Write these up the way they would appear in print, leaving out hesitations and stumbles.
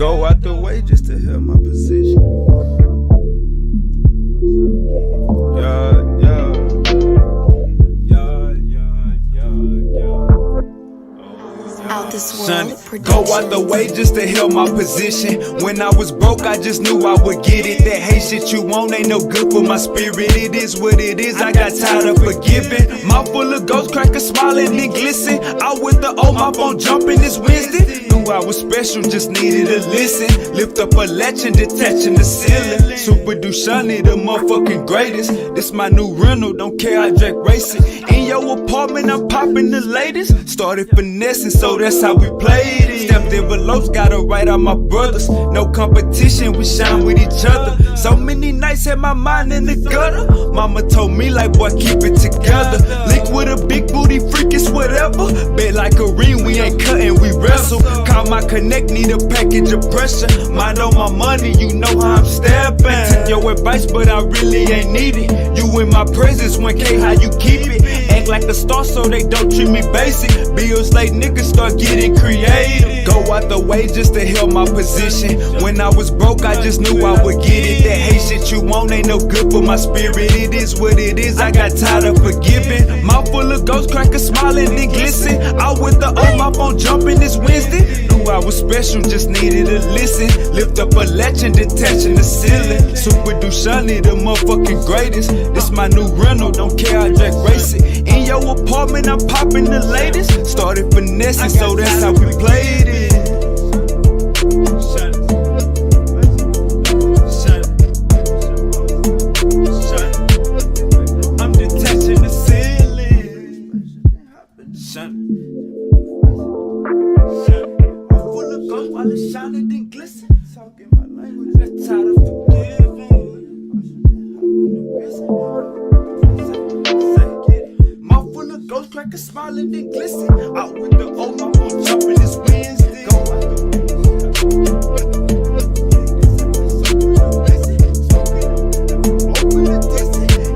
Go out the way just to help my position. Out this world Go out the way just to help my position. When I was broke, I just knew I would get it. That hate shit you want ain't no good for my spirit. It is what it is, I got tired of forgiving. Mouth full of ghost crackers, smiling and glisten. Out with the old, my phone jumping this Wednesday. Knew I was special, just needed to listen. Lift up a latch and detaching the ceiling. Super Dushani, the motherfucking greatest. This my new rental, don't care, I drag racing. In your apartment, I'm popping the latest. Started finessing, so that's how we played it. Stepped envelopes, got it right on my brothers. No competition, we shine with each other. So many nights had my mind in the gutter. Mama told me like, boy, keep it together. Link with a big booty freak, it's whatever. Bet like a ring, we ain't cutting, we wrestle. Call my connect, need a package of pressure. Mind on my money, you know how I'm stepping. Took your advice, but I really ain't need it. You in my presence, 1K, how you keep it? Act like a star so they don't treat me basic. Bills late, niggas start getting creative. Go out the way just to help my position. When I was broke, I just knew I would get it. That hate shit you want ain't no good for my spirit. It is what it is, I got tired of forgiving. Mouth full of ghost crackers, smiling and glisten. Out with the old, my phone jumping this Wednesday. Knew I was special, just needed to listen. Lift up a latch and detaching the ceiling. Super Dushani, the motherfucking greatest. This my new rental, don't care, I drag racing. In your apartment, I'm popping the latest. Started finessing, so that's how we played it. I'm detaching the ceiling. I'm full of ghosts while it's shining and glisten. Talking my language, I'm tired of forgiving. Mouth full of ghost crackers, smiling and glisten. Out with the old, my phone jumping this Wednesday. Go out the way.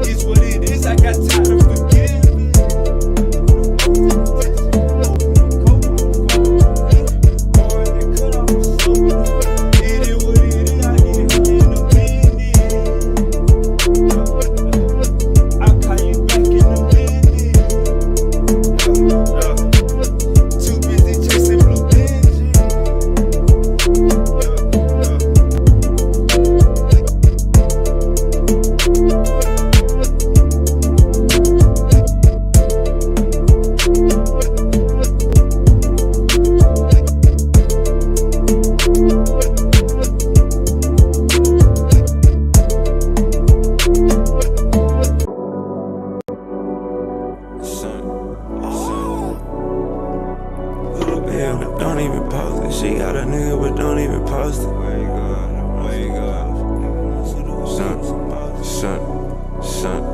It's what it is, I got tired of forgiving. It is what it is, I need it in a minute. I'll call you back in a minute. Too busy chasing blue binges. Don't even post it. She got a nigga, but don't even post it. Where you going? Son.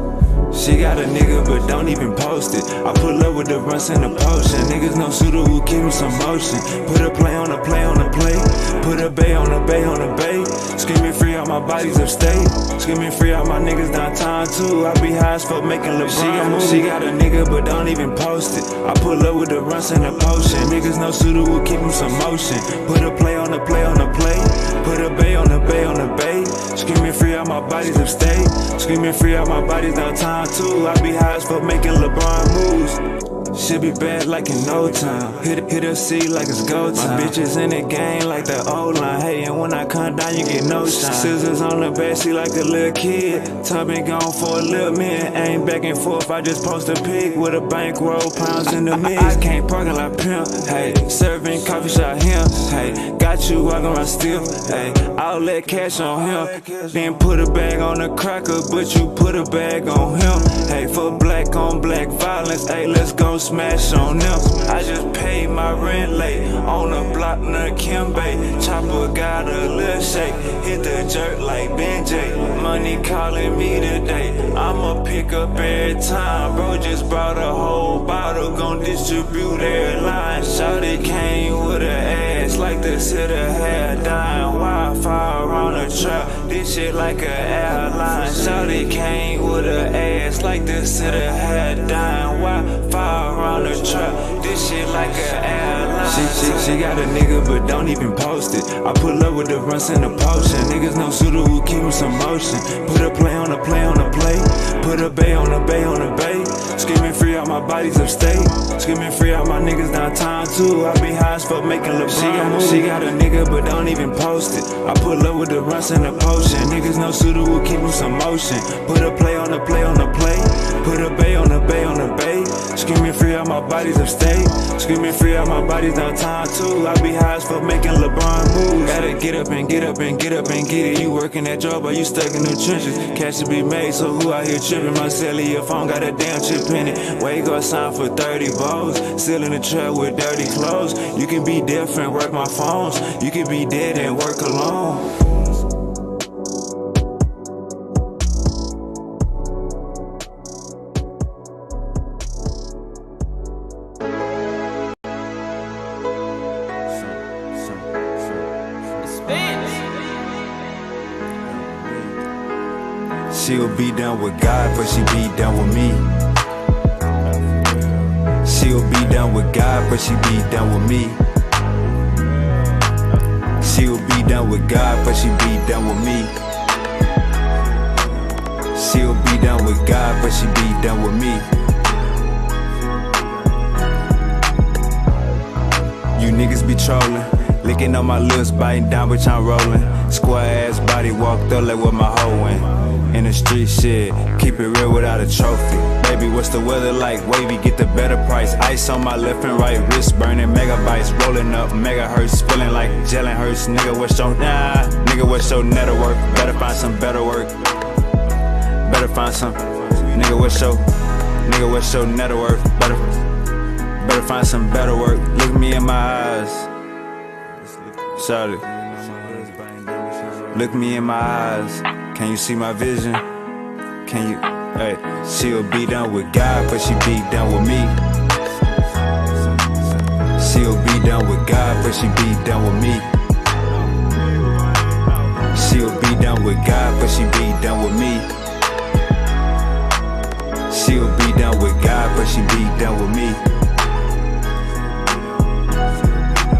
She got a nigga, but don't even post it. I pull up with the runs and the potion. Niggas no suitor who keep me some motion. Put a play on a play on a play. Put a bay on a bay on a bay. Screaming free out my bodies upstate. Screaming free out my niggas downtown too. I be high as fuck making LeBron. She got a nigga, but don't even post it. I pull up with the runs and the potion. Niggas no suitor who keep me some motion. Put a play on a play on a play. Put a bay on a bay on a bay. Screaming free out my bodies upstate. Screaming free out my bodies downtown too. I be high as fuck making LeBron moves. Should be bad like in no time. Hit a C like it's go time. My bitches in the game like the old line. Hey, and when I come down, you get no shine. Scissors on the backseat like a little kid. Tub been gone for a little minute. Ain't back and forth, I just post a pic with a bankroll, pounds in the mix. I can't parking like pimp. Hey, serving coffee shop him. Hey, got you walking around stiff. Hey, all that cash on him. Then put a bag on the cracker, but you put a bag on him. Hey, for black on black violence. Hey, let's go smash on them. I just paid my rent late on the block near Kimbe. Chopper got a little shake, hit the jerk like Ben J. Money calling me today, I'ma pick up every time. Bro just brought a whole bottle, gon' distribute every line. Shawty came with her ass like the city had dying. Wi-Fi around the trap, this shit like a airline. Shawty came with her ass like the city had dying. Wi-Fi around the trap, this shit like an airline. She got a nigga, but don't even post it. I pull up with the runs and the potion. Niggas no suitor who keep me some motion. Put a play on a play on a play. Put a bay on a bay on a bay. Screaming free out my bodies upstate. Screaming free out my niggas downtown too. I be high as fuck making LeBron. She got a nigga, but don't even post it. I pull up with the runs and the potion. Niggas no suitor who keep me some motion. Put a play on a play on a play. Put a bay on a bay on a bay. Screaming free out my bodies upstate. Screaming free out my bodies downtown too. I be high as fuck making LeBron moves. Gotta get up and get up and get up and get it. You working that job or you stuck in the trenches. Cash to be made, so who out here tripping? My cellular phone got a damn chip in it. Wake up, sign for 30 balls. Still in the trap with dirty clothes. You can be different, work my phones. You can be dead and work alone. She'll be down with God, but she be down with me. She'll be down with God, but she be down with me. She'll be down with God, but she be down with me. She'll be down with God, but she be down with me. You niggas be trolling, licking on my lips, biting down, bitch, I'm rolling. Square ass body walked up like with my hoe in. In the street shit, keep it real without a trophy. Baby, what's the weather like? Wavy, get the better price. Ice on my left and right wrist, burning megabytes. Rolling up megahertz, feeling like gelling hurts. Nigga, what's your nigga, what's your network? Better find some better work. Better find some. Nigga, what's your network? Better find some better work. Look me in my eyes. Shout it. Look me in my eyes. Can you see my vision? Can you? Hey, she'll be down with God, but she be down with me. She'll be down with God, but she be down with me. She'll be down with God, but she be down with me. She'll be down with God, but she be down with me.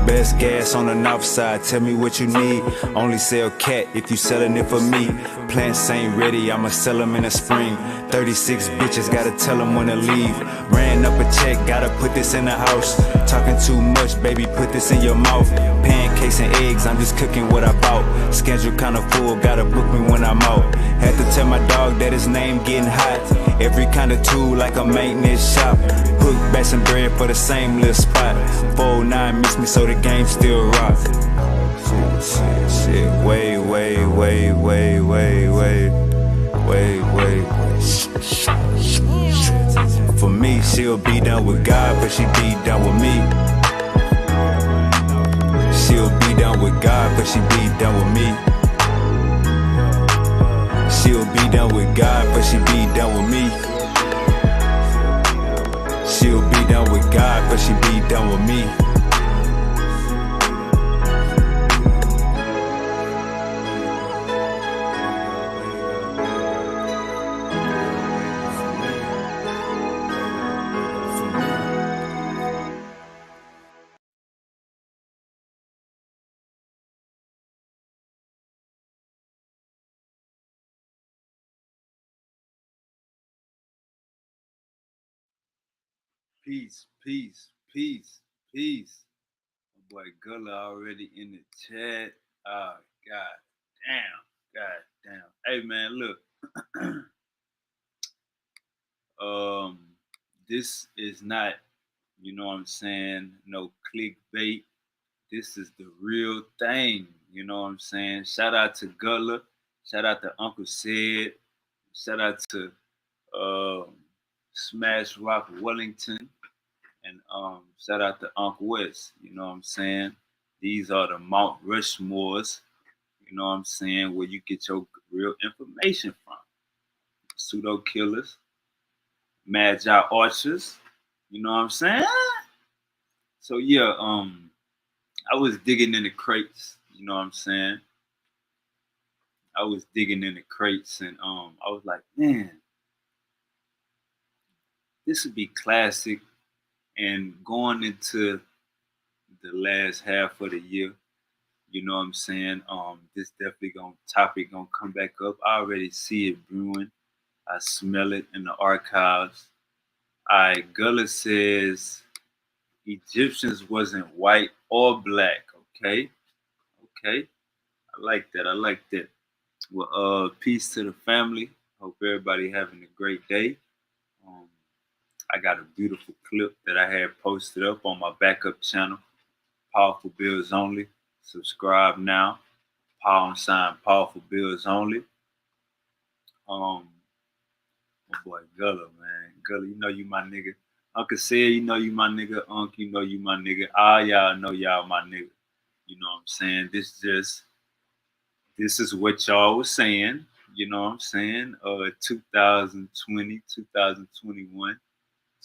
Best gas on the north side, tell me what you need. Only sell cat if you selling it for me. Plants ain't ready, I'ma sell them in the spring. 36 bitches, gotta tell them when to leave. Ran up a check, gotta put this in the house. Talking too much, baby, put this in your mouth. Pancakes and eggs, I'm just cooking what I bought. Schedule kinda full, gotta book me when I'm out. Had to tell my dog that his name getting hot. Every kind of tool like a maintenance shop. Hook back some bread for the same little spot. 409 miss me so the game still rock. Shit, wait. For me, she'll be down with God, but she be down with me. She'll be down with God, but she be down with me. She'll be down with God, but she be down with me. She'll be down with God, but she be down with me. Peace. My boy Gullah already in the chat. Oh, God damn. Hey man, look. This is not, you know what I'm saying, no clickbait. This is the real thing, you know what I'm saying? Shout out to Gullah. Shout out to Uncle Sid. Shout out to Smash Rock Wellington. And shout out to Uncle West, you know what I'm saying? These are the Mount Rushmores, you know what I'm saying, where you get your real information from. Pseudo killers, magi archers, you know what I'm saying? So yeah, I was digging in the crates, you know what I'm saying? I was digging in the crates and I was like, man, this would be classic. And going into the last half of the year. You know what I'm saying? This definitely topic gonna come back up. I already see it brewing. I smell it in the archives. Alright, Gullah says Egyptians wasn't white or black. Okay, okay. I like that. I like that. Well, peace to the family. Hope everybody having a great day. Um, I got a beautiful clip that I had posted up on my backup channel, Powerful Bills Only. Subscribe now. Powerful Bills Only. My boy Gullah, man. Gullah, you know you my nigga. Uncle said, you know you my nigga. Unc, you know you my nigga. All y'all know y'all my nigga. You know what I'm saying? This is what y'all was saying. You know what I'm saying? 2020, 2021,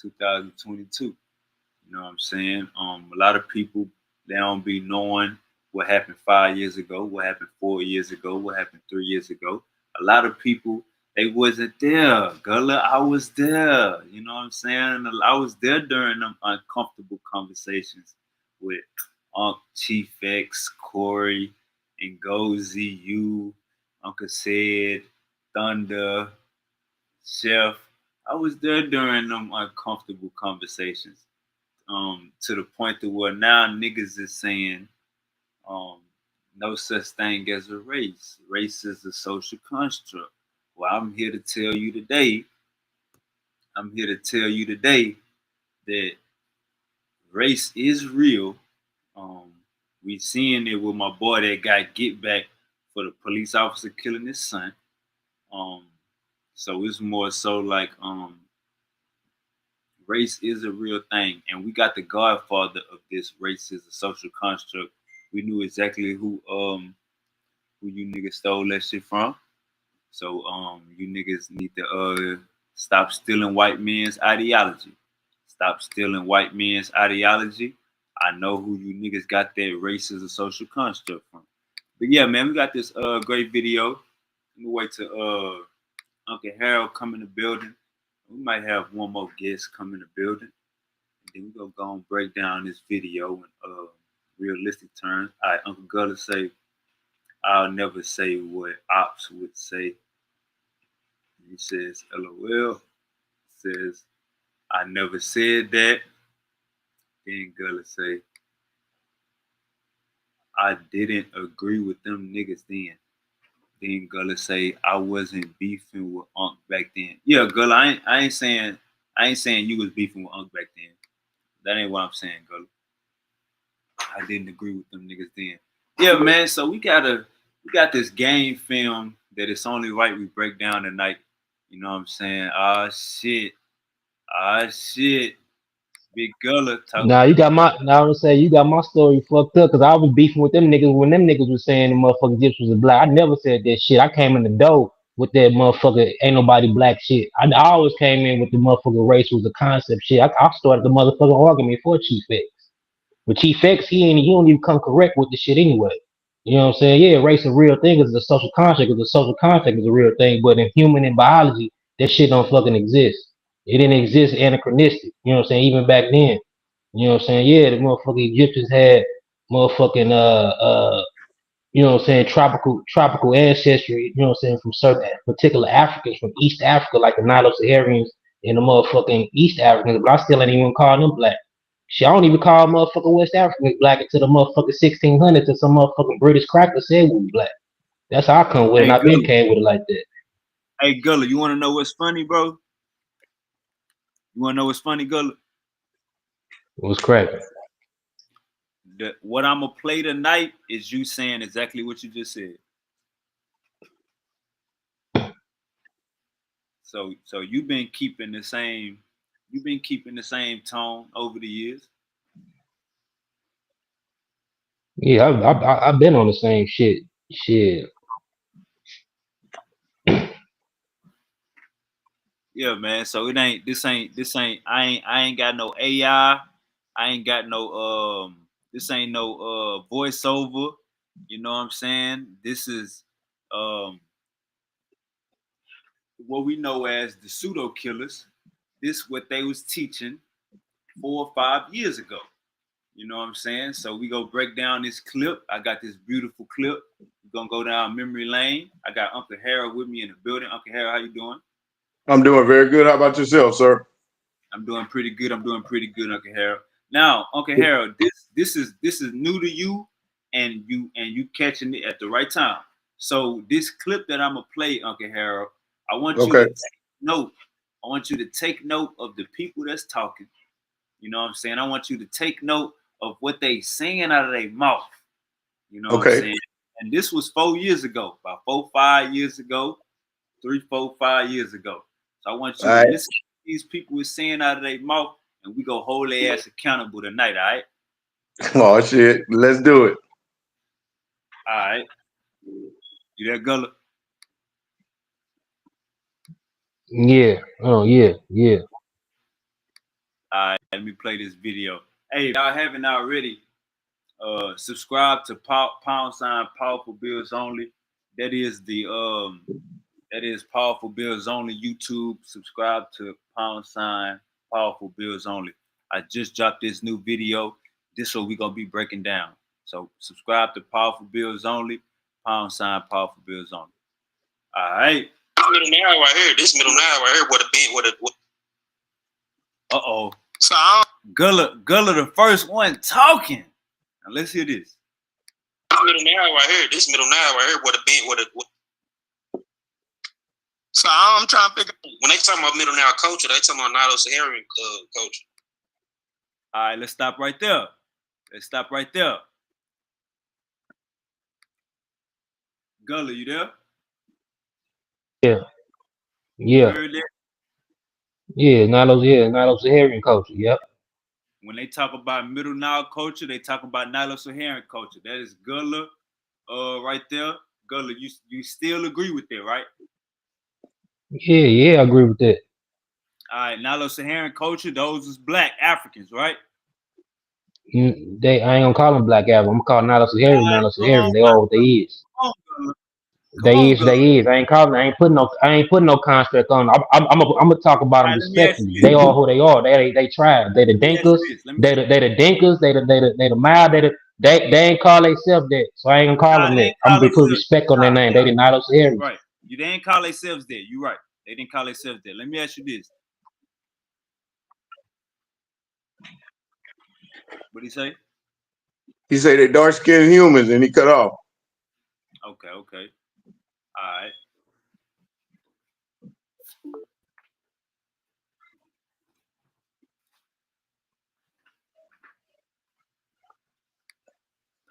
2022. You know what I'm saying? A lot of people, they don't be knowing what happened 5 years ago, what happened 4 years ago, what happened 3 years ago. A lot of people, they wasn't there. Gullah, I was there. You know what I'm saying? I was there during them uncomfortable conversations with Unc, Chief X, Corey, Ngozi, you, Uncle Said, Thunder, Chef. I was there during them uncomfortable conversations. To the point to where now niggas is saying, um, no such thing as a race. Race is a social construct. Well, I'm here to tell you today that race is real. Um, we seeing it with my boy that got get back for the police officer killing his son. Um, so it's more so like race is a real thing, and we got the godfather of this race is a social construct. We knew exactly who you niggas stole that shit from. So you niggas need to stop stealing white men's ideology. Stop stealing white men's ideology. I know who you niggas got that race as a social construct from. But yeah, man, we got this great video. Let me wait till Uncle Harold come in the building. We might have one more guest come in the building. And then we're gonna go and break down this video in realistic terms. All right, Uncle Gullah say, I'll never say what Ops would say. He says, LOL. Says, I never said that. Then Gullah say, I didn't agree with them niggas then. Then Gullah say, I wasn't beefing with Unc back then. Yeah, Gullah, I ain't saying you was beefing with Unc back then. That ain't what I'm saying, Gullah. I didn't agree with them niggas then. Yeah, man. So we got this game film that it's only right we break down tonight. You know what I'm saying? Ah shit. Big Gullah talking. Now I'm say you got my story fucked up because I was beefing with them niggas when them niggas was saying the motherfucking gypsies was black. I never said that shit. I came in the door with that motherfucker ain't nobody black shit. I always came in with the motherfucking race was a concept shit. I started the motherfucking argument for Chief X. But Chief X, he don't even come correct with the shit anyway. You know what I'm saying? Yeah, race is a real thing. It's a social construct. It's a social construct is a real thing. But in human and biology, that shit don't fucking exist. It didn't exist anachronistic. You know what I'm saying? Even back then. You know what I'm saying? Yeah, the motherfucking Egyptians had motherfucking you know what I'm saying, tropical ancestry, you know what I'm saying, from certain particular Africans from East Africa, like the Nilo-Saharians and the motherfucking East Africans, but I still ain't even call them black. Shit, I don't even call motherfucking West Africans black until the motherfucking 1600s and some motherfucking British cracker said we was black. That's how I come with it, and Hey I been Gullah. came with it like that. Hey Gullah, you wanna know what's funny, bro? You wanna know what's funny, Gullah? It was cracking. What I'm gonna play tonight is you saying exactly what you just said. So you've been keeping the same tone over the years. Yeah, I've been on the same shit. Shit. Yeah, man. So I ain't got no AI. I ain't got no this ain't no voiceover. You know what I'm saying? This is what we know as the pseudo killers. This what they was teaching 4 or 5 years ago. You know what I'm saying? So we go break down this clip. I got this beautiful clip. We're gonna go down memory lane. I got Uncle Harold with me in the building. Uncle Harold, how you doing? I'm doing very good. How about yourself, sir? I'm doing pretty good. Uncle Harold. Now, Uncle Harold, this is new to you, and you catching it at the right time. So this clip that I'm gonna play, Uncle Harold, I want you to take note. I want you to take note of the people that's talking. You know what I'm saying? I want you to take note of what they saying out of their mouth. You know what I'm saying? And this was 4 years ago, about 4, 5 years ago, 3, 4, 5 years ago. So I want you to listen to what these people is saying out of their mouth, and we go hold their ass accountable tonight, all right? Oh shit, let's do it. All right. You there, Gullah? Yeah. Oh yeah. Yeah. All right, let me play this video. Hey, if y'all haven't already, subscribe to # Powerful Bills Only. That is Powerful Bills Only YouTube. Subscribe to # Powerful Bills Only. I just dropped this new video. This is what we're gonna be breaking down. So subscribe to Powerful Bills Only, # Powerful Bills Only. All right. Middle now right here. This middle now right here. Uh-oh. So Gullah the first one talking. Now let's hear this. Middle now right here. This middle now right here. So I'm trying to figure out, when they talking about middle now culture, they talking about Nilo Saharian culture. All right, let's stop right there. Gullah, you there? Yeah. You Yeah. heard that? Yeah. Nilo Saharian culture. Yep. When they talk about Middle Nile culture, they talk about Nilo-Saharan culture. That is Gullah, right there. Gullah, you still agree with that, right? Yeah. I agree with that. All right, Nilo-Saharan culture, those is black Africans, right? I ain't gonna call them black African. I'm gonna call Nilo Saharian. Nilo Saharian. They all what they is. They is. I ain't putting no construct on. I'm gonna talk about them respectfully. They are who they are. They tribe. They the Dinkas. They the Dinkas. They the Maya. They ain't call themselves that. So I ain't gonna call them that. I'm gonna put respect on their name. They the Nilo Saharian. Right. They didn't call themselves that. You right. They didn't call themselves that. Let me ask you this. What'd he say? He said they dark skinned humans, and he cut off. Okay. All right.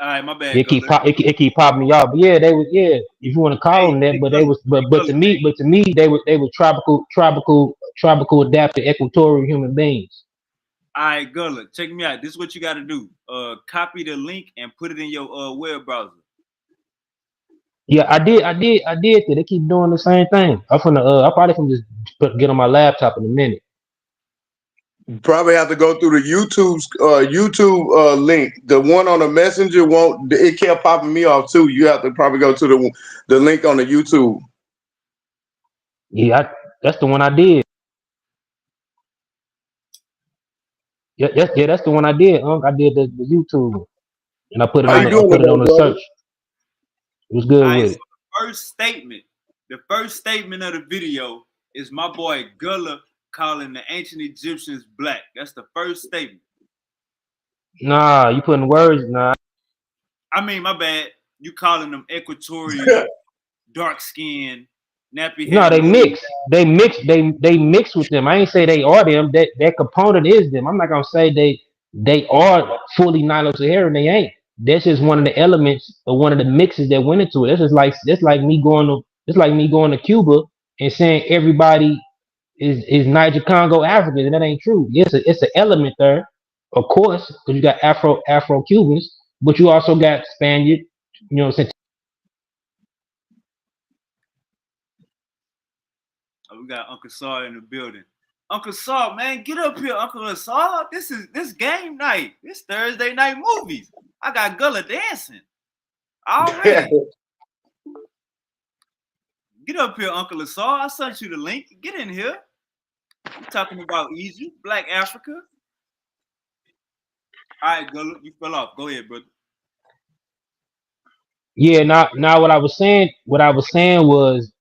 All right, my bad. It keep popping me off. But yeah, they was if you want to call them that, but they was but to me they were tropical adapted equatorial human beings. All right, Gullah, check me out. This is what you got to do. Copy the link and put it in your web browser. Yeah, I did that. They keep doing the same thing. I probably can just get on my laptop in a minute. You probably have to go through the YouTube link. The one on the messenger won't. It kept popping me off too. You have to probably go to the link on the YouTube. Yeah, that's the one I did. Yeah, that's the one I did. I did the YouTube, and I put it on the search. It was good with it. The first statement of the video is my boy Gullah calling the ancient Egyptians black. That's the first statement. Nah, you putting words. Nah. I mean, my bad. You calling them equatorial, dark skin, nappy hair. No, they mix. They mix with them. I ain't say they are them. That component is them. I'm not gonna say they are fully Nilo-Saharan. They ain't. That's just one of the elements or one of the mixes that went into it. That's like me going to Cuba and saying everybody is Niger Congo African, and that ain't true. Yes, it's an element there, of course, because you got Afro Cubans, but you also got Spaniard. You know what I'm saying? Oh, we got Uncle Saw in the building. Uncle Saw, man, get up here, Uncle Saw. This game night. This Thursday night movies. I got Gullah dancing already. Get up here, Uncle Saw. I sent you the link. Get in here. We're talking about Egypt, Black Africa. right, Gullah, you fell off. Go ahead, brother. Yeah, now what I was saying was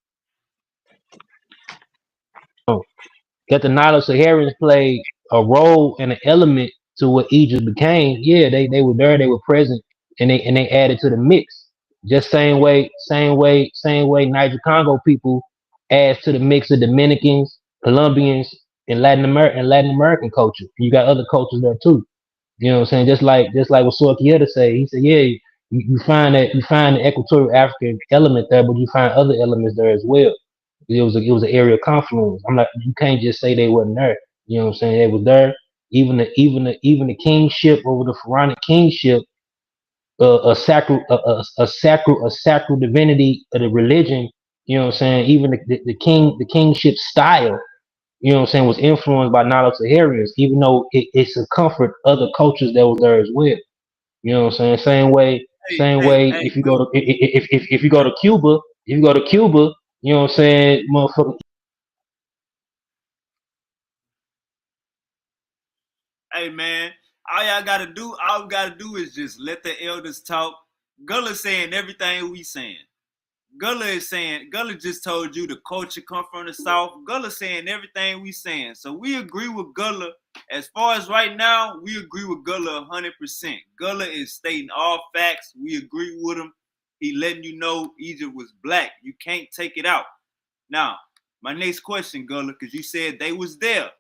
that the Nilo Saharians played a role and an element to what Egypt became. Yeah, they were there, they were present, and they added to the mix. Just same way Niger Congo people adds to the mix of Dominicans, Colombians, and Latin American culture. You got other cultures there too. You know what I'm saying? Just like what Sorkieta say. He said, yeah, you find the equatorial African element there, but you find other elements there as well. It was an area of confluence. I'm not, you can't just say they wasn't there. You know what I'm saying? They was there. Even the kingship over the Pharaonic kingship, a sacral divinity of the religion. You know what I'm saying? Even the kingship style, you know what I'm saying, was influenced by Nilo Saharians, even though it's a comfort other cultures that was there as well. You know what I'm saying? Same way. Hey, If you go to if you go to Cuba, you know what I'm saying, motherfucker. hey, man. All we gotta do is just let the elders talk. Gullah saying everything we saying. Gullah just told you the culture come from the South. Gullah saying everything we saying. So we agree with Gullah. As far as right now, we agree with Gullah 100%. Gullah is stating all facts. We agree with him. He letting you know Egypt was black. You can't take it out. Now, my next question, Gullah, because you said they was there.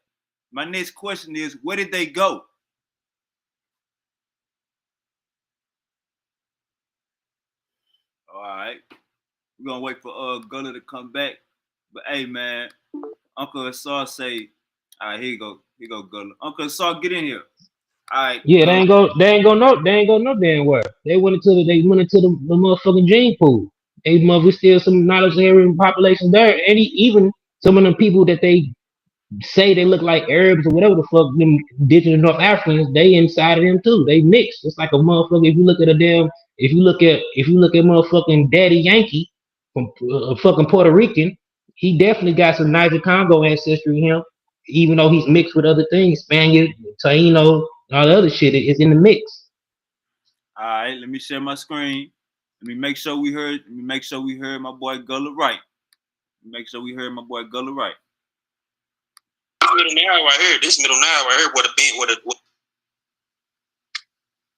My next question is, where did they go? All right. We're gonna wait for Gullah to come back. But hey, man, Uncle Asar say, all right, here you go. Here you go, Gullah. Uncle Asar, get in here. All right, Yeah, Gullah. they ain't go no damn where. They went into the motherfucking gene pool. We still some Nilo Saharian population there, and even some of them people that they say they look like Arabs or whatever the fuck, them indigenous North Africans, they inside of them too. They mixed. It's like a motherfucker. If you look at motherfucking Daddy Yankee from fucking Puerto Rican, he definitely got some Niger Congo ancestry in him, even though he's mixed with other things, Spaniard, Taino, all the other shit is in the mix. All right, let me share my screen. Let me make sure we heard my boy Gullah right. Make sure we heard my boy Gullah right. Middle Nile right here. This Middle Nile right here,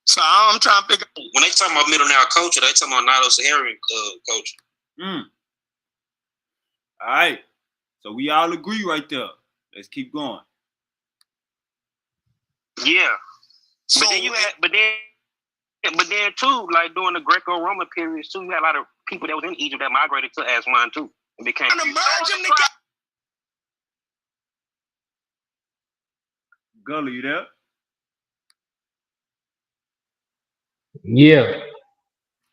So I'm trying to figure out, when they talking about Middle Nile culture, they talking about Nilo Saharian culture. All right. So we all agree right there. Let's keep going. Yeah. So but then too, like during the Greco-Roman periods too, you had a lot of people that was in Egypt that migrated to Aswan too and became Gullah, you there? Yeah.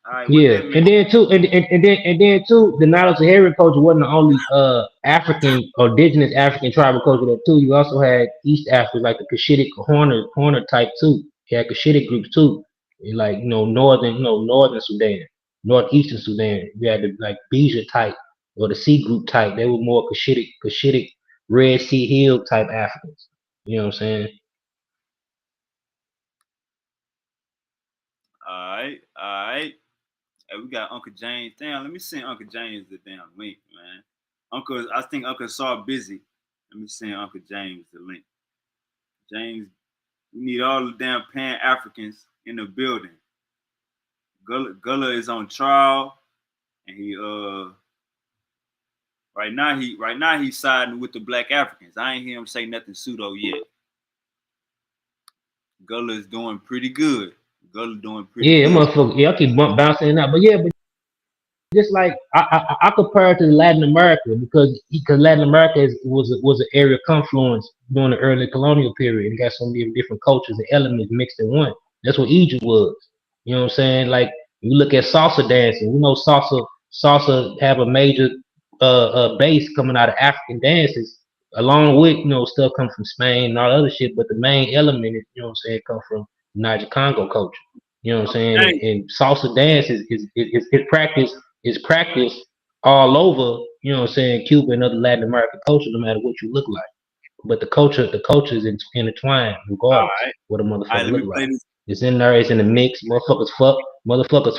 All right, Yeah, and then too, the Nile Saharian culture wasn't the only African or indigenous African tribal culture there too. You also had East Africa, like the Cushitic Horner type too. You had Cushitic groups too, and like northern Sudan, northeastern Sudan. You had the like Beja type or the C group type. They were more Cushitic Red Sea Hill type Africans. You know what I'm saying? All right. Hey, we got Uncle James. Damn, let me send Uncle James the damn link, man. I think Uncle Saw busy. Let me send Uncle James the link. James, we need all the damn Pan Africans in the building. Gullah is on trial, and he right now he's siding with the Black Africans. I ain't hear him say nothing pseudo yet. Gullah is doing pretty good. Gullah doing pretty good. Motherfucker. Yeah, I keep bouncing out, but just like I compare it to Latin America because Latin America was an area of confluence during the early colonial period. It got so many different cultures and elements mixed in one. That's what Egypt was. You know what I'm saying? Like you look at salsa dancing. Salsa have a major base coming out of African dances, along with stuff come from Spain and all the other shit. But the main element is come from Niger Congo culture. You know what I'm saying? And salsa dance is practiced all over, Cuba and other Latin American culture, no matter what you look like. But the culture is intertwined regardless what a motherfucker look like. It's in there. It's in the mix. Motherfuckers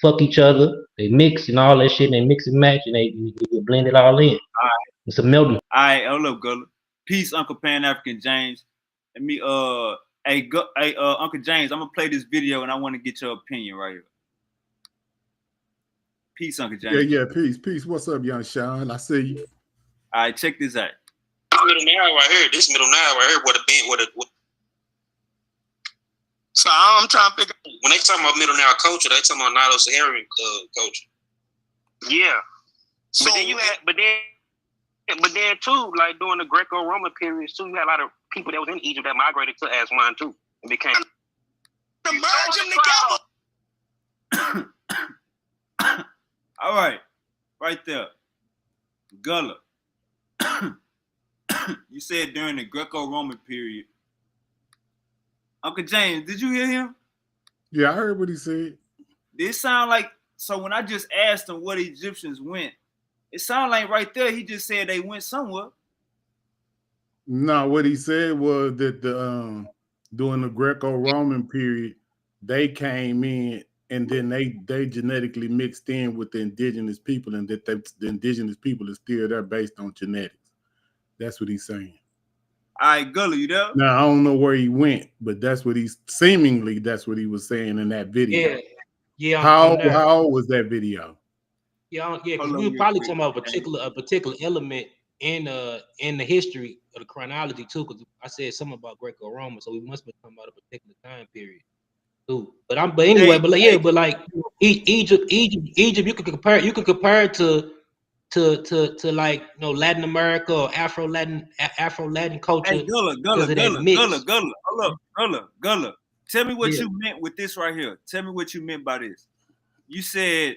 fuck each other. They mix and all that shit. And they mix and match and they blend it all in. It's a melting. All right, hold up, Gullah. Peace, Uncle Pan African James. Let me Uncle James, I'm gonna play this video and I want to get your opinion right here. Peace, Uncle James. Yeah, peace. What's up, young Sean? I see you. All right, check this out. Middle now right here. This middle now right here. So I'm trying to figure out, when they talking about middle now culture, they talking about Nilo-Saharan culture. Yeah. So, but then too, like during the Greco-Roman periods too, you had a lot of people that was in Egypt that migrated to Aswan too and became To merge them together. All right, right there, Gullah. You said during the Greco-Roman period. Uncle James, did you hear him? Yeah, I heard what he said. Did it sound like, so when I just asked him what Egyptians went, it sounded like right there he just said they went somewhere. No, what he said was that during the Greco-Roman period, they came in and then they genetically mixed in with the indigenous people, and that the indigenous people is still there based on genetics. That's what he's saying. All right, Gullah, you there? Now, I don't know where he went, but that's what that's what he was saying in that video. Yeah. How old was that video? Yeah, because we were probably talking about a particular element in the history of the chronology too. Because I said something about Greco-Roman, so we must be talking about a particular time period too. But Egypt, you could compare it to like Latin America or Afro Latin culture. Hey, Gullah. Tell me what you meant with this right here. Tell me what you meant by this. You said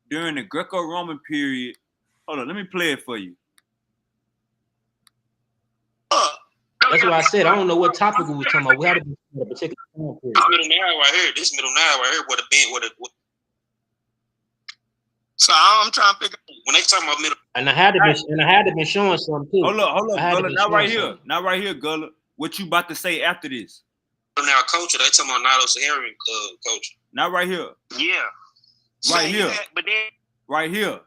during the Greco-Roman period. Hold on, let me play it for you. That's why I said I don't know what topic we were talking about. We had to be a particular time period. This middle now right here. So I'm trying to figure out, when they talking about middle. And I had to be showing something too. Hold up, Gullah. Not right here, Gullah. What you about to say after this? Now culture, they talking about Nilo-Saharan culture. Not right here. Yeah. Right here. Right here.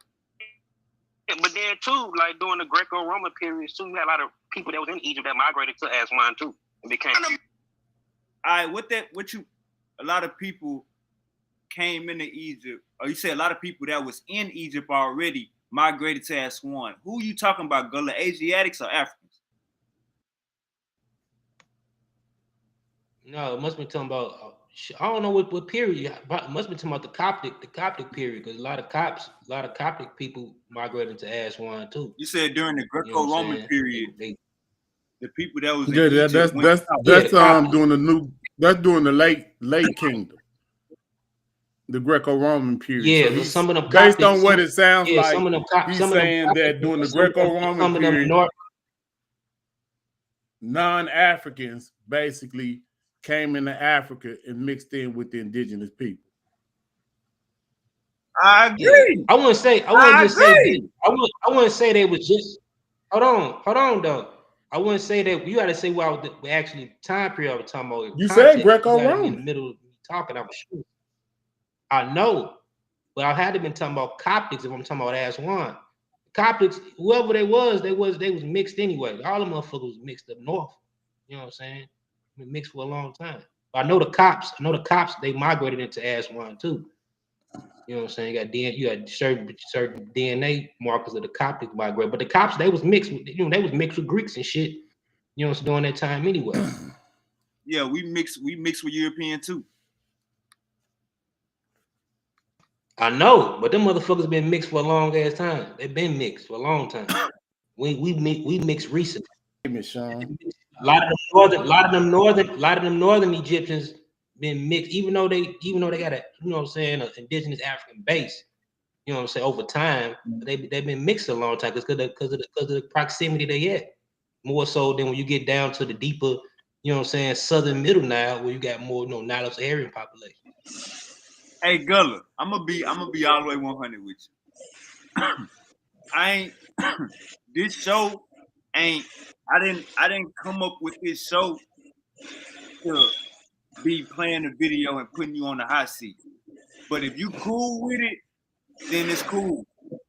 But then too, like during the Greco-Roman periods too, you had a lot of people that was in Egypt that migrated to Aswan too and became. All right, a lot of people came into Egypt, or you said a lot of people that was in Egypt already migrated to Aswan. Who you talking about, Gullah? Asiatics or Africans? No, it must be talking about. I don't know what period. It must be talking about the Coptic period, because a lot of Coptic people migrated to Aswan too. You said during the Greco-Roman period, the people that was in Egypt that's during the late kingdom, the Greco-Roman period. Yeah, so some of them based on what it sounds like, he's saying that during the Greco-Roman period, non-Africans basically came into Africa and mixed in with the indigenous people. I agree. I wouldn't say they was just. Hold on though. I wouldn't say that. You got to say what we actually time period I was talking about. You said Greco-Roman. In the middle of me talking, I was sure. I know, but I had to been talking about Coptics if I'm talking about Aswan. Coptics, whoever they was mixed anyway. All the motherfuckers was mixed up north. You know what I'm saying? Been mixed for a long time. But I know the cops, they migrated into Aswan too. You know what I'm saying? You got certain DNA markers of the Coptic migrate. But the cops, they was mixed with, with Greeks and shit. You know, during that time anyway. Yeah, we mixed with European too. I know, but them motherfuckers been mixed for a long ass time. They've been mixed for a long time. We mixed recently. Sean. A lot of them northern Egyptians been mixed, even though they got a, you know what I'm saying, an indigenous African base. You know what I'm saying, over time, they've been mixed a long time because of the proximity they at. More so than when you get down to the deeper, you know what I'm saying, southern middle Nile, where you got more, Nilo-Saharan population. Hey Gullah, I'm gonna be all the way 100 with you. This show I didn't come up with this show to be playing the video and putting you on the hot seat. But if you cool with it, then it's cool.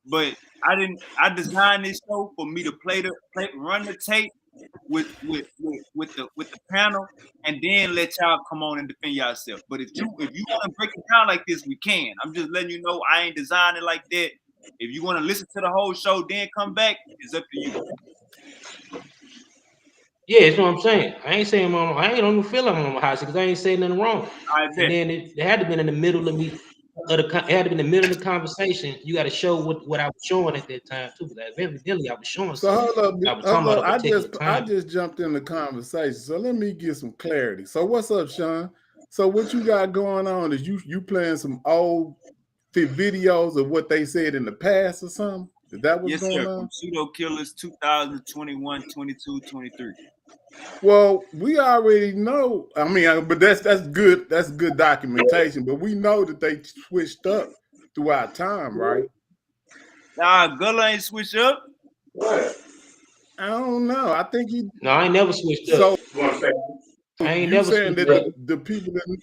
But I designed this show for me to run the tape with the panel, and then let y'all come on and defend yourself. But if you want to break it down like this, we can. I'm just letting you know I ain't designed it like that. If you want to listen to the whole show, then come back, it's up to you. Yeah, that's what I'm saying. I ain't saying I ain't on the feel I'm on my house because I ain't saying nothing wrong. And then it had to be in the middle of me. It had to be in the middle of the conversation. You got to show what I was showing at that time too. Because evidently I was showing. So hold up, I time. just jumped in the conversation. So let me get some clarity. So what's up, Sean? So what you got going on is you playing some old videos of what they said in the past or something? Is that what's going on? From Pseudo Killers 2021, 22, 23. Well, we already know. I mean, but that's good. That's good documentation. But we know that they switched up throughout time, right? Nah, Gullah ain't switched up. What? I don't know. I think he. No, I ain't never switched up. So I ain't never saying that the people that.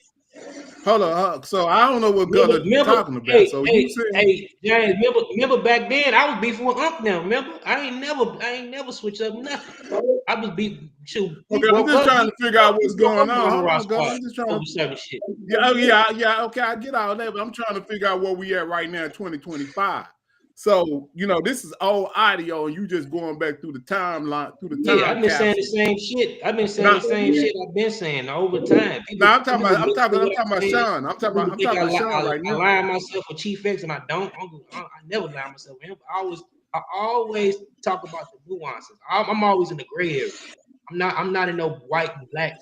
Hold on. So I don't know what Gullah talking about. Hey, so you saying? Hey, James, remember back then I was beefing with Ankh now. Remember? I ain't never switched up nothing. I was beefing. Okay, I'm just trying to figure out what's going on. Hold on, Gullah. I'm just trying to shit. Yeah. Okay, I get all that, but I'm trying to figure out where we at right now in 2025. So, this is old audio, and you just going back through the timeline, Yeah, I've been saying the same shit. I've been saying the same shit I've been saying over time. I'm talking about Sean. I'm talking about Sean right now. I lie myself with Chief X, and I don't. I never lie myself with him. I always talk about the nuances. I'm always in the gray area. I'm not in no white and black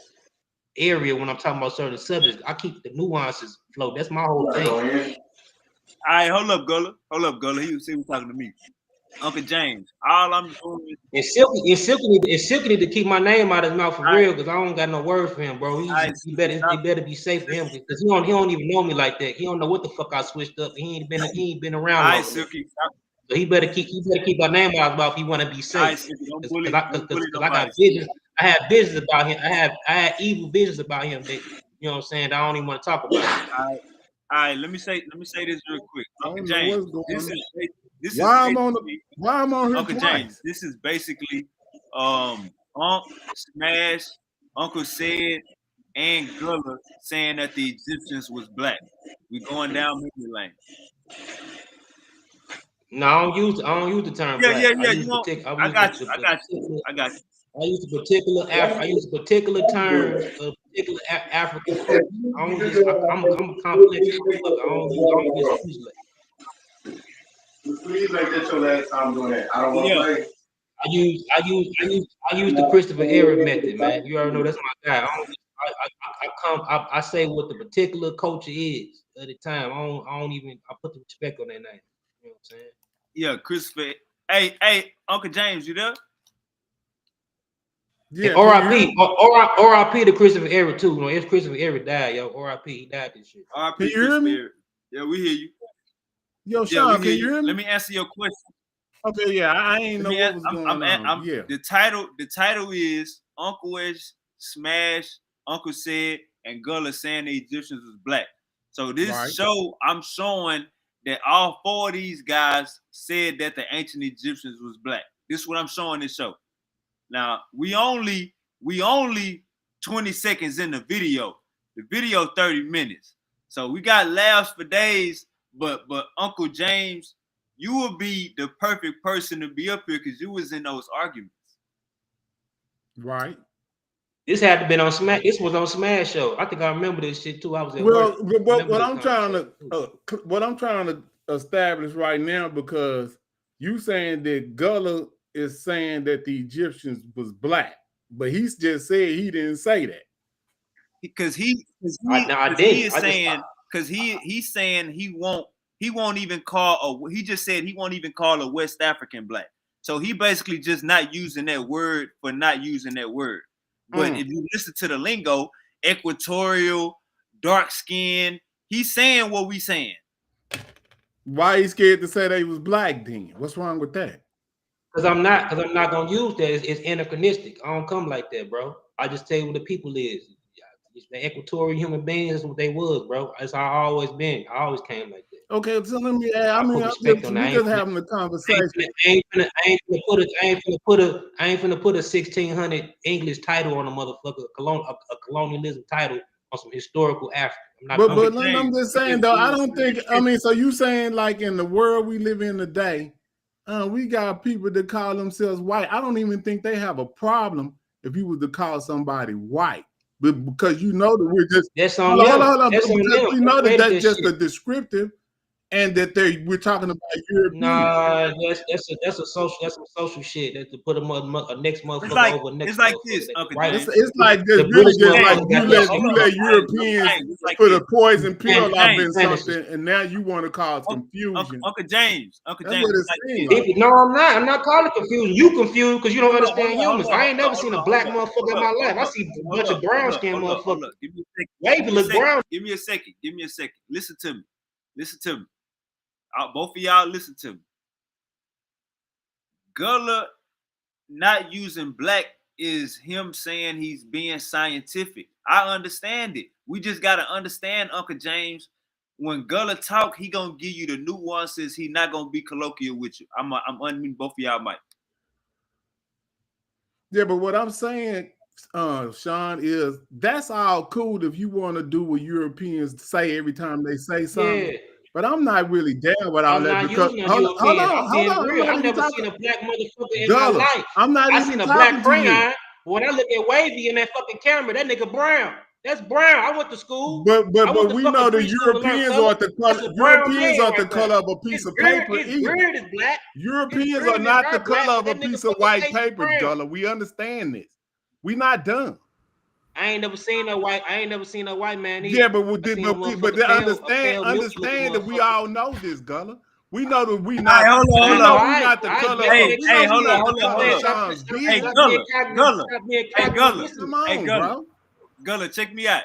area when I'm talking about certain subjects. I keep the nuances float. That's my whole thing. All right, hold up, Gullah. He was talking to me. Uncle James, all I'm doing is Silky need to keep my name out of his mouth for real, because I don't got no words for him, bro. He better be safe for him, because he don't even know me like that. He don't know what the fuck I switched up. He ain't been around. All right, Silky. So he better keep my name out of his mouth if he want to be safe. Because I got visions. I have visions about him. I had evil visions about him that, you know what I'm saying, I don't even want to talk about. All right, let me say this real quick. Uncle James, why I'm on here Uncle James, this is basically Unc, Smash, Uncle Said, and Gullah saying that the Egyptians was black. We going down memory lane. No, I don't use the term black. I got you. I use a particular term of particular African culture. I'm a complex. I don't use like. Please make that your last time doing that. I don't want to play. I use the Christopher Errdayy method, man. You already know that's my guy. I say what the particular culture is at the time. I put the respect on that name. You know what I'm saying? Yeah, Christopher. Hey, Uncle James, you there? Yeah. R.I.P. to Christopher Errdayy too. You know, if Christopher Errdayy died, yo, R.I.P. He died this shit. R.I.P. Can you hear me? Yeah, we hear you. Yo, Sean, can you hear me? Let me answer your question. Okay, yeah, I ain't know what was going on. Yeah. The title is Uncle Edge, Smash, Uncle Said, and Gullah saying the Egyptians was black. So this show, I'm showing that all four of these guys said that the ancient Egyptians was black. This is what I'm showing this show. Now, we only 20 seconds in the video. The video 30 minutes. So we got laughs for days, but Uncle James, you would be the perfect person to be up here because you was in those arguments. Right. This had to been on Smash. This was on Smash Show. I think I remember this shit too. I was at work. But what I'm trying to establish right now, because you saying that Gullah is saying that the Egyptians was black, but he just said he didn't say that. Because he's saying he won't even call he just said he won't even call a West African black. So he basically just not using that word for not using that word. But if you listen to the lingo, equatorial, dark skin, he's saying what we saying. Why he scared to say they was black then? What's wrong with that? Because I'm not gonna use that. It's anachronistic. I don't come like that, bro. I just tell you what the people is. The equatorial human beings is what they was, bro. That's how I always been. I always came like that. Okay, so let me add. I mean, we just having a conversation. I ain't finna put a 1600 English title on a motherfucker, a colonialism title on some historical Africa. But I'm just saying though, I don't think. I mean, so you saying like in the world we live in today, we got people that call themselves white. I don't even think they have a problem if you was to call somebody white, but because you know that we're just hold on, because we know that that's just a descriptive. And that we're talking about Europeans. Nah, that's some social shit. That's to put a next motherfucker over next. It's like this, Uncle James. It's like this, really just like you let Europeans put a poison pill up in something, and now you want to cause confusion. Uncle James. That's what it seems like. No, I'm not. I'm not calling confusion. You confused because you don't understand humans. I ain't never seen a black motherfucker in my life. I see a bunch of brown skin motherfuckers. Give me a second. Wavy look brown. Give me a second. Listen to me. Both of y'all listen to me. Gullah not using black is him saying he's being scientific. I understand it. We just got to understand, Uncle James, when Gullah talk, he going to give you the nuances. He not going to be colloquial with you. I'm unmuting both of y'all mic. Yeah, but what I'm saying, Sean, is that's all cool if you want to do what Europeans say every time they say something. Yeah. But I'm not really down with all that because hold on. I've never seen a black motherfucker in my life. I seen a black crayon. When I look at Wavy in that fucking camera, that nigga brown. That's brown. I went to school. But we know the Europeans are the color. Europeans are the color of a piece of paper. Beard is black. Europeans are not the color of a piece of white paper, Gullah. We understand this. We not dumb. I ain't never seen a white man either. Yeah, but understand that we all know this, Gullah. We know that we not. Hold on. Not the color. Hey, hold on. Hey, Gullah. Come on, bro. Gullah, check me out.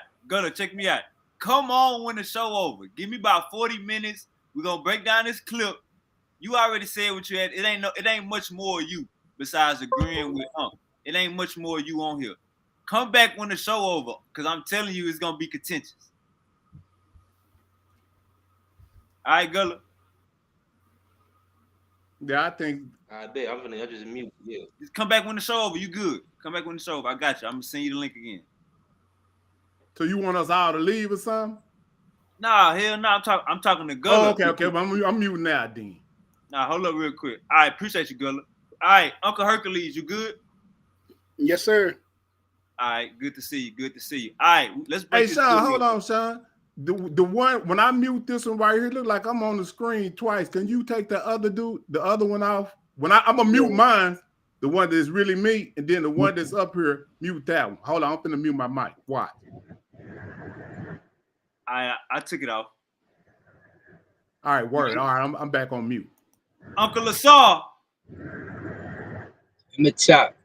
Come on when the show over. Give me about 40 minutes. We're gonna break down this clip. You already said what you had. It ain't much more of you besides agreeing with Unc. It ain't much more of you on here. Come back when the show over, because I'm telling you it's going to be contentious. All right, Gullah? Yeah, I think. I bet. I'm just mute. Yeah. Just come back when the show over. You good. Come back when the show over. I got you. I'm going to send you the link again. So you want us all to leave or something? Nah, hell no. I'm talking to Gullah. Oh, okay. But I'm muting now, then. Nah, hold up real quick. All right, appreciate you, Gullah. All right, Uncle Hercules, you good? Yes, sir. All right, good to see you. All right, let's break this. Hey, Sean, hold on, Sean. The one, when I mute this one right here, look like I'm on the screen twice. Can you take the other one off? When I'm going to mute mine, the one that's really me, and then the one that's up here, mute that one. Hold on, I'm going to mute my mic. Watch. I took it off. All right, word. All right, I'm back on mute. Uncle Lasar. In the chat.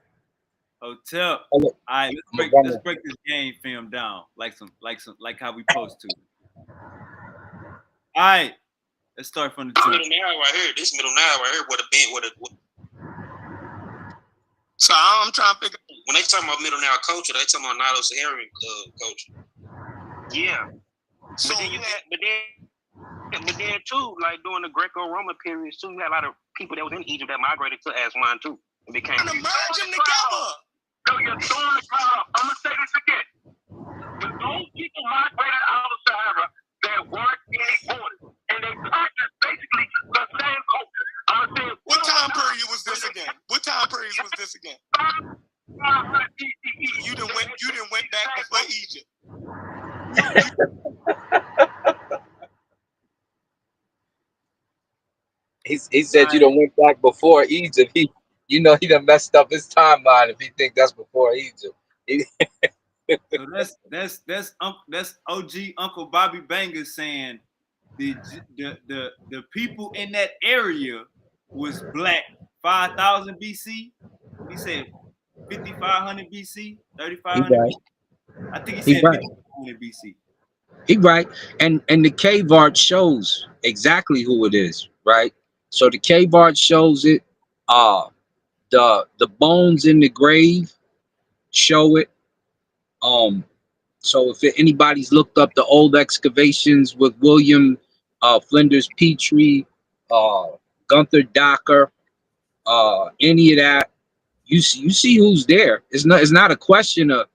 Hotel. All right, let's break this game film down like how we supposed to. All right, let's start from the top. Middle now right here. This middle now right here. So I'm trying to figure out, when they talking about middle now culture, they talking about Nilo-Saharan culture. Yeah. So but then too, like during the Greco-Roman periods too, you had a lot of people that was in Egypt that migrated to Aswan too. It became and merge them together. No, you're throwing the crowd. I'm gonna say this again. But those people migrated out of Sahara that weren't any borders, and they practiced basically the same culture. I'm gonna say. What time period was this again? You done went back before Egypt. He said you done went back before Egypt. He done messed up his timeline if he think that's before Egypt. So that's OG Uncle Bobby Banger saying the people in that area was black 5,000 BC. He said 5,500 BC, 3,500. Right. I think he said 5,500 BC. He right, and the cave art shows exactly who it is, right? So the cave art shows it. The bones in the grave show it. So if anybody's looked up the old excavations with William Flinders Petrie, Gunther Docker, any of that, you see who's there. It's not a question of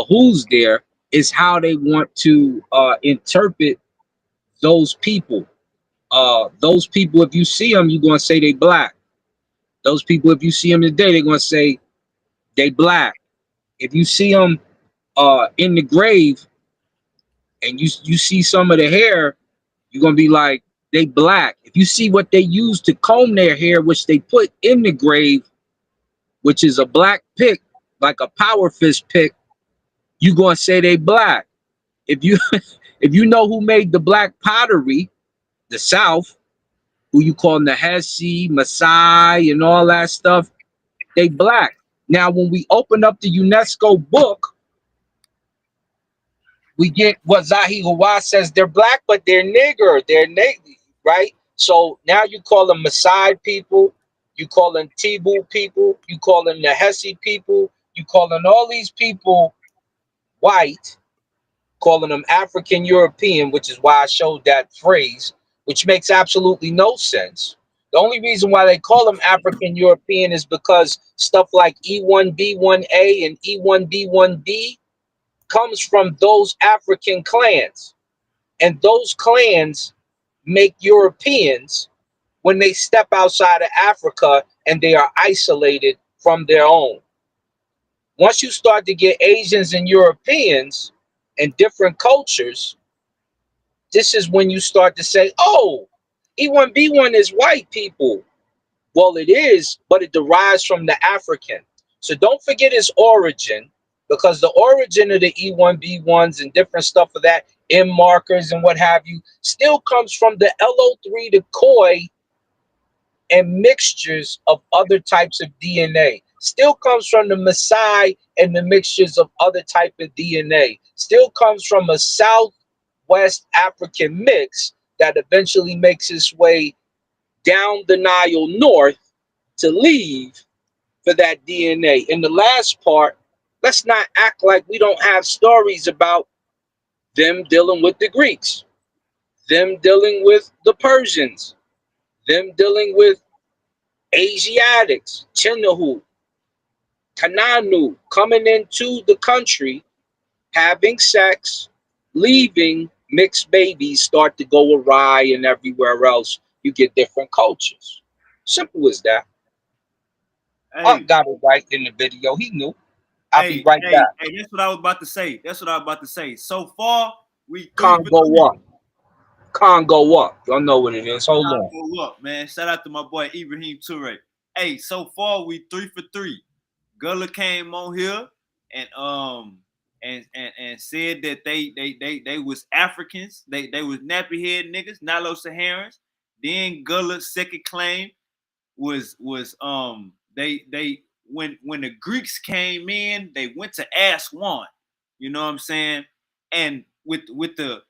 who's there. It's how they want to interpret those people. Those people, if you see them, you're gonna say they black. Those people, if you see them today, they're gonna say they black. If you see them in the grave and you see some of the hair, you're gonna be like they black. If you see what they use to comb their hair, which they put in the grave, which is a black pick, like a power fish pick, you gonna say they black. If you if you know who made the black pottery, the South, who you call Nahesi, Masai, and all that stuff, they black. Now, when we open up the UNESCO book, we get what Zahi Hawass says they're black, but they're nigger, they're Navy, right? So now you call them Maasai people, you call them Tibu people, you call them Nahesi people, you calling all these people white, calling them African European, which is why I showed that phrase, which makes absolutely no sense. The only reason why they call them African European is because stuff like E1B1A and E1B1B comes from those African clans. And those clans make Europeans when they step outside of Africa and they are isolated from their own. Once you start to get Asians and Europeans and different cultures, this is when you start to say, oh, E1B1 is white people. Well, it is, but it derives from the African. So don't forget its origin, because the origin of the E1B1s and different stuff of that, M markers and what have you, still comes from the LO3 to Khoi and mixtures of other types of DNA. Still comes from the Maasai and the mixtures of other type of DNA. Still comes from a Southwest African mix that eventually makes its way down the Nile north to leave for that DNA. In the last part, let's not act like we don't have stories about them dealing with the Greeks, them dealing with the Persians, them dealing with Asiatics, Chinahu, Kananu, coming into the country, having sex, leaving, mixed babies start to go awry, and everywhere else you get different cultures. Simple as that. I got it right in the video. He knew. I'll be right back. Hey, that's what I was about to say. So far, we Congo up. Congo up. Y'all know what it is. Hold on. Congo up, man. Shout out to my boy Ibrahim Toure. Hey, so far we 3 for 3. Gullah came on here and said that they was Africans. They was nappy head niggas, not Nilo Saharans. Then Gullah's second claim was they when the Greeks came in, they went to Aswan. You know what I'm saying? And with the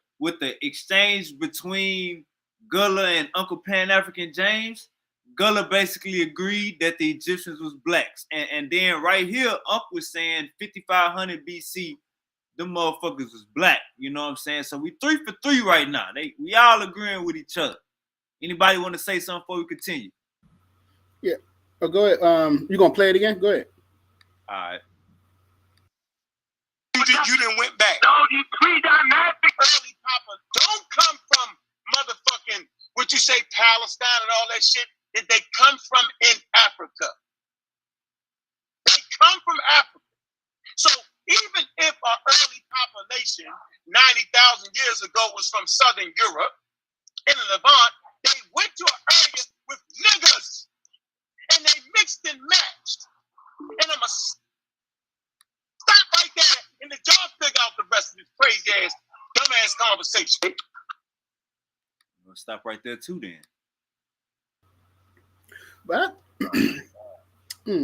exchange between Gullah and Uncle Pan African James, Gullah basically agreed that the Egyptians was blacks. And then right here, Uncle was saying 5500 BC, them motherfuckers was black. You know what I'm saying? So we 3 for 3 right now. We all agreeing with each other. Anybody want to say something before we continue? Yeah. Oh, go ahead. You gonna play it again? Go ahead. All right. You didn't went back. No, these pre-dynastic early papas don't come from motherfucking, what you say, Palestine and all that shit. That they come from in Africa. They come from Africa. So even if our early population 90,000 years ago was from Southern Europe in the Levant, they went to an area with niggas and they mixed and matched. And I'm going to stop right there and let y'all figure out the rest of this crazy ass, dumbass conversation. We'll stop right there too then. But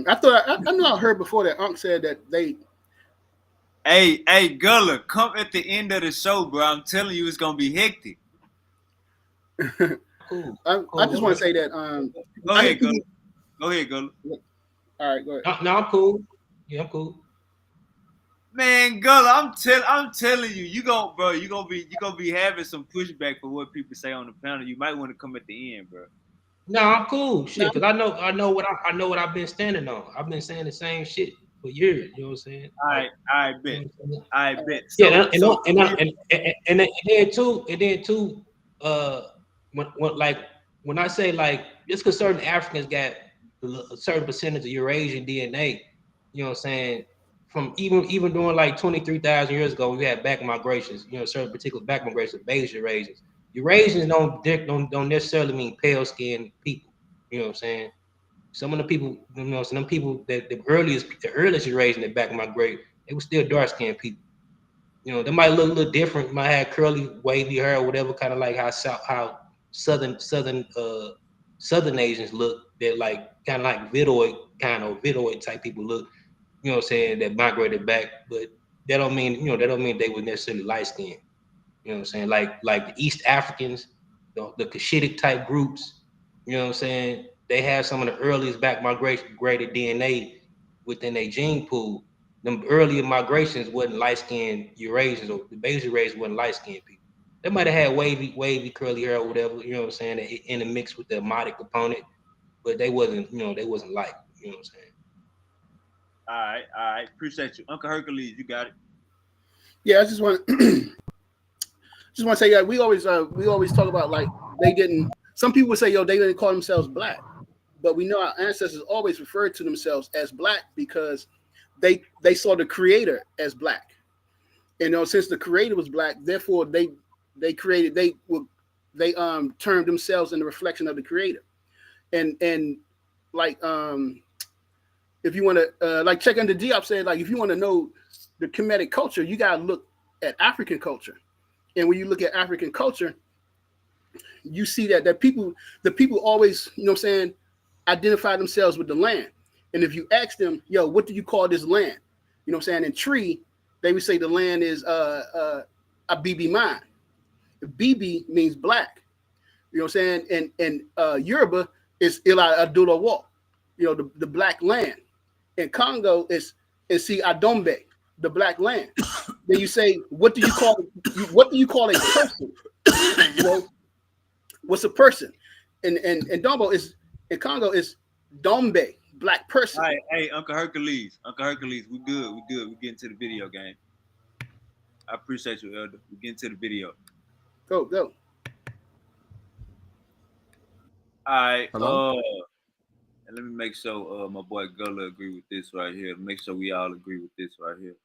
I thought I know I heard before that Unc said that they. Hey, Gullah, come at the end of the show, bro. I'm telling you, it's gonna be hectic. Cool. I just want to say that. Go ahead, Gullah. Go ahead, Gullah. All right, go ahead. No, I'm cool. Yeah, I'm cool. Man, Gullah, I'm telling you, you gonna be having some pushback for what people say on the panel. You might want to come at the end, bro. No, I'm cool, shit, because I know what I've been standing on. I've been saying the same shit for years. You know what I'm saying? I bet. I bet. Yeah, and then too, when I say like just because certain Africans got a certain percentage of Eurasian DNA, you know what I'm saying? From even during like 23,000 years ago, we had back migrations. You know, certain particular back migrations of Asian Eurasians. Eurasians don't necessarily mean pale skinned people. You know what I'm saying? Some of the people, you know, some people that the earliest Eurasian that back migrate, they were still dark skinned people. You know, they might look a little different, might have curly, wavy hair or whatever, kind of like how southern Asians look. They're like kind of like Vidoid type people look. You know what I'm saying? That migrated back, but that don't mean they were necessarily light skinned. You know what I'm saying? Like the East Africans, the Cushitic type groups. You know what I'm saying? They have some of the earliest back migrated DNA within their gene pool. Them earlier migrations wasn't light-skinned Eurasians, or the Asian Eurasians wasn't light-skinned people. They might have had wavy curly hair or whatever, you know what I'm saying, in the mix with the Amadic component, but they wasn't light, you know what I'm saying? All right. Appreciate you. Uncle Hercules, you got it. Yeah, I just want to say, yeah, we always talk about like they didn't. Some people would say, yo, they didn't call themselves black, but we know our ancestors always referred to themselves as black because they saw the creator as black. You know, since the creator was black, therefore they termed themselves in the reflection of the creator. And like if you want to like check under Diop said, like if you want to know the Kemetic culture, you gotta look at African culture. And when you look at African culture, you see that the people always, you know what I'm saying, identify themselves with the land. And if you ask them, yo, what do you call this land? You know what I'm saying? In Tree, they would say the land is a Bibi mine. Bibi means black. You know what I'm saying? And Yoruba is Ila Adula Walk, you know, the black land. And Congo is Adombe, the black land. Then you say, what do you call a person? You know, what's a person? And Dombo is in Congo is Dombe, black person. All right, hey, Uncle Hercules, we good. We get into the video game. I appreciate you, Elder. We get into the video. Go. All right. Hello? And let me make sure my boy Gullah agree with this right here. Make sure we all agree with this right here.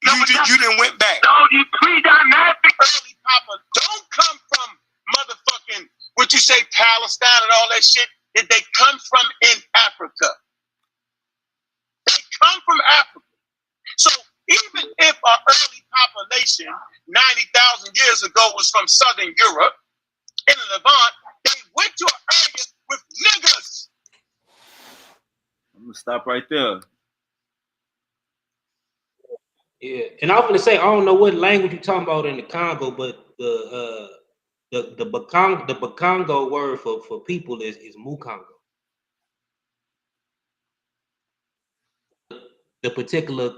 You done went back. No, you pre-dynamic early papa don't come from motherfucking what you say Palestine and all that shit. That they come from in Africa. They come from Africa. So even if our early population 90,000 years ago was from Southern Europe in the Levant, they went to an area with niggas. I'm gonna stop right there. Yeah, and I was gonna say I don't know what language you're talking about in the Congo, but the Bakongo word for people is Mukongo. The particular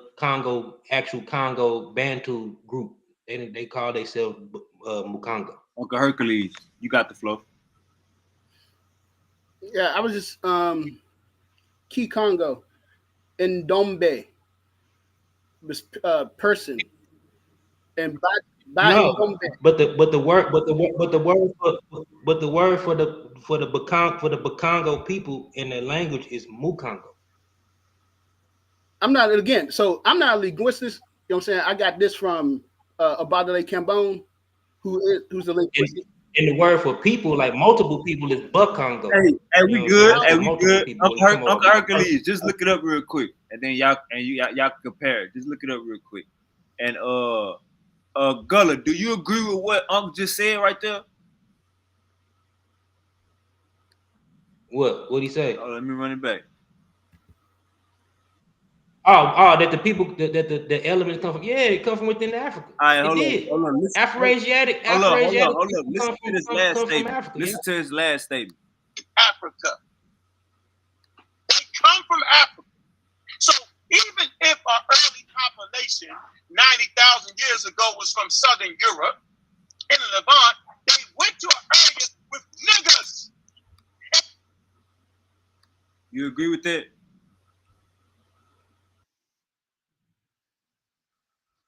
actual Congo Bantu group, they call themselves Mukongo. Uncle Hercules, you got the flow. Yeah, I was just Key Congo and Dombe was person and no, but the word for the Bakongo people in their language is Mukongo. I'm not a linguist. You know what I'm saying? I got this from Abadale Cambone, who's the linguist. And the word for people, like multiple people, is Bakongo. Hey, we good. Uncle Hercules, just look it up real quick, and then y'all can compare it. Just look it up real quick. And Gullah, do you agree with what Uncle just said right there? What'd he say? Oh, let me run it back. Oh, that the people, that the elements come from, it come from within Africa. All right, hold on. Afro-Asiatic. Hold up. Listen to his last statement. Listen to his last statement. Africa. They come from Africa. So even civilization 90,000 years ago was from Southern Europe in the Levant. They went to an area with niggas. You agree with that?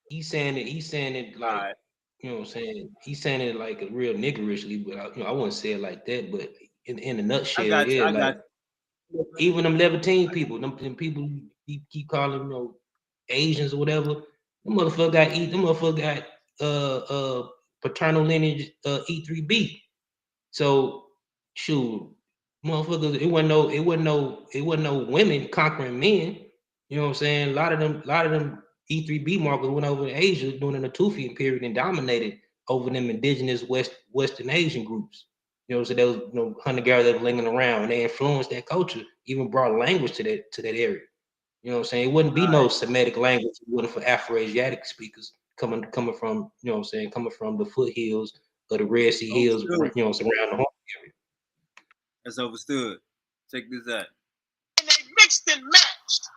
He's saying it like, Alright. you know what I'm saying? He's saying it like a real niggerishly, but I wouldn't say it like that. But in a nutshell, I got you. yeah, I got like even them Levantine people, them people you keep calling, you know, Asians or whatever, them motherfucker got paternal lineage E3B. So shoot, motherfuckers, it wasn't no women conquering men. You know what I'm saying? A lot of them E3B markers went over to Asia during the Tufian period and dominated over them indigenous Western Asian groups. You know, so there was, you know, hunter-gatherers that were lingering around, and they influenced that culture, even brought language to that area. You know what I'm saying? It wouldn't be no Semitic language if it wasn't for Afro-Asiatic speakers coming from, you know what I'm saying, coming from the foothills of the Red Sea Hills, you know what I'm saying, around the home area. That's overstood. Check this out. And they mixed and matched.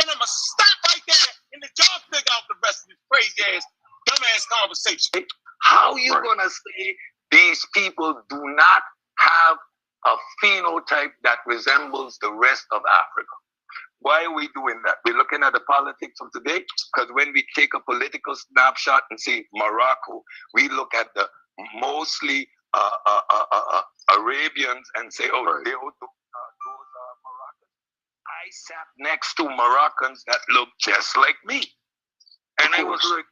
And I'm going to stop right there and let y'all figure out the rest of this crazy ass, dumbass conversation. How you gonna say these people do not have a phenotype that resembles the rest of Africa? Why are we doing that? We're looking at the politics of today, because when we take a political snapshot and see Morocco, we look at the mostly Arabians and say, oh, those are Moroccans. I sat next to Moroccans that looked just like me. And I was like,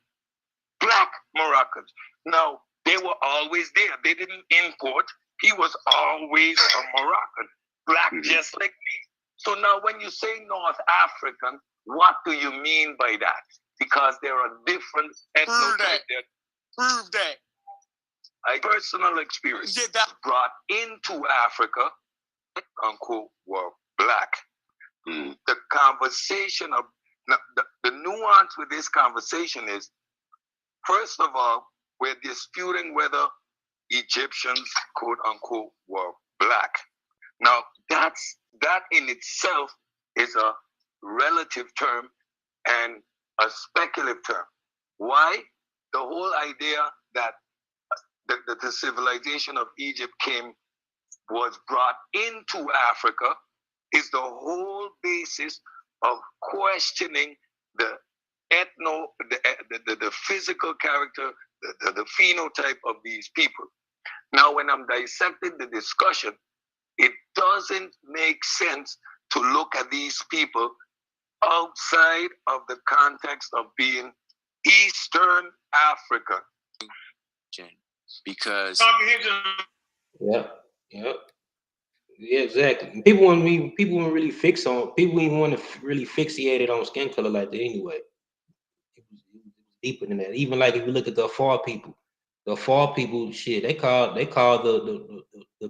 black Moroccans. Now, they were always there. They didn't import. He was always a Moroccan, black just like me. So now when you say North African, what do you mean by that? Because there are different ethnotypes there. Prove that. I personal experience brought into Africa, unquote, were black. The conversation of the nuance with this conversation is, first of all, we're disputing whether Egyptians, quote unquote, were black. Now, that in itself is a relative term and a speculative term. Why? The whole idea that the civilization of Egypt was brought into Africa is the whole basis of questioning the physical character, the phenotype of these people. Now, when I'm dissecting the discussion, it doesn't make sense to look at these people outside of the context of being Eastern African. Because Yeah, exactly. People wouldn't really fix on, people even want to really fixate it on skin color like that anyway. It was deeper than that. Even like if you look at the Afar people, shit, they call the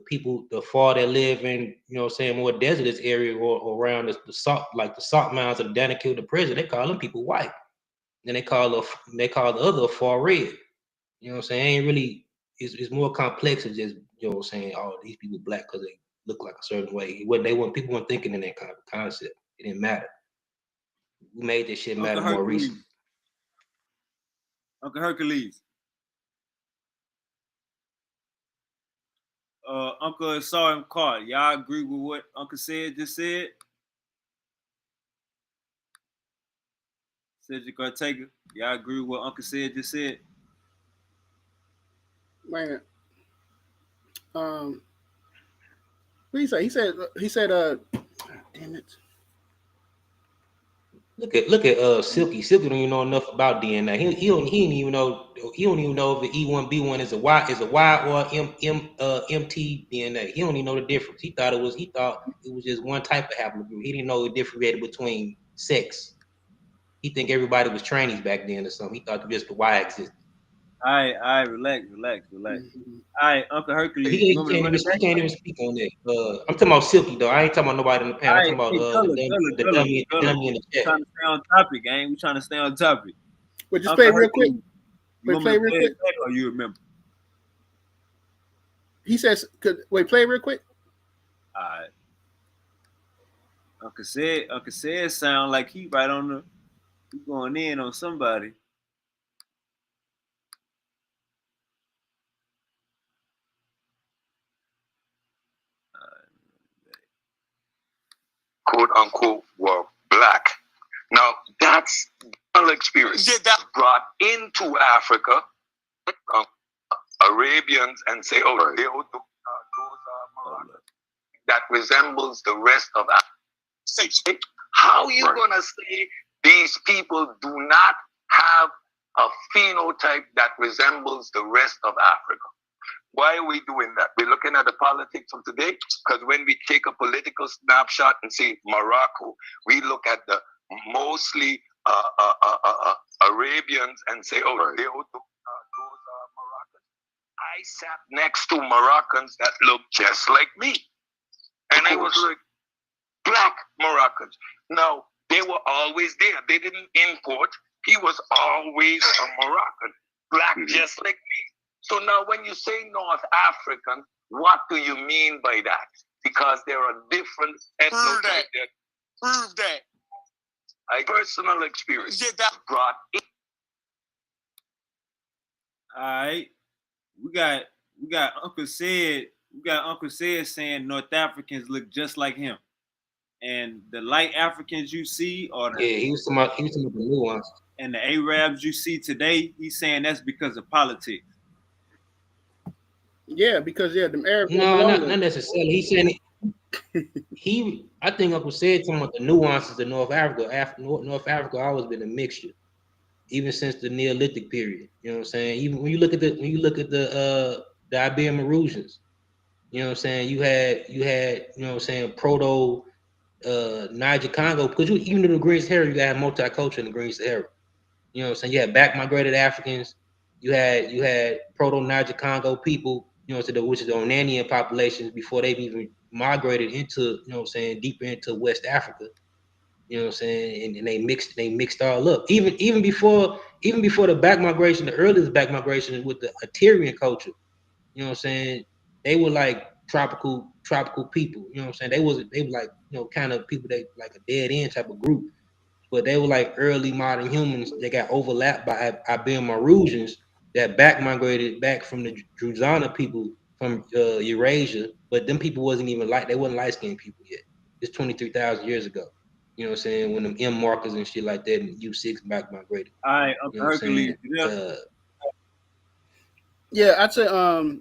people, the Afar that live in, you know what I'm saying, more desertous area or around the salt, like the salt mounds of the Danakil, the prison, they call them people white. Then they call the other Afar red. You know what I'm saying? Ain't really, it's more complex than just, you know what I'm saying, oh, these people black because they look like a certain way. People weren't thinking in that kind of concept. It didn't matter. We made this shit matter more recently. Uncle Hercules. Uncle saw him caught. Y'all agree with what Uncle just said? Cedric Ortega. Y'all agree with what Uncle just said? Wait a minute. What did he say? He said, damn it. Look at Silky. Silky don't even know enough about DNA. He don't even know if the E1B1 is a Y or MT DNA. He don't even know the difference. He thought it was just one type of haplogroup. He didn't know the differentiated between sex. He think everybody was trannies back then or something. He thought just the Y existed. All right, relax. Mm-hmm. All right, Uncle Hercules. He can't even speak on that. I'm talking about Silky though. I ain't talking about nobody in the panel. I'm talking about the dummy in the chat. We're trying to stay on topic, gang. We're trying to stay on topic. Wait, just play real quick. Play real quick. Or you remember? He says, play real quick. All right. Uncle said sound like he right on the You going in on somebody. Quote unquote were black. Now that's an experience that brought into Africa Arabians and say, oh, those are Moroccans. That resembles the rest of Africa. How are you gonna say these people do not have a phenotype that resembles the rest of Africa? Why are we doing that? We're looking at the politics of today, because when we take a political snapshot and say Morocco, we look at the mostly Arabians and say, oh, those are Moroccans. I sat next to Moroccans that looked just like me. And I was like, black Moroccans. Now, they were always there. They didn't import. He was always a Moroccan, black just like me. So now when you say North African, what do you mean by that? Because there are different ethnotypes. Prove that. I personal experience that brought in. All right. We got Uncle Said saying North Africans look just like him. And the light Africans you see are the, he was talking about the nuance. And the Arabs you see today, he's saying that's because of politics. Yeah, because the Arabs. No, not necessarily. He's saying I think Uncle Said talking about the nuances of North Africa. North Africa always been a mixture, even since the Neolithic period. You know what I'm saying? Even when you look at the Iberian Maroons, you know what I'm saying? You had you know what I'm saying, proto Niger Congo, because even in the Green Sahara, you had multicultural in the Green Sahara. You know what I'm saying? You had back migrated Africans. You had proto Niger Congo people. You know, which is the Onanian populations before they've even migrated into, you know what I'm saying, deeper into West Africa. You know what I'm saying? And they mixed all up. Even before the back migration, the earliest back migration with the Assyrian culture. You know what I'm saying? They were like tropical people. You know what I'm saying? They were like, you know, kind of people that like a dead end type of group. But they were like early modern humans. They got overlapped by Iberian Maroons that back migrated back from the Druzana people from Eurasia. But them people wasn't light skinned people yet. It's 23,000 years ago. You know what I'm saying? When them M markers and shit like that and U6 back migrated. All right, you know Hercules. Yeah, I'd say I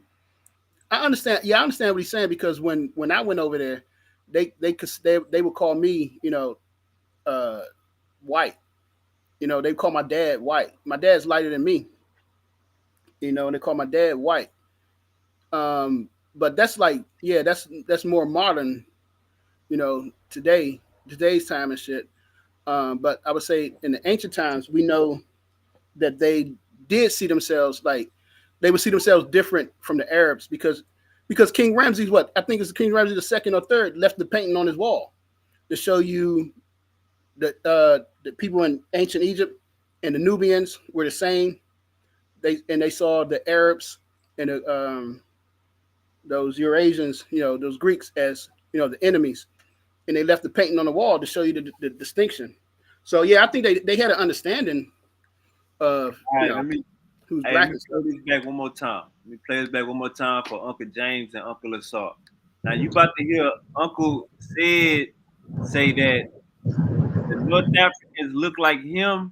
understand. Yeah, I understand what he's saying, because when I went over there, they would call me, you know, white. You know, they call my dad white. My dad's lighter than me. You know, and they call my dad white. But that's like, yeah, that's more modern, you know, today's time and shit. But I would say in the ancient times, we know that they did see themselves like they would see themselves different from the Arabs, because King Ramses, I think it's King Ramses the second or third, left the painting on his wall to show you that the people in ancient Egypt and the Nubians were the same. They saw the Arabs and those Eurasians, you know, those Greeks, as, you know, the enemies, and they left the painting on the wall to show you the distinction. So yeah, I think they had an understanding of, right, you know, who's black. Let me play this back one more time. Let me play this back one more time for Uncle James and Uncle Assault. Now you about to hear Uncle Said say that the North Africans look like him,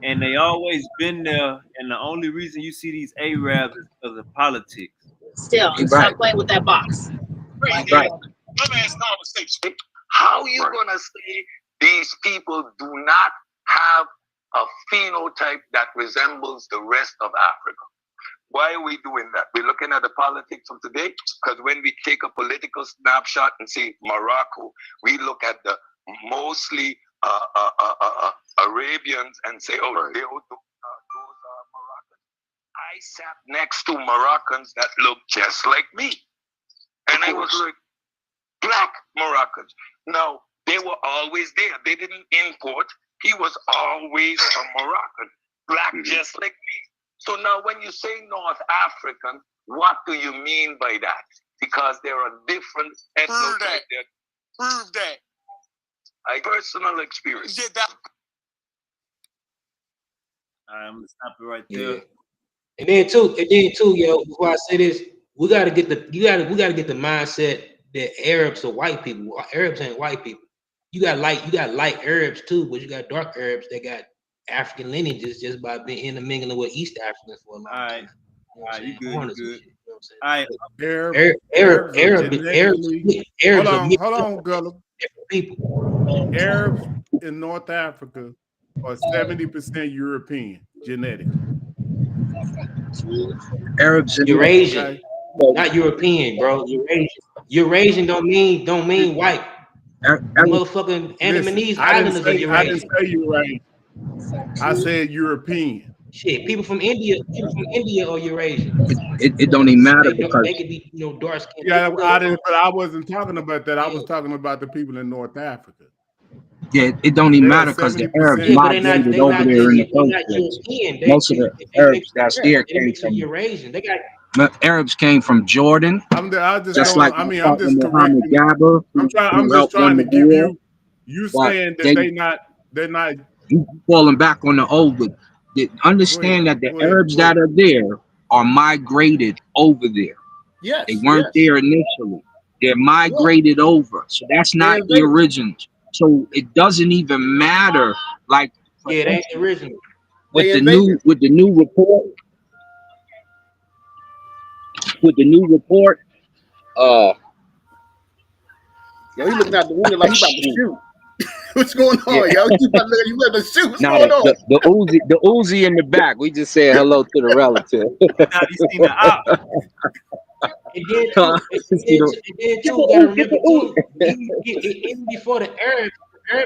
and they always been there, and the only reason you see these Arabs is because of politics. Still, stop playing with that box. Right. Dumbass conversation. How are you gonna say these people do not have a phenotype that resembles the rest of Africa? Why are we doing that? We're looking at the politics of today, because when we take a political snapshot and say Morocco, we look at the mostly Arabians and say, oh, those are Moroccans. I sat next to Moroccans that looked just like me. And I was like, black Moroccans. Now, they were always there. They didn't import. He was always a Moroccan, black just like me. So now when you say North African, what do you mean by that? Because there are different ethnotypes. Prove that. I personal experience. Did that. I'm gonna stop it right Yeah. there. And then too, yo, before I say this, we gotta get the get the mindset that Arabs are white people. Arabs ain't white people. You got light Arabs too, but you got dark Arabs that got African lineages just by being intermingling with East Africans for a long time. All right, you good, you good. Shit, you know what All right, Hold Arabs on, Gullah. people. Arabs in North Africa are 70% European genetically. Arabs and Eurasian, okay. not European, bro. Eurasian don't mean white. Motherfucking Andamanese Islanders are Eurasian. I didn't say Eurasian. I said European. Shit, people from India are Eurasian. It don't even matter because they could be, dark skinned. Yeah, I wasn't talking about that. I was talking about the people in North Africa. Yeah, it don't even matter because the Arabs migrated over there in the first place. Most of the Arabs that's there came from Eurasian. They got Arabs came from Jordan. I'm just Muhammad Gabba. I'm just trying to give you. You saying that they're not. You falling back on the old. But understand that the Arabs that are there are migrated over there. Yes, they weren't there initially. They're migrated over, so that's not the originals. So it doesn't even matter. Like it ain't the original. With the new report. With the new report, yo, he looking out the window like he about to shoot. What's going on, yo? You about to shoot? What's going on? The Uzi in the back. We just said hello to the relative. Now you seen the op. And then too, gotta remember too, even before the Arabs are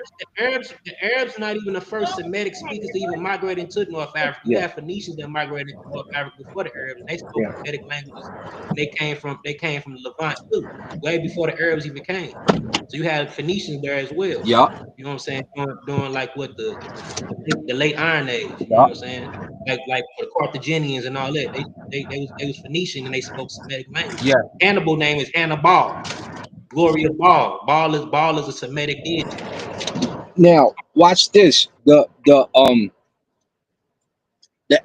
not even the first Semitic speakers to even migrate into North Africa. You have Phoenicians that migrated into North Africa before the Arabs. They spoke Semitic languages. And they came from the Levant too, way before the Arabs even came. So you had Phoenicians there as well. Yeah. You know what I'm saying? During like what the late Iron Age. You know what I'm saying? Like for the Carthaginians and all that. They was Phoenician and they spoke Semitic language. Yeah. Hannibal name is Hannibal. Glory of Baal. Baal is a Semitic deity. Now watch this. The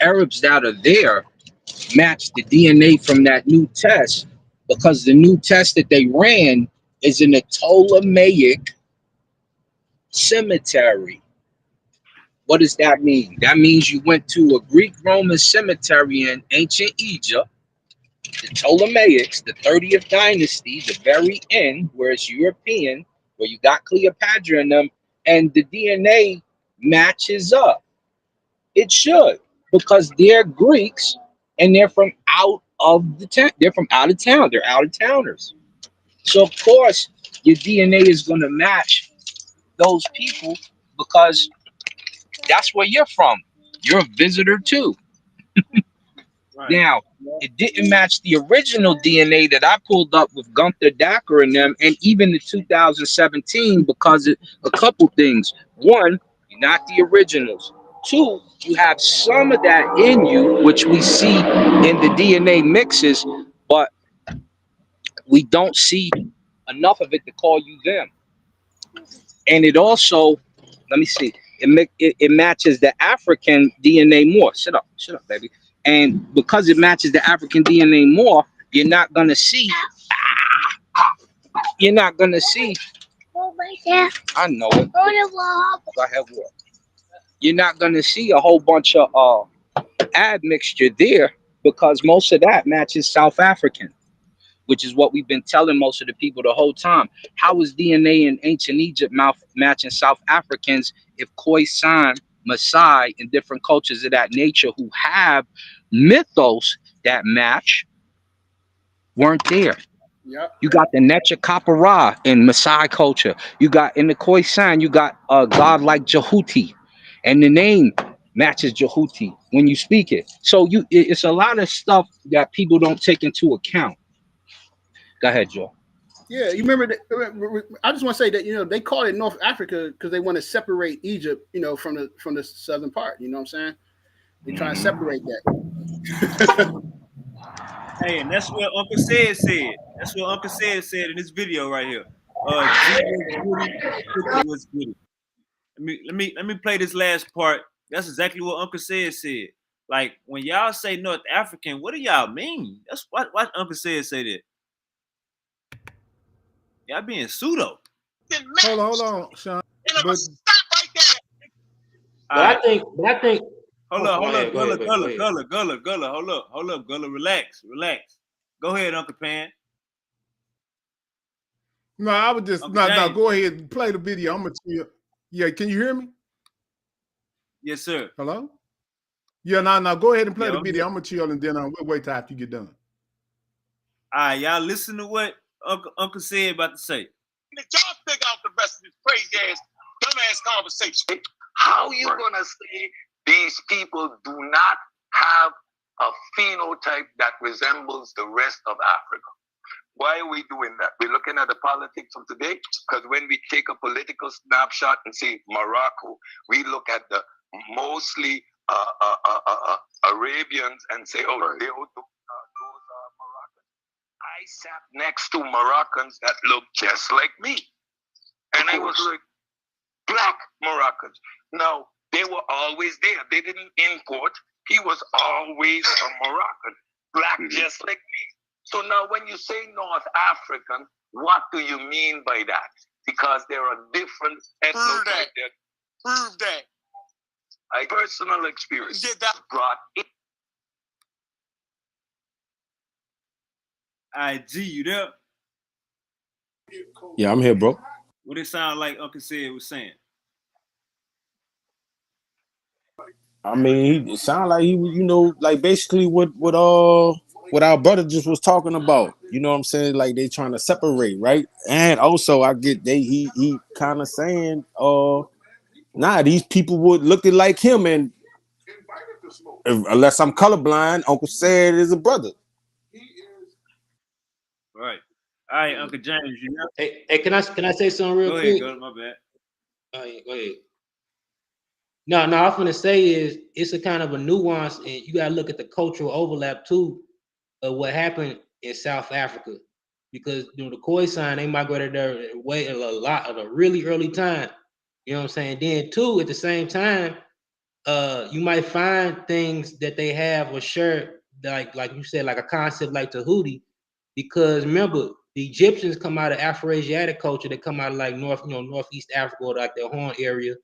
Arabs that are there match the DNA from that new test because the new test that they ran is in a Ptolemaic cemetery. What does that mean? That means you went to a Greek Roman cemetery in ancient Egypt, the Ptolemaics, the 30th dynasty, the very end, where it's European, where you got Cleopatra in them, and the DNA matches up. It should, because they're Greeks and they're from out of the town. They're from out of town. They're out of towners. So of course your DNA is going to match those people because that's where you're from. You're a visitor too. Right. Now, it didn't match the original DNA that I pulled up with Gunther Dacker and them, and even the 2017 because of a couple things. One, you're not the originals. Two, you have some of that in you, which we see in the DNA mixes, but we don't see enough of it to call you them. And it also, let me see, it matches the African DNA more. Shut up, baby. And because it matches the African DNA more, you're not gonna see. I know it. I have what? You're not gonna see a whole bunch of admixture there because most of that matches South African, which is what we've been telling most of the people the whole time. How is DNA in ancient Egypt matching South Africans if Khoisan, Maasai, and different cultures of that nature who have mythos that match weren't there? Yep. You got the Necha Kapara in Maasai culture. You got in the Khoisan, you got a god like Jehuti, and the name matches Jehuti when you speak it. So it's a lot of stuff that people don't take into account. Go ahead, Joe. Yeah, you remember I just want to say that they call it North Africa because they want to separate Egypt, from the southern part. You know what I'm saying? They try to separate that. Hey, and that's what Uncle Said said. That's what Uncle Said in this video right here. Let me play this last part That's exactly what Uncle said. Like when y'all say North African, what do y'all mean? That's what Uncle say that. Y'all being pseudo. Hold on, Sean. But I think. Hold up, Gullah, Gullah, relax. Go ahead, Uncle Pan. No, I would just go ahead and play the video. I'm gonna chill. Yeah, can you hear me? Yes, sir. Hello? Yeah, no, go ahead and play the video. I'm gonna chill and then we'll wait till after you get done. All right, y'all listen to what Uncle said about to say. Y'all figure out the rest of this crazy ass, dumbass conversation. How you gonna say these people do not have a phenotype that resembles the rest of Africa? Why are we doing that? We're looking at the politics of today, because when we take a political snapshot and say Morocco, we look at the mostly Arabians and say, oh, those are Moroccans. I sat next to Moroccans that look just like me. And I was like, black Moroccans. Now, they were always there. They didn't import. He was always a Moroccan, black just like me. So now when you say North African, what do you mean by that? Because there are different ethnotypes. Prove that. I personal experience brought in. IG, you there? Yeah, I'm here, bro. What it sound like Uncle said was saying? I mean, it sounded like he was, like basically what our brother just was talking about. You know what I'm saying? Like they trying to separate, right? And also I get he kind of saying, nah, these people would look like him, and unless I'm colorblind, Uncle said is a brother. Right. All right, Uncle James, you know? Hey, can I say something real quick? Go ahead, my bad. Go ahead. No, I was gonna say is it's a kind of a nuance, and you gotta look at the cultural overlap too of what happened in South Africa, because the Khoisan, they migrated there way a lot at a really early time. You know what I'm saying? Then too, at the same time, you might find things that they have or share, like you said, like a concept like Tahuti, because remember the Egyptians come out of Afro-Asiatic culture. They come out of like Northeast Africa or like the Horn area.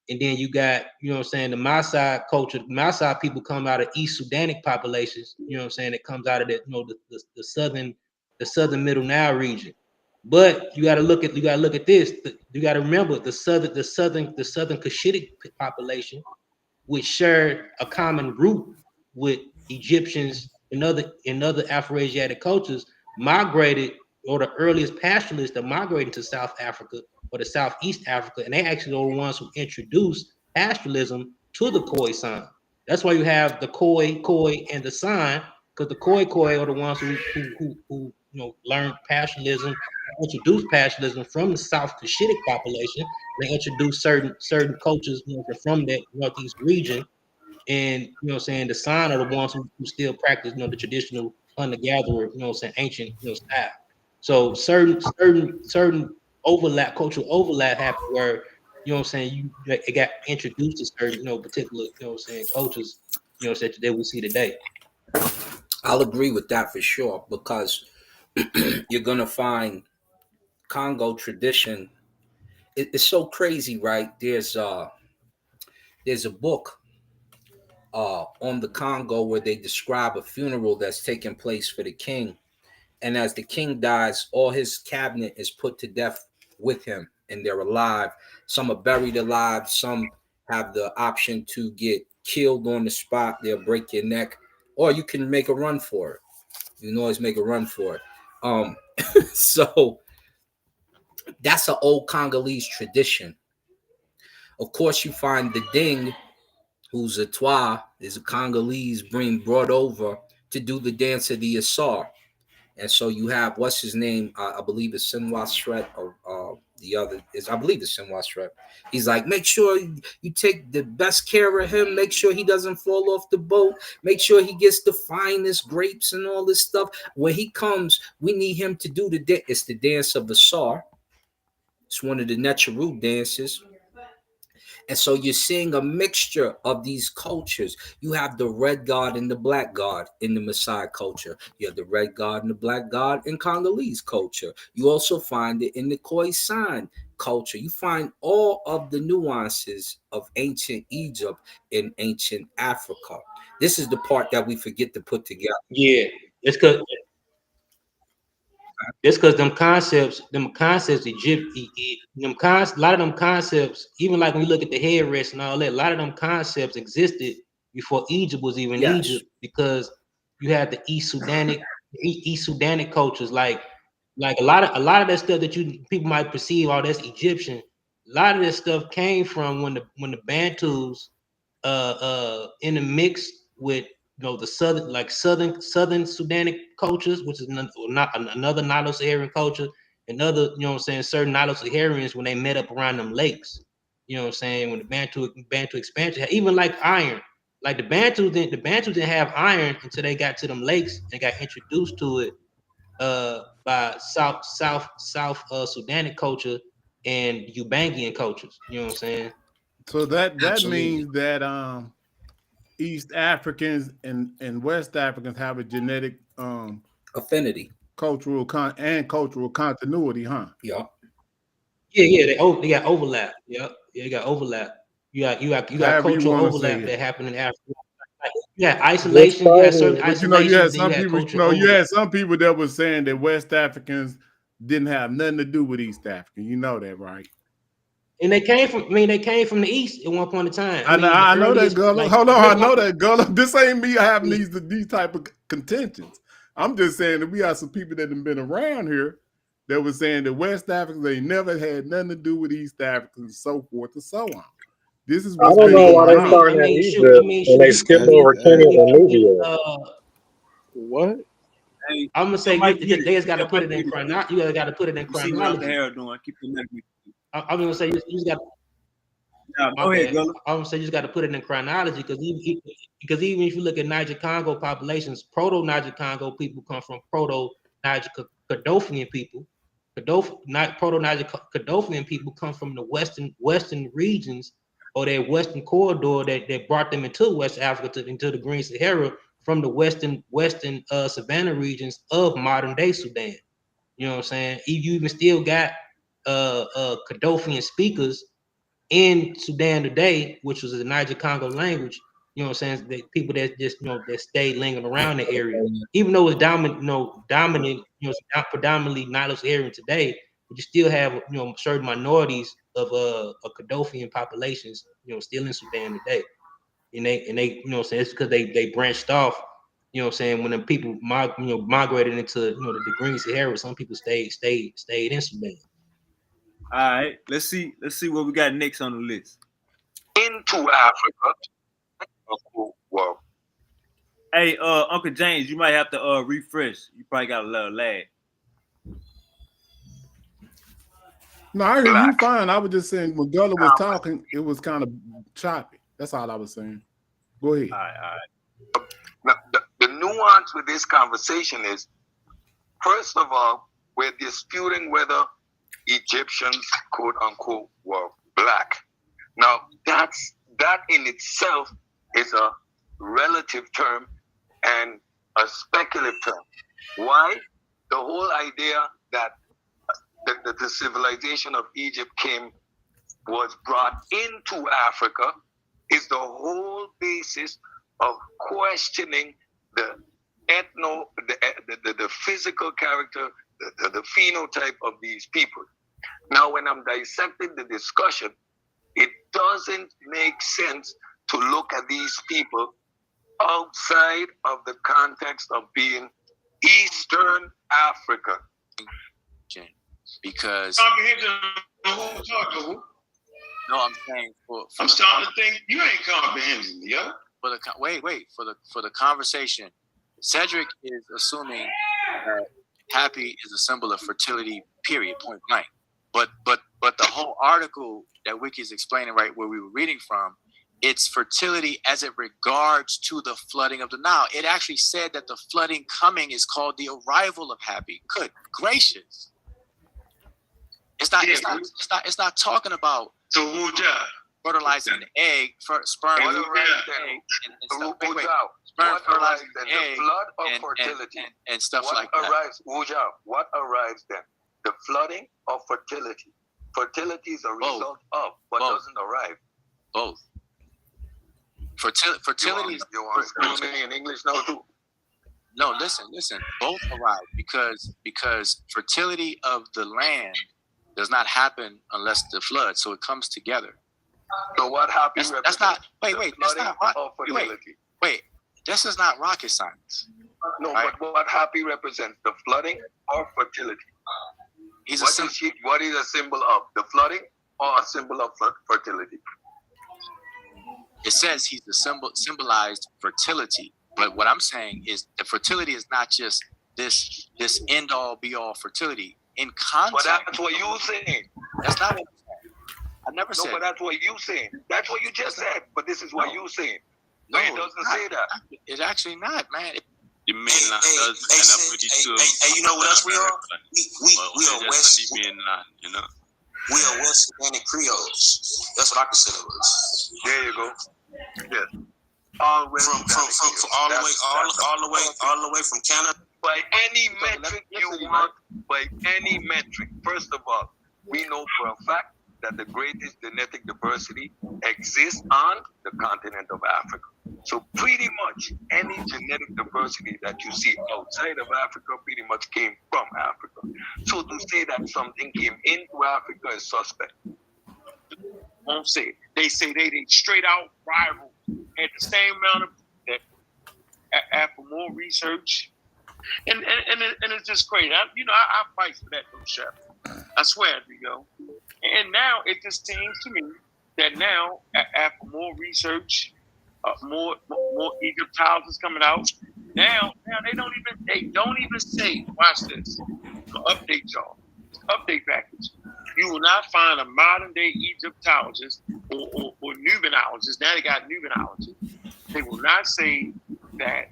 And then you got, the Maasai culture. Maasai people come out of East Sudanic populations, it comes out of the southern Middle Nile region. But you got to look at this. You got to remember the southern Cushitic population, which shared a common root with Egyptians and other Afro-Asiatic cultures, migrated, or the earliest pastoralists that migrated to South Africa or to Southeast Africa, and they actually are the ones who introduced pastoralism to the Khoisan. That's why you have the Khoi, and the San, because the Khoi are the ones who learned pastoralism, introduced pastoralism from the South Cushitic population. They introduced certain cultures from that Northeast region, and the San are the ones who still practice the traditional hunter-gatherer, ancient style. So certain overlap, cultural overlap happened where it got introduced to certain particular cultures that we see today. I'll agree with that for sure, because you're gonna find Congo tradition. It's so crazy, right? There's a book on the Congo where they describe a funeral that's taking place for the king. And as the king dies, all his cabinet is put to death with him, and they're alive. Some are buried alive. Some have the option to get killed on the spot. They'll break your neck, or you can make a run for it. You can always make a run for it. So that's an old Congolese tradition. Of course, you find the Ding, who's a Twa, is a Congolese being brought over to do the dance of the Asar. And so you have, what's his name? I believe it's Sinwa Shret, or the other is, I believe it's Sinwa Shret. He's like, make sure you take the best care of him. Make sure he doesn't fall off the boat. Make sure he gets the finest grapes and all this stuff. When he comes, we need him to do it's the dance of the Asar. It's one of the Necharu dances. And so you're seeing a mixture of these cultures. You have the red god and the black god in the Maasai culture. You have the red god and the black god in Congolese culture. You also find it in the Khoisan culture. You find all of the nuances of ancient Egypt in ancient Africa. This is the part that we forget to put together. Yeah, it's because them concepts, a lot of them concepts, even like when you look at the headrest and all that, a lot of them concepts existed before Egypt was even Egypt, because you had the East Sudanic cultures, like a lot of that stuff that people might perceive, oh, that's Egyptian. A lot of this stuff came from when the Bantus in the mix with the southern Sudanic cultures, which is another Nilo-Saharan culture, and other, certain Nilo-Saharans, when they met up around them lakes, when the Bantu expansion, even like iron, like the Bantu didn't have iron until they got to them lakes and got introduced to it by South Sudanic culture and Ubangian cultures. You know what I'm saying? So that means that East Africans and West Africans have a genetic affinity, cultural continuity, huh? Yeah. They got overlap. Yep. Yeah, you got overlap. You got cultural overlap that happened in Africa. You got isolation. You got certain isolation. You had some people. You had some people that were saying that West Africans didn't have nothing to do with East Africans. You know that, right? And they came from the East at one point in time. I know that, Gullah. Hold on, I know that, Gullah. This ain't me having these type of contentions. I'm just saying that we have some people that have been around here that were saying that West Africans, they never had nothing to do with East Africans, and so forth and so on. This is what's I don't know why they starting at Egypt and they skip over Kenya and Nubia. What? I'm gonna say they just got to put it in chronology. You got to put it in chronology. See what the hell doing? Keep the I'm gonna say you just got. Go ahead, Gullah. I'm gonna say you just got to put it in chronology, because even if you look at Niger Congo populations, Proto Niger Congo people come from Proto Niger Kadophian people. Proto Niger Kadophian people come from the western regions, or their western corridor that brought them into West Africa into the Green Sahara from the western savanna regions of modern day Sudan. You know what I'm saying? You even still got Kadophian speakers in Sudan today, which was the Niger Congo language. You know what I'm saying? The people that just that stayed lingering around the area, even though it's dominant, predominantly Nilo-Saharan today, but you still have certain minorities of Kadophian populations, still in Sudan today, and they it's because they branched off. You know what I'm saying? When the people migrated into the Green Sahara, some people stayed in Sudan. All right, let's see what we got next on the list. Into Africa. Well, hey, Uncle James, you might have to refresh. You probably got a little lag. No, I hear you fine. I was just saying when Gullah was talking, it was kind of choppy. That's all I was saying. Go ahead. All right. Now, the nuance with this conversation is, first of all, we're disputing whether Egyptians, quote unquote, were black. Now, that in itself is a relative term and a speculative term. Why? The whole idea that the civilization of Egypt was brought into Africa is the whole basis of questioning the physical character, the phenotype of these people. Now, when I'm dissecting the discussion, it doesn't make sense to look at these people outside of the context of being Eastern Africa. Because No, I'm saying I'm starting to think you ain't comprehending, yeah. For the conversation, Cedric is assuming that happy is a symbol of fertility, period, point blank. But the whole article that Wiki is explaining, right where we were reading from, it's fertility as it regards to the flooding of the Nile. It actually said that the flooding coming is called the arrival of happy. Good gracious. It's not talking about. So Wuja, fertilizing the egg, sperm fertilizing the egg, and stuff. Sperm fertilizing the egg, flood of fertility, and stuff like that. What arrives then? The flooding of fertility. Fertility is a result of, but doesn't arrive. Both. Fertility is. You want to explain me in English now too? No, listen. Both arrive because fertility of the land does not happen unless the flood. So it comes together. So what happens? That's not. Wait. That's not. Wait. This is not rocket science. No, right? But what happy represents? The flooding or fertility? What is a symbol of? The flooding or a symbol of fertility? It says he's the symbolized fertility. But what I'm saying is the fertility is not just this end all be all fertility. In context. But that's what you're saying. That's not what I'm saying. I never said. No, but that's what you're saying. That's what you just said. But this is what you're saying. No, it doesn't say that. It's actually not, man. The mainland does end up with the two. Hey, you know what else we are? We are West. Mainland, you know. We are West Atlantic Creoles. That's what I consider us. There you go. Yes. All the way from all the way from Canada. By any metric you want, by any metric. First of all, we know for a fact that the greatest genetic diversity exists on the continent of Africa. So pretty much any genetic diversity that you see outside of Africa pretty much came from Africa. So to say that something came into Africa is suspect. Won't say it. They say they straight out rival at the same amount of that after more research. And it's just crazy. I fight for that, though, Chef. I swear to you. And now it just seems to me that now, after more research, more Egyptologists is coming out. Now they don't even say. Watch this. I'll update y'all. Update package. You will not find a modern day Egyptologist or Nubianologist. Now they got Nubianology. They will not say that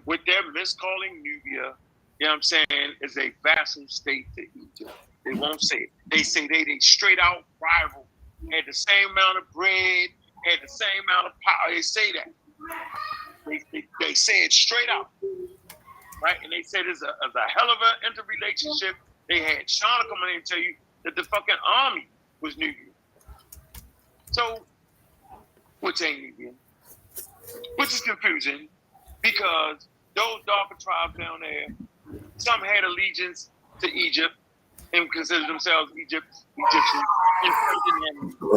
with their miscalling Nubia, you know what I'm saying, is a vassal state to Egypt. They won't say it. They say they straight out rival, had the same amount of bread, had the same amount of power. They say that. They say it straight out, right? And they say there's a hell of an interrelationship. They had Shauna come in and tell you that the fucking army was Nubian. So, which ain't Nubian. Which is confusing because those darker tribes down there, some had allegiance to Egypt and considered themselves Egyptians.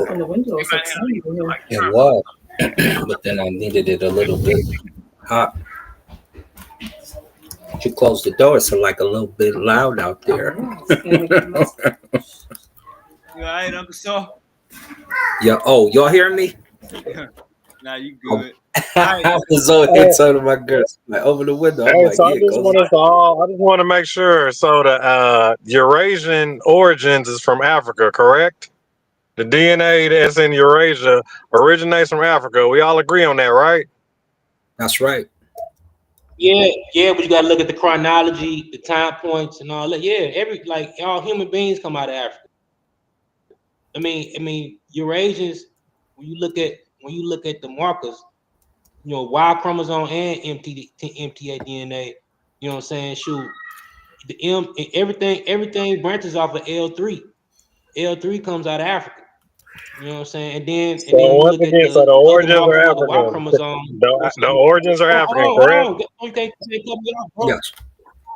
On the window, it was, but then I needed it a little bit hot. You close the door, so like a little bit loud out there. You all right, Uncle Saw? Yeah. Oh, y'all hearing me? Nah, you good. I was over here talking to my girls like, over the window. Hey, so I just want to make sure. So the Eurasian origins is from Africa, correct? The DNA that's in Eurasia originates from Africa. We all agree on that, right? That's right. Yeah, but you gotta look at the chronology, the time points, and all that. Yeah, all human beings come out of Africa. I mean, Eurasians. When you look at the markers, Y chromosome and MTA DNA. You know what I'm saying? Shoot, the everything branches off of L3. L3 comes out of Africa. You know what I'm saying? And then once again, so the origins are African. The Y chromosome. The origins are African, correct? You can't cut me off, bro. Yes.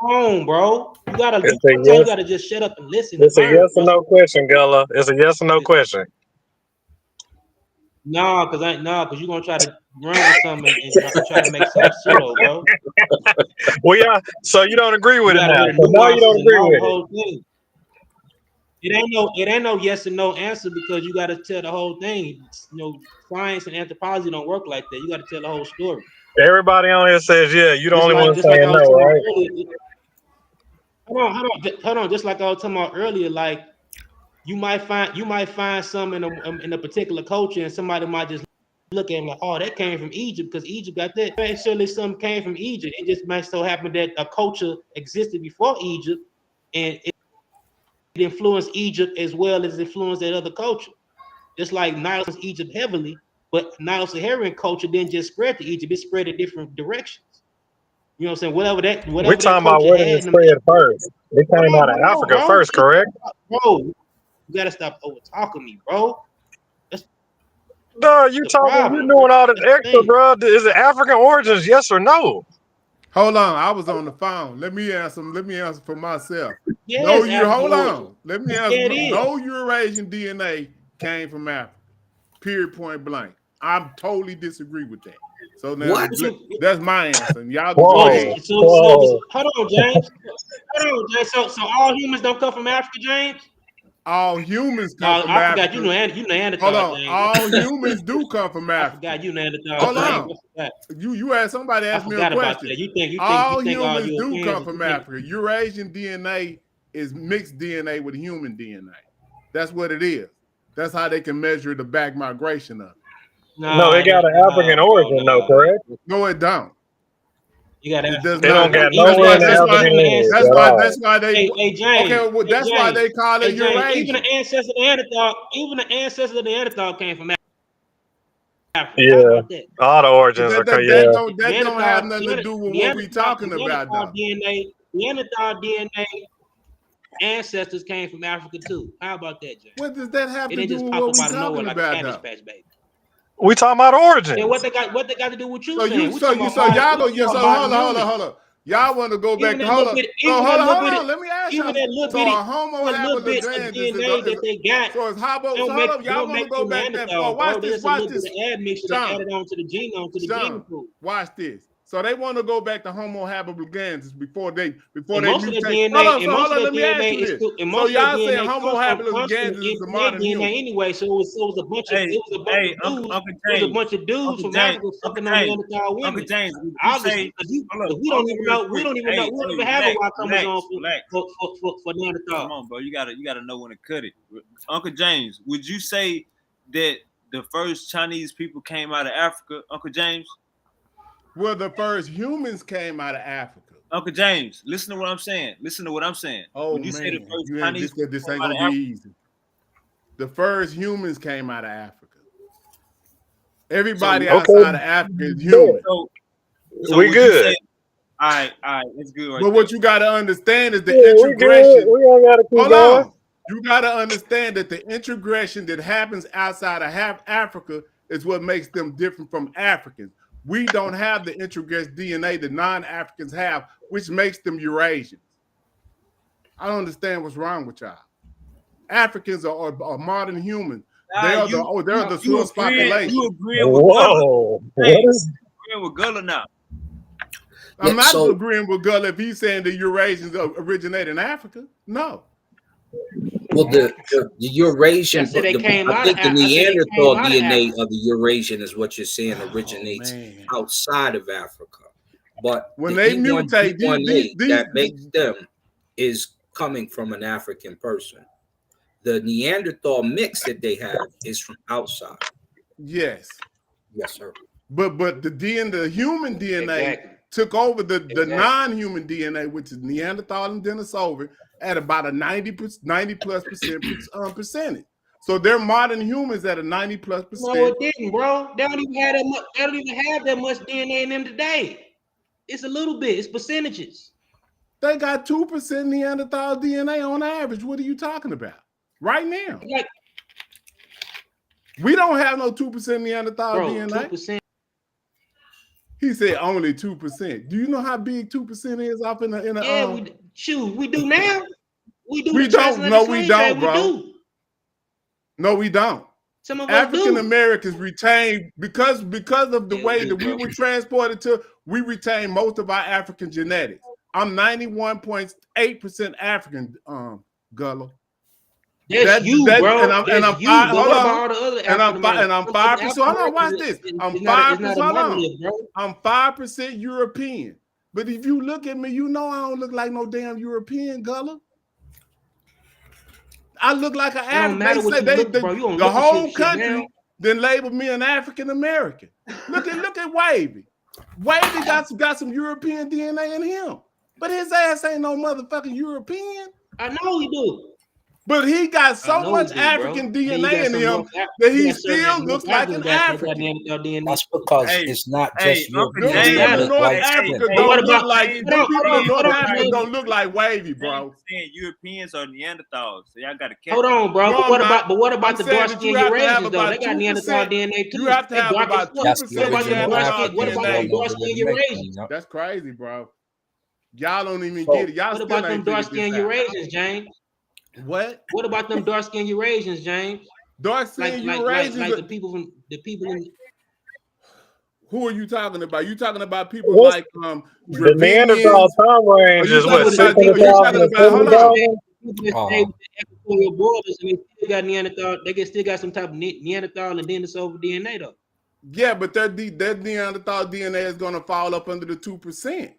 Come on, bro. You gotta just shut up and listen. It's a yes or no question, Gullah. It's a yes or no question. No, because you're gonna try to run with something and try to make something pseudo, bro. Well, yeah. So you don't agree with it now. So now you don't agree with it. It ain't no yes or no answer because you got to tell the whole thing. Science and anthropology don't work like that. You got to tell the whole story. Everybody on here says yeah. You the only one saying no, right? Hold on. Just like I was talking about earlier, like you might find some in a particular culture, and somebody might just look at him like, oh, that came from Egypt because Egypt got that. Actually, some came from Egypt. It just might so happen that a culture existed before Egypt, and it influenced Egypt as well as influenced that other culture. just like Nile Egypt heavily, but Nilo-Saharan culture didn't just spread to Egypt; it spread in different directions. You know what I'm saying? Whatever that We talking about culture where did had it in them. spread first? It came out of Africa first, correct? Bro, you gotta stop over talking me, bro. Duh, you talking? You doing all this extra, bro? Is it African origins? Yes or no? Hold on, I was on the phone. Let me answer for myself. Yes, No, you African hold origins. on. Let me Yeah, answer. it is. No Eurasian DNA came from Africa. Period. Point blank. I totally disagree with that. So now that's my answer. And y'all go. So hold on, James. Hold on, James. So all humans don't come from Africa, James? All humans come from I Africa. forgot you Neanderthal. Hold on. James. All humans do come from Africa. I forgot you Neanderthal. Hold James. on. You asked somebody asked me a question. You think all all humans do Europeans come from Africa. Eurasian DNA is mixed DNA with human DNA. That's what it is. That's how they can measure the back migration of it. No, it got an African origin, though, correct? No, it don't. You got it does They not. don't got nowhere in the African lineage at all. That's why they. Hey, James. Okay, well, that's why they call it Eurasian. Even the ancestors of Neanderthal came from Africa. Yeah, all the origins are that don't have nothing to do with what we talking about, though. Neanderthal DNA ancestors came from Africa too. How about that, James? What does that have to do just with pop what up we out of nowhere talking like about, a Cabbage though? Patch baby. We talking about origins. Then what they got to do with you? So saying? hold on. Y'all want to go back to hold on. Let me ask even y'all. That little So bitty, a Homo habilis DNA that they got. So it's hold up. Y'all want to go back that far? Watch this. Admixture added on to the genome to the gene pool. Watch this. So they want to go back to Homo habilis before they most mutate. Of the DNA, Hold on. Let me DNA ask you this. And so y'all saying Homo habilis is the modern human anyway. So it was a bunch of dudes. It was a bunch of dudes from Africa fucking on Neanderthal women. Uncle James, obviously, we don't even know. We don't even have a Y chromosome for Neanderthal. Come on, bro. You gotta know when to cut it. Uncle James, would you say that the first Chinese people came out of Africa, Uncle James? Well, the first humans came out of Africa. Uncle James, listen to what I'm saying. Oh, would you say the first Chinese this ain't gonna be easy. The first humans came out of Africa. Everybody outside of Africa is human. So we good. All right, it's good. Right but what you got to understand is the integration. We don't got to keep going. On. You got to understand that the integration that happens outside of Africa is what makes them different from Africans. We don't have the integrated DNA that non-Africans have, which makes them Eurasians. I don't understand what's wrong with y'all. Africans are modern humans. They're the source population. You agreeing with Gullah? Agreeing with Gullah now. I'm not agreeing with Gullah if he's saying the Eurasians originate in Africa. No. Well, the Eurasian, I think the Neanderthal DNA of the Eurasian is what you're saying originates outside of Africa. But when they mutate, that makes them is coming from an African person. The Neanderthal mix that they have is from outside. Yes. Yes, sir. But the human DNA took over the non-human DNA, which is Neanderthal and Denisovan, at about a 90+% percentage. So they're modern humans at a 90+%. No, it didn't, bro. They don't even have that much DNA in them today. It's a little bit. It's percentages. They got 2% Neanderthal DNA on average. What are you talking about? Right now. We don't have no 2% Neanderthal DNA. 2%. He said only 2%. Do you know how big 2% is off in a we do now. We don't. No, we don't, bro. No, we don't. Some of African Americans retain because of the way that we were transported to. We retain most of our African genetics. I'm 91.8% African, Gullah. That's you, bro. And I'm 5%. So hold on, watch this. I'm 5%. Hold on. I'm 5% European. But if you look at me, you know I don't look like no damn European, Gullah. I look like an African. The whole country then labeled me an African American. Look at Wavy. Wavy got some European DNA in him, but his ass ain't no motherfucking European. I know he do. But he got so much do, African bro. DNA in him that he still looks like an African. That's because Hey, it's not hey, just Uncle Them Europeans James. that people in look North white Africa skin. what don't look about? like James, them people in North Hold on, Africa man. don't look like wavy, James bro. is saying Europeans are Neanderthals, so y'all got to catch Hold it. on, bro. No, But I'm what not. about? But what about I'm the saying dark that you skinned have to have Eurasians though? They about got Neanderthal 2%. DNA You too. have to They have dark as about fuck. 2% That's the What about them original dark Neanderthal skinned? What Africans about them going DNA. dark over there skinned to make them, Eurasians? you know? That's crazy, bro. Y'all don't even So get it. Y'all What still about them ain't dark figured this skinned out. Eurasians, James? What? What about them dark skinned Eurasians, James? Dark skinned Eurasians. Like the people in. Who are you talking about? You talking about people What's like the Neanderthal Dravidians? time range is what, Are you 600,000 talking to about? Hold 70,000? on. People that stay with the equatorial borders and they still got Neanderthal. They still got some type of Neanderthal and Denisova DNA though. Yeah, but that Neanderthal DNA is gonna fall up under the 2%.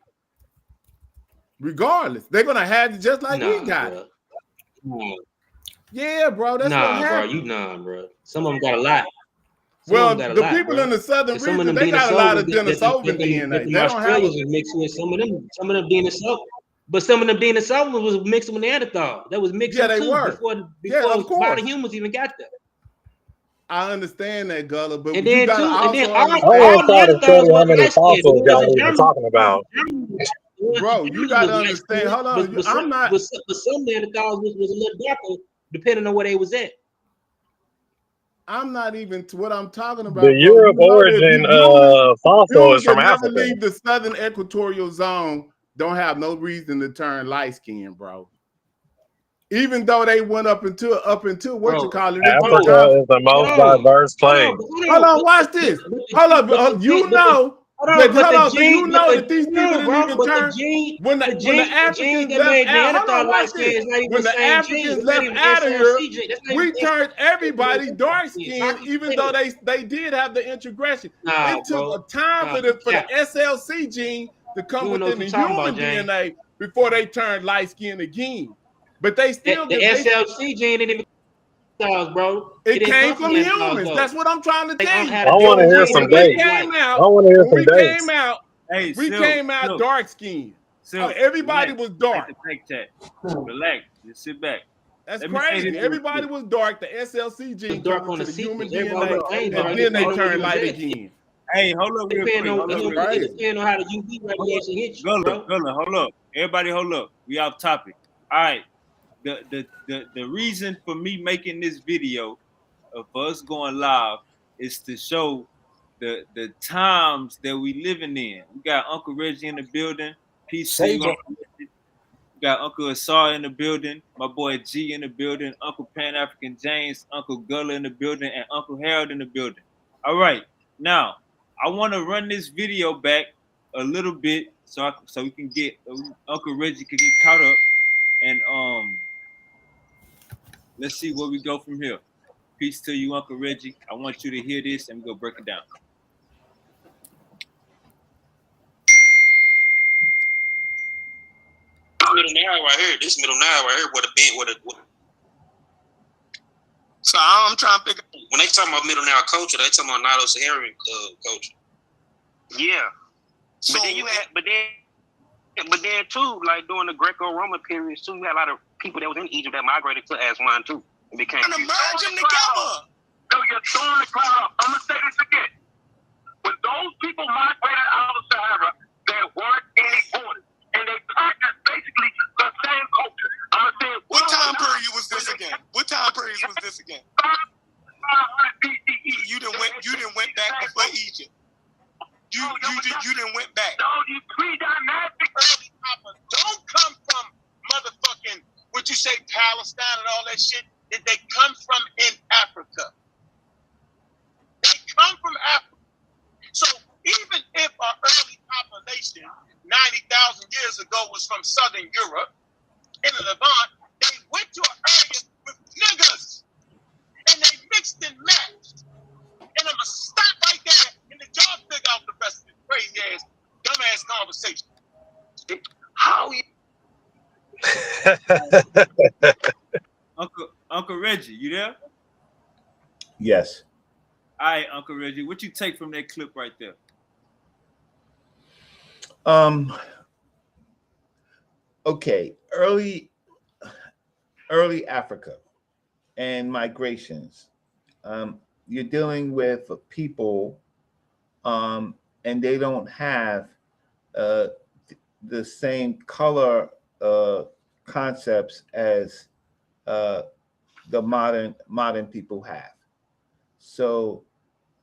Regardless, they're gonna have it just like we got it. Nah, Yeah, bro, that's what bro. happened. Bro. Some of them got a lot. Well, the people in the southern Some of region, them they got a lot of Denisovas Denisovan that DNA. them They don't have Australians was mixed with. Some of them Denisovas. But some of them Denisovas was mixed with Neanderthal. That was mixed Yeah, they too were. before Yeah, of course. modern humans even got there. I understand that, Gullah, but And you then gotta too, and then also I understand, want all to try to Neanderthals study how was many light skinned. The fossils ones y'all in even Germany, talking about. the ones bro. in You Germany gotta was light understand. skinned, Hold on, I'm not. but some Neanderthals was a little darker, depending on where they was at. I'm not even to what I'm talking The about, bro. You Europe know that origin fossil humans is from that never Africa. leave the southern equatorial zone don't have no reason to turn light skin, bro. Even though they went up until what you call it, it took time. Africa is the most diverse place. Hold on, watch this. Hold up, you know that. So you know that these people didn't even turn when the Africans that left made out. Hold Neanderthal on, light watch skin this. is not even When the the same gene. Africans It's not left even out of here, SLC. That's not we even turned everybody dark SLC. skinned, even though they did have the integration. Nah, It took bro. a time for the SLC gene to come You don't know what within you're the talking human about, James. DNA before they turned light skinned again. But they still The SLC gene didn't even bro. it didn't came come from Neanderthals, humans. though. That's what I'm trying to tell you. I want to hear some dates. I want to hear some dates. Hey, we came out dark skinned. Everybody was dark. Chat. Relax. Just sit back. That's Let me say crazy. this Everybody was dark. The SLC gene dark come on into the the human sequence. Everybody DNA, was ain't and dark. then they Depending on where turn you was light at. again. Hey, hold up real quick. That's crazy. Depending on how the UV radiation hits you, bro. Gullah, hold up. Everybody hold up. We off topic. All right. The reason for me making this video for us going live is to show the times that we living in. We got Uncle Reggie in the building. Peace to you, Uncle Reggie. We got Uncle Asar in the building. My boy G in the building. Uncle Pan African James. Uncle Gullah in the building. And Uncle Harold in the building. All right. Now, I want to run this video back a little bit so we can get Uncle Reggie could get caught up. And let's see where we go from here. Peace to you, Uncle Reggie. I want you to hear this and we'll break it down. Middle Nile right here. This Middle Nile right here. So I'm trying to figure out, when they talking about Middle Nile culture, they talking about Nilo-Saharan culture. Yeah. So but then too, like during the Greco-Roman periods too, you had a lot of people that was in Egypt that migrated to Aswan too. And became merge them together. So you're throwing the cloud. I'm gonna say this again. When those people migrated out of Sahara, there weren't any borders. And they practiced basically the same culture. I'm gonna say what time period was this again? What time period was this again? You didn't went back before Egypt. You didn't went back. No, you pre-dynastic. Early Papa don't come from motherfucking what you say Palestine and all that shit. That they come from in Africa. They come from Africa. So even if our early population 90,000 years ago was from Southern Europe in the Levant, they went to an area with niggas and they mixed and matched. And I'm gonna stop right there and let y'all figure out the rest of this crazy ass, dumbass conversation. How you Uncle Reggie, you there? Yes. All right, Uncle Reggie, what you take from that clip right there? Okay. early Africa and migrations. You're dealing with people, and they don't have uh, the same color concepts as uh, the modern people have. So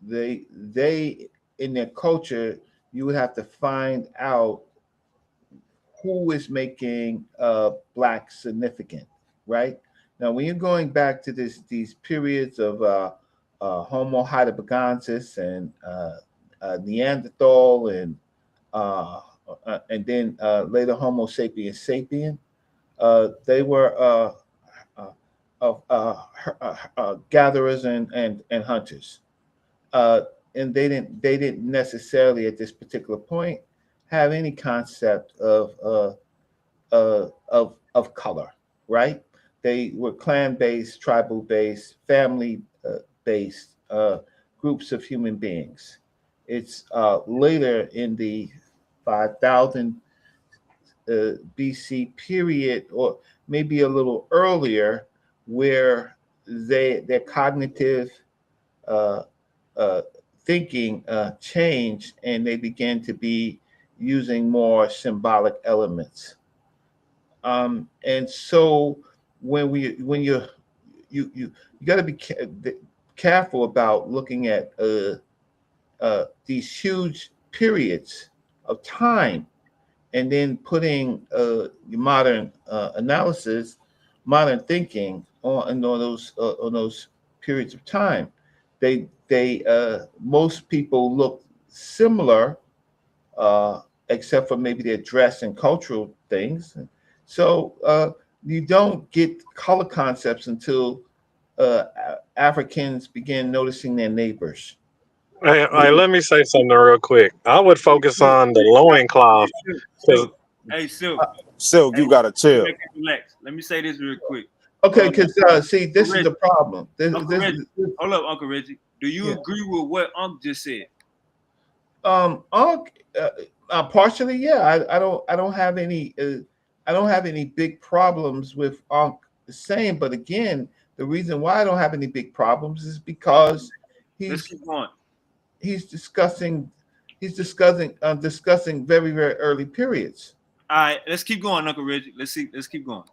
they in their culture, you would have to find out who is making black significant, right? Now, when you're going back to these periods of Homo heidelbergensis and Neanderthal and then later Homo sapiens sapien, they were gatherers and hunters, and they didn't necessarily at this particular point have any concept of color, right? They were clan based, tribal based, family based groups of human beings. It's later in the 5,000 BC period, or maybe a little earlier, where their cognitive uh, uh, thinking changed, and they began to be using more symbolic elements. And so when you got to be careful about looking at these huge periods of time and then putting modern analysis, modern thinking on those periods of time. They most people look similar, except for maybe their dress and cultural things. So you don't get color concepts until Africans begin noticing their neighbors. Hey, let me say something real quick. I would focus on the loincloth. Hey, Silk. Silk, you gotta chill. Relax. Let me say this real quick. Okay, because see, this is the problem. Hold up, Uncle Reggie. Do you agree with what Unc just said? Unc, partially, yeah. I don't have any big problems with Unc saying, but again, the reason why I don't have any big problems is because he's discussing very, very early periods. All right, let's keep going, Uncle Reggie. Let's keep going.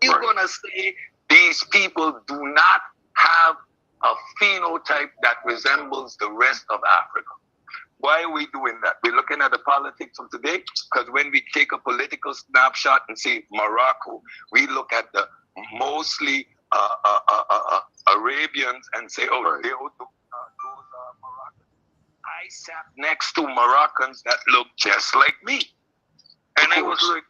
You're gonna say these people do not have a phenotype that resembles the rest of Africa. Why are we doing that? We're looking at the politics of today, because when we take a political snapshot and say Morocco, we look at the mostly Arabians and say, oh, those are Moroccans. I sat next to Moroccans that looked just like me. And I was like,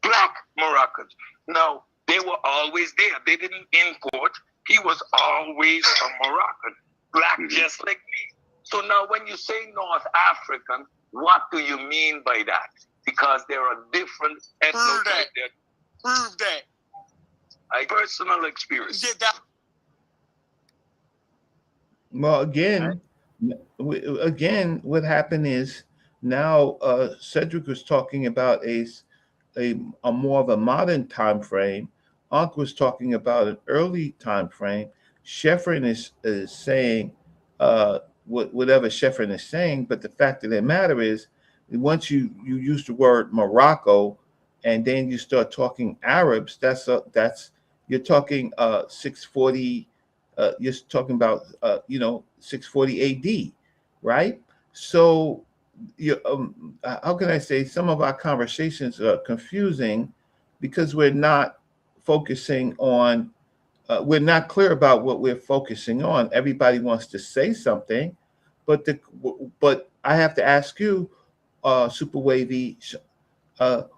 black Moroccans. No, they were always there. They didn't import. He was always a Moroccan, black just like me. So now when you say North African, what do you mean by that? Because there are different ethnotypes there. Prove that. I personal experience. Did that. Well, again, what happened is now Cedric was talking about a more of a modern time frame. Ankh was talking about an early time frame. Sheffrin is saying whatever Sheffrin is saying, but the fact of the matter is, once you use the word Morocco, and then you start talking Arabs, that's you're talking 640. You're talking about 640 AD, right? So how can I say, some of our conversations are confusing because we're not focusing on. We're not clear about what we're focusing on. Everybody wants to say something, but I have to ask you, Super Wavy,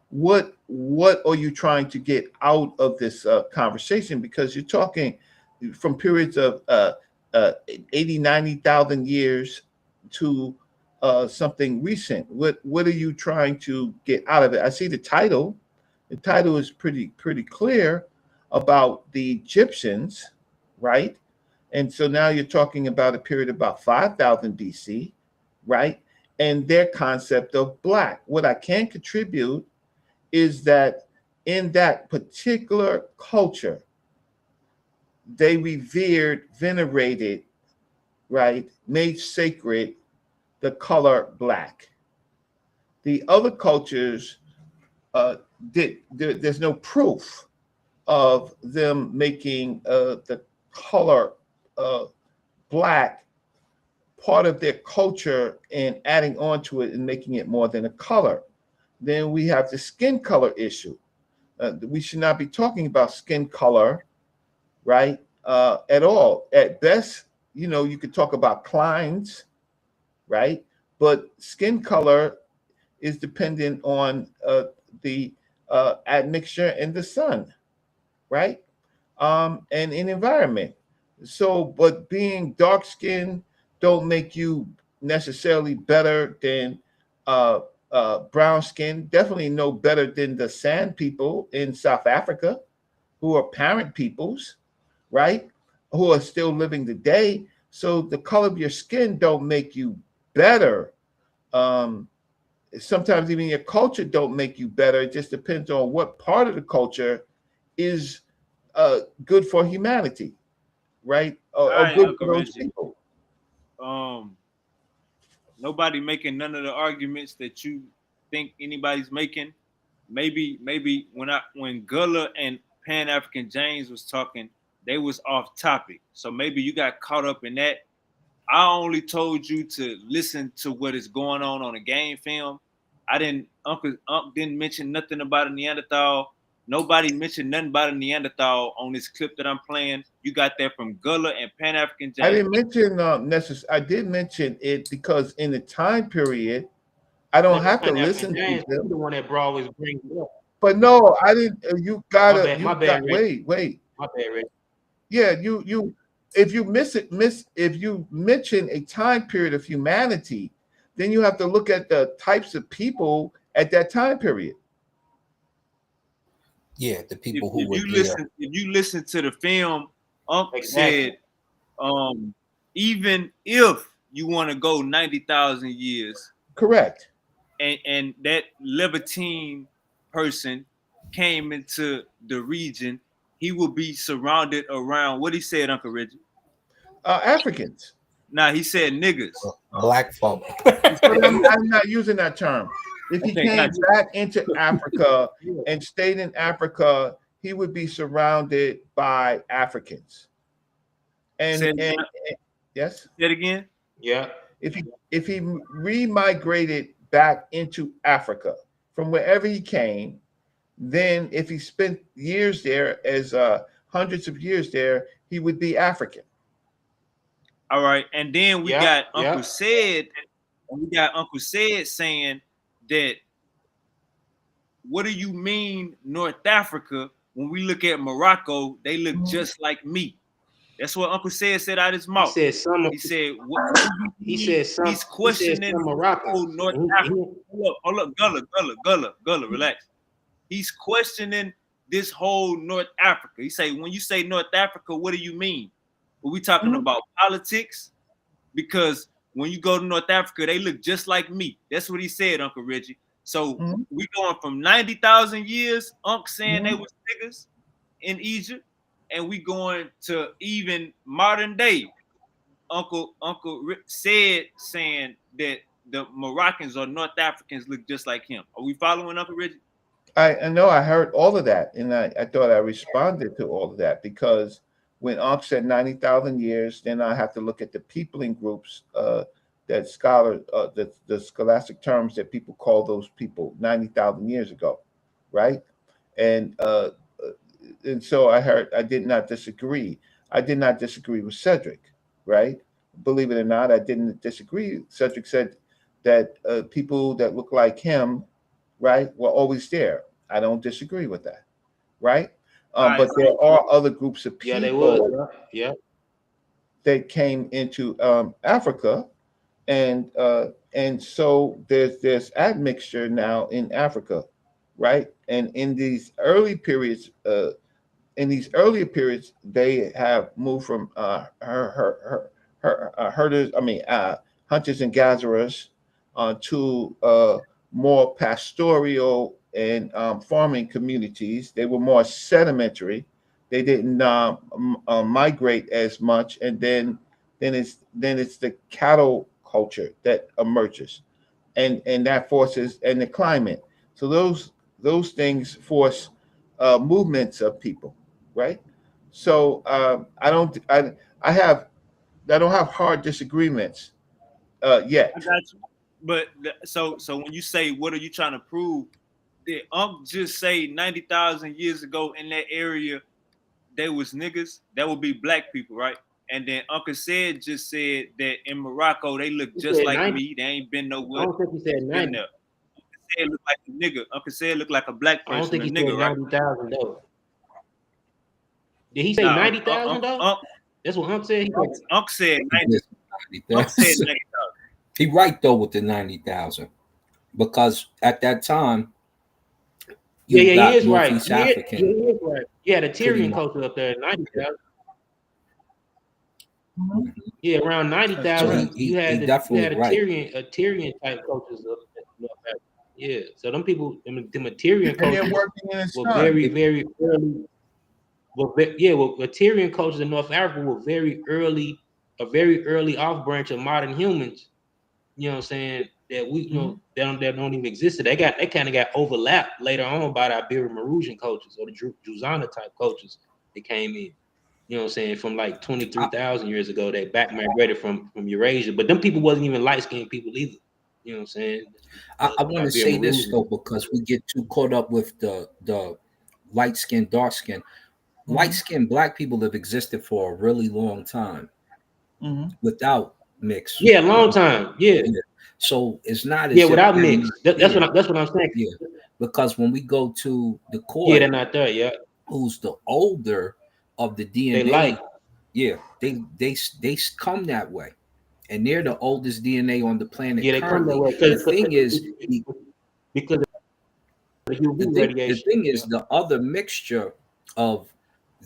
what are you trying to get out of this conversation? Because you're talking from periods of 80, 90,000 years to something recent. What are you trying to get out of it? I see the title. The title is pretty clear about the Egyptians, right? And so now you're talking about a period about 5,000 BC, right? And their concept of black. What I can contribute is that in that particular culture, they revered, venerated, right, made sacred the color black. The other cultures there's no proof of them making the color black part of their culture and adding on to it and making it more than a color. Then we have the skin color issue. We should not be talking about skin color, right? At all. At best, you could talk about clines, right? But skin color is dependent on the admixture in the sun, right? And in environment. So, but being dark skinned don't make you necessarily better than brown skin. Definitely no better than the San people in South Africa, who are parent peoples, right? Who are still living today. So the color of your skin don't make you better. Sometimes even your culture don't make you better. It just depends on what part of the culture is good for humanity, right? All Or right, good Uncle for those Reggie. people. Nobody making none of the arguments that you think anybody's making. Maybe when Gullah and Pan African James was talking, they was off topic. So maybe you got caught up in that. I only told you to listen to what is going on the game film. I didn't. Uncle didn't mention nothing about a Neanderthal. Nobody mentioned nothing about a Neanderthal on this clip that I'm playing. You got that from Gullah and Pan African James. I didn't mention I did mention it because in the time period, I don't have to listen to them. The one that bro always brings up. But no, I didn't. You gotta. My bad, Wait. My bad, Rick. Yeah, you. If you if you mention a time period of humanity, then you have to look at the types of people at that time period. Yeah, the people If you listen to the film, Unc said, even if you want to go 90,000 years, correct, and that Levantine person came into the region, he will be surrounded around what he said, Uncle Reggie. Africans. Nah, he said niggas. Black folk. I'm not using that term. If he came back into Africa and stayed in Africa, he would be surrounded by Africans. And yes. Say it again. Yeah. If he remigrated back into Africa from wherever he came, then if he spent years there, as hundreds of years there, he would be African. All right, and then we got Uncle Said, and we got Uncle Said saying that, what do you mean North Africa? When we look at Morocco, they look just like me. That's what Uncle said out his mouth. He said some. He said what? He's questioning Morocco, North Africa. Hold up, Gullah, relax. He's questioning this whole North Africa. He say, when you say North Africa, what do you mean? Are we talking about politics? Because when you go to North Africa, they look just like me. That's what he said, Uncle Reggie. So we going from 90,000 years, Unc saying they was niggas in Egypt, and we going to even modern day. Uncle said saying that the Moroccans or North Africans look just like him. Are we following Uncle Reggie? I know I heard all of that, and I thought I responded to all of that, because when Ankh said 90,000 years, then I have to look at the peopling groups that scholars, the scholastic terms that people call those people 90,000 years ago, right? And so I did not disagree. I did not disagree with Cedric, right? Believe it or not, I didn't disagree. Cedric said that people that look like him, right, were always there. I don't disagree with that, right? But there are other groups of people that came into Africa, and so there's admixture now in Africa, right? And in these early periods, they have moved from hunters and gatherers to more pastoral and farming communities. They were more sedimentary. They didn't migrate as much, and then it's the cattle culture that emerges, and that forces, and the climate. So those things force movements of people, right? So I don't have hard disagreements I yet. got you. But so when you say what are you trying to prove? Did just say 90,000 years ago in that area there was niggas? That would be black people, right? And then Uncle said just said that in Morocco they look He just said like 90. me. They ain't been I nowhere. don't think he said Been 90. there. Uncle said look like a nigga. Uncle said look like a black I don't person, think a he said nigga, right? 90,000 though. Did he say Nah, 90,000 though? That's what Unc said. Unc said He 90. said Unc said 90,000. 90,000. He right though with the 90,000 because at that time you Yeah, he got is right. Northeast He African is right. Yeah, the pretty Tyrian much. culture up there, 90,000. Yeah, around So 90,000, you he had definitely a right. Tyrian type cultures up in North Africa. Yeah, so them people, the Tyrian And they're cultures working in the were sun. very early. The Tyrian cultures in North Africa were a very early off branch of modern humans. You know what I'm saying? That we, that don't even exist. They kind of got overlapped later on by the Iberian Marusian cultures or the Juzana type cultures that came in. You know what I'm saying? From like 23,000 years ago, they back migrated from Eurasia. But them people wasn't even light skinned people either. You know what I'm saying? I want to say this though because we get too caught up with the light skin, dark skin. Light skinned black people have existed for a really long time without mix. Yeah, long time. Yeah. So it's not Yeah, as if without they're mix. not That's there. what I'm saying. Yeah, because when we go to the Yeah, Koi, they're not there. Yeah, who's the older of the they DNA? light. Yeah, they come that way, and they're the oldest DNA on the planet Yeah, they come that currently. way The thing is, because of the the UV thing radiation. is the other mixture of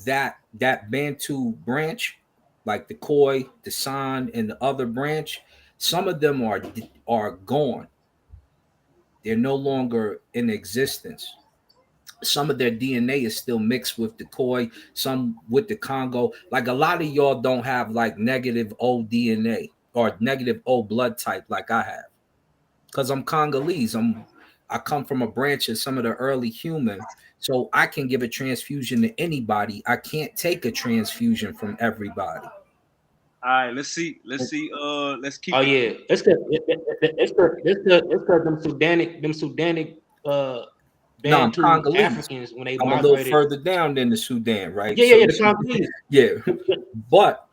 that Bantu branch, like the Khoi, the San, and the other branch, some of them are gone. They're no longer in existence. Some of their DNA is still mixed with the Khoi, some with the Congo. Like a lot of y'all don't have like negative O DNA or negative O blood type like I have. Because I'm Congolese. I come from a branch of some of the early human. So I can give a transfusion to anybody. I can't take a transfusion from everybody. All right, let's see. Let's keep Oh it. yeah, it's cause them Sudanic No, I'm Bantu Congolese. Africans when they I'm a little migrated. further down than the Sudan, right? Yeah, the Congolese. Yeah. But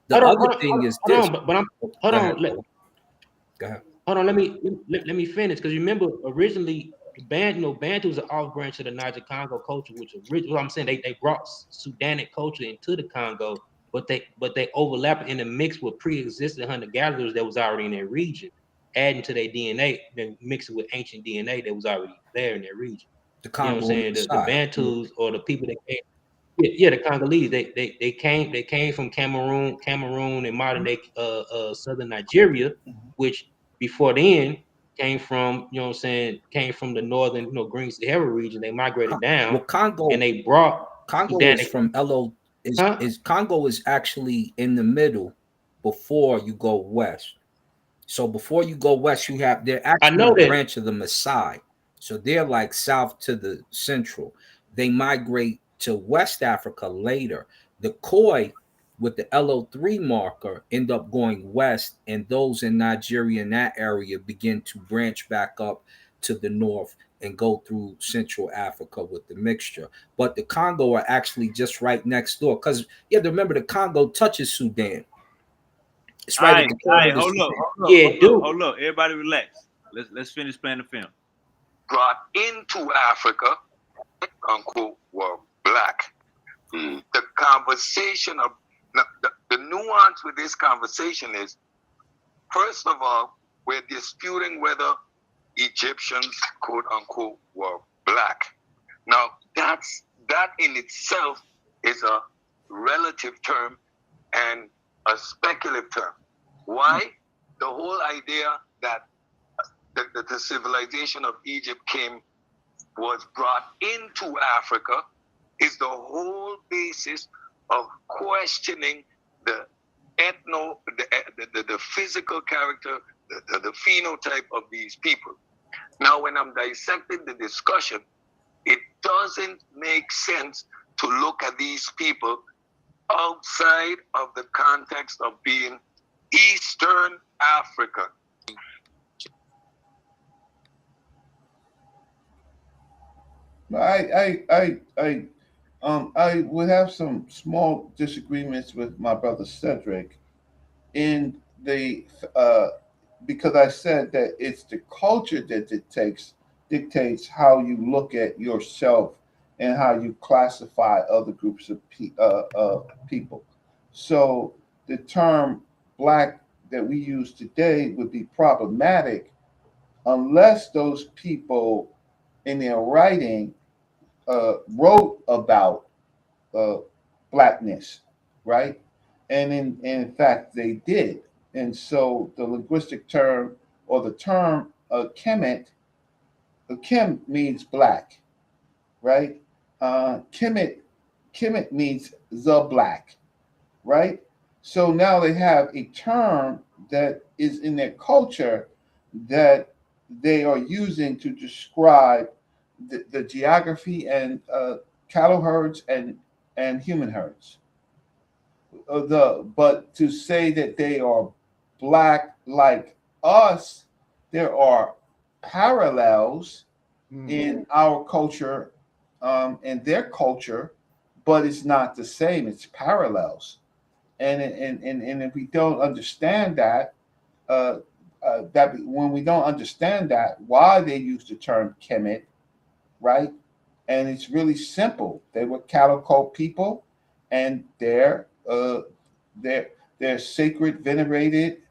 the other thing is this. Hold on, but I'm hold Go ahead, on. Go ahead. Hold on, let me finish because you remember originally Bantu is an off branch of the Niger Congo culture, which originally I'm saying they brought Sudanic culture into the Congo, but they overlap in the mix with pre-existing hunter-gatherers that was already in their region, adding to their DNA, then mixing with ancient DNA that was already there in their region. The You know what I'm Congo saying? The side. Bantus or the people that came. Yeah, the Congolese. They came from Cameroon and modern day southern Nigeria, which before then came from, you know what I'm saying, came from the northern, Green Sahara region. They migrated down Well, Congo and they brought is from LO is Congo is actually in the middle before you go west. So before you go west, they're actually know a that. branch of the Maasai. So they're like south to the central. They migrate to West Africa later. The Khoi with the LO3 marker end up going west, and those in Nigeria in that area begin to branch back up to the north and go through Central Africa with the mixture. But the Congo are actually just right next door. Because you have to remember the Congo touches Sudan. It's right at the corner of the Sudan. Hold up. Everybody relax. Let's finish playing the film. Brought into Africa, unquote, were black. The conversation of the nuance with this conversation is, first of all, we're disputing whether Egyptians, quote unquote, were black. Now, that in itself is a relative term and a speculative term. Why? The whole idea that the civilization of Egypt came was brought into Africa is the whole basis of questioning the the physical character, the phenotype of these people. Now, when I'm dissecting the discussion, it doesn't make sense to look at these people outside of the context of being Eastern Africa. I would have some small disagreements with my brother Cedric in the because I said that it's the culture that dictates how you look at yourself and how you classify other groups of people. So the term black that we use today would be problematic unless those people in their writing wrote about blackness, right? And in fact, they did. And so the linguistic term or the term Kemet, Kem means black, right? Kemet means the black, right? So now they have a term that is in their culture that they are using to describe the geography and cattle herds and human herds. But to say that they are black like us, there are parallels in our culture and their culture, but it's not the same. It's parallels, and if we don't understand that, that when we don't understand that, why they use the term Kemet, right? And it's really simple. They were cattle cult people, and their sacred venerated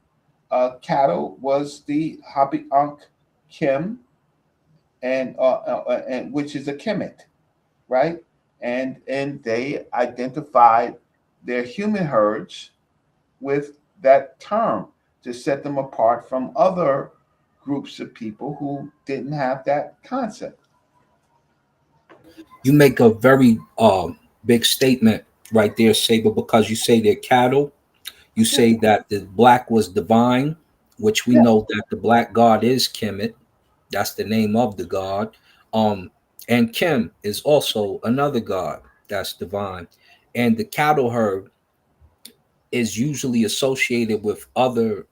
cattle was the Habi Ankh Kim, and which is a Kemet, right? And they identified their human herds with that term to set them apart from other groups of people who didn't have that concept. You make a very big statement right there, Saber, because you say they're cattle. You say that the black was divine, which we know that the black god is Kemet. That's the name of the god. And Kim is also another god that's divine. And the cattle herd is usually associated with other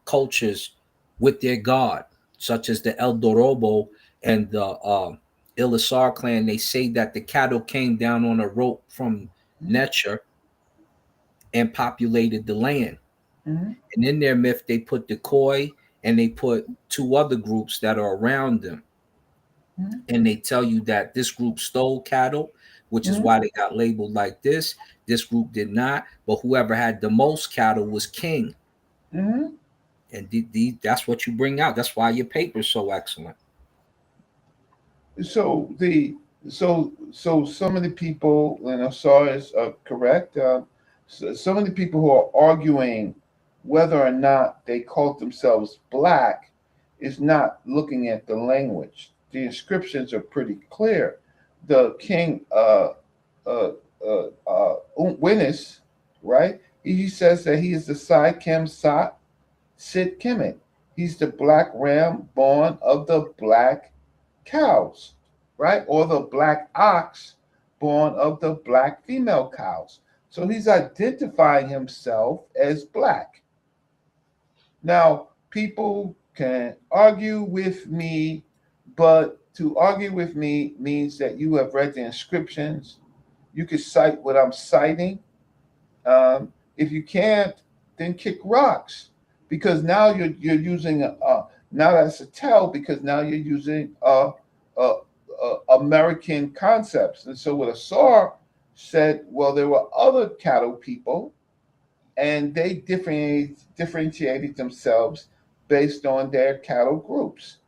cultures with their god, such as the El Dorobo and the Ilisar clan. They say that the cattle came down on a rope from Netcher and populated the land. Mm-hmm. And in their myth, they put the Khoi and they put two other groups that are around them. Mm-hmm. And they tell you that this group stole cattle, which is why they got labeled like this. This group did not, but whoever had the most cattle was king. Mm-hmm. And that's what you bring out. That's why your paper's so excellent. So some of the people, and I'm sorry, is correct. So some of the people who are arguing whether or not they call themselves black is not looking at the language. The inscriptions are pretty clear. The king Winis, right? He says that he is the Sai Kem Sat Sit Kemet. He's the black ram born of the black cows, right? Or the black ox born of the black female cows. So he's identifying himself as black. Now, people can argue with me, but to argue with me means that you have read the inscriptions. You can cite what I'm citing. If you can't, then kick rocks, because now you're using now that's a tell, because now you're using American concepts. And so what Asar said, well, there were other cattle people, and they differentiated themselves based on their cattle groups.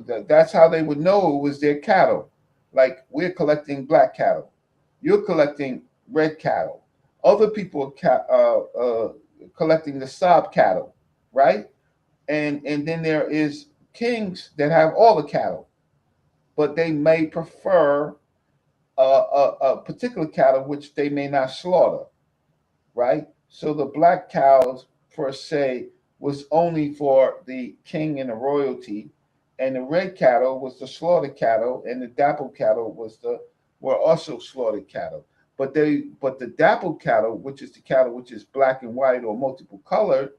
That's how they would know it was their cattle. Like, we're collecting black cattle, you're collecting red cattle, other people are collecting the sob cattle, right? And then there is kings that have all the cattle. but they may prefer a particular cattle which they may not slaughter, right? So the black cows per se was only for the king and the royalty, and the red cattle was the slaughtered cattle, and the dappled cattle were also slaughtered cattle. But the dappled cattle, which is the cattle which is black and white or multiple colored,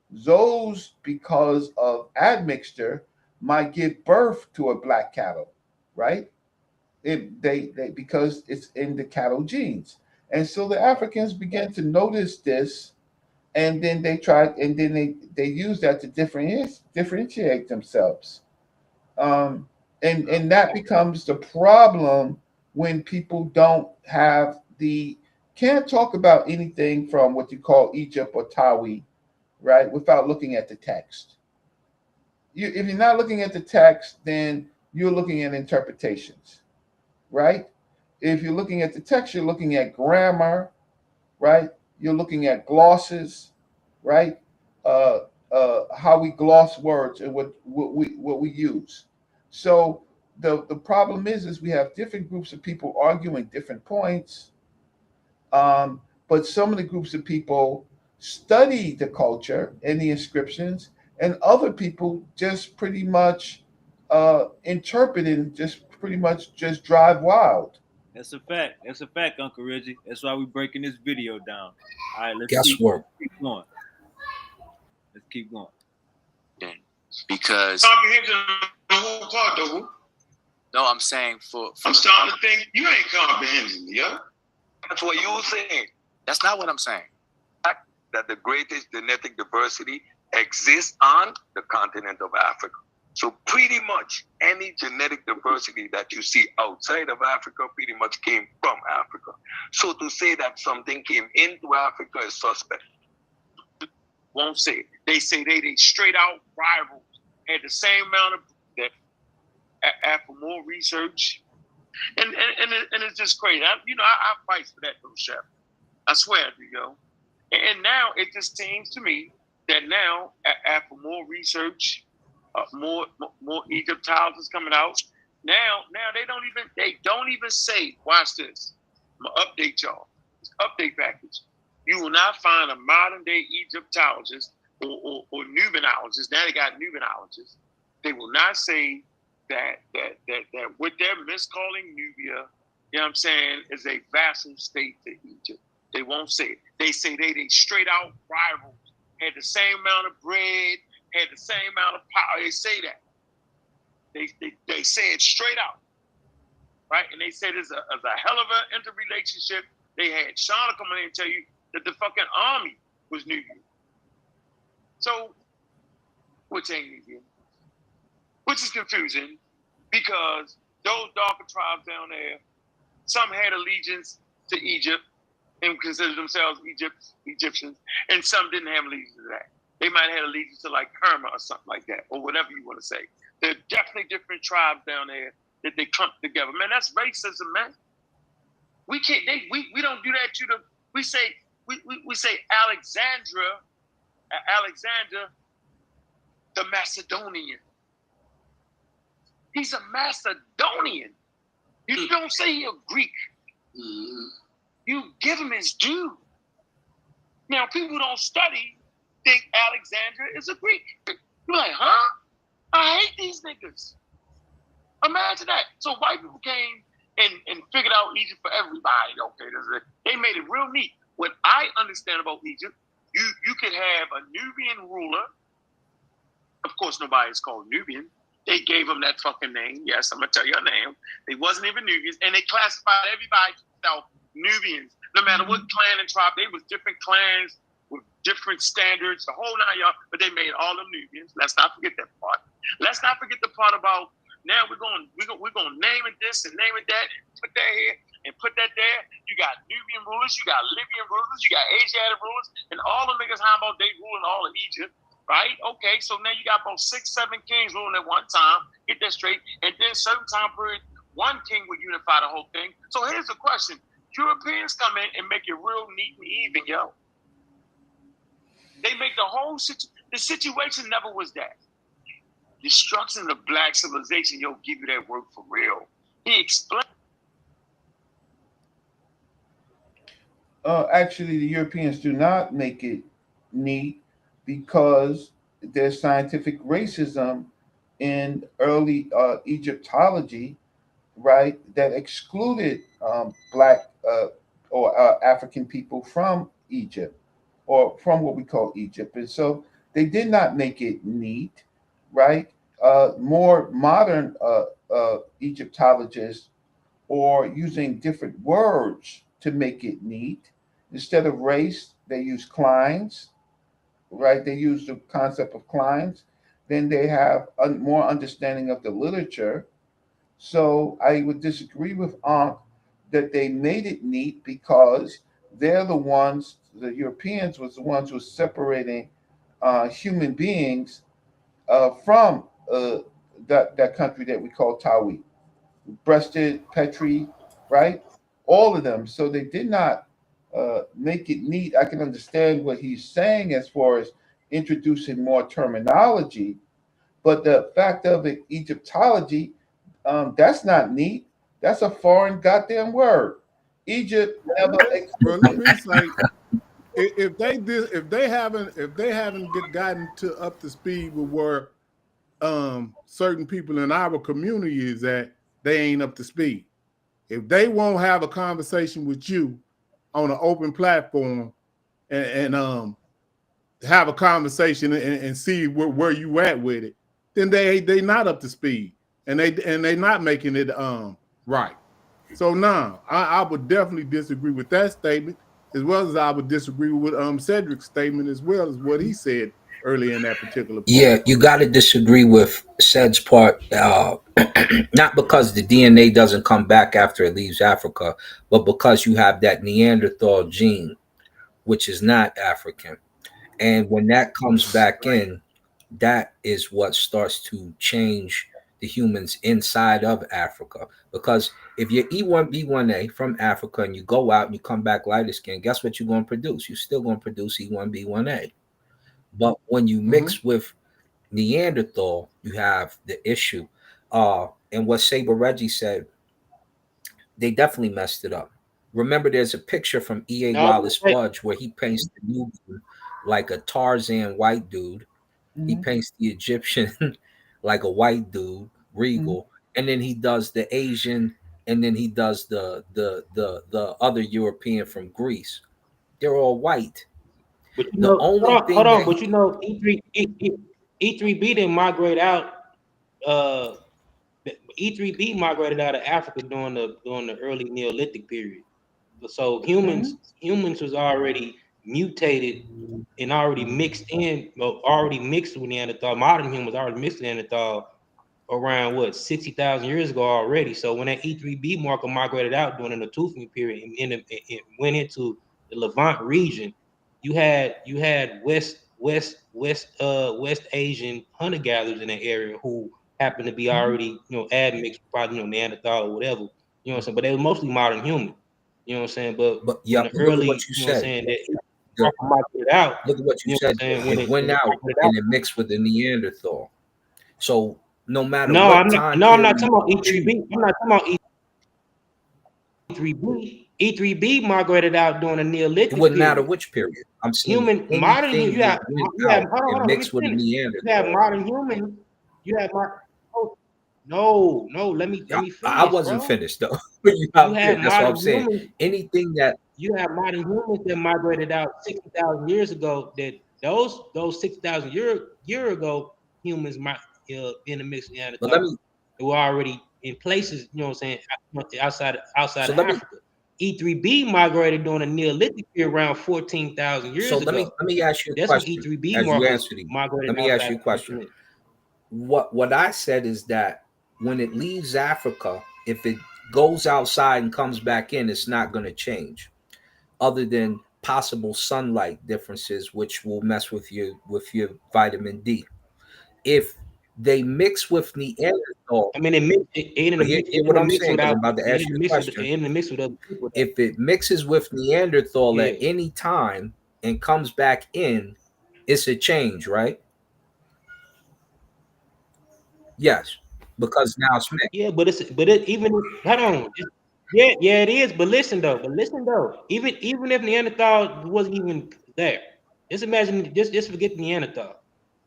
those because of admixture might give birth to a black cattle, right? They because it's in the cattle genes. And so the Africans began to notice this, and then they use that to differentiate themselves. And that becomes the problem when people don't have can't talk about anything from what you call Egypt or Tawi, right, without looking at the text. If you're not looking at the text, then you're looking at interpretations, right? If you're looking at the text, you're looking at grammar, right? You're looking at glosses, right? How we gloss words and what we use. So the problem is we have different groups of people arguing different points, but some of the groups of people study the culture and the inscriptions, and other people just pretty much interpret and just pretty much just drive wild. That's a fact. That's a fact, Uncle Reggie. That's why we're breaking this video down. All right, let's Guess what? keep going. Let's keep going. Because Comprehension the whole part, though. no, I'm saying for I'm starting to think you ain't comprehending, yeah? That's what you're saying. That's not what I'm saying. That the greatest genetic diversity exists on the continent of Africa. So pretty much any genetic diversity that you see outside of Africa pretty much came from Africa. So to say that something came into Africa is suspect. Won't say it. They say they straight out rivals, had the same amount of that after more research. And it's just crazy. I fight for that, though, Chef. I swear I do, yo. And now it just seems to me that now, after more research, more Egypt tiles is coming out. Now they don't even say, watch this. I'm gonna update y'all. It's update package. You will not find a modern day Egyptologist or Nubianologist. Now they got Nubianologists. They will not say that what they're miscalling Nubia, you know what I'm saying, is a vassal state to Egypt. They won't say it. They say they straight out rivals, had the same amount of bread, had the same amount of power. They say that. They say it straight out, right? And they say there's a hell of an interrelationship. They had Shauna come in and tell you that the fucking army was Nubian. So, which ain't Nubian, which is confusing because those darker tribes down there, some had allegiance to Egypt and considered themselves Egyptians, and some didn't have allegiance to that. They might have had allegiance to like Kerma or something like that, or whatever you want to say. There are definitely different tribes down there that they clump together. Man, that's racism, man. We can't. We don't do that to the. We say Alexander, the Macedonian. He's a Macedonian. You don't say he's a Greek. Mm-hmm. You give him his due. Now, people who don't study think Alexandria is a Greek. You're like, huh? I hate these niggas. Imagine that. So white people came and figured out Egypt for everybody. Okay, they made it real neat. What I understand about Egypt, you could have a Nubian ruler. Of course, nobody's called Nubian. They gave him that fucking name. Yes, I'm gonna tell you a name. They wasn't even Nubians, and they classified everybody as Nubians. No matter what clan and tribe, they was different clans with different standards, the whole 9 yards. But they made all them Nubians. Let's not forget that part. Let's not forget the part about now we're gonna name it this and name it that, and put that here and put that there. You got Nubian rulers, you got Libyan rulers, you got Asiatic rulers, and all the niggas how about they ruling all of Egypt. Right? Okay, so now you got about 6, 7 kings ruling at one time. Get that straight. And then certain time period, one king would unify the whole thing. So here's the question. Europeans come in and make it real neat and even, yo. They make the whole the situation never was that. destruction of black civilization, he'll give you that work for real. He explained. Actually, the Europeans do not make it neat because there's scientific racism in early Egyptology, right, that excluded black or African people from Egypt or from what we call Egypt. And so they did not make it neat, right? More modern Egyptologists or using different words to make it neat. Instead of race, they use clines, right? They use the concept of clines. Then they have a more understanding of the literature. So I would disagree with Ankh that they made it neat because they're the ones, the Europeans was the ones who were separating human beings from that country that we call Tawi, breasted, Petri, right? All of them. So they did not make it neat. I can understand what he's saying as far as introducing more terminology, but the fact of it, Egyptology, that's not neat. That's a foreign goddamn word. Egypt never Bro, let me say, if they haven't gotten to up to speed with where certain people in our community is at, they ain't up to speed. If they won't have a conversation with you on an open platform and have a conversation and see where you at with it, then they not up to speed and they not making it right. So now I would definitely disagree with that statement, as well as I would disagree with Cedric's statement as well as what he said earlier in that particular part. Yeah, you got to disagree with Ced's part, not because the DNA doesn't come back after it leaves Africa, but because you have that Neanderthal gene, which is not African. And when that comes back in, that is what starts to change the humans inside of Africa. Because if you're E1B1A from Africa and you go out and you come back lighter skin, guess what you're going to produce? You're still going to produce E1B1A. But when you mix with Neanderthal, you have the issue. And what Saber Reggie said, they definitely messed it up. Remember, there's a picture from E.A. Wallace Budge where he paints the Nubian like a Tarzan white dude. He paints the Egyptian like a white dude, regal, and then he does the Asian, and then he does the other European from Greece. They're all white. But you The know, only hold on, thing hold on. that But you know, E3B didn't migrate out. E3B migrated out of Africa during the early Neolithic period. So humans was already mutated and already mixed in, already mixed with Neanderthal. Modern humans already mixed with Neanderthal around what 60,000 years ago already. So when that E3B marker migrated out during the Natufian period and it went into the Levant region, you had West Asian hunter gatherers in that area who happened to be already admixed, probably Neanderthal or whatever. You know what I'm saying? But they were mostly modern human. You know what I'm saying? But yeah, when the look at early, what you said. that migrated out. Look at what you said. It went out and it mixed with the Neanderthal. So no matter what time I'm period not talking about E3B. I'm not talking about E3B. E3B migrated out during the Neolithic. It wouldn't period. matter which period. I'm saying Human modern. anything You have that hold on, and let me mixed with finish. Neanderthal. You have modern humans. You have no. Let me finish. I wasn't bro. finished though. You out there. have That's what I'm modern saying. humans. Anything that You have modern humans that migrated out 60,000 years ago. That those 60,000 year ago humans might in the mix of Neanderthal. They were already in places. You know what I'm saying? Outside of Africa. E3B migrated during the Neolithic period around 14,000 years ago. let me ask you a That's question. when E3B As you markers answer these, migrated. let me ask you a question. What I said is that when it leaves Africa, if it goes outside and comes back in, it's not going to change, other than possible sunlight differences, which will mess with your vitamin D. If they mix with Neanderthal, I mean, hear what I'm saying, because I'm about to ask you a question. If it mixes with Neanderthal at any time and comes back in, it's a change, right? Yes, because now it's mixed. Yeah, but even hold on. Yeah, it is. But listen though. Even if Neanderthal wasn't even there, just imagine. Just forget Neanderthal.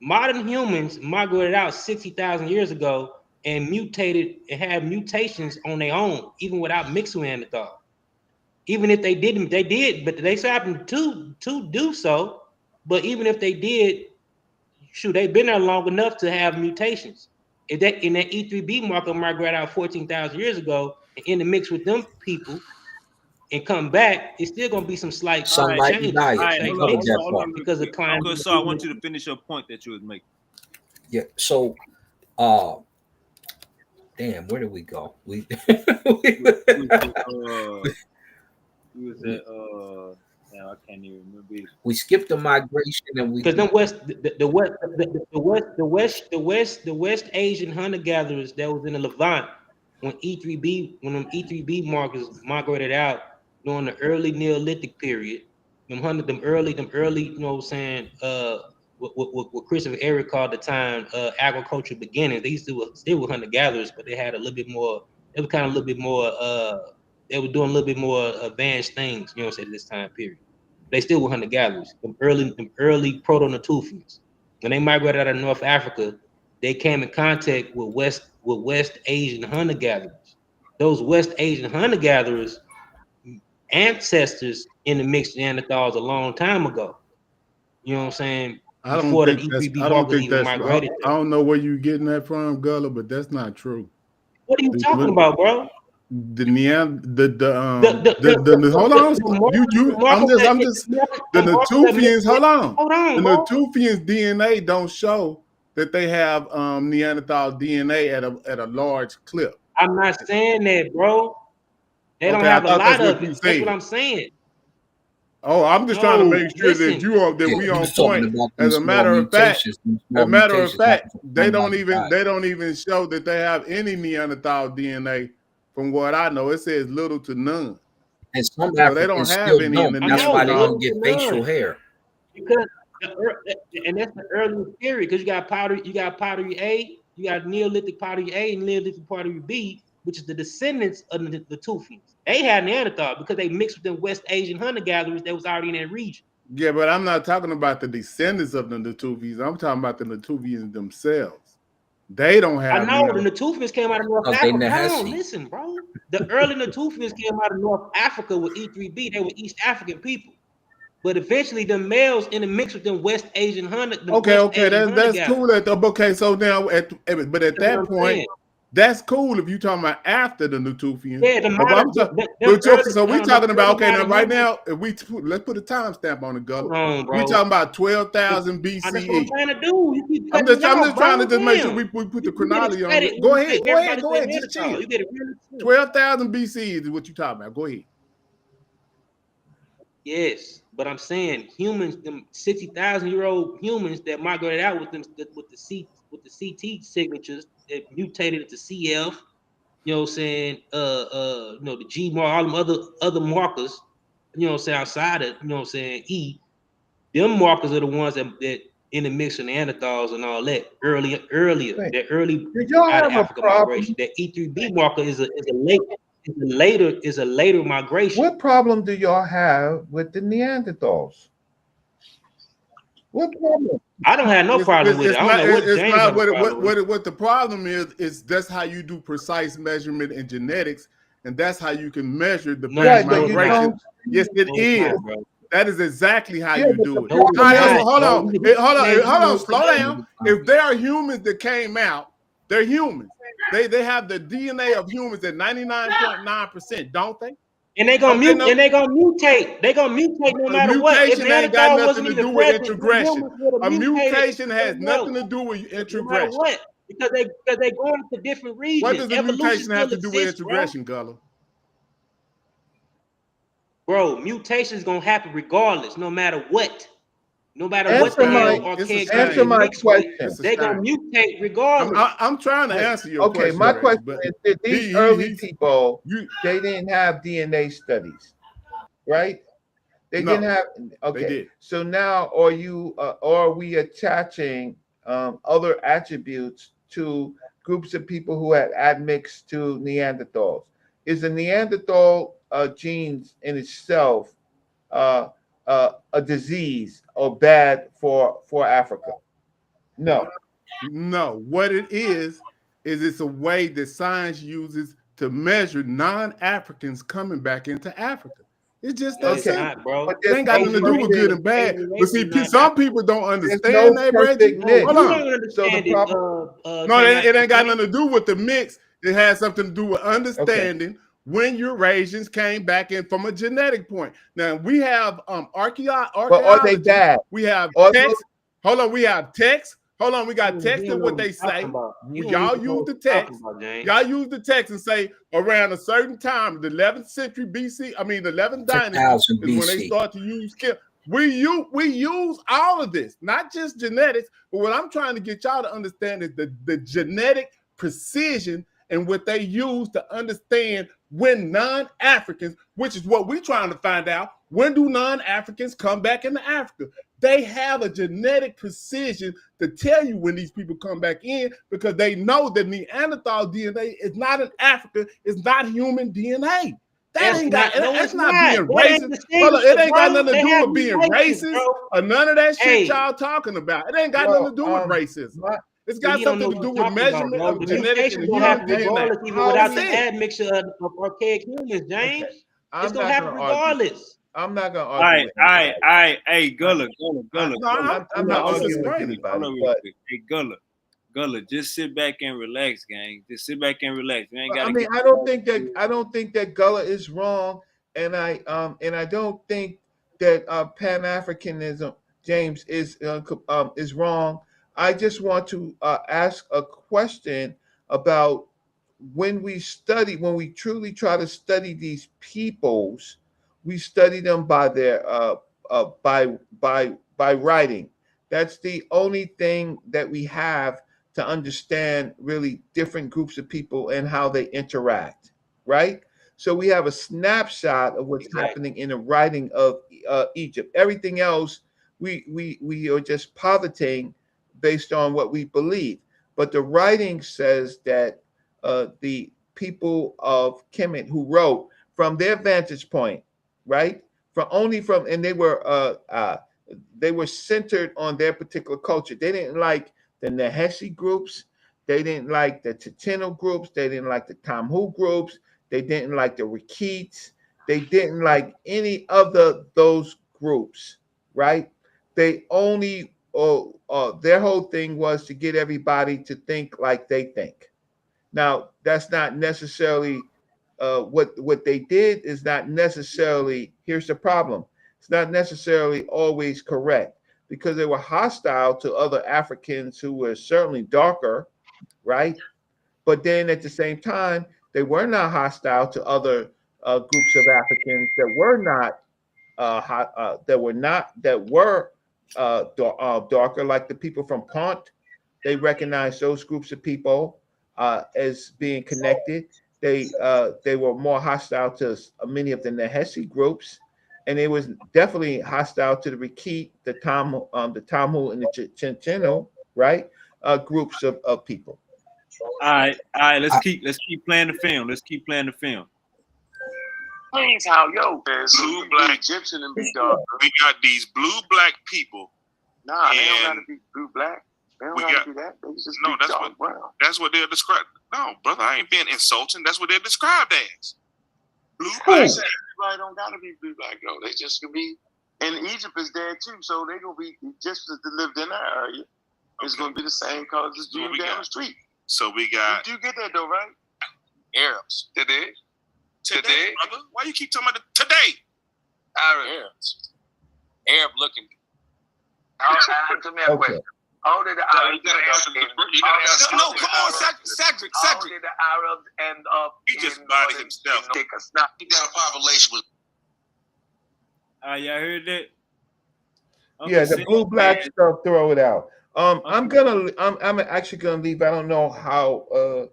Modern humans migrated out 60,000 years ago and mutated and had mutations on their own, even without mixing with Neanderthal. Even if they didn't, they did, but they so happened to do so. But even if they did, shoot, they've been there long enough to have mutations. If that in that E3B marker migrated out 14,000 years ago and in the mix with them people and come back, it's still gonna be some slight All right, Sunlight and changes. all diet. right. We They covered mix that Hold part. on real because of quick. climate. Uncle Sir, I want you to finish your point that you was making. Yeah. So, damn, where did we go? We You was at now I can't even remember either. we skipped the migration and we Because the West Asian hunter gatherers that was in the Levant when them E3B markers migrated out during the early Neolithic period, them early, you know what I'm saying, what Christopher Eric called the time agricultural beginnings. They still were hunter gatherers, but they had a little bit more, they were kind of a little bit more they were doing a little bit more advanced things, you know what I'm saying, this time period. They still were hunter gatherers. Them early proto-Natufians. When they migrated out of North Africa, they came in contact with West Asian hunter gatherers. Those West Asian hunter gatherers ancestors in the mixed Neanderthals a long time ago. You know what I'm saying? I don't Before the think that's. E3B I don't markers think even that's. migrated I there. don't know where you're getting that from, Gullah, but that's not true. What are you talking about, bro? The hold on. The Natufians. Hold on. The Natufians DNA don't show that they have Neanderthal DNA at a large clip. I'm not saying that, bro. They don't Okay, I have a thought that's lot what of you it. That's what said. I'm saying. Oh, I'm just trying to make sure that Listen. we on He's talking point. about As these a small matter of fact, mutations. Happen they don't unlike even that. show that they have any Neanderthal DNA. From what I know, it says little to none. And some So they don't Africans have still any in don't. the That's why they Neanderthal. don't get facial hair. Because and that's the early period, because you got pottery A, you got Neolithic pottery A and Neolithic pottery B, which is the descendants of the Tufians. They had Neanderthal because they mixed with them West Asian hunter gatherers that was already in that region. Yeah, but I'm not talking about the descendants of the Natufians. I'm talking about the Natufians themselves. They don't have. I know the Natufians came out of North Africa. Hold on, listen, bro. The early Natufians came out of North Africa with E3B. They were East African people. But eventually, the males in the mix with them West Asian hunter. Okay, that's cool. Okay, so now but at that point, that's cool if you're talking about after the Natufians. Yeah, the modern. So we're talking about now right now. If let's put a timestamp on the Gullah. We're talking about 12,000 BCE. That's what I'm trying to do. I'm just trying to just make sure we put the chronology on it. Go ahead. Just chill. 12,000 BCE is what you're talking about. Go ahead. Yes, but I'm saying humans, them 60,000-year-old humans that migrated out with them with the CT signatures that mutated into CF. You know what I'm saying? You know, the G mark, all them other markers. You know what I'm saying? Outside of, you know what I'm saying, E. Them markers are the ones that in the mix of Neanderthals and all that earlier. That early Did y'all out of have a Africa problem? migration. That E3B marker is a later migration. What problem do y'all have with the Neanderthals? What problem? I don't have no problem with it. I don't know what James has a problem with. What the problem is that's how you do precise measurement in genetics, and that's how you can measure the migration. Yes, it is. That is exactly how you do it. Hold on, slow down. If there are humans that came out, they're humans. They have the DNA of humans at 99.9%, don't they? And they gonna mutate. They gonna mutate no matter what. Mutation ain't got nothing to do with introgression. A mutation has nothing to do with introgression. No matter what, because they going to different regions. What does the mutation have to do with introgression, Gullah? Bro, mutations gonna happen regardless, no matter what. No matter what the hell archaic answer my question. They gonna mutate regardless. I'm trying to answer your question. Okay, my question is: did these early people they didn't have DNA studies, right? They didn't have. Okay, they did. So now, are we attaching other attributes to groups of people who had admixed to Neanderthals. Is the Neanderthal genes in itself a disease or bad for Africa? No. No. What it is it's a way that science uses to measure non-Africans coming back into Africa. It's just that Okay, simple. bro. but It ain't got nothing to do with good and bad. But see, some people don't there's no understand that, perfect Reggie. mix. Hold You on. don't understand So the it. problem, No, it ain't got nothing to do with the mix. It has something to do with understanding when Eurasians came back in from a genetic point. Now we have but are they archaeology. bad? We have Are text. Hold on, we have text. Hold on, we got text You and don't know what what they you're talking say. about. You don't Y'all even know use what the you're talking text. about, James. Y'all use the text and say around a certain time, the 11th century BC. I mean, the 11th dynasty 10,000 is when they BC. start to use skill. We use all of this, not just genetics, but what I'm trying to get y'all to understand is the genetic precision and what they use to understand when non-Africans, which is what we're trying to find out, when do non-Africans come back into Africa? They have a genetic precision to tell you when these people come back in because they know that Neanderthal DNA is not in Africa, it's not human DNA. That's not being racist. Hold on, it ain't got nothing to do with being racist or none of that shit y'all talking about. It ain't got nothing to do with racism. It's got something to do with measurement of genetic and human DNA. Even without the admixture of archaic humans, James. It's gonna happen regardless. I'm not gonna All argue right, with all right. Hey, Gullah. I'm not arguing with anybody, but hey, Gullah, just sit back and relax, gang. Just sit back and relax. You ain't gotta. I mean, I don't think that Gullah is wrong, and I don't think that Pan Africanism, James, is wrong. I just want to ask a question about when we truly try to study these peoples, we study them by their by writing. That's the only thing that we have to understand really different groups of people and how they interact, right? So we have a snapshot of what's happening in the writing of Egypt. Everything else we are just positing based on what we believe. But the writing says that the people of Kemet who wrote from their vantage point, right? And they were centered on their particular culture. They didn't like the Nahesi groups. They didn't like the Ticino groups. They didn't like the Tamhu groups. They didn't like the Rikites. They didn't like any of those groups, right? They only, their whole thing was to get everybody to think like they think. Now, that's not necessarily what they did is not necessarily, here's the problem. It's not necessarily always correct because they were hostile to other Africans who were certainly darker, right? But then at the same time, they were not hostile to other groups of Africans that were not darker, like the people from Pont. They recognized those groups of people as being connected. They were more hostile to many of the Nahesi groups, and it was definitely hostile to the Rikit, the Tamhu, and the Chinchino, right? Groups of people. All right. Let's keep playing the film. Let's keep playing the film. Please, how blue black Egyptian and be dark. We got these blue black people. Nah, they don't gotta be blue black. They don't gotta be that. They just no, that's what they're described. No, brother, I ain't being insulting. That's what they're described as. Blue black. Everybody don't gotta be blue black though. They just can be. And Egypt is there too, so they gonna be Egyptians that lived in that area. It's gonna be the same colors as you down the street. So we got. You do get that though, right? Arabs. Today, brother. Why you keep talking about today? Arabs. Arab looking. Answer me a question. How did the Arabs? No, come on, Cedric. How did the Arabs end up? He just bodied himself. Take a snap. That population was. Y'all heard that? Yeah, the blue black stuff. Throw it out. I'm actually gonna leave. I don't know how.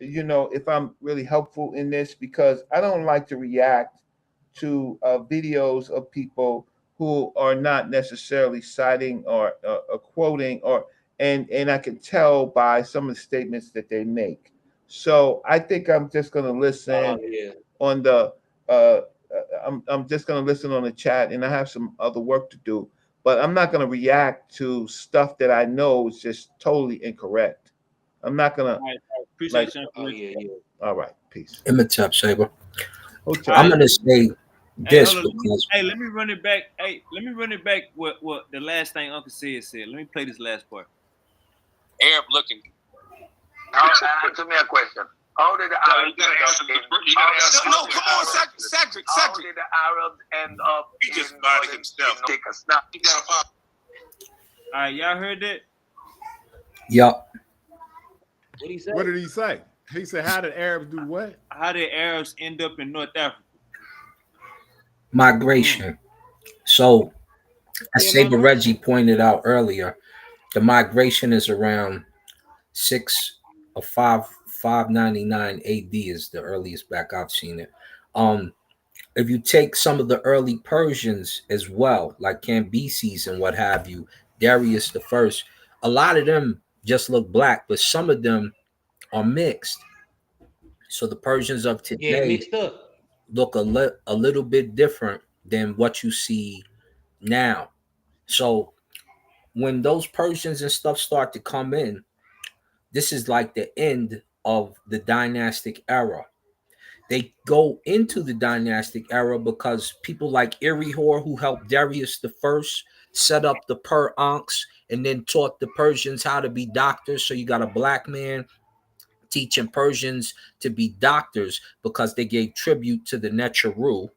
If I'm really helpful in this because I don't like to react to videos of people who are not necessarily citing or quoting and I can tell by some of the statements that they make. So I think I'm just going to listen on the. I'm just going to listen on the chat, and I have some other work to do. But I'm not going to react to stuff that I know is just totally incorrect. I'm not going to. Appreciate you. All right, peace. Imhotep, Saber. Hotel. I'm gonna say Hey, this hold on. because Let me run it back. Hey, let me run it back. What the last thing Uncle said. Let me play this last part. Arab looking. Now, answer me a question. How did the Arabs No, come on, Cedric. How did the Arabs end up? He just bodied himself. Take a snap. All right, y'all heard that? Yup. What did he say? He said, "How did Arabs do what? How did Arabs end up in North Africa?" Migration. So, as Saber Reggie pointed out earlier, the migration is around 599 AD is the earliest back I've seen it. If you take some of the early Persians as well, like Cambyses and what have you, Darius the First, a lot of them just look black, but some of them are mixed. So the Persians of today mixed up. look a little bit different than what you see now. So when those Persians and stuff start to come in, this is like the end of the dynastic era. They go into the dynastic era because people like Irihor, who helped Darius the First set up the Ankhs and then taught the Persians how to be doctors. So you got a black man teaching Persians to be doctors because they gave tribute to the Necharu,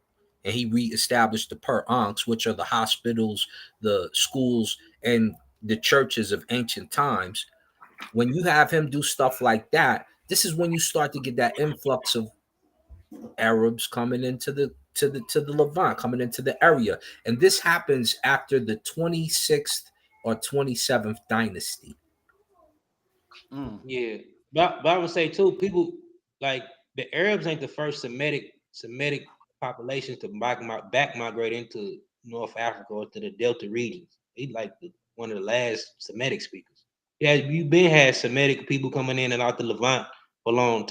and he reestablished the Ankhs, which are the hospitals, the schools, and the churches of ancient times. When you have him do stuff like that, this is when you start to get that influx of Arabs coming into the Levant, coming into the area, and this happens after the 26th or 27th dynasty. Yeah, but I would say too, people like the Arabs ain't the first Semitic population to back migrate into North Africa or to the Delta regions. They like one of the last Semitic speakers. Yeah, you been had Semitic people coming in and out the Levant for long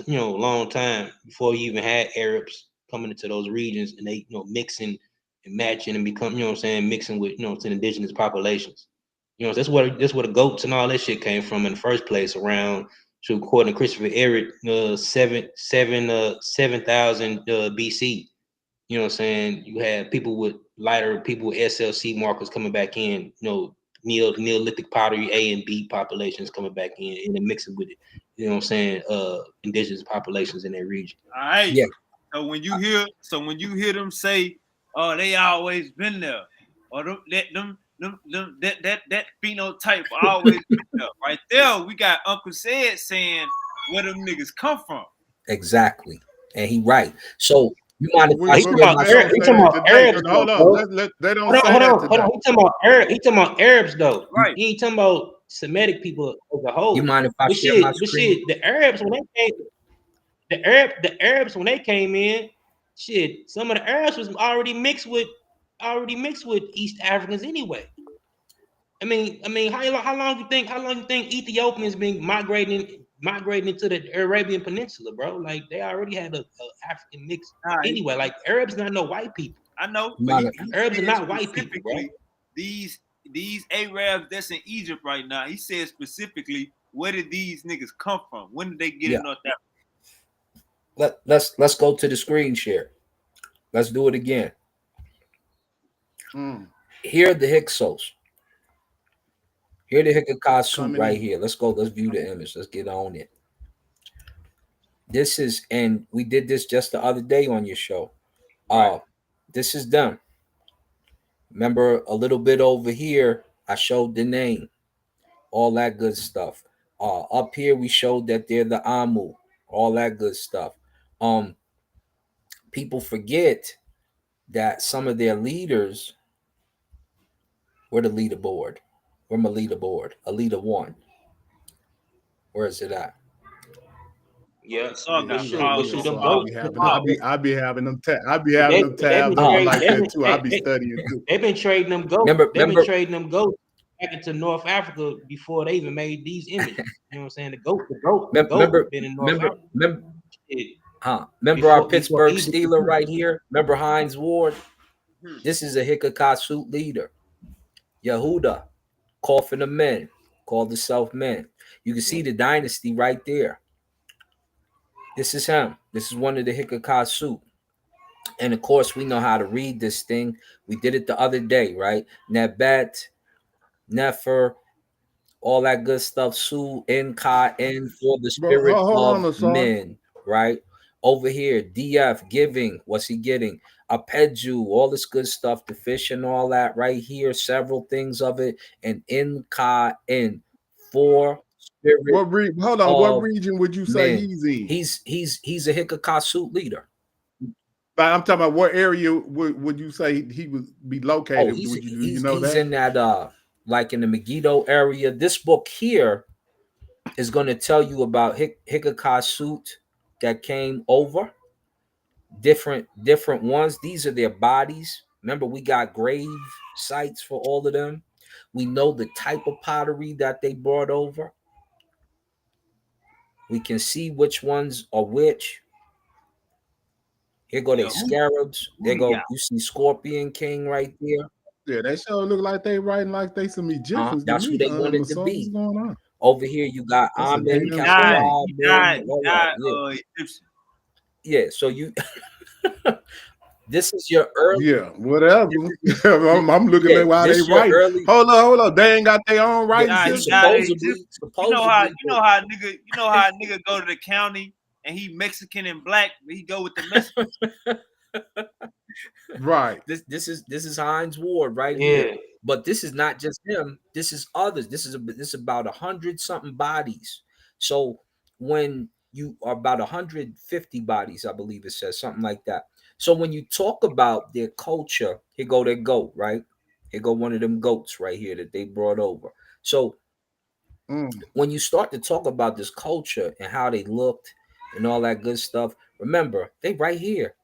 time before you even had Arabs coming into those regions, and they mixing and matching and become mixing with to indigenous populations. That's where the goats and all that shit came from in the first place. Around, according to Christopher Ehret, 7,000 BC. You know what I'm saying? You had people with SLC markers coming back in. Neolithic pottery A and B populations coming back in and then mixing with it. You know what I'm saying? Indigenous populations in that region. All right. Yeah. So when you hear them say, "Oh, they always been there," or that phenotype always been there. Right there, we got Uncle Said saying where them niggas come from. Exactly, and he right. So you mind if I He talking about Arabs? Hold on, they don't say that today. He talking about Arabs though. Right. He ain't talking about Semitic people as a whole. You mind if I share my screen? The Arabs when they came in, shit, some of the Arabs was already mixed with East Africans anyway. I mean, how long you think Ethiopians been migrating into the Arabian Peninsula, bro? Like they already had a African mix anyway. Like Arabs not no white people. I know, but Arabs are not white people, bro. These Arabs that's in Egypt right now, he said specifically, where did these niggas come from? When did they get in North Africa? Let's go to the screen share. Let's do it again. Here are the Hyksos. Here the Hyksos right here. Let's go. Let's view the image. Let's get on it. This is, and we did this just the other day on your show. This is them. Remember a little bit over here, I showed the name, all that good stuff. Up here we showed that they're the Amu, all that good stuff. People forget that some of their leaders were the leaderboard. We're my leaderboard, a leader one. Where is it at? Yeah, I be having them tabs on like that too. I be studying too. They've been trading them goats. back into North Africa before they even made these images. You know what I'm saying? The goat been in North Africa. Remember our Before Pittsburgh Egypt. Steeler right here? Remember Hines Ward? This is a Hickokasut leader. Yehuda, Coffin of Men, called himself Men. You can see the dynasty right there. This is him. This is one of the Hickokasut. And of course, we know how to read this thing. We did it the other day, right? Nebet, Nefer, all that good stuff. Su, Nka, N for the Bro, spirit hold on, of Asar. men, right? Over here, DF, giving. What's he getting? Apeju, all this good stuff, the fish and all that right here, several things of it. And Nka, N for spirit. Hold on. What region would you say men. he's in? He's a Hickokasut leader. But I'm talking about what area would you say he would be located? He's that? In that like in the Megiddo area. This book here is going to tell you about Hickokasut that came over. Different ones. These are their bodies. Remember, we got grave sites for all of them. We know the type of pottery that they brought over. We can see which ones are which. Here go the scarabs. There go, you see Scorpion King right there. Yeah, they sure look like they writing like they some Egyptians. That's who they wanted to be. What's going on? Over here, you got Amen, He died. Yeah, so you this is your early. Yeah, whatever. I'm looking at why they write. Hold on. They ain't got their own writing system. You know how a nigga go to the county and he Mexican and black, but he go with the Mexican. Right. This is Hines Ward right here. But this is not just him. This is others. This is about 100-something bodies. So when you are about 150 bodies, I believe it says something like that. So when you talk about their culture, here go their goat, right? Here go one of them goats right here that they brought over. So when you start to talk about this culture and how they looked and all that good stuff, remember, they right here.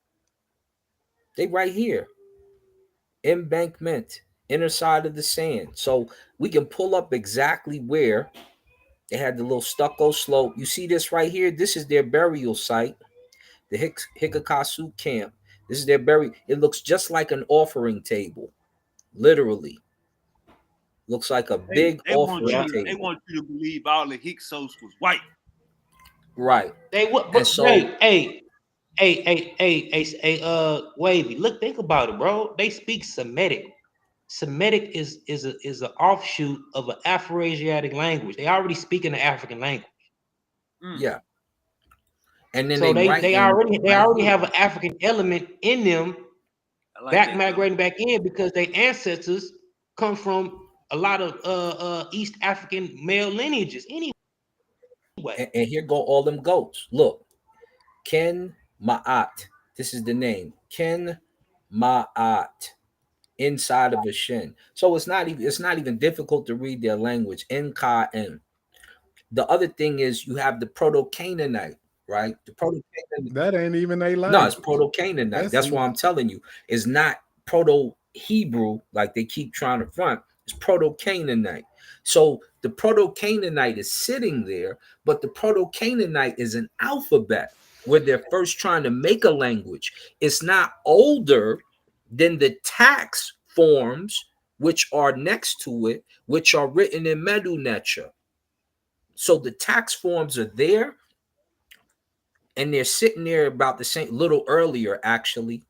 They right here. Embankment, inner side of the sand. So we can pull up exactly where they had the little stucco slope. You see this right here? This is their burial site, the Hickokasut camp. This is their burial. It looks just like an offering table, literally. Looks like a big offering table. They want you to believe all the Hyksos was white. Right. They would, but so, hey, Wavy. Look, think about it, bro. They speak Semitic. Semitic is an offshoot of an Afro-Asiatic language. They already speak in the African language. Yeah. And then so they already have an African element in them, migrating back in because their ancestors come from a lot of East African male lineages. Anyway, and here go all them goats. Look, Ken Ma'at. This is the name. Ken Ma'at. Inside of a shin. So it's not even difficult to read their language. N-Ka-N. The other thing is you have the Proto-Canaanite, right? The Proto-Canaanite. That ain't even a language. No, it's Proto-Canaanite. That's why I'm telling you. It's not Proto-Hebrew like they keep trying to front. It's Proto-Canaanite. So the Proto-Canaanite is sitting there, but the Proto-Canaanite is an alphabet where they're first trying to make a language. It's not older than the tax forms which are next to it, which are written in Medu Neter. So the tax forms are there, and they're sitting there about the same, little earlier actually,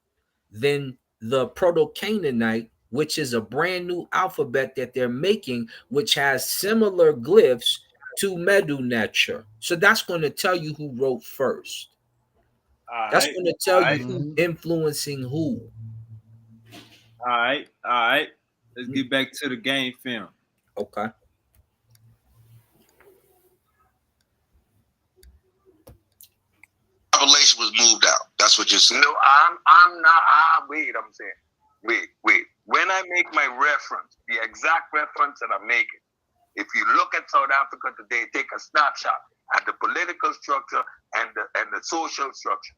than the Proto-Canaanite, which is a brand new alphabet that they're making, which has similar glyphs to Medu Neter. So that's going to tell you who wrote first. That's going to tell you who's influencing who. All right. Let's get back to the game film. Okay. Population was moved out. That's what you're saying. No, I'm not. I'm saying. Wait. When I make my reference, the exact reference that I'm making, if you look at South Africa today, take a snapshot at the political structure and the social structure.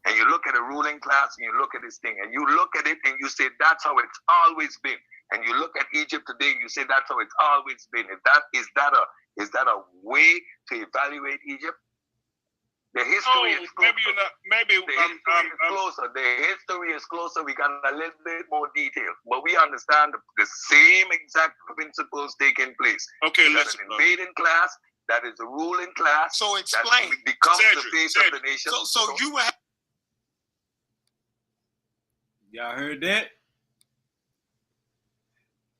and you look at the ruling class and you look at this thing and you look at it and you say that's how it's always been. And you look at Egypt today, you say that's how it's always been. Is that a way to evaluate Egypt? The history is closer. Maybe you're not. Maybe the history is closer. The history is closer. We got a little bit more detail, but we understand the same exact principles taking place. Okay, that's listen. An invading class. That is a ruling class. So explain. That becomes the face of the nation. So you will. Y'all heard that?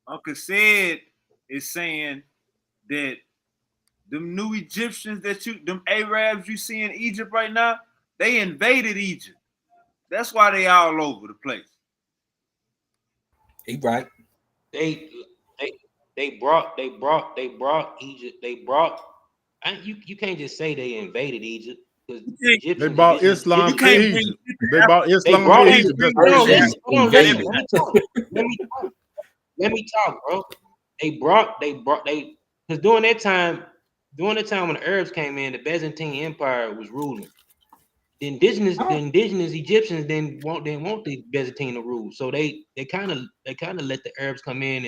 Uncle Said is saying that them new Egyptians them Arabs you see in Egypt right now, they invaded Egypt. That's why they all over the place. He right. They brought Egypt. You can't just say they invaded Egypt. They brought Islam to Egypt. They brought Islam to Egypt. Let me talk, bro. Because during that time when the Arabs came in, the Byzantine Empire was ruling. The indigenous Egyptians didn't want the Byzantine to rule, so they kind of let the Arabs come in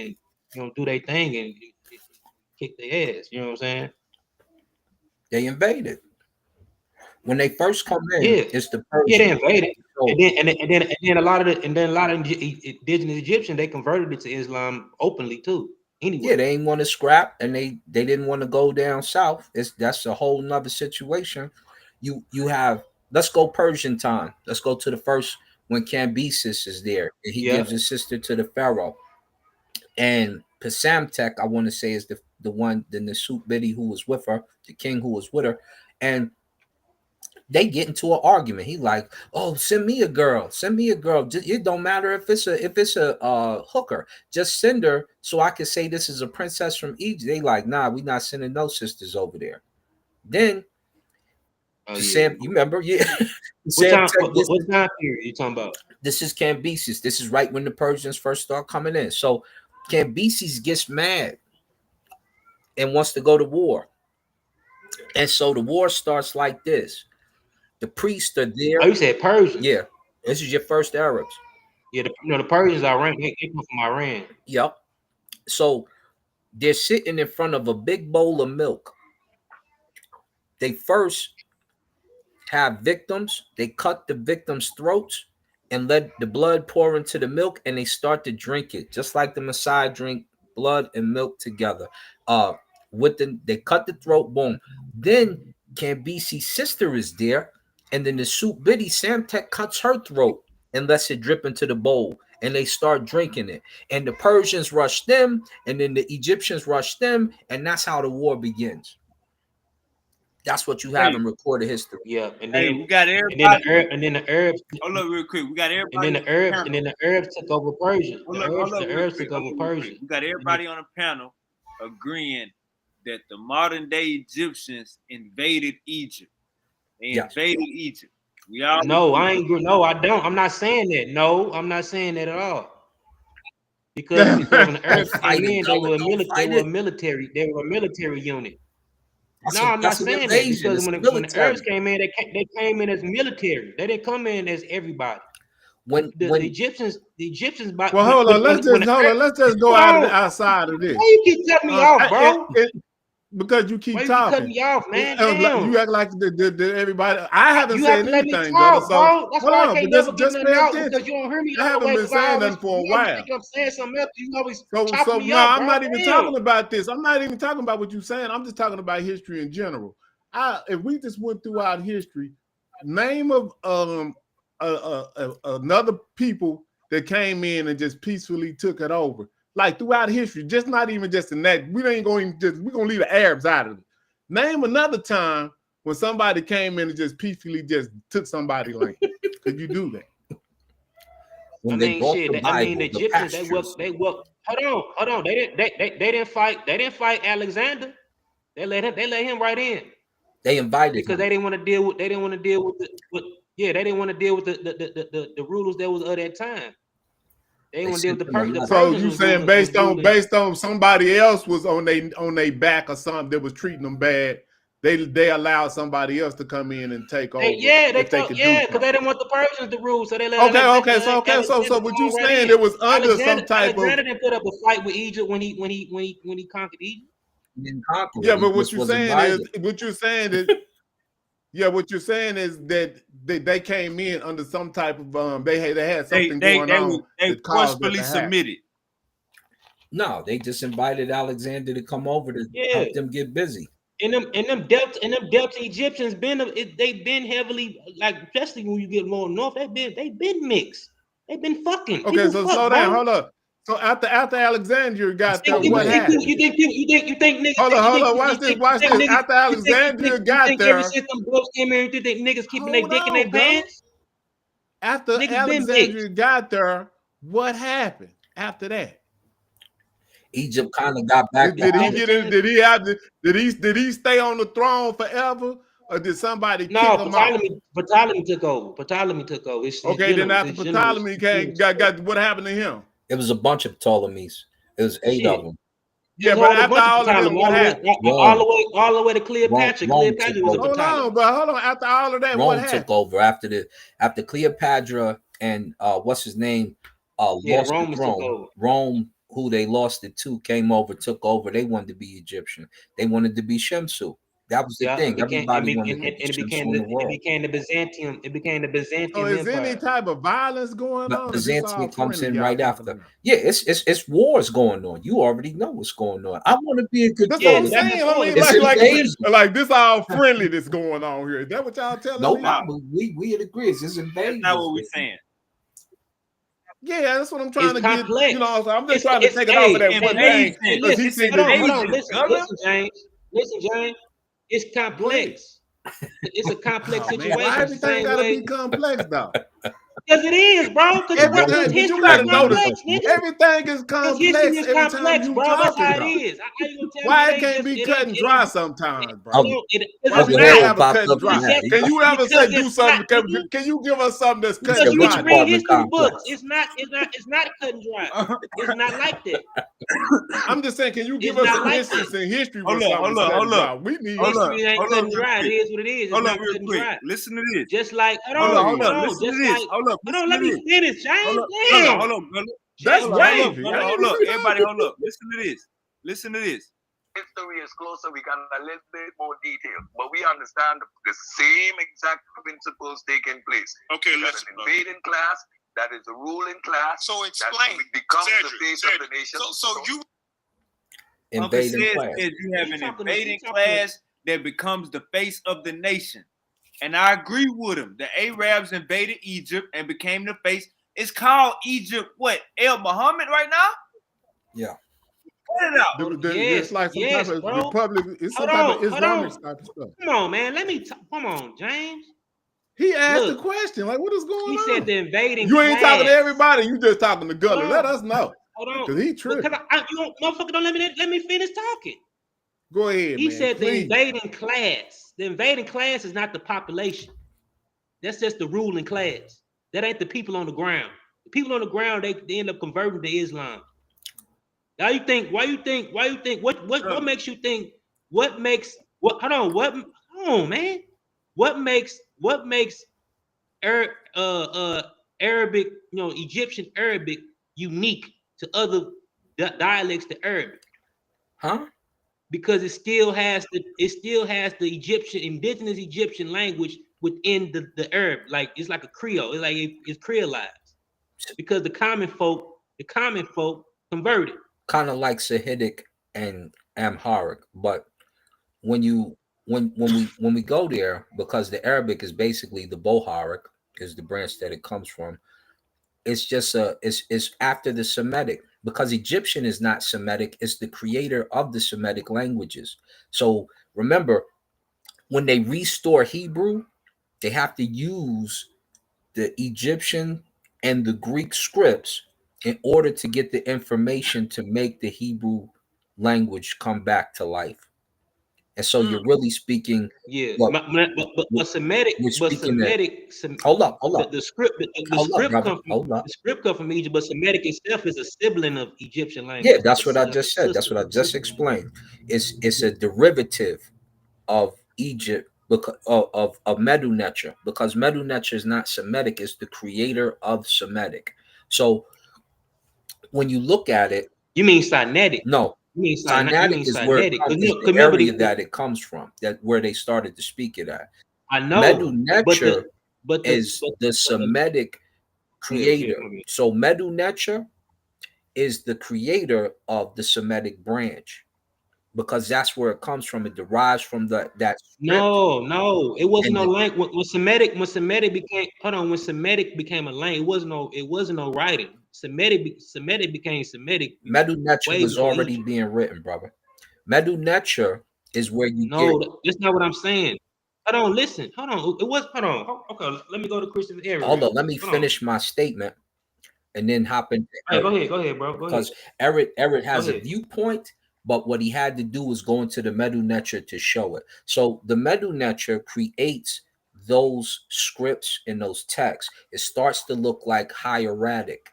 and do their thing and kick their ass. You know what I'm saying? They invaded. When they first come in, it's the Persians. Yeah, they invaded, and then a lot of indigenous Egyptians, they converted it to Islam openly too. Anyway. Yeah, they didn't want to scrap, and they didn't want to go down south. That's a whole nother situation. You have, let's go Persian time. Let's go to the first when Cambyses is there, and he gives his sister to the pharaoh. And Psamtek, I want to say, is the one, the Nasut Bidi who was with her, the king who was with her, and they get into an argument. He like, oh, send me a girl. It don't matter if it's a hooker. Just send her so I can say this is a princess from Egypt. They like, nah, we not sending no sisters over there. Then, Sam, you remember? Yeah. What time period you talking about? This is Cambyses. This is right when the Persians first start coming in. So Cambyses gets mad and wants to go to war. And so the war starts like this. The priests are there. Oh, you said Persian? Yeah. This is your first Arabs. Yeah, the Persians are Iran. They come from Iran. Yep. So they're sitting in front of a big bowl of milk. They first have victims. They cut the victims' throats and let the blood pour into the milk, and they start to drink it, just like the Messiah drink blood and milk together. They cut the throat, boom. Then Cambyses' sister is there, and then the Nasut Bidi Psamtek cuts her throat and lets it drip into the bowl, and they start drinking it. And the Persians rush them, and then the Egyptians rush them, and that's how the war begins. That's what you have in recorded history. Yeah, and then we got everybody. And then the Arabs. Hold up, real quick. We got everybody. And then the Arabs took over Persia. The Arabs took over Persia. We got everybody on the panel agreeing that the modern day Egyptians invaded Egypt. They invaded Egypt. No, I don't. I'm not saying that. No, I'm not saying that at all. Because when the Arabs came in, they were a military unit. I'm not saying that, because when the Arabs came in, they came in as military. They didn't come in as everybody. When the Egyptians. Well, hold on. Let's just go outside of this. Why you keep cutting me off, bro? Because you keep talking. You cut me off, man. You act like everybody. I haven't said anything, brother. So that's why I can't never just get pay out, attention. because you don't hear me. I haven't been saying nothing for a while. I'm saying something else. You always so me no, up, I'm not even talking about this. I'm not even talking about what you're saying. I'm just talking about history in general. If we just went throughout history, name of another people that came in and just peacefully took it over. Like throughout history, just not even just in that. We're gonna leave the Arabs out of it. Name another time when somebody came in and just peacefully just took somebody's land. Could you do that? The Egyptians, they worked. Hold on. They didn't fight Alexander. They let him right in. They invited because they didn't want to deal with. They didn't want to deal with They didn't want to deal with the rulers that was of that time. They didn't want to deal with the Persians. So you saying based on somebody else was on they back or something that was treating them bad, they allow somebody else to come in and take over. They if they told, could because they didn't want the Persians to rule, so they let So what you saying? It was under some type of. Alexander didn't put up a fight with Egypt when he conquered Egypt. He didn't conquer. Yeah, but what you're saying is what you're saying is that they came in under some type of they had something going on. They forcefully submitted. No, they just invited Alexander to come over to help them get busy. And them Delta Egyptians they've been heavily, like, especially when you get more north, they've been mixed. They've been fucking. Okay, so slow down, hold up. So after Alexandria got there, what happened? You think niggas? Hold on. Watch this. After Alexandria got there, ever since them books came in, you think niggas keeping their dick in their pants? After Alexandria got there, what happened after that? Egypt kind of got back. Did he get in? Did he stay on the throne forever, or did somebody kick him out? Ptolemy took over. Then after Ptolemy got what happened to him? It was a bunch of Ptolemies. It was 8 of them. Yeah, but after all of them, what happened? All the way to Cleopatra. Cleopatra was a Ptolemy. Hold on. After all of that, Rome what happened? took over after Cleopatra and what's his name lost the throne. Rome, who they lost it to, came over, took over. They wanted to be Egyptian. They wanted to be Shemsu. That was the thing. Everybody wanted to be Shemsu in the world. It became the Byzantium. So is Empire. any type of violence going on? Byzantium comes in right after. Yeah, it's wars going on. You already know what's going on. I want to be a good. That's what I'm saying. Like this all friendly that's going on here. Is that what y'all telling me? We agree. It's invasion. That's not what we're saying. Yeah, that's what I'm trying to complex. get. You know, so I'm just trying to take it off of that one thing. Listen, James. It's complex. It's a complex situation. Why everything gotta be complex though? Because it is, bro. Because you gotta notice everything is complex. History is complex, bro. That's how it is. Why it can't be cut and dry sometimes, bro? Why can't have a cut and dry? Can you ever say do something? Can you give us something that's cut and dry? You read history books. It's not cut and dry. It's not like that. I'm just saying, can you give us an instance in history? Hold up. We need history ain't cut and dry. It is what it is. Hold up, real quick. Listen to this. Just like hold on. Listen to this. Hold on, let me finish, James. Hold on, brother. That's wavy. Hold up. Everybody, hold up. Listen to this. History is closer. We got a little bit more detail, but we understand the same exact principles taking place. Okay, listen. An invading class that is a ruling class. So explain. That becomes the face of the nation. So you invading class. You have an invading class that becomes the face of the nation. And I agree with him. The Arabs invaded Egypt and became the face. It's called Egypt, what? El Muhammad right now? Yeah. Put it out. It's like some type of republic. It's some type of Islamic type of stuff. Come on, man. Come on, James. He asked the question. Like, what is going on? He said the invading You ain't class. talking to everybody. You just talking to Gullah. Let us know. Hold on. Because he tripping. Motherfucker, don't let me finish talking. Go ahead, He man, said please. the invading class. The invading class is not the population. That's just the ruling class. That ain't the people on the ground. The people on the ground, they end up converting to Islam. Why you think, what makes you think, hold on, man. What makes Arabic, Egyptian Arabic unique to other dialects to Arabic? Huh? Because it still has the Egyptian, indigenous Egyptian language within the Arab. Like it's like a Creole. It's creolized. Because the common folk converted. Kind of like Sahidic and Amharic, but when we go there, because the Arabic is basically the Boharic, is the branch that it comes from. It's just it's after the Semitic, because Egyptian is not Semitic, it's the creator of the Semitic languages. So remember, when they restore Hebrew, they have to use the Egyptian and the Greek scripts in order to get the information to make the Hebrew language come back to life. And so you're really speaking. Yeah, but Semitic. Hold up. The script comes from Egypt, but Semitic itself is a sibling of Egyptian language. Yeah, that's what I just said. That's what I just explained. It's a derivative of Egypt because of Medu Neter, because Medu Neter is not Semitic, it's the creator of Semitic. So when you look at it, You mean Sinaitic? no, You mean Sinaitic is where it Sinaitic? comes, is the Remember area that it comes from, that where they started to speak it at. I Medu know, Neter but is the Semitic creator. So Medu Neter is the creator of the Semitic branch, because that's where it comes from. It derives from that script. No, it wasn't And no language. When Semitic became, hold on, when Semitic became a language, it wasn't no writing. Semitic became Semitic Medu Neter way was before already Egypt. being written, brother. Medu Neter is where you get. No, that's not what I'm saying. Hold on, listen. Hold on. It was. Hold on. Okay, let me go to Christopher Eric. Hold on, let me finish my statement and then hop into Hey, Eric. go ahead, bro. Go ahead. Because Eric has Go a ahead. viewpoint, but what he had to do was go into the Medu Neter to show it. So the Medu Neter creates those scripts and those texts. It starts to look like hieratic.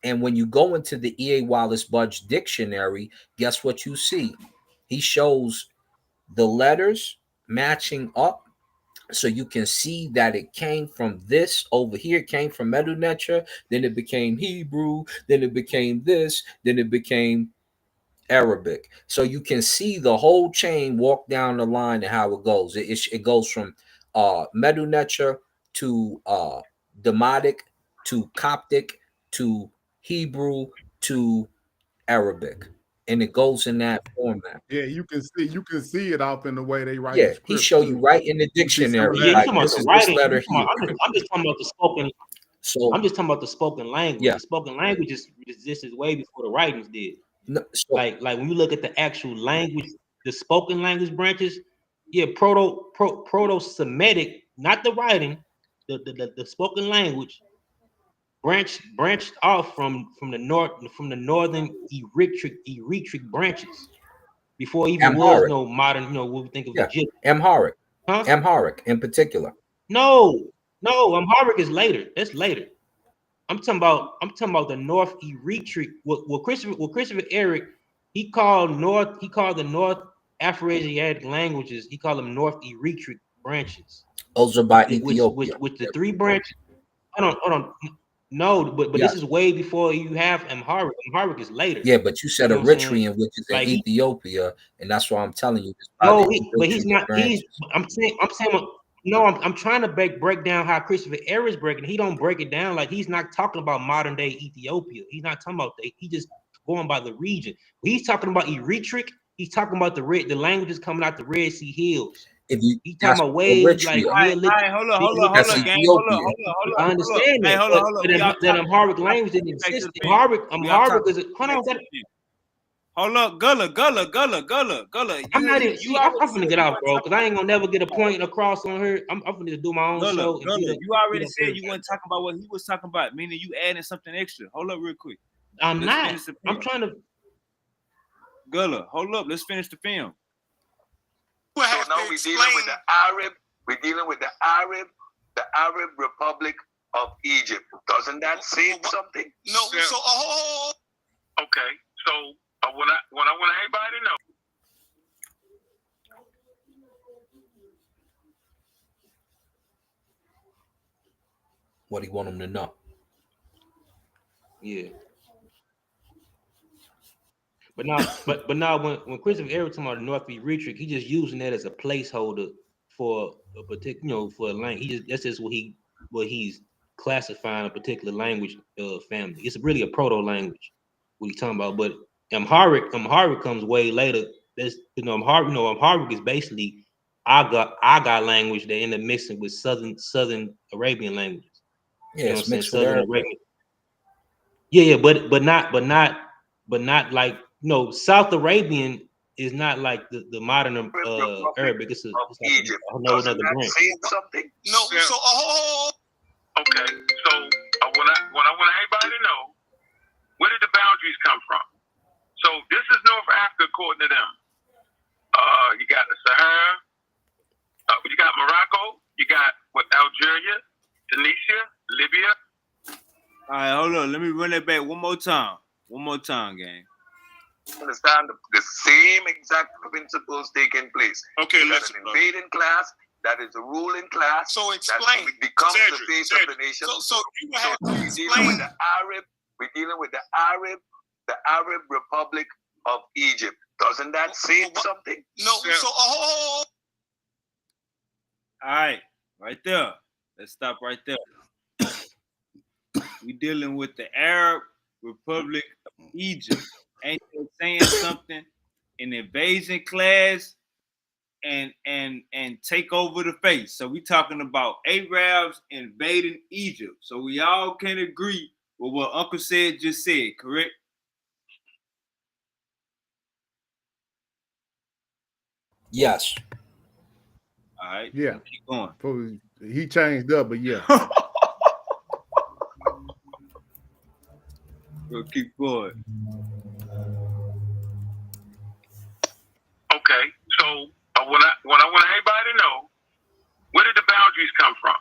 And when you go into the E.A. Wallace Budge dictionary, guess what you see? He shows the letters matching up, so you can see that it came from this over here. It came from Medu Neter, then it became Hebrew, then it became this, then it became Arabic. So you can see the whole chain walk down the line and how it goes. It goes from Medu Neter to Demotic to Coptic to Hebrew to Arabic, and it goes in that format. Yeah, you can see it off in the way they write Yeah, the he script show you too. right in the You can see some of dictionary. Yeah, you that. Like, talking about this the is this writing? letter here. I'm just talking about the spoken. So I'm just talking about the spoken language. yeah, The spoken language existed way before the writings did. no, so Like when you look at the actual language, the spoken language branches, yeah, proto-Semitic, not the writing, the spoken language branched off from the northern Eritreic branches before it even was Amharic. no modern, what we think of Yeah, Egypt. Amharic. Huh? Amharic in particular. No, Amharic is later. That's later. I'm talking about the North Eritreic. What Christopher Eric, he called the North Afro-Asiatic languages, he called them North Eritreic branches. Those are by Ethiopia. Which the three branches. Hold on. No, but Yeah. this is way before you have Amharic. Amharic is later. Yeah, but you said You know what I'm saying? Eritrean, which is in Like Ethiopia, and that's why I'm telling you. It's by no, the but he's Eritrean not. branches. I'm saying. No, I'm trying to break down how Christopher Eric's breaking. He don't break it down like he's not talking about modern day Ethiopia. He's not talking about that. He just going by the region. When he's talking about Eritreic, he's talking about the languages coming out the Red Sea hills. He's talking about way like All right, hold on, gang. Hold on. I understand Hey, that, hold on. that Amharic language didn't exist. Amharic is hold on. Hold up, Gullah. I'm not even. See, I'm gonna get off, bro, because I ain't gonna never get a point across on her. I'm gonna do my own show. Gullah, you already said you weren't talking about what he was talking about, meaning you adding something extra. Hold up, real quick. I'm not. I'm trying to. Gullah, hold up. Let's finish the film. So now we're dealing with the Arab. We're dealing with the Arab Republic of Egypt. Doesn't that say something? No. So okay. So what I want everybody to know. What do you want them to know? Yeah. But now when Christopher Eric talking about the North Eritreic, he just using that as a placeholder for a particular, for a language. That's just what he's classifying a particular language family. It's really a proto language what he's talking about. But Amharic comes way later. That's Amharic is basically Aga language that end up mixing with Southern Arabian languages. Yeah, you know it's what I'm saying? mixed with Southern Arabic. Arabian. Yeah, but not like South Arabian is not like the modern Arabic. It's like Egypt. a whole other branch. Say something. No. So okay. So what I want everybody to know, where did the boundaries come from? So this is North Africa according to them. You got the Sahara. You got Morocco. You got Algeria, Tunisia, Libya. All right, hold on. Let me run that back one more time, gang. understand the same exact principles taking place. Okay, you got an invading class, that is a ruling class. So explain. That becomes Cedric, the face of the nation. So you will have to we're explain. dealing with the Arab. We're dealing with the Arab Republic of Egypt. Doesn't that say something? No. So All right, right there. Let's stop right there. We dealing with the Arab Republic of Egypt. Ain't they saying something? An invasion class and take over the face. So we talking about Arabs invading Egypt. So we all can agree with what Uncle just said, correct? Yes. All right. Yeah. Keep going. He changed up, but yeah. We'll keep going. okay, so what I want everybody to know, where did the boundaries come from?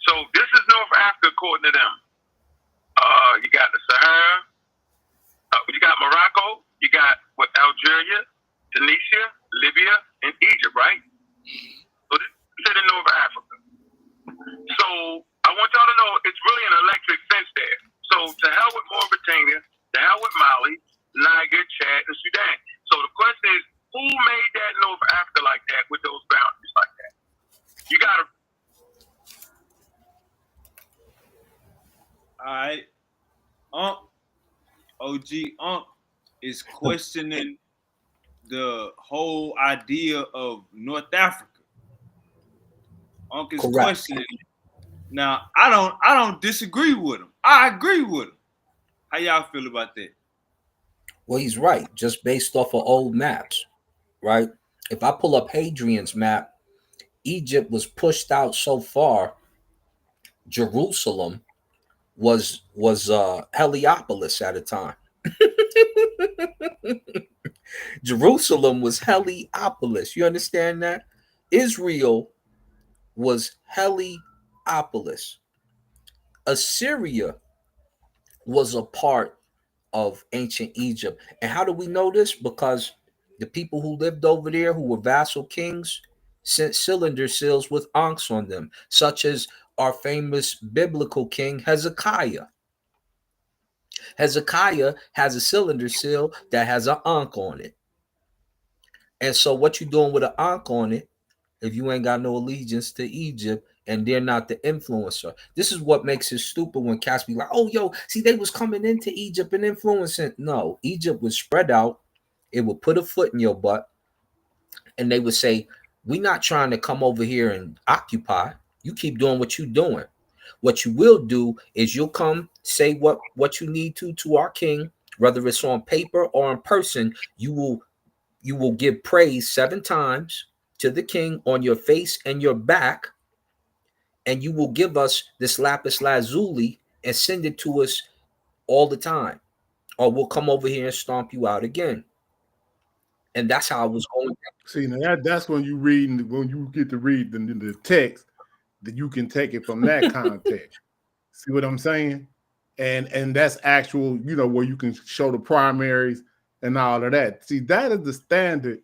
So this is North Africa according to them. You got the Sahara, you got Morocco, you got Algeria, Tunisia, Libya, and Egypt, right? So this is in North Africa. So I want y'all to know it's really an electric fence there. So to hell with Mauritania, to hell with Mali, Niger, Chad, and Sudan. So the question is, who made that North Africa like that with those boundaries like that? You gotta. All right. OG Unc is questioning the whole idea of North Africa. Unc is questioning it. Now, I don't disagree with him. I agree with him. How y'all feel about that? Well, he's right, just based off of old maps, right? If I pull up Hadrian's map, Egypt was pushed out so far, Jerusalem was Heliopolis at a time. Jerusalem was Heliopolis. You understand that? Israel was Heliopolis. Assyria was a part of ancient Egypt. And how do we know this? Because the people who lived over there, who were vassal kings, sent cylinder seals with ankhs on them, such as our famous biblical king Hezekiah. Hezekiah has a cylinder seal that has an ankh on it. And so what you doing with an ankh on it if you ain't got no allegiance to Egypt and they're not the influencer? This is what makes it stupid when cats be like, oh, yo, see, they was coming into Egypt and influencing. No, Egypt was spread out. It would put a foot in your butt. And they would say, we're not trying to come over here and occupy. You keep doing what you're doing. What you will do is you'll come say what you need to our king, whether it's on paper or in person. You will give praise 7 times to the king on your face and your back, and you will give us this lapis lazuli and send it to us all the time, or we'll come over here and stomp you out again. And that's how I was going. See, now that's when you get to read the text, that you can take it from that context. See what I'm saying? And that's actual, where you can show the primaries and all of that. See, that is the standard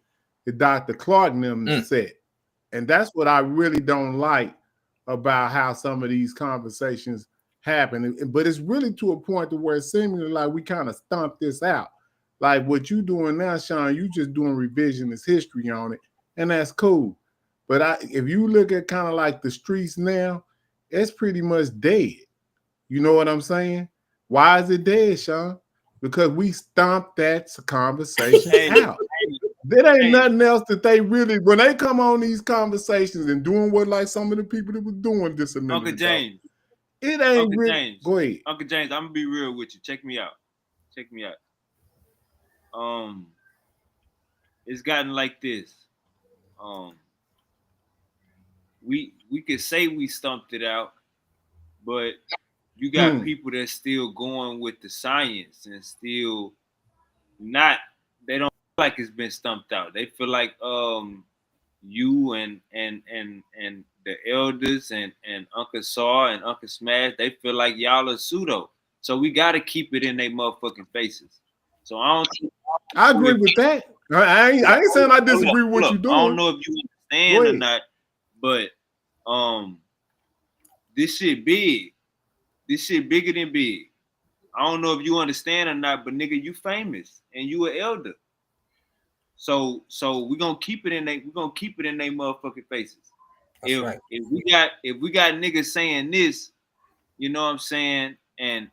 that Dr. Clark and them set. And that's what I really don't like about how some of these conversations happen. But it's really to a point to where it's seemingly like we kind of stumped this out. Like what you doing now, Sean, you just doing revisionist history on it, and that's cool. But if you look at kind of like the streets now, it's pretty much dead. You know what I'm saying? Why is it dead, Sean? Because we stomped that conversation out. There ain't nothing else that they really, when they come on these conversations and doing what like some of the people that were doing this a minute Uncle James. It ain't Uncle really. James. Go ahead. Uncle James, I'm gonna be real with you. Check me out. It's gotten like this. We could say we stumped it out, but you got people that's still going with the science and still not. They don't feel like it's been stumped out. They feel like you and the elders and Uncle Saw and Uncle Smash, they feel like y'all are pseudo. So we got to keep it in their motherfucking faces. So I I agree with that. I ain't saying I disagree with what you're doing. I don't know if you understand or not, but this shit big. This shit bigger than big. I don't know if you understand or not, but nigga, you famous and you an elder. So we're gonna keep it in their motherfucking faces. That's right. If we got niggas saying this, you know what I'm saying, and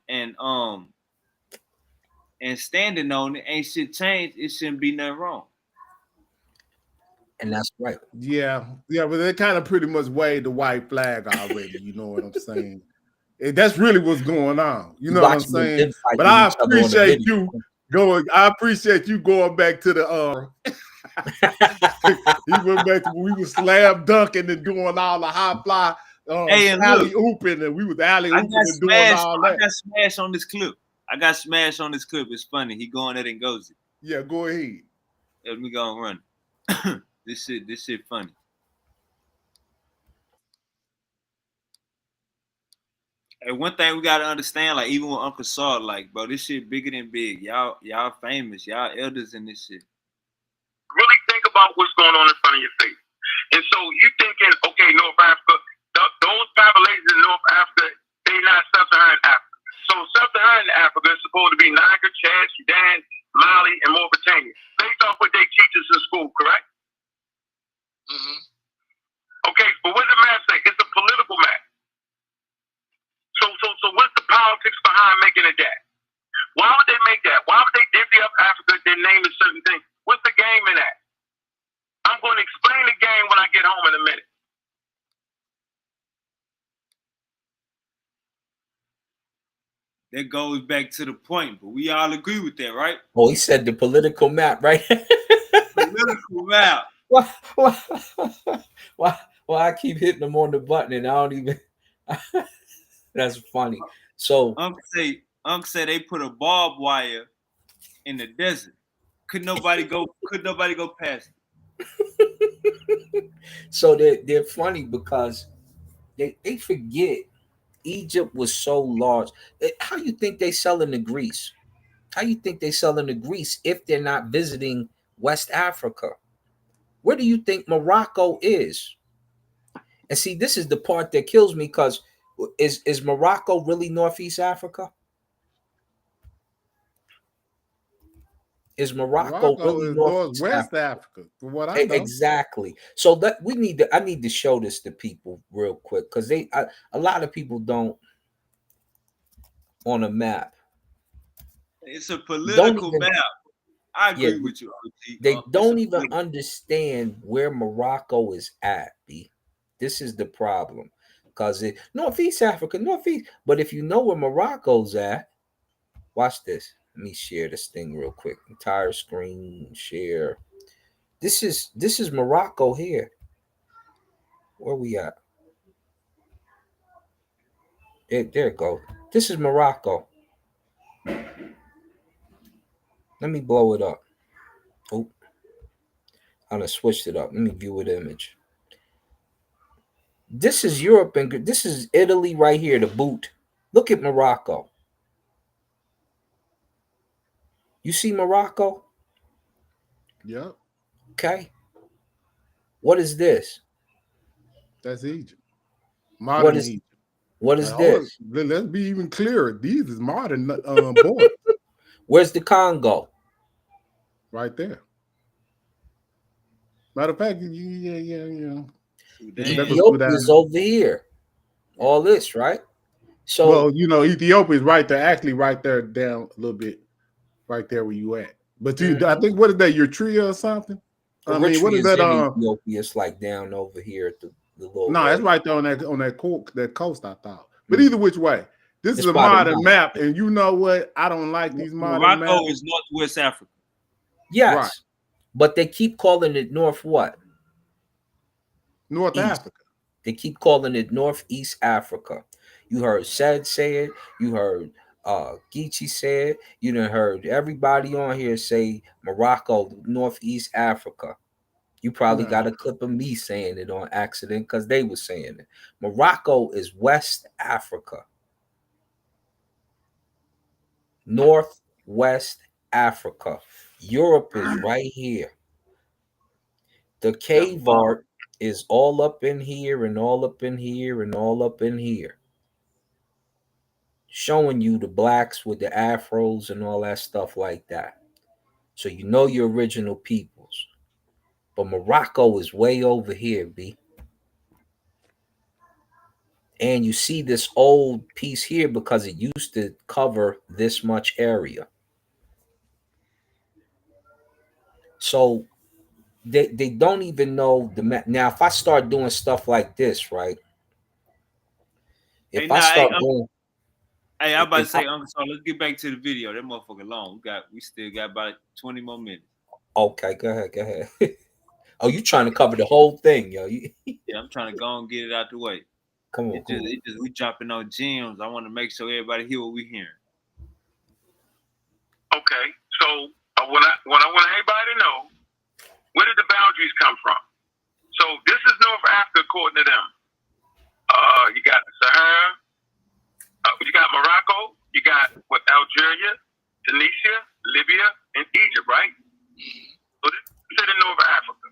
standing on it, ain't shit changed, it shouldn't be nothing wrong. And that's right. Yeah, but they kind of pretty much waved the white flag already. You know what I'm saying? That's really what's going on. You know what I'm saying? But I appreciate you going. I appreciate you going back to the. He went back to when we was slam dunking and doing all the high fly, alley ooping, and we was alley ooping and doing all that. I got smashed on this clip. It's funny. He going there and goes it. Yeah, go ahead. Let me go and run. This shit funny. And one thing we gotta understand, like even with Uncle Saw, like, bro, this shit bigger than big. Y'all famous. Y'all elders in this shit. Really think about what's going on in front of your face. And so you thinking, okay, North Africa, those populations in North Africa, they not sub-Saharan Africa. So sub-Saharan Africa is supposed to be Niger, Chad, Sudan, Mali, and Mauritania, based off what they teach us in school, correct? Mm-hmm. Okay, but what does the map say? It's a political map. So what's the politics behind making it that? Why would they make that? Why would they divvy up Africa and name a certain thing? What's the game in that? I'm going to explain the game when I get home in a minute. That goes back to the point, but we all agree with that, right? Oh, he said the political map, right? Political map. Why I keep hitting him on the button and I don't even. That's funny. So Unc said they put a barbed wire in the desert. Could nobody go past it? So they're funny because they forget Egypt was so large. How you think they selling to Greece? How you think they selling to Greece if they're not visiting West Africa? Where do you think Morocco is? And see, this is the part that kills me, because is Morocco really Northeast Africa? Is Morocco really is Northwest Africa? From what I know, exactly. So that I need to show this to people real quick, because a lot of people don't on a map. It's a political map. I agree with you. They don't even understand where Morocco is at. B. This is the problem, because Northeast Africa, Northeast. But if you know where Morocco's at, watch this. Let me share this thing real quick. Entire screen share. This is Morocco here. Where we at? There it goes. This is Morocco. Let me blow it up. Oh, I'm gonna switch it up. Let me view an image. This is Europe, and this is Italy right here, the boot. Look at Morocco. You see Morocco? Yep. Okay. What is this? That's Egypt. Modern Egypt. What is this? Let's be even clearer. These is modern borders. Where's the Congo? Right there. Matter of fact, yeah. Ethiopia is over here. All this, right? So, well, Ethiopia is right there, actually right there down a little bit, right there where you at. But I think, what is that, Eritrea or something? I mean, what is that? Ethiopia, it's like down over here at the little. No, it's right there on that coast, I thought. But either which way, this is a modern map, and you know what? I don't like these modern maps. Morocco is Northwest Africa. Yes, right. But they keep calling it North what? North East. Africa. They keep calling it Northeast Africa. You heard Said say it. You heard Geechee say it. You done heard everybody on here say Morocco, Northeast Africa. You probably got a clip of me saying it on accident because they were saying it. Morocco is West Africa. Northwest Africa. Europe is right here. The cave art is all up in here and all up in here and all up in here. Showing you the blacks with the afros and all that stuff like that. So you know your original peoples. But Morocco is way over here, B. And you see this old piece here because it used to cover this much area. So they don't even know the map. Now, if I start doing stuff like this, right? If I start doing... Hey, I'm about to say, Uncle, so let's get back to the video. That motherfucker long. We still got about 20 more minutes. Okay, go ahead. Oh, you trying to cover the whole thing, yo? Yeah, I'm trying to go and get it out the way. Come on, we dropping on gems. I want to make sure everybody hear what we hearing. Okay, so what I want everybody to know, where did the boundaries come from? So this is North Africa according to them. You got the Sahara, you got Morocco, you got Algeria, Tunisia, Libya, and Egypt, right? So this is in North Africa.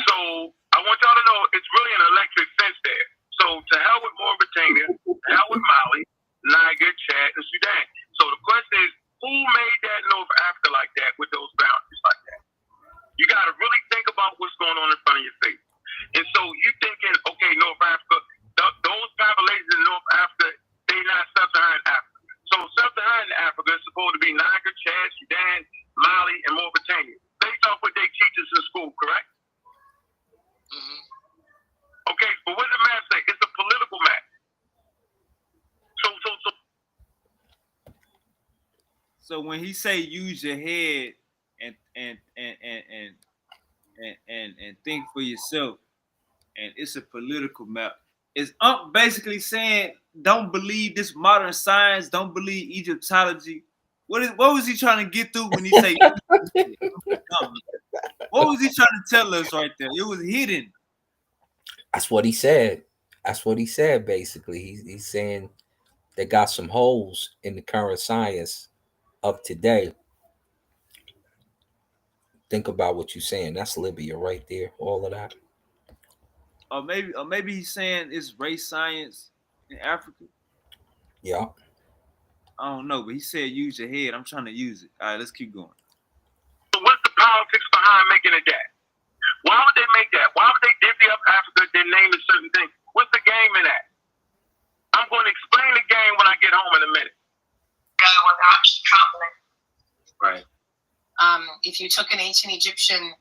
So I want y'all to know it's really an electric fence there. So to hell with Mauritania, to hell with Mali, Niger, Chad, and Sudan. So the question is, who made that North Africa like that with those boundaries like that? You got to really think about what's going on in front of your face. And so you thinking, okay, North Africa, those populations in North Africa, they not sub-Saharan Africa. So sub-Saharan Africa is supposed to be Niger, Chad, Sudan, Mali, and Mauritania, based off what they teach us in school, correct? Mm-hmm. Okay, but what does the map say? It's a political map. So when he say use your head and think for yourself, and it's a political map, is basically saying don't believe this modern science, don't believe Egyptology. What was he trying to get through when he say? What was he trying to tell us right there? It was hidden. That's what he said. Basically. He's saying they got some holes in the current science of today. Think about what you're saying. That's Libya right there. All of that. Or maybe he's saying it's race science in Africa. Yeah. I don't know, but he said use your head. I'm trying to use it. All right, let's keep going. So what's the politics behind making it that? Why would they make that? Why would they divvy up Africa, then name a certain thing? What's the game in that? I'm going to explain the game when I get home in a minute. Right. If you took an ancient Egyptian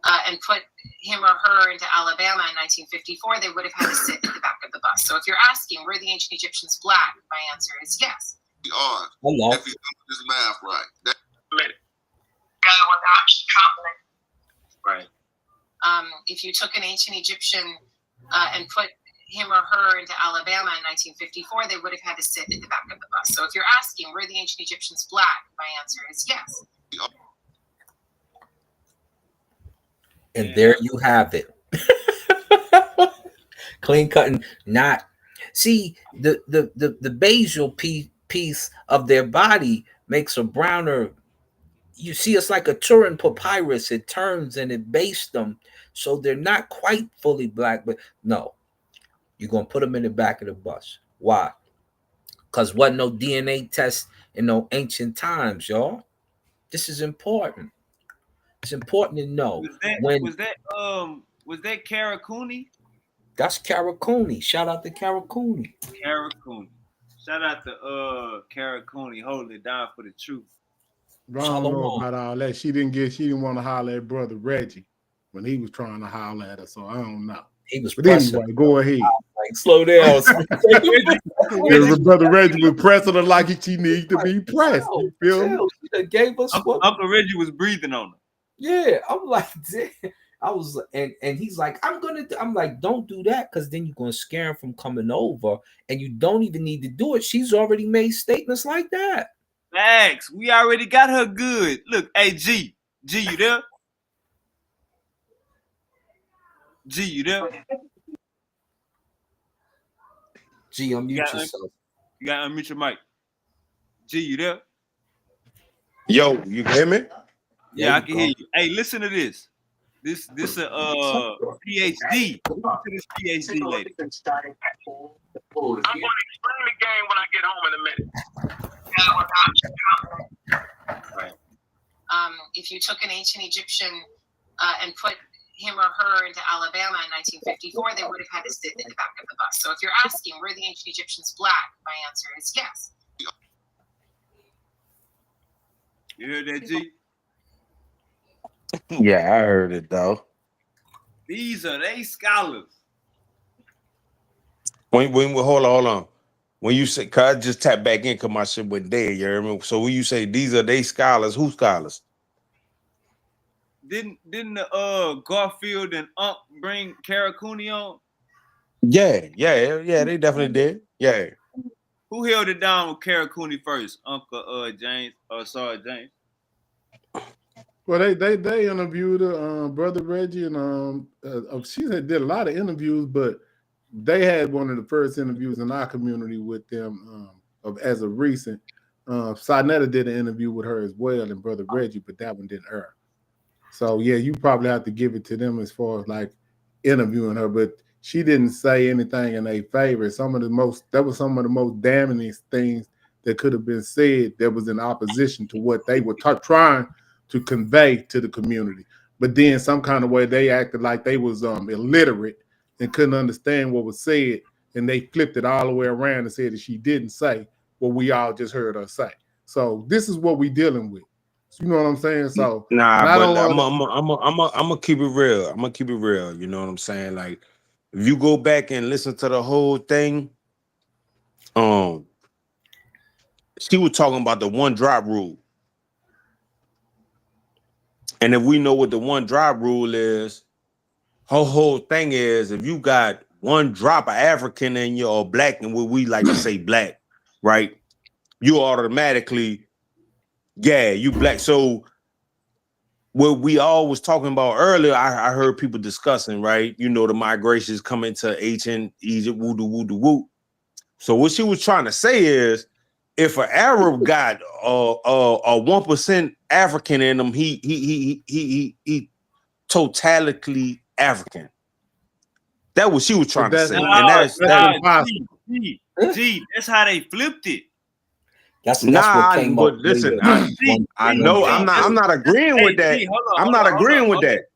and put him or her into Alabama in 1954, they would have had to sit in the back of the bus. So if you're asking, were the ancient Egyptians black? My answer is yes. We are. If you do this math right. Right. If you took an ancient Egyptian and put him or her into Alabama in 1954, they would have had to sit in the back of the bus. So if you're asking, were the ancient Egyptians black? My answer is yes. And there you have it. Clean cutting, not see the basal piece of their body makes a browner. You see, it's like a Turin papyrus. It turns and it bastes them, so they're not quite fully black. But no, you're gonna put them in the back of the bus. Why? Because wasn't no DNA test in no ancient times, y'all. This is important. It's important to know. Was that Karakuni? That's Karakuni. Shout out to Karakuni. Karakuni. Shout out to Karakuni holding it down for the truth. I don't know about all that. She didn't want to holler at brother Reggie when he was trying to holler at her, so I don't know. He was but anyway, go ahead. Like, slow down. Brother Reggie was pressing her like she needs to be pressed. You feel me? She gave us Uncle Reggie was breathing on her. Yeah, I'm like, I was, and he's like, I'm like, don't do that, because then you're gonna scare him from coming over, and you don't even need to do it. She's already made statements like that. Max, we already got her good. Look, hey G, you there? G, you there? G, unmute yourself. You gotta unmute your mic. G, you there? Yo, you hear me? Yeah, I can hear you. Hey, listen to this. This a PhD. Listen to this PhD lady. I'm going to explain the game when I get home in a minute. Right. If you took an ancient Egyptian and put him or her into Alabama in 1954, they would have had to sit in the back of the bus. So if you're asking, were the ancient Egyptians black? My answer is yes. You heard that, G? Yeah, I heard it though. These are they scholars. When hold on. When you say, cause I just tap back in because my shit went dead, you hear me? So when you say these are they scholars, who scholars? Didn't the Garfield and Ankh bring Karakuni on? Yeah, they definitely did. Yeah. Who held it down with Karakuni first? Uncle James or sorry, James? Well, they interviewed Brother Reggie and she did a lot of interviews, but they had one of the first interviews in our community with them as of recent. Sarnetta did an interview with her as well and Brother Reggie, but that one didn't air. So yeah, you probably have to give it to them as far as like interviewing her, but she didn't say anything in their favor. That was some of the most damning things that could have been said that was in opposition to what they were trying to convey to the community. But then some kind of way they acted like they was illiterate and couldn't understand what was said, and they flipped it all the way around and said that she didn't say what we all just heard her say. So this is what we dealing with. You know what I'm saying? So nah, but I'm gonna keep it real. I'm gonna keep it real. You know what I'm saying? Like if you go back and listen to the whole thing, she was talking about the one drop rule. And if we know what the one drop rule is, her whole thing is if you got one drop of African in you or black, and what we like to say black, right? You automatically, yeah, you black. So what we all was talking about earlier, I heard people discussing, right? You know, the migrations coming to ancient Egypt, woo. So what she was trying to say is, if an Arab got a 1% African in him, he totally African. That was she was trying to say, and that's impossible. Gee, that's how they flipped it. That's what came but up. Listen, I know I'm not agreeing with that. I'm not agreeing with that.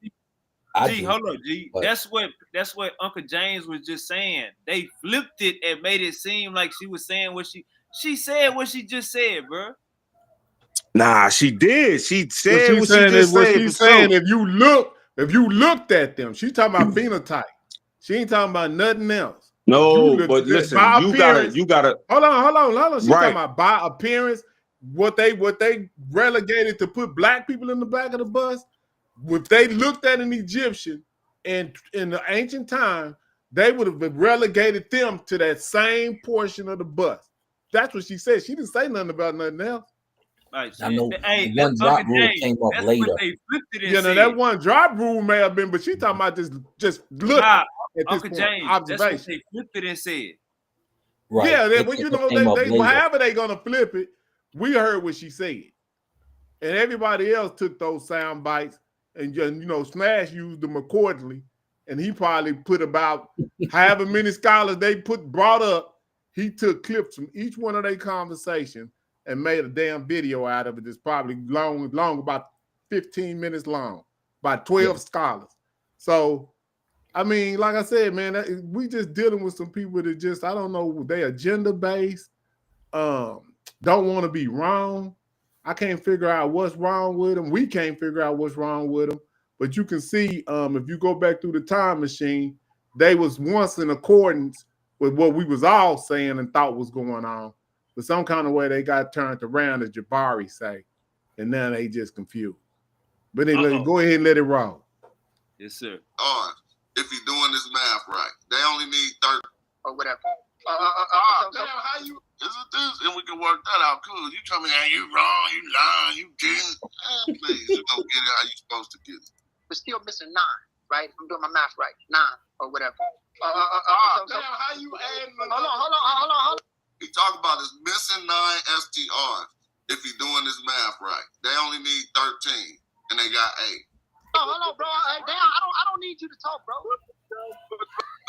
G, hold on, G. That's what Uncle James was just saying. They flipped it and made it seem like she was saying what she said what she just said, bro. Nah, she did. She said what she just said. She's saying, if you looked at them, she's talking about phenotype. She ain't talking about nothing else. No, but listen, you gotta hold on. She's right. talking about by appearance, what they relegated to put black people in the back of the bus. If they looked at an Egyptian and in the ancient time, they would have relegated them to that same portion of the bus. That's what she said. She didn't say nothing about nothing else. Right, I know the one drop rule came up later. That one drop rule may have been, but she talking about just look at this Uncle point, James, observation. that's what they flipped it and said. Right. Yeah, well, you know, they however they gonna flip it, we heard what she said, and everybody else took those sound bites and just, you know, Smash used them accordingly, and he probably put about however many scholars they brought up. He took clips from each one of their conversations and made a damn video out of it. It's probably long, about 15 minutes long, by 12 scholars. So, I mean, like I said, man, we just dealing with some people that just, I don't know, they agenda based, don't want to be wrong. I can't figure out what's wrong with them. We can't figure out what's wrong with them. But you can see, if you go back through the time machine, they was once in accordance with what we was all saying and thought was going on. But some kind of way they got turned around, as Jabari say, and now they just confused. But anyway, go ahead and let it roll. Yes, sir. If you're doing this math right, they only need 30 or whatever. How you is it this? And we can work that out. Cool. You tell me how you wrong, you lying, you didn't. Please, you don't get it how you supposed to get it. We're still missing 9, right? I'm doing my math right. 9 or whatever. How you add? Hold on. He talking about is missing 9 STRs. If you're doing this math right, they only need 13. and they got A. Oh, hold on, bro. I don't need you to talk, bro.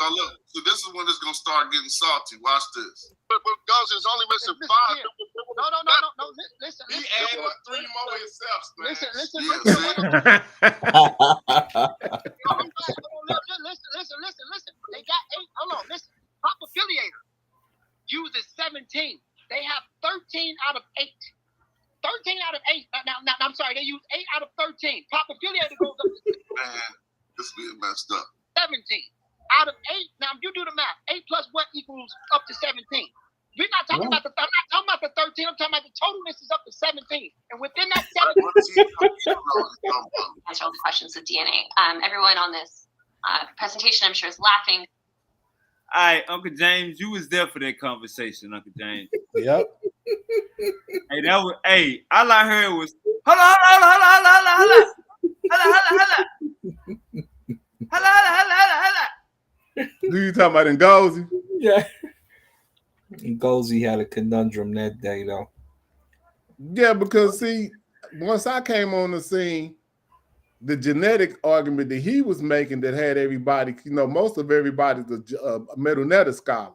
So look, so this is when it's gonna start getting salty. Watch this. But guys, it's only missing 5. No. Listen. He added 3 more himself, man. Listen. Yeah, Listen. They got 8. Hold on, listen. Pop Affiliator uses 17. They have 13 out of 8. 13 out of 8. Now, I'm sorry. They use 8 out of 13. Pop Affiliator goes up to man, this is being messed up. 17 out of 8. Now you do the math. 8 plus what equals up to 17? We're not talking about the. I'm not talking about the 13. I'm talking about the totalness is up to 17. And within that 17, answer all the questions of DNA. Everyone on this presentation, I'm sure, is laughing. All right, Uncle James, you was there for that conversation, Uncle James. Yep. Hey, that was. Hey, all I heard was hold on. Who you talking about, Ngozi? Yeah. Ngozi had a conundrum that day, though. Yeah, because see, once I came on the scene, the genetic argument that he was making that had everybody, most of everybody's a Medu Neter scholar.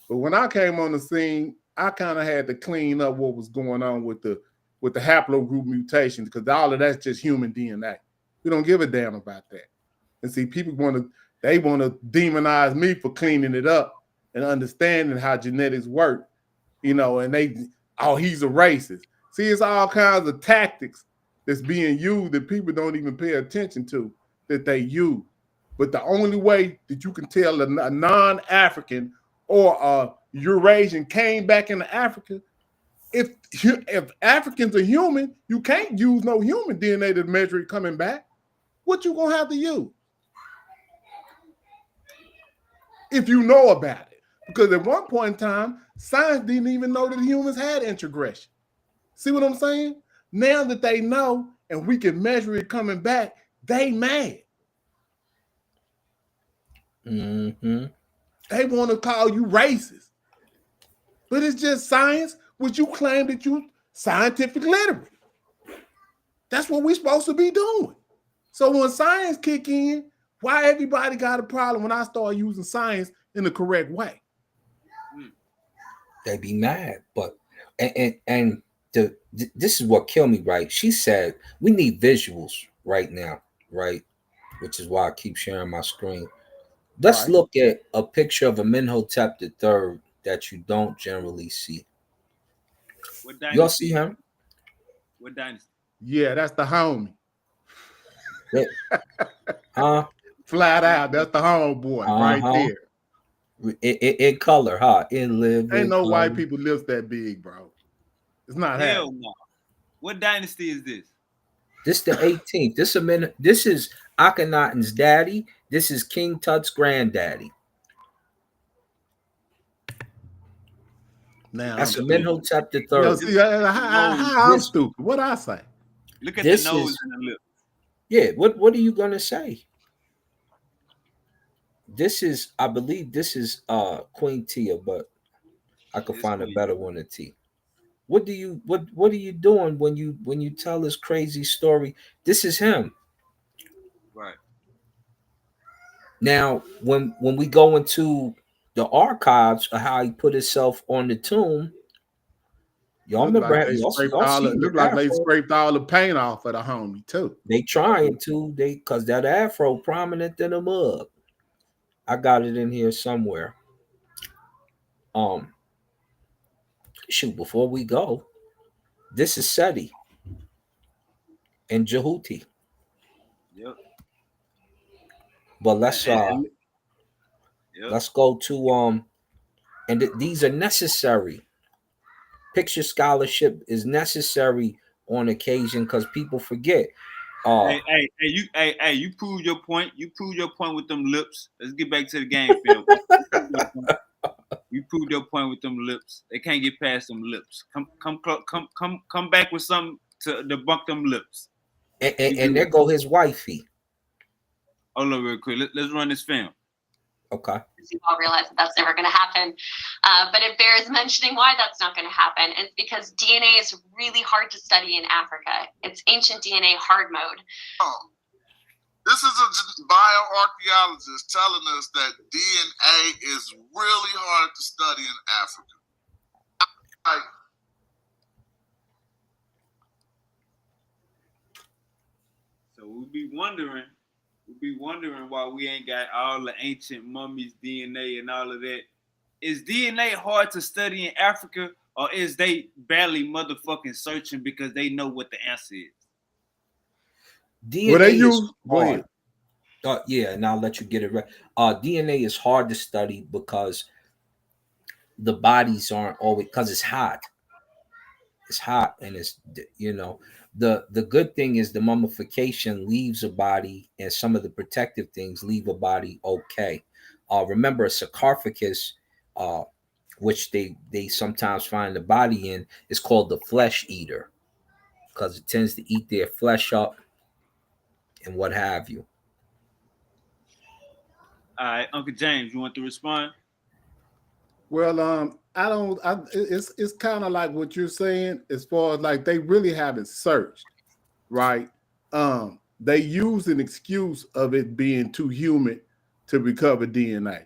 But when I came on the scene, I kind of had to clean up what was going on with the haplogroup mutations, because all of that's just human DNA. We don't give a damn about that. And see, people want to demonize me for cleaning it up and understanding how genetics work, and he's a racist. See, it's all kinds of tactics that's being used that people don't even pay attention to, that they use. But the only way that you can tell a non-African or a Eurasian came back into Africa, if Africans are human, you can't use no human DNA to measure it coming back. What you gonna have to use? If you know about it. Because at one point in time, science didn't even know that humans had introgression. See what I'm saying? Now that they know and we can measure it coming back, they mad. Mm-hmm. They want to call you racist. But it's just science, which you claim that you scientific literate. That's what we're supposed to be doing. So when science kick in, why everybody got a problem when I start using science in the correct way? They be mad, but this is what killed me, right? She said we need visuals right now, right? Which is why I keep sharing my screen. Let's look at a picture of Amenhotep III that you don't generally see. Y'all see him? What dynasty? Yeah, that's the homie. Flat out, that's the homeboy right there. In color, huh? Ain't no white people lips that big, bro. It's not hell no. What dynasty is this? This the 18th. This is Akhenaten's daddy. This is King Tut's granddaddy. Now that's Amenhotep III. I'm stupid. What I say? Look at the nose and the lip. Yeah, what are you gonna say? This is, I believe, this is Queen Tia, but I could find a better one than T. What are you doing when you tell this crazy story? This is him. Right. Now, when we go into the archives of how he put himself on the tomb, y'all remember? Like look like they scraped all the paint off of the homie too. They trying to, because that afro prominent than a mug. I got it in here somewhere. Shoot, before we go, this is Seti and Jehuti. Yep. But let's go to and these are necessary. Picture scholarship is necessary on occasion because people forget. You proved your point. You proved your point with them lips. Let's get back to the game film. You proved your point with them lips. They can't get past them lips. Come back with something to debunk them lips. And there go his wifey. Hold on real quick. Let's run this film. Okay. You all realize that that's never going to happen. But it bears mentioning why that's not going to happen. It's because DNA is really hard to study in Africa. It's ancient DNA hard mode. This is a bioarchaeologist telling us that DNA is really hard to study in Africa. Like, so we'll be wondering why we ain't got all the ancient mummies DNA and all of that. Is DNA hard to study in Africa, or is they barely motherfucking searching because they know what the answer is? DNA is hard. Yeah, and I'll let you get it right. DNA is hard to study because the bodies aren't always, because it's hot. It's hot, and it's, you know, the good thing is the mummification leaves a body, and some of the protective things leave a body okay. Remember, a sarcophagus, which they sometimes find the body in, is called the flesh eater because it tends to eat their flesh up and what have you. All right, Uncle James, you want to respond? Well, it's kind of like what you're saying, as far as like they really haven't searched, right? They use an excuse of it being too humid to recover DNA.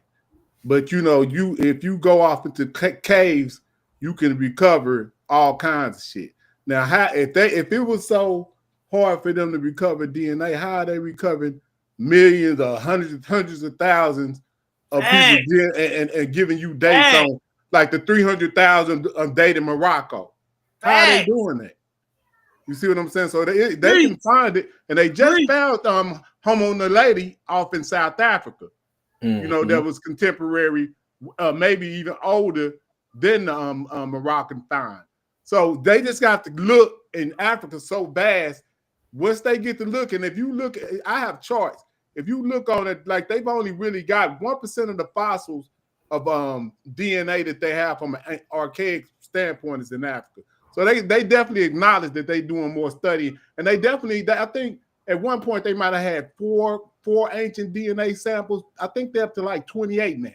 But you know, if you go off into caves, you can recover all kinds of shit. Now, if it was so hard for them to recover DNA, how are they recovering millions or hundreds of thousands of people and giving you dates on like the 300,000 date in Morocco? How are they doing that? You see what I'm saying? So they can find it, and they just found Homo naledi off in South Africa. You know, that was contemporary, maybe even older than the Moroccan find. So they just got to look in Africa so vast. Once they get to look, and if you look, I have charts. If you look on it, like they've only really got 1% of the fossils of DNA that they have from an archaic standpoint is in Africa. So they definitely acknowledge that they're doing more study, and they definitely, I think at one point they might have had four ancient DNA samples. I think they're up to like 28 now.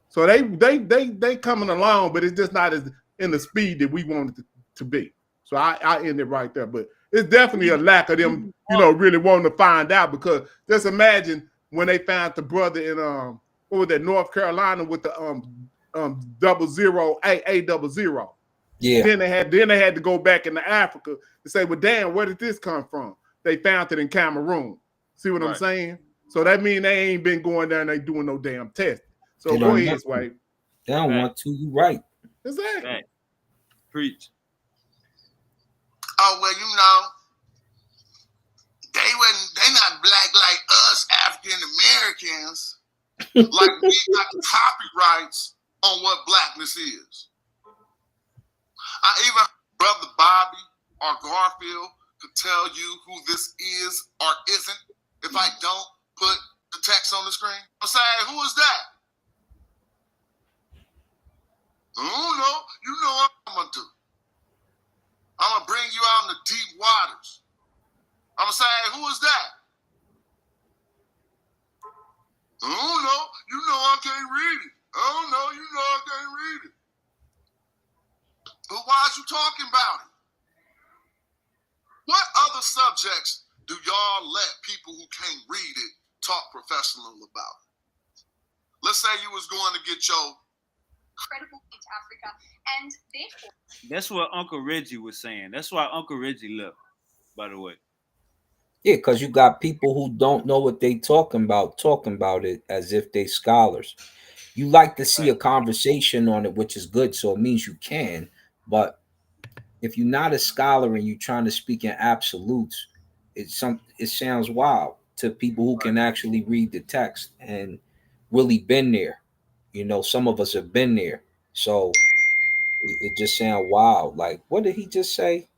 So they coming along, but it's just not as in the speed that we want it to be. So I end it right there. But it's definitely a lack of them, you know, really wanting to find out, because just imagine when they found the brother in what was that, North Carolina, with the 00 A00. Yeah. Then they had to go back into Africa and say, well, damn, where did this come from? They found it in Cameroon. See what I'm saying? So that means they ain't been going down there doing no damn testing. So go ahead, Sway. They don't want to. You right. Exactly. Right. Preach. Oh, well, you know, they not black like us African Americans. Like, we got copyrights on what blackness is. I even Brother Bobby or Garfield could tell you who this is or isn't if I don't put the text on the screen. I'm saying, who is that? I don't know. You know what I'm going to do. I'm going to bring you out in the deep waters. I'm going to say, who is that? I don't know. You know I can't read it. I don't know. You know I can't read it. But why is you talking about it? What other subjects do y'all let people who can't read it talk professional about it? Let's say you was going to get your Incredible into Africa, and therefore that's what Uncle Reggie was saying. That's why Uncle Reggie left, by the way. Yeah, because you got people who don't know what they talking about it as if they scholars. You like to see a conversation on it, which is good, so it means you can. But if you're not a scholar and you're trying to speak in absolutes, it sounds wild to people who can actually read the text and really been there. You know, some of us have been there, so it just sounds wild. Like, what did he just say?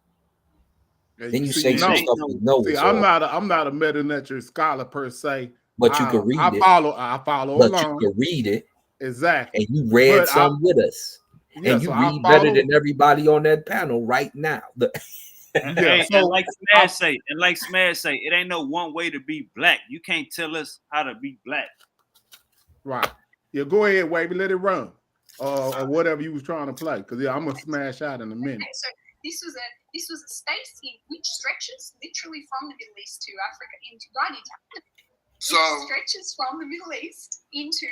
Yeah, Then you say some stuff you know. See, I'm not a meta-nature scholar per se, but you can read I it. I follow but along. You can read it exactly, and you read but some with us, yeah, and you so read better than everybody on that panel right now. And like Smash say, it ain't no one way to be black. You can't tell us how to be black. Right. Yeah, go ahead, Wavy. Let it run. Or whatever you was trying to play. Because yeah, I'm gonna smash out in a minute. Okay, so this was a space which stretches literally from the Middle East to Africa into stretches from the Middle East into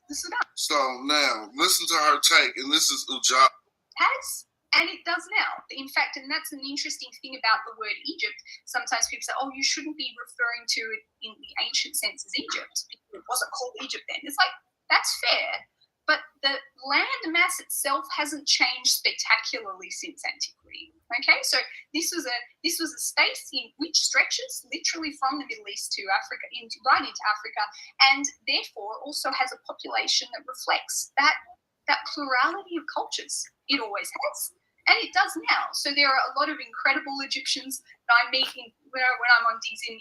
the Sudan. So now listen to her take, and this is Ujab. And it does now. In fact, and that's an interesting thing about the word Egypt. Sometimes people say, oh, you shouldn't be referring to it in the ancient sense as Egypt. It wasn't called Egypt then. It's like, that's fair. But the land mass itself hasn't changed spectacularly since antiquity. Okay, so this was a space which stretches literally from the Middle East to Africa, right into Africa, and therefore also has a population that reflects that plurality of cultures. It always has. And it does now. So there are a lot of incredible Egyptians that I meet when I'm on digs in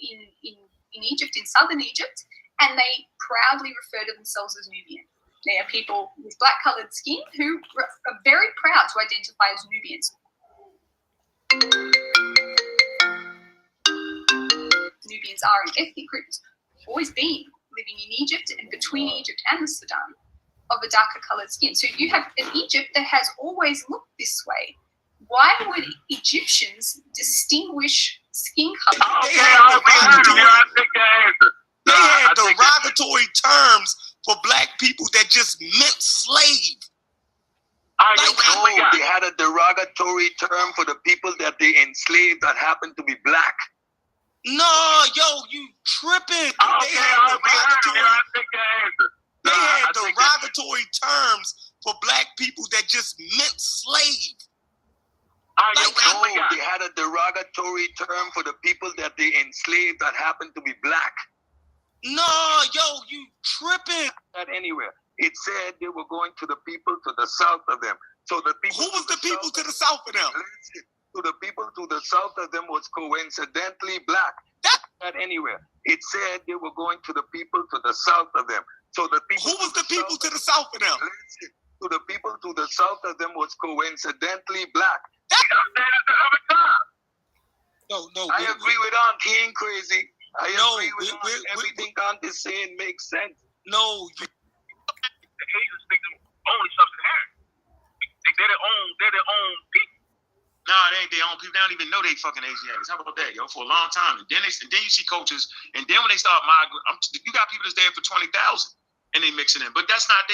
Egypt, in southern Egypt, and they proudly refer to themselves as Nubian. They are people with black-coloured skin who are very proud to identify as Nubians. Nubians are an ethnic group, always been living in Egypt and between Egypt and the Sudan, of a darker coloured skin. So you have an Egypt that has always looked this way. Why would Egyptians distinguish skin colour? They had derogatory terms for black people that just meant slave. They had a derogatory term for the people that they enslaved that happened to be black. No, yo, you tripping. They had derogatory terms for black people that just meant slave. They had a derogatory term for the people that they enslaved that happened to be black. No, yo, you tripping. Not anywhere. It said they were going to the people to the south of them. So the people. Who was the people to the south of them? To the people to the south of them was coincidentally black. Not anywhere. It said they were going to the people to the south of them. So the people. Who was the people to the south of them? To the people to the south of them was coincidentally black. No. I agree with Ankh. He ain't crazy. I agree with Ankh. Everything Ankh is saying makes sense. No. The Asians think them only sub-Saharan. They're their own people. Nah, they ain't their own people. They don't even know they fucking Asiatics. How about that, yo? For a long time. And then you see cultures, and then when they start migrating, you got people that's there for 20,000 and they mixing in. But they not,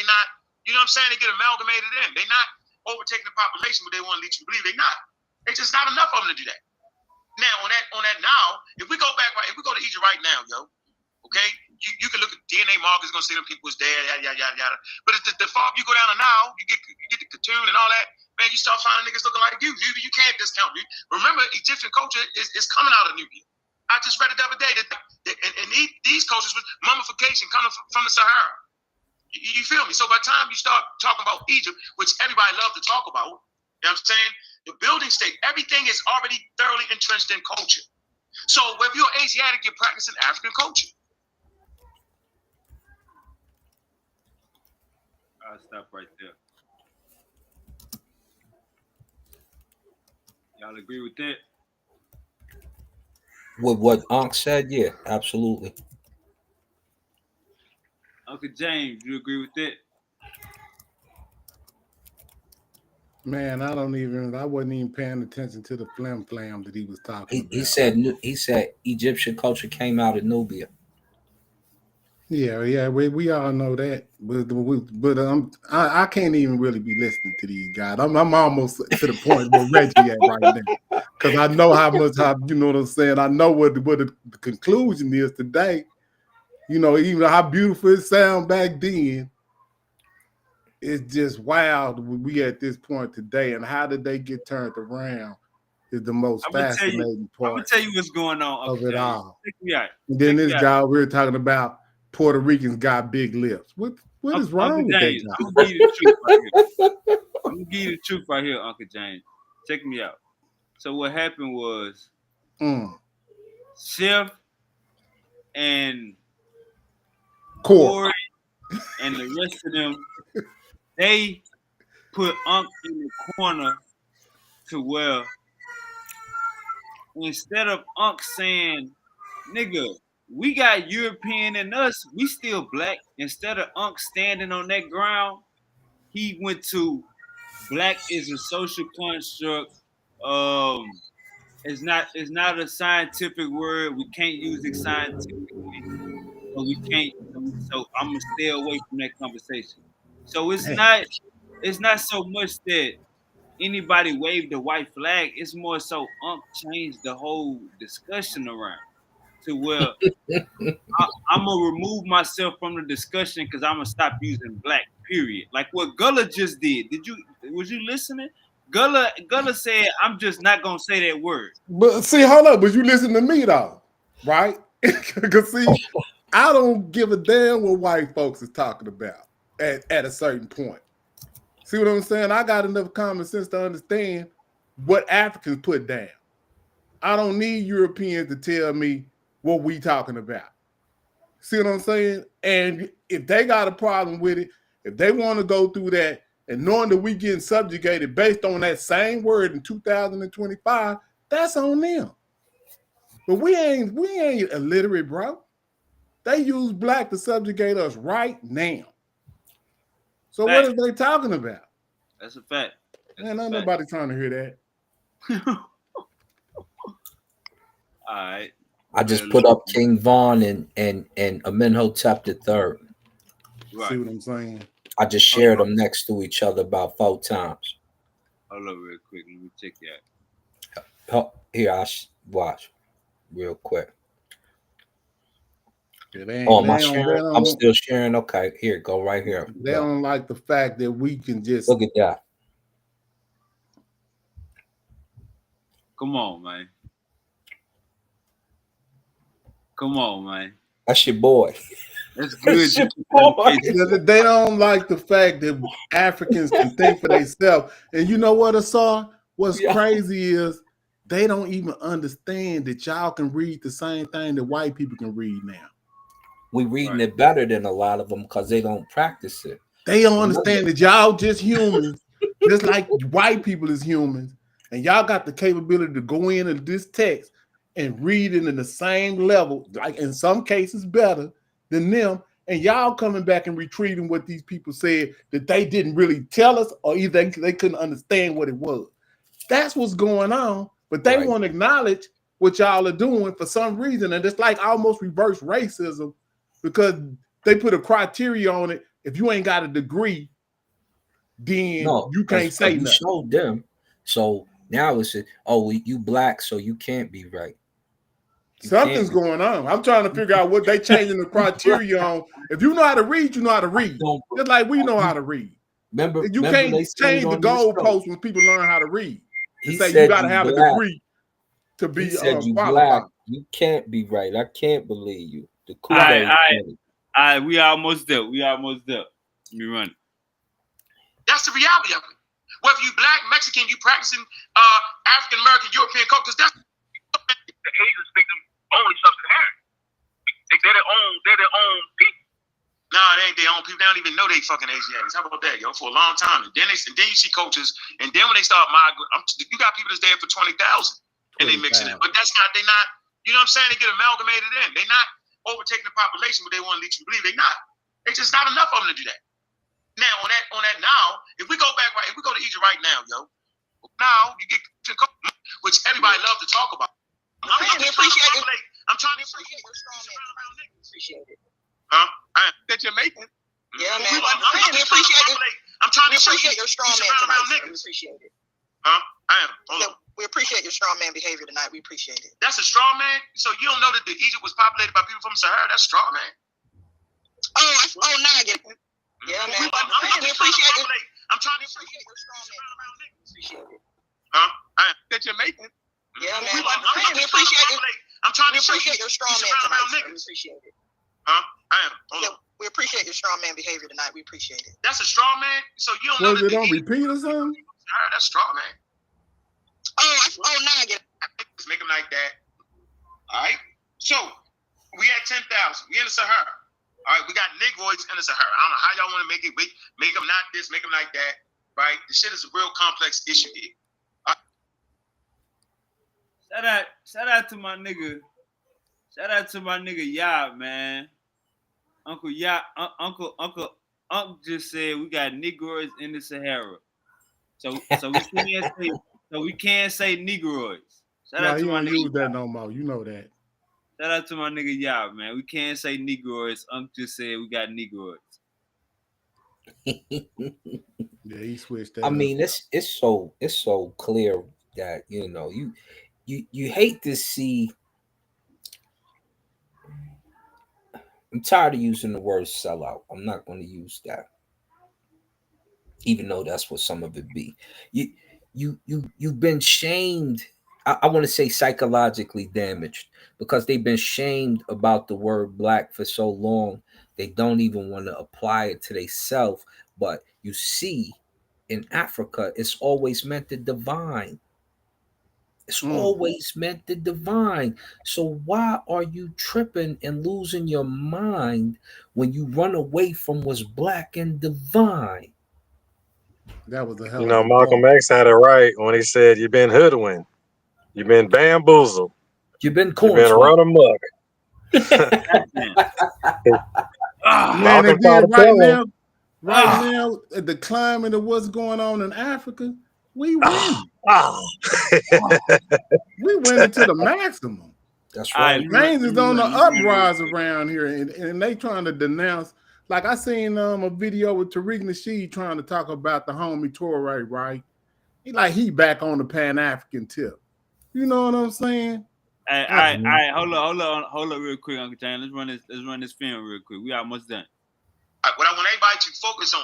you know what I'm saying? They get amalgamated in. They not overtaking the population, but they want to lead you to believe they not. They just not enough of them to do that. Now, on that now, if we go to Egypt right now, yo, okay, you can look at DNA markers, gonna see them people is there, yada yada yada. But the farther you go down to now, you get the cartoon and all that, man, you start finding niggas looking like you. You can't discount me. Remember, Egyptian culture is coming out of Nubia. I just read it the other day that these cultures with mummification coming from the Sahara. You feel me? So by the time you start talking about Egypt, which everybody loves to talk about, you know what I'm saying? The building state, everything is already thoroughly entrenched in culture. So if you're Asiatic, you're practicing African culture. I'll stop right there. Y'all agree with that? With what Ankh said, yeah, absolutely. Uncle James, you agree with that? Man, I wasn't even paying attention to the flam that he was talking about. He said Egyptian culture came out of Nubia. Yeah, we all know that, but I can't even really be listening to these guys. I'm almost to the point where Reggie at right now, because I know you know what I'm saying. I know what the conclusion is today. You know, even how beautiful it sounded back then. It's just wild we at this point today, and how did they get turned around is the most fascinating part. I'm gonna tell you what's going on of it all. Check me out. And then this guy we're talking about, Puerto Ricans got big lips. What is wrong with that guy? I'm gonna give you the truth right here. I'm gonna give you the truth right here, Uncle James. Check me out. So what happened was Chef and Corey and the rest of them, they put Ankh in the corner to where instead of Ankh saying, nigga, we got European in us. We still black. Instead of Ankh standing on that ground, he went to black is a social construct. It's not a scientific word. We can't use it scientifically. So we can't. So I'm gonna stay away from that conversation. So it's not so much that anybody waved the white flag. It's more so Unc changed the whole discussion around to where I'm gonna remove myself from the discussion because I'm gonna stop using black. Period. Like what Gullah just did. Was you listening? Gullah said, "I'm just not gonna say that word." But see, hold up. But you listen to me though, right? Because see, I don't give a damn what white folks is talking about at a certain point. See what I'm saying? I got enough common sense to understand what Africans put down. I don't need Europeans to tell me what we talking about. See what I'm saying? And if they got a problem with it, if they want to go through that, and knowing that we getting subjugated based on that same word in 2025, that's on them. But we ain't illiterate, bro. They use black to subjugate us right now. So what are they talking about? That's a fact. Man, not nobody trying to hear that. All right. I just put up King Von and Amenhotep III. Right. See what I'm saying? I just shared them next to each other about 4 times. Hold on real quick. Let me check that. Oh, here, I watch real quick. Oh, am I sharing? I'm still sharing. Okay, here, go right here. They don't like the fact that we can just look at that. Come on, man. Come on, man. That's your boy. That's good. They don't like the fact that Africans can think for themselves. And you know what, Asar? What's crazy is they don't even understand that y'all can read the same thing that white people can read now. We reading it better than a lot of them because they don't practice it. They don't understand that y'all just humans, just like white people is humans, and y'all got the capability to go into this text and read it in the same level, like in some cases better than them, and y'all coming back and retrieving what these people said that they didn't really tell us, or either they couldn't understand what it was. That's what's going on, but they won't acknowledge what y'all are doing for some reason, and it's like almost reverse racism because they put a criteria on it. If you ain't got a degree, then you can't say nothing. Showed them. So now it's you black, so you can't be right. Something's going on. I'm trying to figure out what they changing the criteria on. If you know how to read, you know how to read. Just like we know how to read. Remember, you can't change the goalposts when people learn how to read. He say said you got to have a degree to be you qualified. Black. You can't be right. I can't believe you. The all right. We almost there. Let me run it. That's the reality of it. Whether you black, Mexican, you practicing African American, European culture, because that's the Asians make them only sub-Saharan. They're their own people. Nah, they ain't their own people. They don't even know they fucking Asiatics. How about that, yo? For a long time, and then you see cultures, and then when they start migrating, you got people that's there for 20,000, and they mixing it. But they're not. You know what I'm saying? They get amalgamated in. They're not overtaking the population, but they want to lead you to believe they're not. There's just not enough of them to do that. Now on that now, if we go to Egypt right now, yo, now you get which everybody loves to talk about. I'm trying to appreciate your strong man. Appreciate it. Huh? That you're making. Yeah, man. I'm trying to appreciate your strong man tonight. We appreciate it. Huh? I am. Hold on. We appreciate your strong man behavior tonight. We appreciate it. That's a strong man. So you don't know that Egypt was populated by people from Sahara? That's strong man. Now I get it. Yeah, man. I'm trying to appreciate it. I'm trying to appreciate your strong man. Appreciate it. Huh? That you're making. Yeah, man. I'm trying to appreciate it. I'm trying to appreciate your strong man tonight. We appreciate it. Huh? I am. Hold on. We appreciate your strong man behavior tonight. We appreciate it. That's a strong man. So you don't know that. Was it on repeat or something? That's strong man. Now I get it. Let's make them like that. All right. So we at 10,000. We in the Sahara. All right. We got Negroids in the Sahara. I don't know how y'all want to make it. Make them not this. Make them like that. Right. The shit is a real complex issue here. Shout out to my nigga Shout out to my nigga Yab, man. Uncle Yab, Uncle just said we got Negroids in the Sahara. So we can't say Negroids. Shout No, out he to my don't nigga use that no more. You know that. Shout out to my nigga Yab, man. We can't say Negroids. Just said we got Negroids. Yeah, he switched that I up. mean, it's so clear that you hate to see. I'm tired of using the word sellout. I'm not going to use that, even though that's what some of it be. You've been shamed. I want to say psychologically damaged because they've been shamed about the word black for so long. They don't even want to apply it to themselves. But you see, in Africa, it's always meant the divine. It's always meant the divine. So why are you tripping and losing your mind when you run away from what's black and divine? That was a hell You of know, a Malcolm bar. X had it right when he said, "You've been hoodwinked, you've been bamboozled, you've been run amok." Man, Malcolm and tried then to tell him. right now, at the climate of what's going on in Africa, we win. We win it to the maximum. That's right. Things is on the uprise around here, and they trying to denounce. Like I seen a video with Tariq Nasheed trying to talk about the homie Torre, right? He back on the Pan-African tip. You know what I'm saying? All right. Hold up, real quick, Uncle James. Let's run this film real quick. We almost done. What I want everybody to focus on.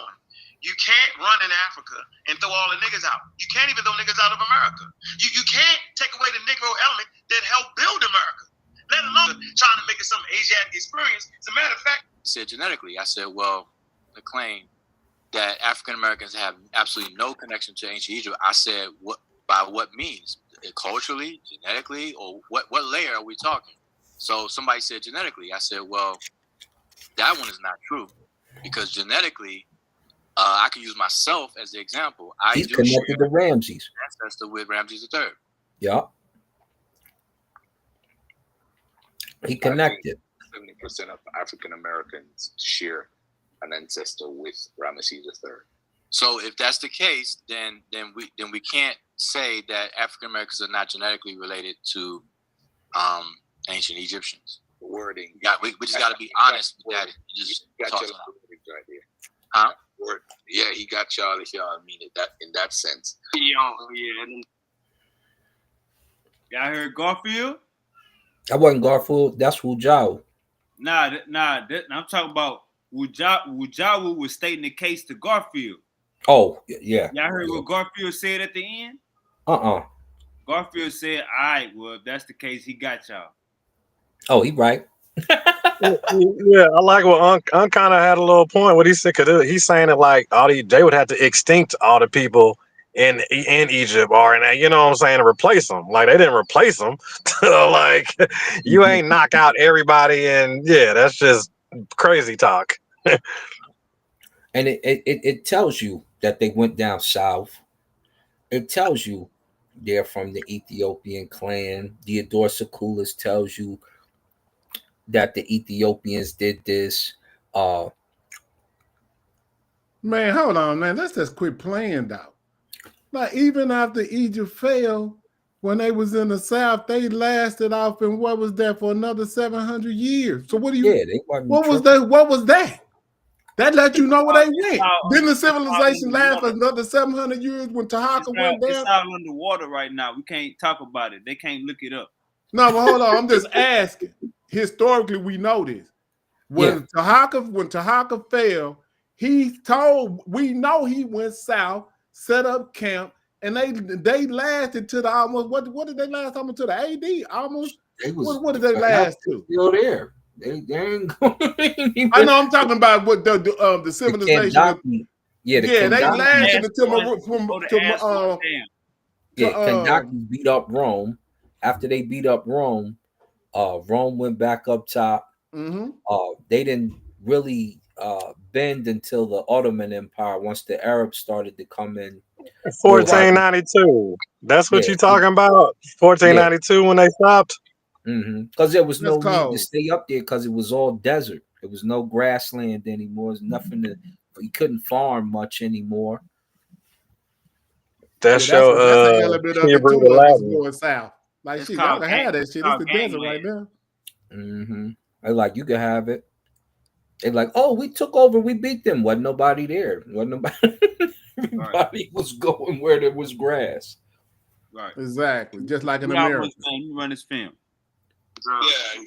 You can't run in Africa and throw all the niggas out. You can't even throw niggas out of America. You can't take away the Negro element that helped build America, let alone trying to make it some Asiatic experience. As a matter of fact, I said genetically. I said, well, the claim that African Americans have absolutely no connection to ancient Egypt. I said, by what means? Culturally, genetically, or what layer are we talking? So somebody said genetically. I said, well, that one is not true because genetically, I can use myself as the example. He's connected to Ramses. Ancestor with Ramses III. Yeah. He connected. 70% of African Americans share an ancestor with Ramses III. So if that's the case, then we can't say that African Americans are not genetically related to ancient Egyptians. Wording. We just got to be honest with that. Just got talk your about language right there. Huh? Word. Yeah, he got y'all if y'all mean it that in that sense. Y'all heard Garfield? That wasn't Garfield. That's Wujao. Nah. I'm talking about Wujawu was stating the case to Garfield. Oh, yeah. Y'all heard what Garfield said at the end? Garfield said, all right, well, if that's the case, he got y'all. Oh, he right. Yeah, I like what Unc kind of had a little point. What he said, cause he's saying it like they would have to extinct all the people in Egypt, or you know what I'm saying, to replace them. Like they didn't replace them. Like you ain't knock out everybody, and yeah, that's just crazy talk. And it tells you that they went down south. It tells you they're from the Ethiopian clan. Theodore Secoulis tells you that the Ethiopians did this. Man, hold on, man. Let's just quit playing, though. Like, even after Egypt fell, when they was in the South, they lasted off in what was that for another 700 years. So what do you? Yeah, what was that? What was that? That let you know where they went. Didn't the civilization last for another 700 years when Tahaka went down? It's all underwater right now. We can't talk about it. They can't look it up. No, but hold on. I'm just asking. Historically, we know this. When Tahaka fell, we know he went south, set up camp, and they lasted to the almost what did they last almost to the AD? Almost what did they last to? Still there. They ain't going. I know I'm talking about what the civilization. They lasted until Kentucky beat up Rome. After they beat up Rome, Rome went back up top. They didn't really bend until the Ottoman Empire once the Arabs started to come in. 1492. That's what you're talking about. 1492 when they stopped. Because there was That's no need to cold. stay up there because it was all desert. There was no grassland anymore. There's nothing to. You couldn't farm much anymore. Yeah, That's that's your an element of it Hebrew too. to Of it's Latin. going south. Like It's shit, y'all called can gang. have that It's shit. It's called the desert right gangland. now. They're like, you can have it. They're like, oh, we took over, we beat them. Wasn't nobody there. Wasn't nobody. Everybody was going where there was grass. Right. Exactly. Just like in We almost America. done. You run this film. Yeah,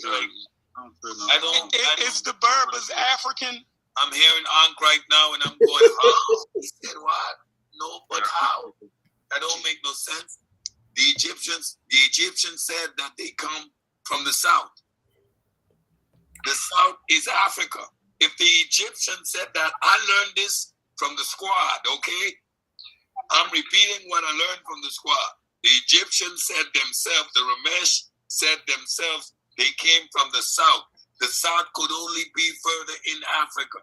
is the Berbers African? I'm hearing Ankh right now, and I'm going, oh, he said what? No, but how? That don't make no sense. The Egyptians said that they come from the south. The south is Africa. If the Egyptians said that, I learned this from the squad, okay? I'm repeating what I learned from the squad. The Egyptians said themselves, the Ramesh said themselves, they came from the south. The south could only be further in Africa.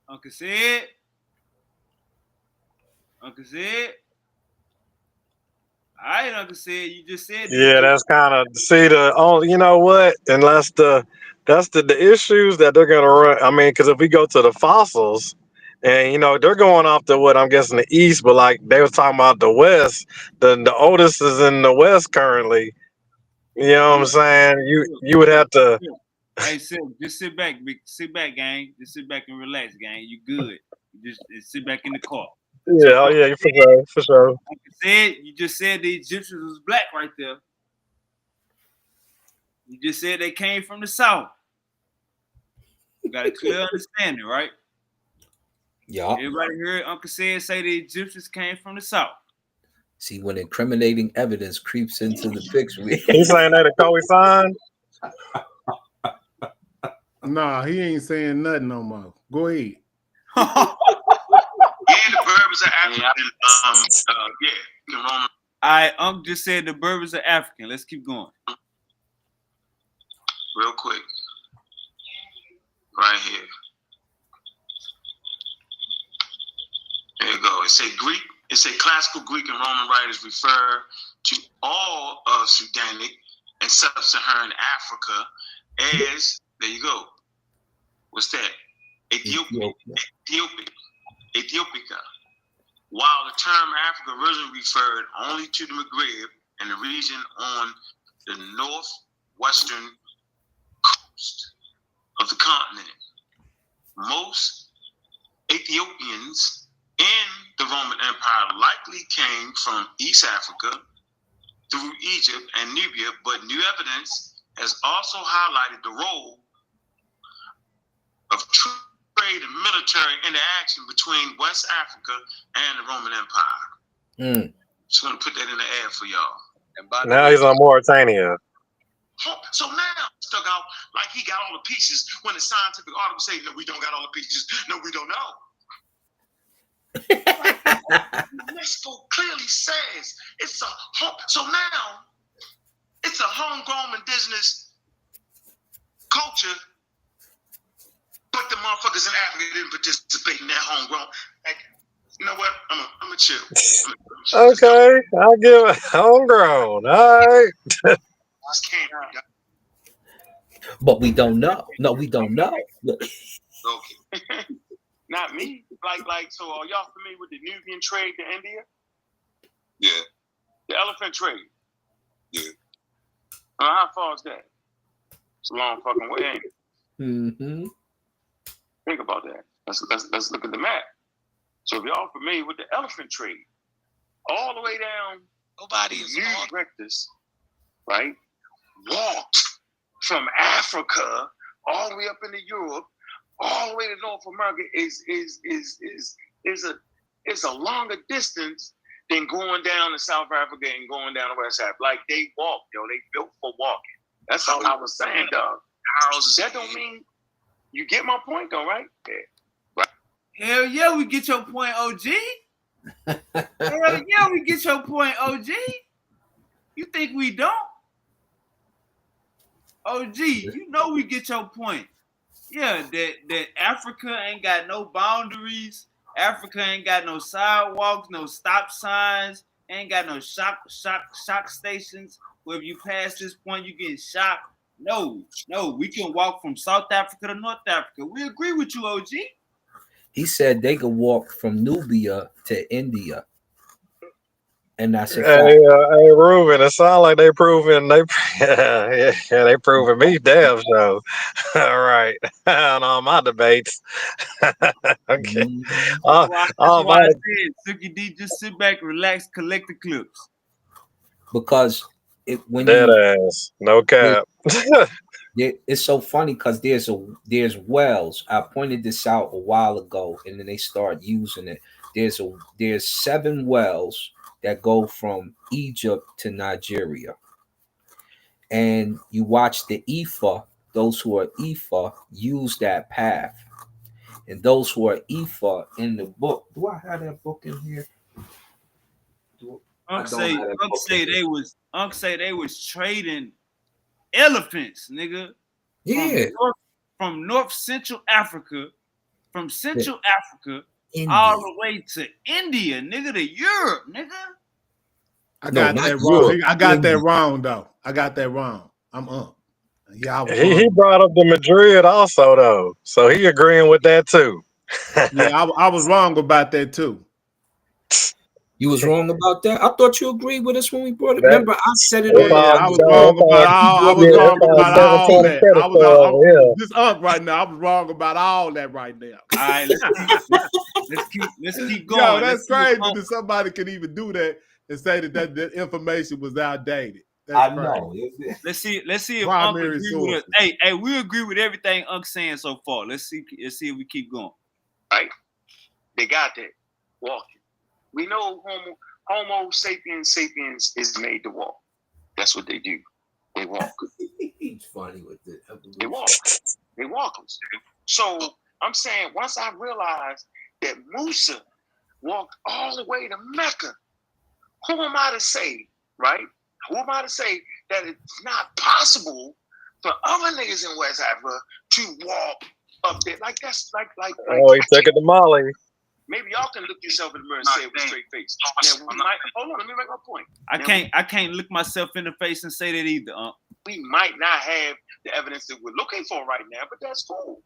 Uncle Sid. Uncle Sid. All right, Uncle Sid. You just said this. Yeah, that's kind of see the only. You know what? And that's the issues that they're gonna run. I mean, because if we go to the fossils, and they're going off to what I'm guessing the east, but like they was talking about the west. The oldest is in the west currently. You know what I'm saying? You would have to. Hey, Sid, just sit back, gang. Just sit back and relax, gang. You good? You just sit back in the car. Yeah, oh yeah, for sure. Like I said, you just said the Egyptians was black right there. You just said they came from the south. You got a clear understanding, right? Yeah. Everybody heard Uncle Sid say the Egyptians came from the south. See, when incriminating evidence creeps into the picture. He's saying that a co-sign? Nah, he ain't saying nothing no more. Go ahead. Yeah, the Berbers are African. Yeah. All right, Unc just said the Berbers are African. Let's keep going. Real quick. Right here. There you go. It say classical Greek and Roman writers refer to all of Sudanic and sub-Saharan Africa as, there you go. What's that? Ethiopica. While the term Africa originally referred only to the Maghreb and the region on the northwestern coast of the continent. Most Ethiopians in the Roman Empire likely came from East Africa through Egypt and Nubia, but new evidence has also highlighted the role of trade and military interaction between West Africa and the Roman Empire. Just want to put that in the air for y'all. And by Now he's on Mauritania. So now stuck out like he got all the pieces when the scientific article say, no, we don't got all the pieces. No, we don't know. UNESCO clearly says it's so now it's a homegrown indigenous culture, but the motherfuckers in Africa didn't participate in that homegrown. Like, you know what? I'm gonna chill. Okay, I'll give it homegrown. All right. But we don't know. No, we don't know. Okay. Not me. Like, so are y'all familiar with the Nubian trade to India? Yeah. The elephant trade. Yeah. How far is that? It's a long fucking way, ain't it? Mm-hmm. Think about that. Let's look at the map. So if y'all familiar with the elephant trade, all the way down, nobody is Rectus, right? Walked from Africa all the way up into Europe, all the way to North America is a longer distance than going down to South Africa and going down to West Africa. Like they walk, they built for walking. That's all I was saying, dog. That don't mean you get my point though, right? Yeah. Right. Hell yeah, we get your point, OG. Hell yeah, we get your point, OG. You think we don't? OG, you know we get your point. Yeah, that Africa ain't got no boundaries. Africa ain't got no sidewalks, no stop signs. Ain't got no shock stations where if you pass this point, you get shocked. No, we can walk from South Africa to North Africa. We agree with you, OG. He said they could walk from Nubia to India. And that's a fact. Hey, Ruben, it sounds like they proving they proving me damn so. All right. On all my debates. Okay. That's why I said, Suki D, just sit back, relax, collect the clips. Because when dead ass, no cap. It's so funny because there's wells. I pointed this out a while ago, and then they start using it. There's 7 wells that go from Egypt to Nigeria, and you watch the Ifa. Those who are Ifa use that path, and those who are Ifa in the book. Do I have that book in here? Unc say they was trading elephants, nigga. Yeah. From North Central Africa, Africa, India. all the way to India, nigga, to Europe, nigga. I got that wrong. I got that wrong though. I got that wrong. I'm up. Yeah, he brought up the Madrid also though, so he agreeing with that too. Yeah, I was wrong about that too. You was wrong about that. I thought you agreed with us when we brought it. Remember, I said it. Yeah, I was wrong about all. I was wrong about all that. I was this up right now. I was wrong about all that right now. All right, let's keep going. Yo, that's crazy that somebody can even do that and say that information was outdated. That's know. Let's see if primary Unc agree with us. Hey, we agree with everything Unc's saying so far. Let's see if we keep going. Right? They got that walking. We know Homo sapiens is made to walk. That's what they do. They walk. He's funny with it. They walk. They walk. So I'm saying once I realized that Musa walked all the way to Mecca, who am I to say, right? Who am I to say that it's not possible for other niggas in West Africa to walk up there? Like that's like oh, he took it to Molly. Maybe y'all can look yourself in the mirror and say it with a straight face. Now, hold on, let me make my point. I can't look myself in the face and say that either. We might not have the evidence that we're looking for right now, but that's cool.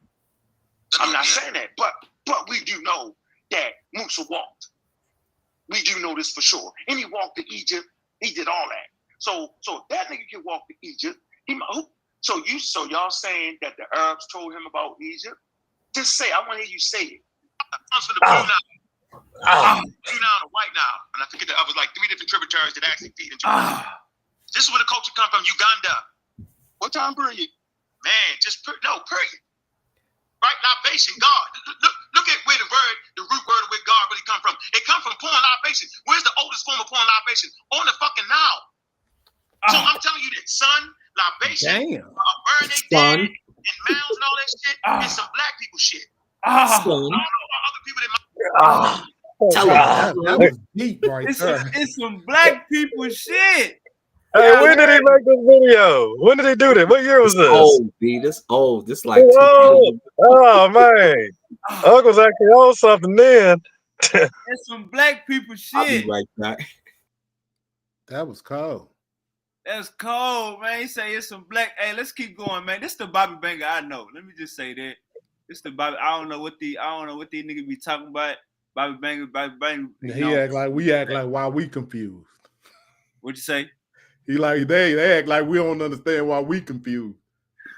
I'm not saying that, but we do know that Musa walked. We do know this for sure. And he walked to Egypt. He did all that. So if that nigga can walk to Egypt, so y'all saying that the Arabs told him about Egypt? Just say, I want to hear you say it. Comes from the Blue Nile. Blue Nile and White Nile. And I forget the others, like 3 different tributaries that actually feed into it. This is where the culture comes from, Uganda. What time period? Man, period. Right? Libation, God. Look at where the root word of where God really come from. It comes from pouring libation. Where's the oldest form of pouring libation? On the fucking Nile. So I'm telling you that, son, libation, burn they dead, and mounds and all that shit, and some black people shit. I don't know about other people that might. That was deep right there. It's some black people shit. Hey, when did he make this video? When did he do that? What year was this? Old, B. This old. This like oh man. Uncle's actually on something then. It's some black people shit. I'll be right back. That was cold. That's cold, man. He say it's some black. Hey, let's keep going, man. This the Bobby Banger I know. Let me just say that. This the Bobby. I don't know what these niggas be talking about. Bobby Banger. He act like we act like why we confused. What'd you say? He like they act like we don't understand why we confused.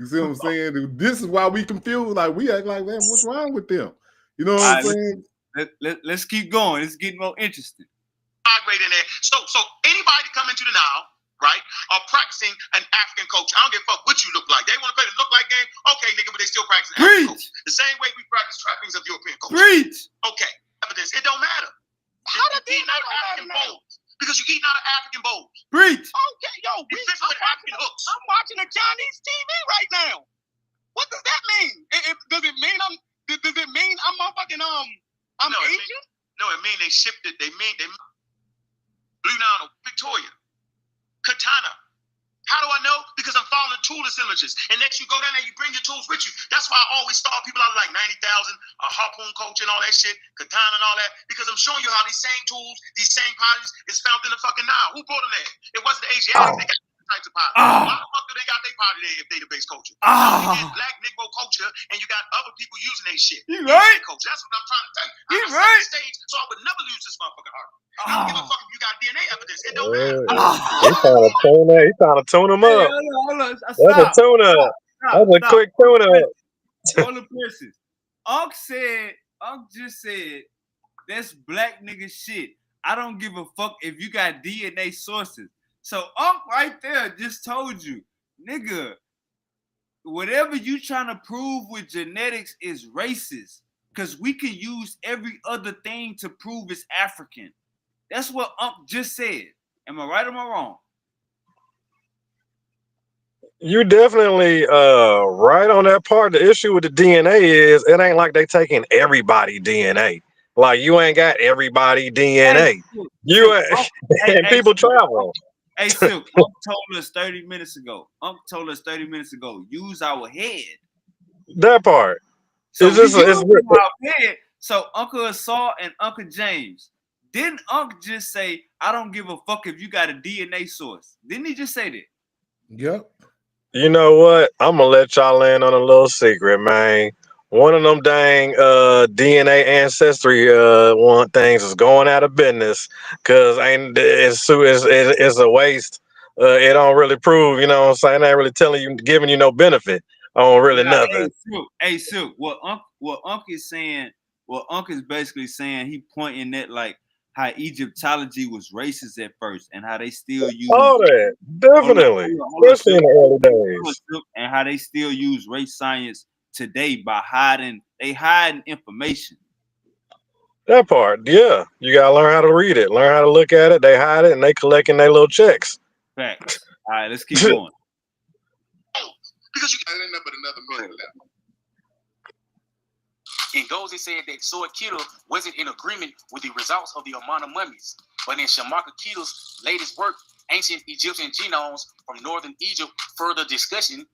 You see what I'm saying? This is why we confused. Like we act like, man, what's wrong with them? You know what I'm saying? Let's keep going. It's getting more interesting. Migrate in there. So anybody come into the Nile, right, are practicing an African culture. I don't give a fuck what you look like. They want to play the look like game. Okay, nigga, but they still practice African culture. The same way we practice trappings of European culture. Preach. Okay, evidence. It don't matter. How does he know African bowls? Because you're eating out of African bowls. Preach. Okay, yo, I'm watching a Chinese TV right now. What does that mean? Does it mean I'm motherfucking I'm Asian? No, it mean they shipped it. They Blue Nile, Victoria, Katana. How do I know? Because I'm following toolless images. And next you go down there, you bring your tools with you. That's why I always start people out like 90,000, a harpoon coach and all that shit, katana and all that, because I'm showing you how these same tools, these same potteries is found in the fucking Nile. Who brought them there? It wasn't the Asiatics. They got different types of pottery. Why the fuck do they got their pottery there if they the base culture? You get black Negro culture and you got other people using their shit. You right? Culture. That's what I'm trying to tell you. You I'm right? the stage, so I would never lose this motherfucking heart. I don't give a fuck if you got DNA evidence. It don't matter. He trying to tune him Hey, up. hold on. That's a Stop. tune up. That's a quick tune up. Hold the princess. Unc just said, that's black nigga shit. I don't give a fuck if you got DNA sources. So Unc right there just told you, nigga, whatever you trying to prove with genetics is racist. Because we can use every other thing to prove it's African. That's what Unc just said. Am I right or am I wrong? You definitely right on that part. The issue with the DNA is it ain't like they taking everybody DNA. Like you ain't got everybody DNA. You ain't, and people travel. Hey, Silk, Unc told us 30 minutes ago. Use our head. That part. So it's just it's our head. So Uncle Assault and Uncle James. Didn't Unc just say, I don't give a fuck if you got a DNA source? Didn't he just say that? Yep. You know what? I'm gonna let y'all in on a little secret, man. One of them dang DNA ancestry one things is going out of business because it's a waste. It don't really prove, you know what I'm saying? It ain't really telling you, giving you no benefit on really nothing. Hey, Silk, what Unc is saying, what Unc is basically saying, he pointing at like how Egyptology was racist at first and how they still use all that, definitely, especially in the early days. And how they still use race science today by hiding information. That part, yeah. You gotta learn how to read it, learn how to look at it. They hide it and they collecting their little checks. Facts. All right, let's keep going. Because you ain't nothing but another minute left. In Gozi said that Soy Kittle wasn't in agreement with the results of the Amana mummies. But in Shamaka Kittle's latest work, Ancient Egyptian Genomes from Northern Egypt, Further Discussion,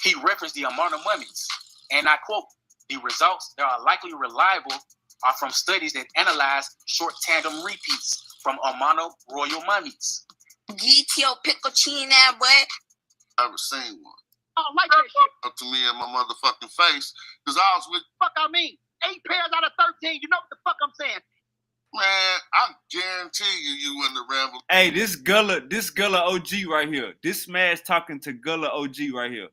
he referenced the Amana mummies. And I quote, the results that are likely reliable are from studies that analyze short tandem repeats from Amana royal mummies. Get your pickle chin out, boy. I haven't seen one. I don't like that shit. Up to me in my motherfucking face. Because I was with... Fuck I mean. 8 pairs out of 13. You know what the fuck I'm saying? Man, I guarantee you wouldn't have rambled. Hey, this Gullah OG right here. This man's talking to Gullah OG right here.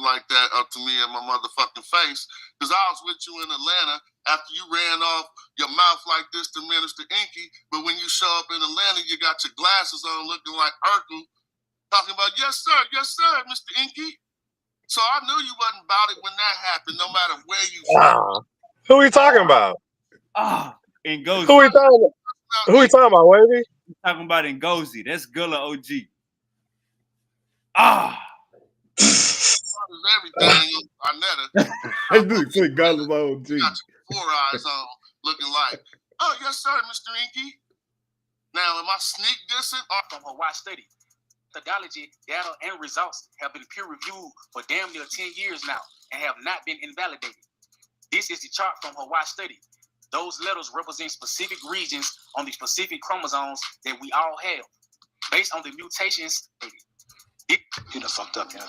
Like that up to me in my motherfucking face. Because I was with you in Atlanta after you ran off your mouth like this to Minister Inky. But when you show up in Atlanta, you got your glasses on looking like Urkel. Talking about, yes, sir, Mr. Inky. So I knew you wasn't about it when that happened, no matter where you from. Who we talking about? Ngozi. Who we talking about, Wavy? We're talking about Ngozi. That's Gullah OG. Everything, Arnetta. I do say Gullah OG. You got your 4 eyes on, looking like, oh, yes, sir, Mr. Inky. Now, am I sneak dissing? From Hawaii study. Methodology, data, and results have been peer-reviewed for damn near 10 years now and have not been invalidated. This is the chart from Hawaii study. Those letters represent specific regions on the specific chromosomes that we all have. Based on the mutations, you done fucked up, yeah,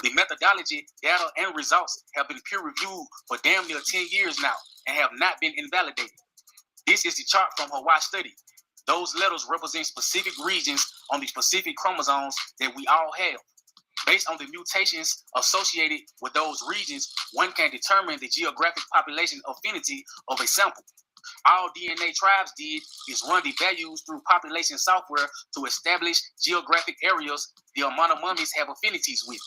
the methodology, data, and results have been peer-reviewed for damn near 10 years now and have not been invalidated. This is the chart from Hawaii study. Those letters represent specific regions on the specific chromosomes that we all have. Based on the mutations associated with those regions, one can determine the geographic population affinity of a sample. All DNA tribes did is run the values through population software to establish geographic areas the Amana mummies have affinities with.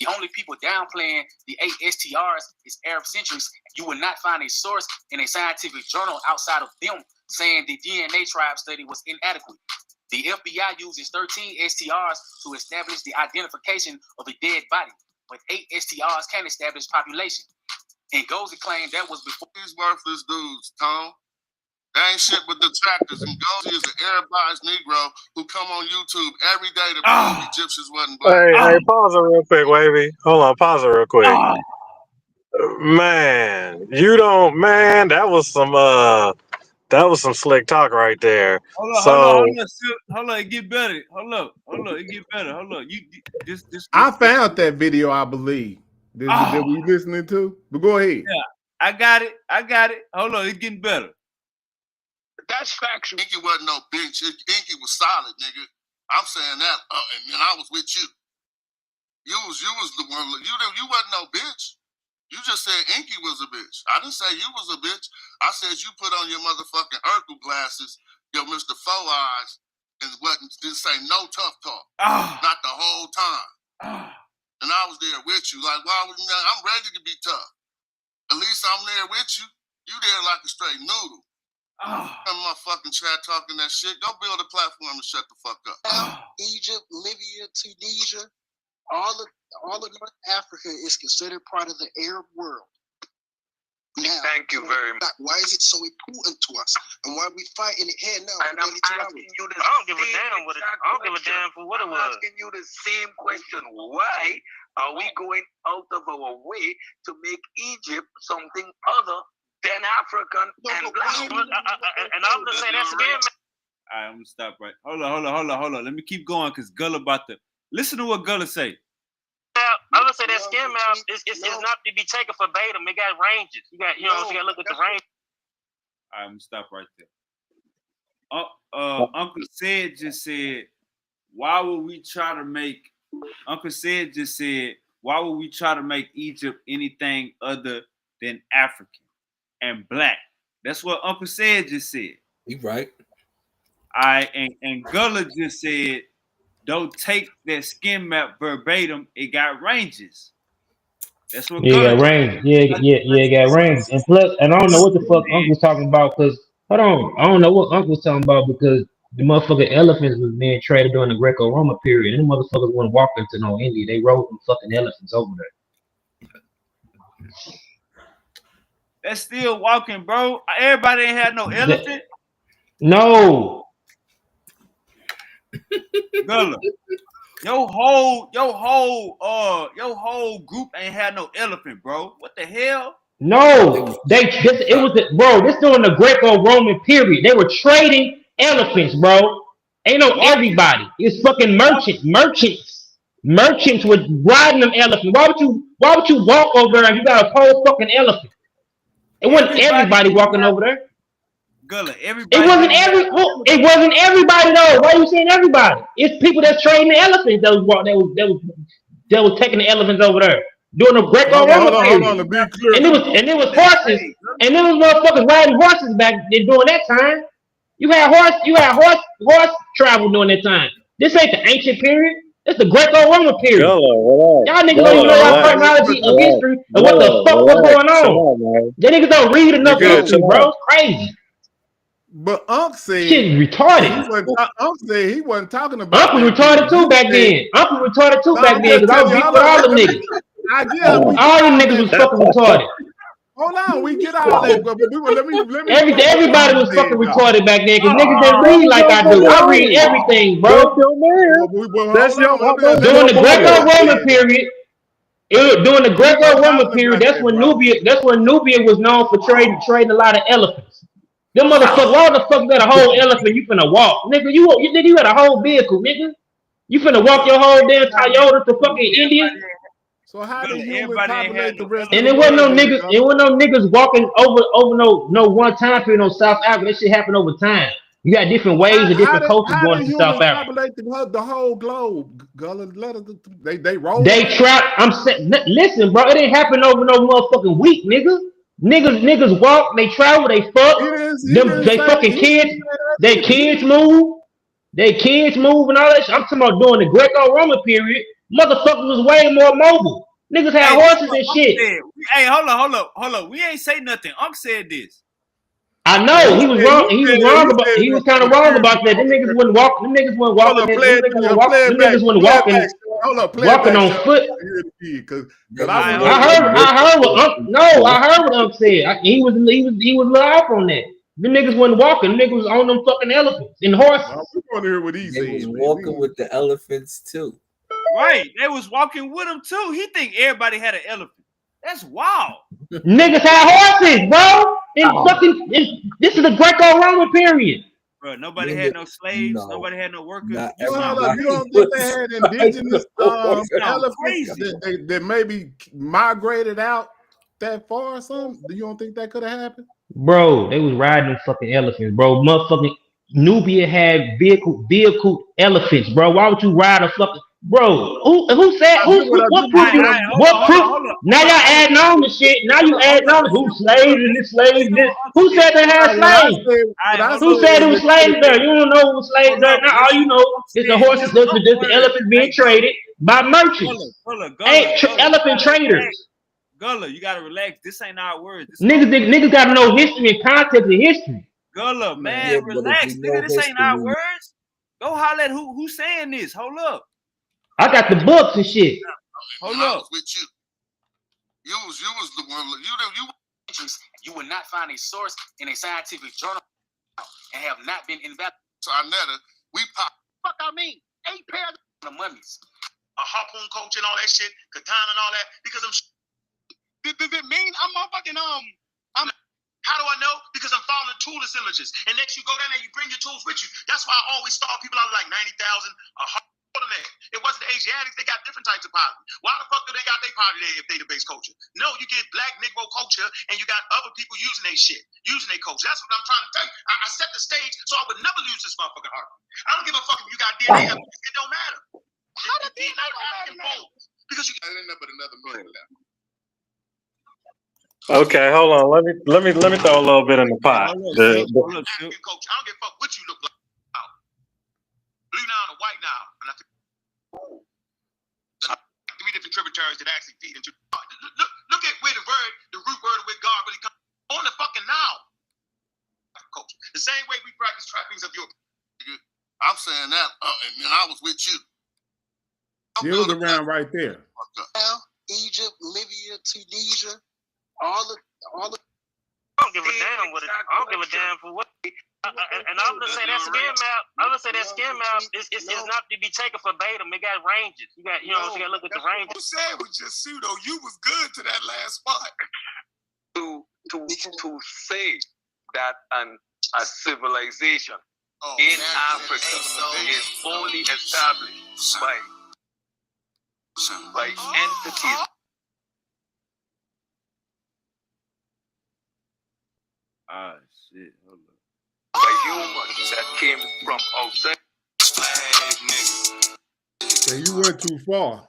The only people downplaying the 8 STRs is Arab centrics. You will not find a source in a scientific journal outside of them saying the DNA tribe study was inadequate. The FBI uses 13 STRs to establish the identification of a dead body, but 8 STRs can establish population. And Ngozi claimed that was before these worthless dudes, Tom. They ain't shit but detractors. And Goldie is an Arabized Negro who come on YouTube every day to prove Egyptians wasn't black. Hey, pause it real quick, Wavy. Hold on, pause it real quick. Man, you don't, man. That was some slick talk right there. Hold on, it get better. Hold up, it get better. Hold up, I found that video, I believe. That we listening to. But go ahead. Yeah, I got it. Hold on, it's getting better. That's factual. Inky wasn't no bitch. Inky was solid, nigga. I'm saying that, and I was with you. You was the one. You wasn't no bitch. You just said Inky was a bitch. I didn't say you was a bitch. I said you put on your motherfucking Urkel glasses, your Mr. Four Eyes, and didn't say no tough talk. Not the whole time. And I was there with you. Like, I'm ready to be tough. At least I'm there with you. You there like a straight noodle. I'm my fucking chat talking that shit. Go build a platform and shut the fuck up. Egypt, Libya, Tunisia, all of North Africa is considered part of the Arab world. Now, thank you very much. Why is it so important to us? And why are we fighting it here now? And I'm asking you the I don't give a damn for what it was. I'm asking you the same question. Why are we going out of our way to make Egypt something other than African and black? And I'm gonna say that's again. All right, I'm gonna stop right. Hold on. Let me keep going because Gullah about to listen to what Gullah say. I'm gonna say that skin map is not to be taken verbatim. It got ranges. You got you gotta look at the range. All right, I'm gonna stop right there. Uncle Said just said, why would we try to make Egypt anything other than African and black? That's what Uncle Said just said. You right. And Gullah just said, don't take that skin map verbatim. It got ranges. That's what. Yeah, it got ranges. It got ranges. And plus, and I don't know what the fuck Uncle was talking about because hold on, I don't know what Uncle was talking about because the motherfucking elephants was being traded during the Greco-Roman period. And the motherfuckers wouldn't walk into no India. They rode them fucking elephants over there. That's still walking, bro. Everybody ain't had no elephant. No. Gullah, your whole group ain't had no elephant, bro. What the hell? No, this during the Greco-Roman period. They were trading elephants, bro. Ain't no everybody. It's fucking merchants. Merchants were riding them elephants. Why would you walk over there and you got a whole fucking elephant? It wasn't everybody walking over there. Gullah, everybody. It wasn't everybody though. Why are you saying everybody? It's people that's trading the elephants that was taking the elephants over there during the Greco-Roman period. And it was horses, and there was motherfuckers riding horses back then during that time. You had horse travel during that time. This ain't the ancient period. It's the Greco-Roman period. Y'all niggas don't even know y'all chronology of history and what the fuck was going on. Y'all niggas don't read enough history, bro. It's crazy. But Unc said shit retarded. Unc said he wasn't talking about. Uncle retarded too back then. Uncle retarded too back then because I was beat with all them niggas. All them niggas was fucking retarded. Hold on, we get all that. But let me everybody was fucking retarded back then because niggas didn't read like I do. I read everything, bro. That's your man. During the Greco-Roman period. During the Greco-Roman period, that's when Nubia was known for trading a lot of elephants. Them motherfuckers, why the fuck got a whole elephant? You finna walk, nigga. You got a whole vehicle, nigga. You finna walk your whole damn Toyota to fucking India. So how did you populate the rest? And it wasn't no niggas. It wasn't no niggas walking over no one time period on South Africa. That shit happened over time. You got different ways and different cultures going to South Africa. The whole globe, Gullah. They roll. They trap. I'm saying, listen, bro. It didn't happen over no motherfucking week, nigga. Niggas walk, they travel, they fuck. They fucking kids, they kids move and all that shit. I'm talking about during the Greco-Roman period, motherfuckers was way more mobile. Niggas had horses and shit. Hey, hold up. We ain't say nothing. Unc said this. I know he was wrong. He was kind of wrong about that. Them niggas wouldn't walk. Them niggas wouldn't walk. Them niggas wouldn't walking on foot. I heard what Unc said. He was live on that. The niggas wasn't walking. The niggas was on them fucking elephants and horses. We want to hear what he They said. was walking with the elephants too. Right, they was walking with him too. He think everybody had an elephant. That's wild. Niggas had horses, bro. And fucking, this is the Greco-Roman period. Bro, nobody had no slaves. Nobody had no workers. You don't think they had indigenous elephants that maybe migrated out that far or something? You don't think that could have happened? Bro, they was riding fucking elephants, bro. Motherfucking Nubia had vehicle elephants, bro. Why would you ride a fucking bro? Who said what proof you what proof? Now y'all adding on the shit. Now you adding on who slaves and this slave this. Who said they had slaves? Who said it was slaves there? You don't know who was slaves there. Now all you know is the horses, the elephants being traded by merchants. Elephant traders. Gullah, you gotta relax. This ain't our words. Niggas gotta know history and context of history. Gullah, man, relax, nigga. This ain't our words. Go holler at who's saying this. Hold up. I got the books and shit. Hold up. With you. You was the one. You would not find a source in a scientific journal and have not been invalidated. So we pop. Fuck I mean, 8 pairs of mummies. A harpoon coach and all that shit, katana and all that, because I'm. Did it mean I'm motherfucking how do I know? Because I'm following toolist images. And next you go down there, you bring your tools with you. That's why I always start people out like 90,000, It wasn't the Asiatics, they got different types of poverty. Why the fuck do they got their poverty there if they the base culture? No, you get black Negro culture and you got other people using their shit, using their culture. That's what I'm trying to tell you. I set the stage so I would never lose this motherfucking heart. I don't give a fuck if you got DNA evidence. It don't matter. How did DNA matter? Because you got but another minute left. Okay, hold on. Let me throw a little bit in the pot. I don't give a fuck what you look like. Blue now and white now. And I think 3 different tributaries that actually feed into. Look at where the root word of where God really comes on the fucking now. Culture. The same way we practice trappings of your. I'm saying that, and I was with you. It was around right there. Egypt, Libya, Tunisia, all the. I don't give a damn what it. I don't give a damn for what. And I'm gonna say that skin map. I'm gonna say that skin map is not to be taken verbatim. It got ranges. You got you got to look at the ranges. You said was just pseudo. You was good to that last spot. To say that a civilization in Africa is only established by entities. Ah, shit. Hold up. By humans that came from outside. So you went too far.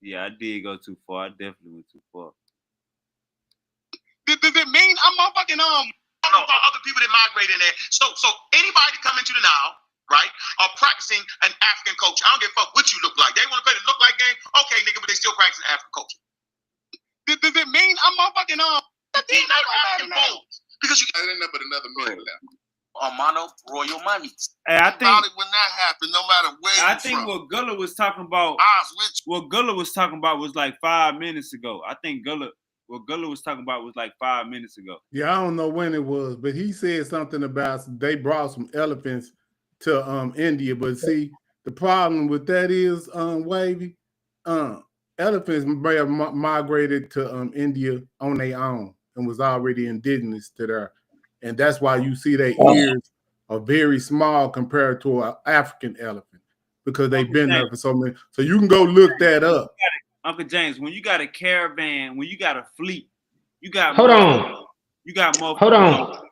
Yeah, I did go too far. I definitely went too far. Did it mean I'm motherfucking I don't know about other people that migrate in there. So anybody come into the now, right, are practicing an African culture. I don't give a fuck what you look like. They want to play the look like game. Okay, nigga, but they still practicing African culture. Did it mean I'm motherfucking African bones? Because you got but another minute left. Armano royal mummies. Hey, I think when that happened, no matter where I think what Gullah was talking about. What Gullah was talking about was like 5 minutes ago. I think what Gullah was talking about was like 5 minutes ago. Yeah, I don't know when it was, but he said something about they brought some elephants to India. But see, the problem with that is Wavy, elephants may have migrated to India on their own and was already indigenous to there. And that's why you see their ears are very small compared to an African elephant because they've been there for so many. So you can go look that up. Uncle James, when you got a caravan, when you got a fleet, you got Hold on. You got more. Hold on.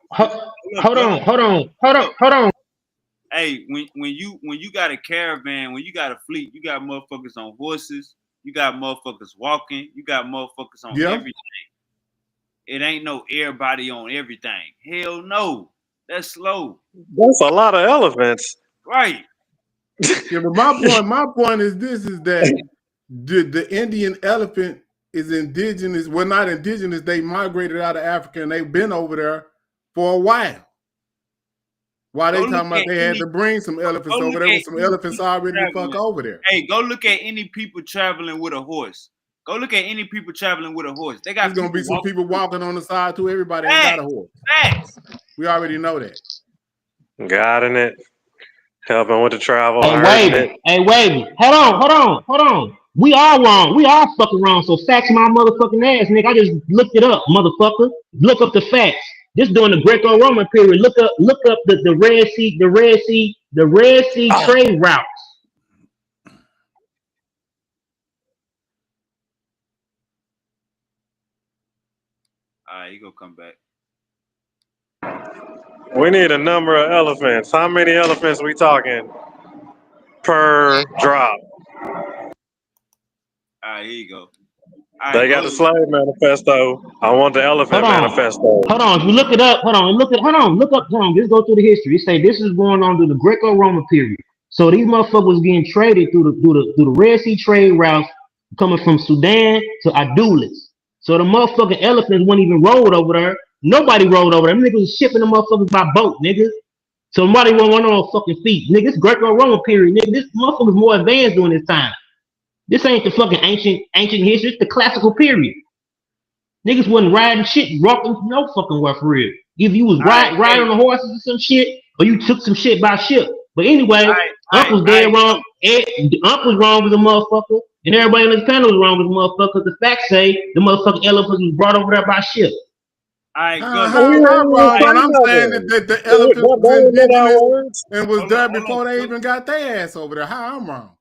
Hey, when you got a caravan, when you got a fleet, you got motherfuckers on horses, you got motherfuckers walking, you got motherfuckers on everything. It ain't no everybody on everything. Hell no. That's slow. That's a lot of elephants. Right. Yeah, but my point is this is that the Indian elephant is indigenous. Well, not indigenous. They migrated out of Africa and they've been over there for a while. Why they talking about they had to bring some elephants over there with some elephants already fuck over there. Hey, go look at any people traveling with a horse. Go look at any people traveling with a horse. They got There's gonna be some people walking on the side too. Everybody ain't got a horse. Facts. We already know that. Guiding it, helping with the travel, Hey, hurting it. wait. Hey, wait. Hold on. We all wrong. We all fucking wrong. So facts my motherfucking ass, nigga. I just looked it up, motherfucker. Look up the facts. This during the Greco-Roman period. Look up the Red Sea trade routes. All right, you gonna come back. We need a number of elephants. How many elephants we talking per drop? All right, here you go. All They right, got the slave manifesto. I want the elephant manifesto. Hold on. If you look it up, hold on. Look up. Hold on. Just go through the history. It say this is going on through the Greco-Roman period. So these motherfuckers was getting traded through the Red Sea trade routes coming from Sudan to Adulis. So the motherfucking elephants weren't even rolled over there. Nobody rolled over there. Them niggas was shipping the motherfuckers by boat, nigga. So nobody won't run on fucking feet. Nigga, this Greco-Roman period, nigga. This motherfucker's more advanced during this time. This ain't the fucking ancient history. It's the classical period. Niggas wasn't riding shit, walking no fucking where for real. Either you was riding on the horses or some shit, or you took some shit by ship. But anyway, Unc was dead wrong. Unc was wrong as a motherfucker, and everybody on this panel was wrong as a motherfucker. The facts say the motherfucking elephants was brought over there by ship. All right, How am I wrong when I'm saying that the elephants was indigenous and was there before they even got their ass over there? How I'm wrong?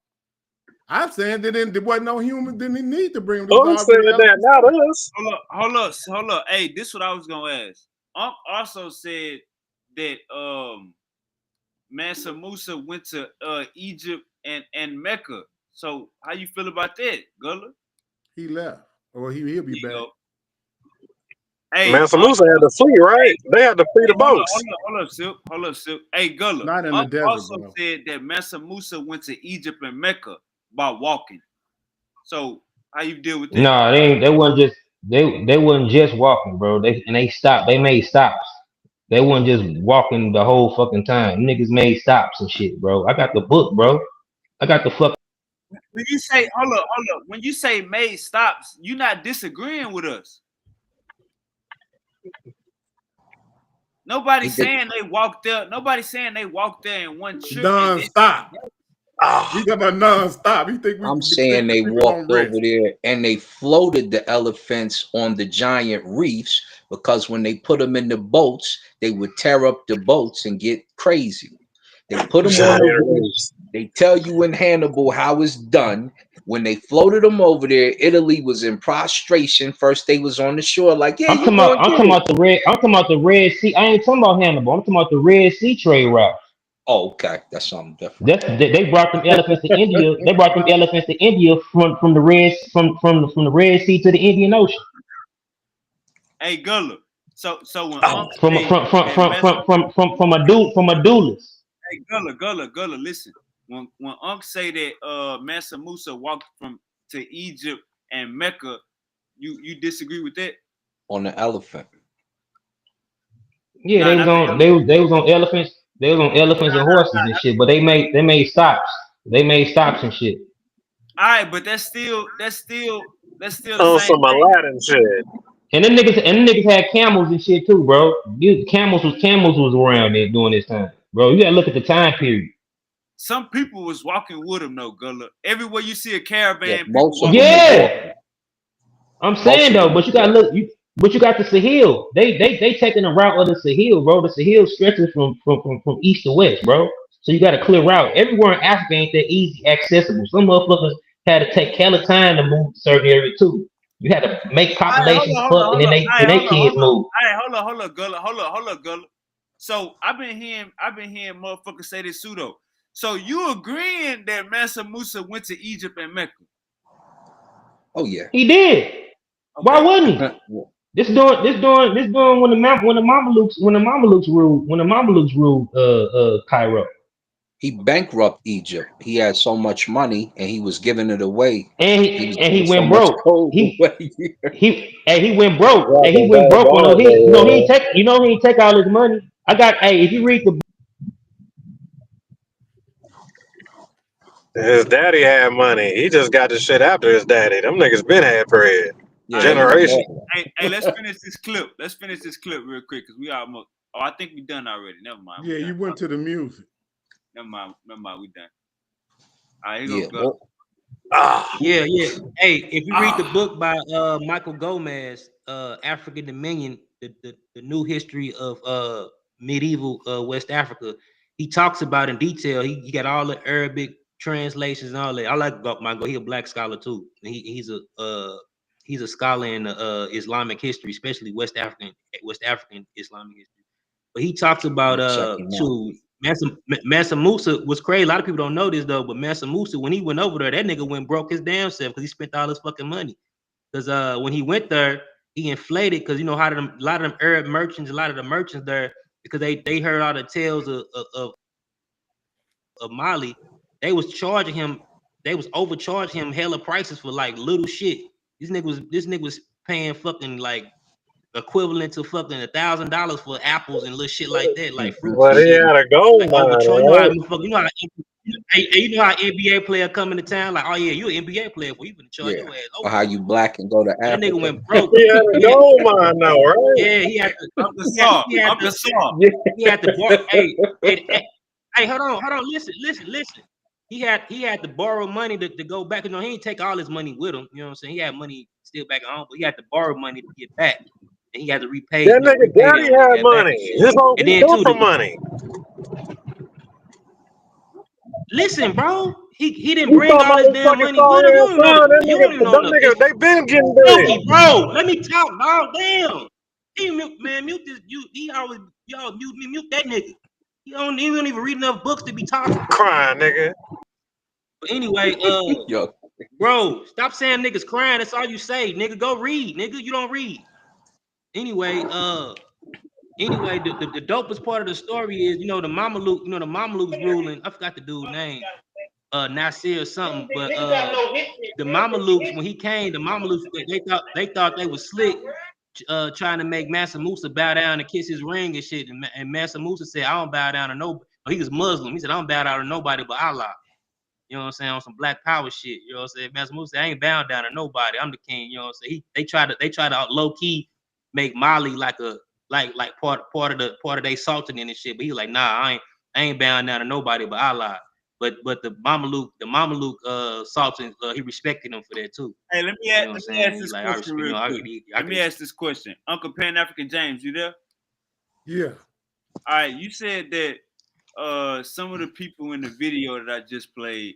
I'm saying that there wasn't no human, didn't need to bring them. Who said that? Not us. Hold up. Hey, this is what I was gonna ask. Unc also said that Mansa Musa went to Egypt and Mecca. So how you feel about that, Gullah? He left. Or he'll be back. Hey, Mansa Musa had to flee, right? They had to flee the boats. Hold up, Silk. Hey, Gullah. Not in the desert, also bro. said that Mansa Musa went to Egypt and Mecca by walking. So how you deal with that? Nah, they wasn't just walking, bro. They stopped. They made stops. They wasn't just walking the whole fucking time. Niggas made stops and shit, bro. I got the book, bro. I got the fuck. When you say hold up. When you say made stops, you're not disagreeing with us. Nobody's saying they walked there. Nobody's saying they walked there in one trip. Non-stop. He got about non-stop. You think I'm saying they walked over there and they floated the elephants on the giant reefs because when they put them in the boats, they would tear up the boats and get crazy. They put them on the reefs. They tell you in Hannibal how it's done. When they floated them over there, Italy was in prostration. First, they was on the shore, like, yeah, I'm talking about the Red Sea. I ain't talking about Hannibal. I'm talking about the Red Sea trade route. Oh, okay, that's something different. They brought them elephants to India. They brought them elephants to India from the Red Sea to the Indian Ocean. Hey, Gullah. So when from a duelist. Hey, Gullah, listen. When Unc say that Mansa Musa walked to Egypt and Mecca, you disagree with that? On the elephant. Yeah, they was on elephants. They was on elephants and horses and shit. But they made stops. They made stops and shit. All right, but that's still the on same some Aladdin shit. And them niggas had camels and shit too, bro. Camels was around there during this time, bro. You gotta look at the time period. Some people was walking with them, though, Gullah. Everywhere you see a caravan, I'm saying though, but you gotta look. But you got the Sahel. They taking the route of the Sahel, bro. The Sahel stretches from east to west, bro. So you got a clear route. Everywhere in Africa ain't that easy accessible. Some motherfuckers had to take hella time to move to certain areas too. You had to make populations fuck, and then they kids move. All right, hold up, Gullah. So I've been hearing motherfuckers say this pseudo. So you agreeing that Mansa Musa went to Egypt and Mecca? Oh yeah, he did. Okay. Why wouldn't he? This doing when the Mamelukes ruled Cairo. He bankrupted Egypt. He had so much money and he was giving it away. And he went broke. He went broke. And he went broke when he ain't take all his money. If you read the His daddy had money. He just got the shit after his daddy. Them niggas been had bread. Yeah, generation. Hey, let's finish this clip. Let's finish this clip real quick because we almost. Oh, I think we done already. Never mind. Yeah, you went to the music. Never mind. We done. All right, here Yeah. go. Yeah. Hey, if you read the book by Michael Gomez, African Dominion, the new history of medieval West Africa, he talks about in detail. He got all the Arabic translations and all that. I like Michael. He's a black scholar too. He's a scholar in Islamic history, especially West African Islamic history. But he talks about Mansa Musa was crazy. A lot of people don't know this though, but Mansa Musa, when he went over there, that nigga went broke his damn self because he spent all his fucking money. Because when he went there, he inflated because you know how a lot of them Arab merchants, a lot of the merchants there, because they heard all the tales of Mali, they was charging him, they was overcharging him hella prices for like little shit. This nigga was paying fucking like equivalent to fucking $1,000 for apples and little shit like that, like fruits But and he shit. had a gold Like mine, overcharge. right? You know how NBA player come into town, like, oh yeah, you an NBA player, for you gonna charge your ass. Or how you black and go to That Africa. nigga went broke. He had a gold mine though, right? Yeah, he had to borrow. Hey, hold on, listen. He had to borrow money to go back. You know, he didn't take all his money with him. You know what I'm saying? He had money still back at home, but he had to borrow money to get back, and he had to repay. That nigga daddy had money. His whole And then come too, from money. listen, bro, he didn't You bring talking all about his his damn fucking money with him. sorry ass son? You don't even know Them niggas, they been getting Milky, dirty. bro. Let me talk, dog. Damn. Mute this. He always y'all mute that nigga. He don't even read enough books to be talking. Crying, nigga. But anyway, bro, stop saying niggas crying. That's all you say, nigga. Go read, nigga. You don't read. Anyway, the dopest part of the story is, you know, the Mamelukes ruling. I forgot the dude's name. Nasir or something, but the Mamelukes, when he came, the Mamelukes, they thought they was slick, trying to make Mansa Musa bow down and kiss his ring and shit. And Mansa Musa said, I don't bow down to nobody. He was Muslim. He said, I don't bow down to nobody but Allah. You know what I'm saying? On some black power shit. You know what I'm saying? Mansa Musa said, I ain't bowing down to nobody. I'm the king. You know what I'm saying? They try to low key make Mali like a part of their sultan and shit. But he was like, nah, I ain't bowing down to nobody but Allah. But the Mameluke sultan, he respected him for that too. Hey, let me ask this question real quick. Let me ask this question. Uncle Pan African James, you there? Yeah. All right, you said that some of the people in the video that I just played,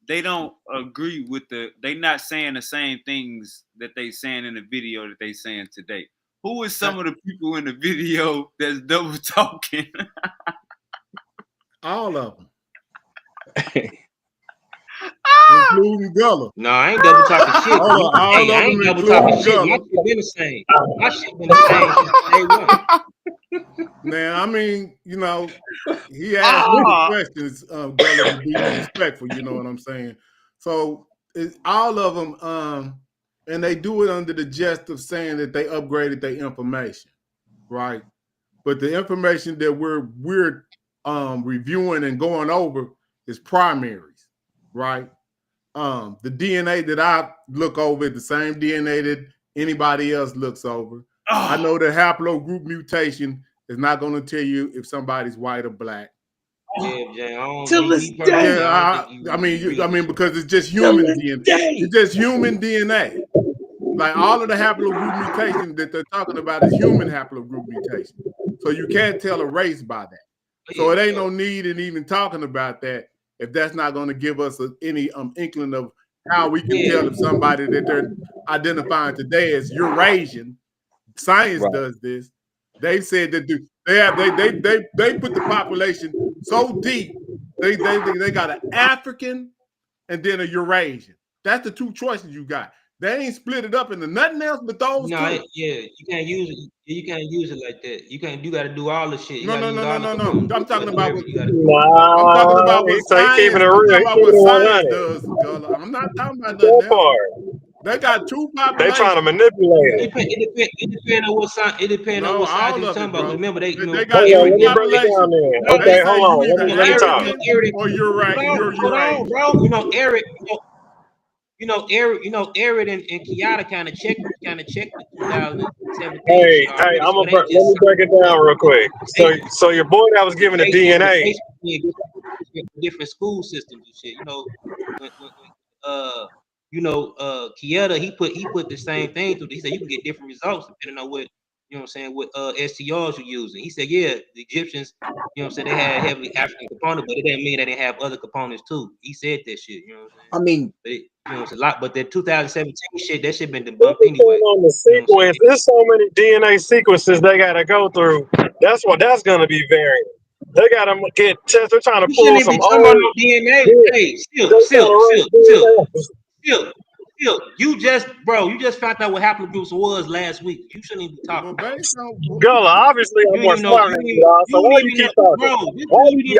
they don't agree with they not saying the same things that they saying in the video that they saying today. Who is some of the people in the video that's double talking? All of them. Including Gullah. No, I ain't double talking shit. I ain't double talking shit. My shit been the same. My shit been the same since day one. Man, I mean, you know, he asked me the questions, Gullah, to be respectful. You know what I'm saying? So all of them, and they do it under the jest of saying that they upgraded their information, right? But the information that we're reviewing and going over is primaries, right? The DNA that I look over is the same DNA that anybody else looks over. I know the haplogroup mutation is not going to tell you if somebody's white or black. Till this day. Yeah, I mean, because it's just human DNA. It's just human DNA. Like all of the haplogroup mutations that they're talking about is human haplogroup mutation. So you can't tell a race by that. So it ain't no need in even talking about that if that's not going to give us any inkling of how we can tell if somebody that they're identifying today as Eurasian. Science does this. They said that they put the population so deep. They got an African and then a Eurasian. That's the two choices you got. They ain't split it up into nothing else but those two. You can't use it. You can't use it like that. You got to do all the shit. No. I'm talking about what science does, Gullah. I'm not talking about nothing else. They got two populations. They trying to manipulate it. It depends on what science. It depends on what science you're talking about. Remember, they got two populations. Okay, hold on. Let me talk. Or you're right. Hold on, bro. You know, Eric. Arid and Kiata kind of checked the 2017. Hey, I'm gonna let me break it down real quick. So your boy that was giving the DNA. Different school systems and shit. Kieta, he put the same thing through. He said you can get different results depending on what what STRs you're using. He said, yeah, the Egyptians, they had heavily African component, but it didn't mean they didn't have other components too. He said that shit, I mean, but it's a lot. But that 2017 shit, that shit been debunked anyway. On the sequence, there's so many DNA sequences they gotta go through. That's gonna be variant. They gotta get tests. They're trying to You pull shouldn't even some be talking about old. no DNA. Hey, Silk. You just found out what haplogroups was last week. You shouldn't even be talking about it. Gullah, obviously I'm more smart than you, so why you keep talking? He didn't even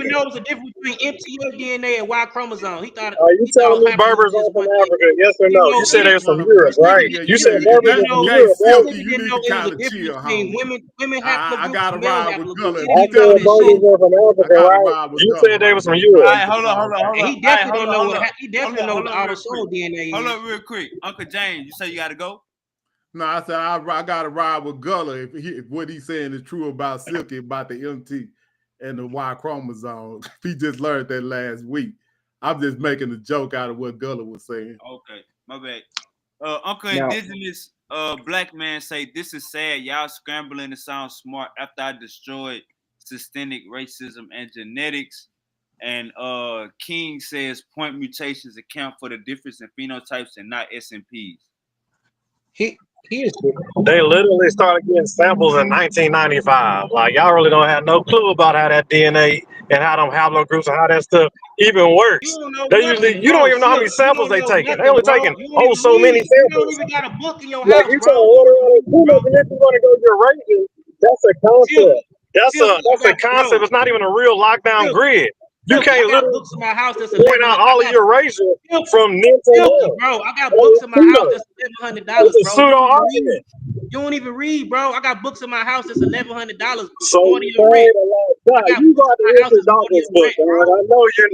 know it was a difference between MTL DNA and Y chromosome. He thought. Are you telling me Berbers are from Africa? Yes or no? You said they was from Europe, right? You said Berbers are from Europe, right? You need to kind of chill, homie. Women I gotta ride with Gullah. I said Berbers are from Africa, right? You said they was from Europe. All right, hold on. He definitely don't know what he definitely know what the autosomal DNA is. Hold up real quick. Uncle James, you say you gotta go? No, I said I gotta ride with Gullah if what he's saying is true about Silky, about the MT and the Y chromosome. He just learned that last week. I'm just making a joke out of what Gullah was saying. Okay, my bad. Uncle Indigenous black man say this is sad. Y'all scrambling to sound smart after I destroyed systemic racism and genetics. And King says point mutations account for the difference in phenotypes and not SNPs. They literally started getting samples in 1995. Like y'all really don't have no clue about how that DNA and how them haplogroups and how that stuff even works. They usually you don't even know how many samples they taking. They only taking so many samples. You don't even got a book in your house, Like you bro. trying to order on a if you want to go Eurasian, that's a concept. That's a concept. It's not even a real lockdown grid. You can't literally books in my house that's point out all of Eurasia from Nim to bro. I got books in my house that's $1,100, bro. It's a pseudo argument. You don't even read, bro. I got books in my house that's $1,100. So you paid a lot. You got the Richard Dawkins book, man. I know you're.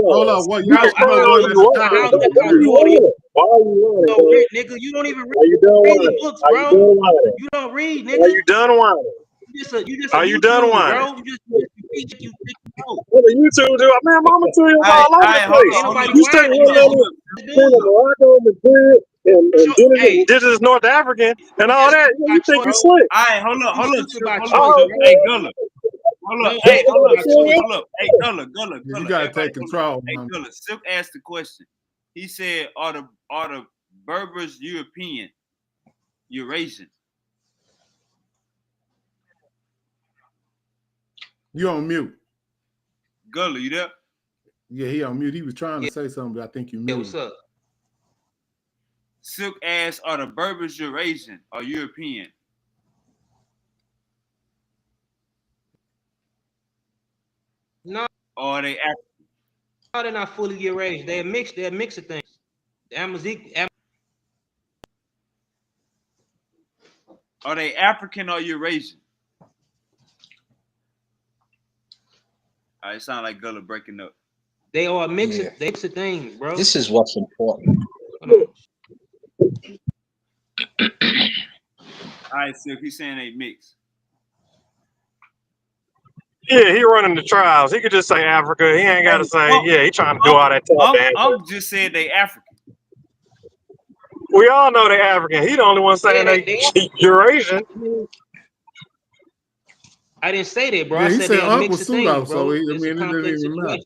Hold up, what y'all smuggling in the town? Why are you lying, nigga? You don't even read. Are you done whining? Books, Are bro. you done whining? You don't read, nigga. Are you done whining? Are you done whining? Bro. You What do YouTube do? Man, Mama tell you all over the place. You stay in Morocco, Madrid, and indigenous North African, and all that. You think you slick? All right, hold up. Hey, Gullah. Hold up. Hey, Gullah. You gotta take control. Hey, Gullah. Silk asked the question. He said, "Are the Berbers European, Eurasian?" You on mute. Gullah, you there? Yeah, he on mute. He was trying to say something, but I think you muted. What's up? Silk asked, "Are the Berbers Eurasian or European?" No. Or are they African? No, they're not fully Eurasian. They're mixed. They're a mix of things. The Are they African or Eurasian? All right, it sounds like Gullah breaking up. They are a mix of things, bro. This is what's important. All right, Silk, he's saying they mix. Yeah, he running the trials. He could just say Africa. He ain't got to say, he trying to do all that I'm just saying they African. We all know they African. He the only one saying they Eurasian. I didn't say that, bro. Yeah, I said they a mix of things, bro. So it It's a doesn't complex even matter.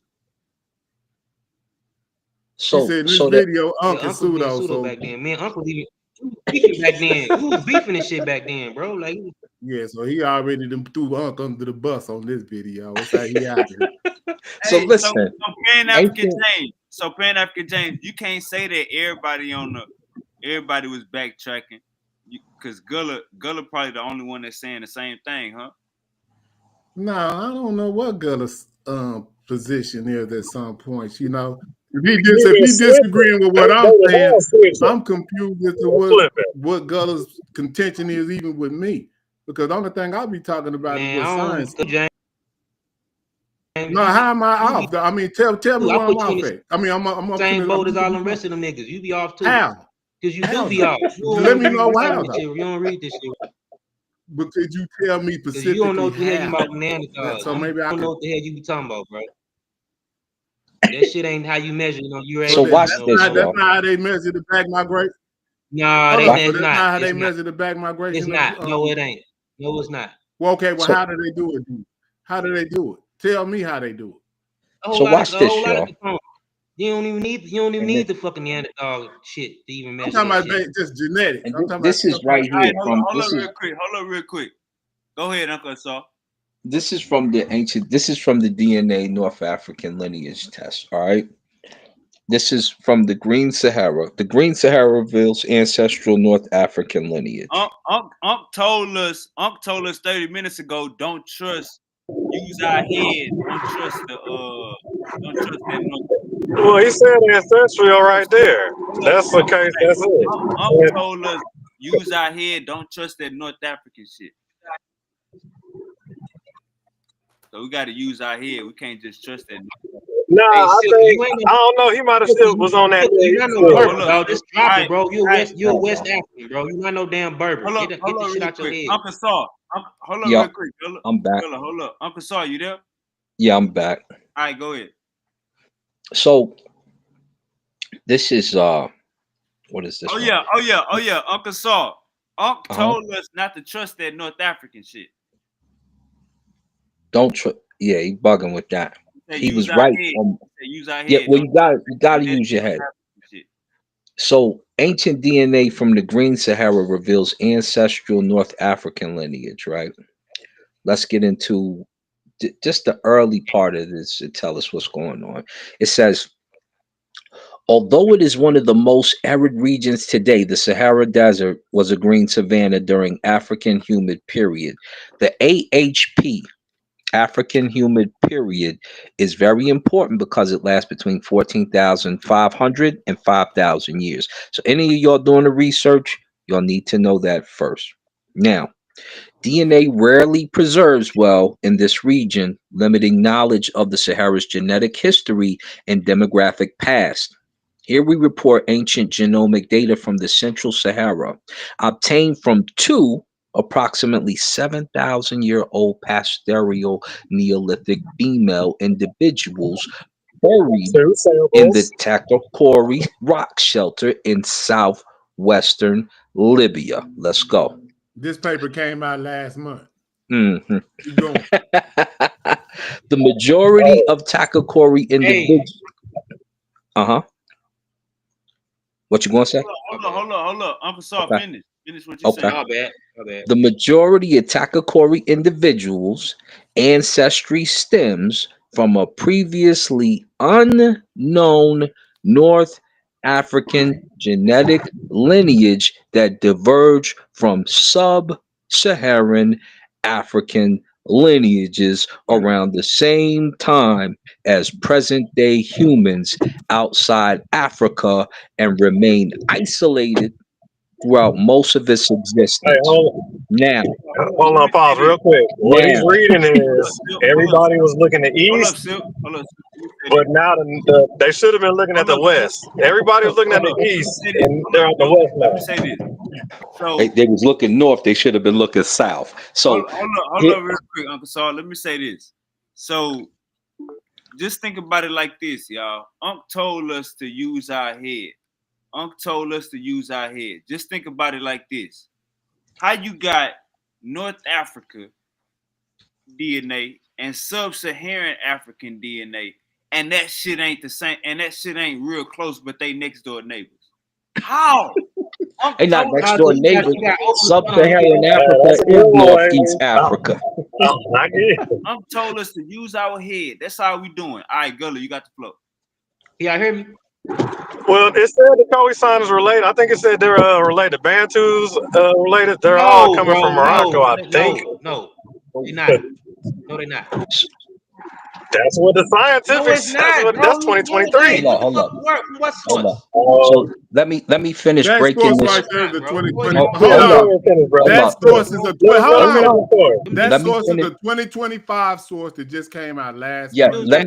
situation. He said in this video, Uncle pseudo. So back then, man, Uncle even beefing back then. Who was beefing and shit back then, bro? Like, yeah, so he already threw Uncle under the bus on this video. That's how he out here. So listen, so Pan African James, you can't say that everybody was backtracking, because Gullah probably the only one that's saying the same thing, huh? No, I don't know what Gullah's position is at some points. You know, if he disagreeing with what I'm saying, I'm confused as to what Gullah's contention is, even with me, because the only thing I'll be talking about is what science. No, how am I off? I mean, tell me I where I'm put you off in the at. I mean, I'm up same to boat as all the. them rest of them niggas. You be off too. How? Because you How do be though? off. You Let don't me be know writing how this though. shit. You don't read this shit. But could you tell me Because you don't know specifically what the hell you how? about Neanderthals. So maybe I don't can. know what the hell you be talking about, bro. That shit ain't how you measure, your So age. watch That's this, not y'all. how they measure the back migration. Nah, Hold that's on, so that's not. not how It's they not. measure the back It's migration not. of. No, it ain't. No, it's not. Well, okay. Well, So how do they do it? Then? How do they do it? Tell me how they do it. so watch this, A whole lot of y'all. components. You don't even And need then, the fucking Neanderthal shit to even I'm measure talking that about shit. just genetics. and I'm talking about this is okay. right All here right, from hold up real quick. Go ahead, Uncle Saw. this is from the DNA North African lineage test. All right. This is from the Green Sahara. The Green Sahara reveals ancestral North African lineage. Unc told us 30 minutes ago, don't trust, use our head, don't trust that North. Well, he said ancestral right there. That's the case. That's Unc it. told us, use our head, don't trust that North African shit. So we got to use our head. We can't just trust that. Nah, Hey, I Silk, think you ain't I don't know. He might have still was on that. you not no Yeah. Berber, dog. Just drop it, bro. You a All West African, bro. You not no damn Berber. Hold Get up the shit real out your quick. head. Uncle Saw. Hold up Yeah, real quick. I'm back. Hold up. Uncle Saw, you there? Yeah, I'm back. All right, go ahead. So this is what is this Oh one? yeah. Uncle Saw. Unc Uh-huh. told us not to trust that North African shit. Don't yeah, he bugging with that. Say He use was our right. head. Say use our Yeah, head. well, Don't you gotta trust use your that head. North African shit. So ancient DNA from the Green Sahara reveals ancestral North African lineage, right? Let's get into just the early part of this to tell us what's going on. It says, although it is one of the most arid regions today, the Sahara Desert was a green savanna during African humid period. The AHP, African humid period, is very important because it lasts between 14,500 and 5,000 years. So any of y'all doing the research, y'all need to know that first. Now, DNA rarely preserves well in this region, limiting knowledge of the Sahara's genetic history and demographic past. Here we report ancient genomic data from the Central Sahara, obtained from two approximately 7,000-year-old pastoral Neolithic female individuals buried Two in the samples. Takakori rock shelter in southwestern Libya. Let's go. This paper came out last month. Mhm. Keep going. The majority of Takakori individuals. Uh-huh. What you gonna say? Hold up. Uncle Saw, Okay. finish what you Okay. saying. My bad. The majority of Takakori individuals' ancestry stems from a previously unknown North African genetic lineage that diverged from sub-Saharan African lineages around the same time as present-day humans outside Africa and remain isolated throughout most of its Hey, existence. Now, hold on, pause real quick. What he's now, reading is everybody was looking to east, Hold up. but now they should have been looking at the west. Everybody was looking at the east, and they're on the west Let me now. say this. So they was looking north. They should have been looking south. So, hold up real quick, Uncle Saul. Let me say this. So just think about it like this, y'all. Unc told us to use our head. Just think about it like this. How you got North Africa DNA and sub-Saharan African DNA, and that shit ain't the same, and that shit ain't real close, but they next door neighbors. How? they not next door You neighbors. got Sub-Saharan Africa That's a is good one, Northeast Amy. Africa. I get it. Unc told us to use our head. That's how we doing. All right, Gullah, you got the flow. Yeah, hear me. Well, it said the Khoisan is related. I think it said they're related. Bantus related. They're all No, coming bro. from Morocco, I think. No. They're not. No, they're not. That's what the scientific. No, it's not, bro. That's Wait, 2023. what the Hold fuck? up. What Hold source? up. So let me finish That breaking source this. right there is the Bro. 2020. Hold Hold up. up. Hold That up. source is a hold Hold on. up. That Let me source is finish. the 2025 source that just came out last Yeah, month. let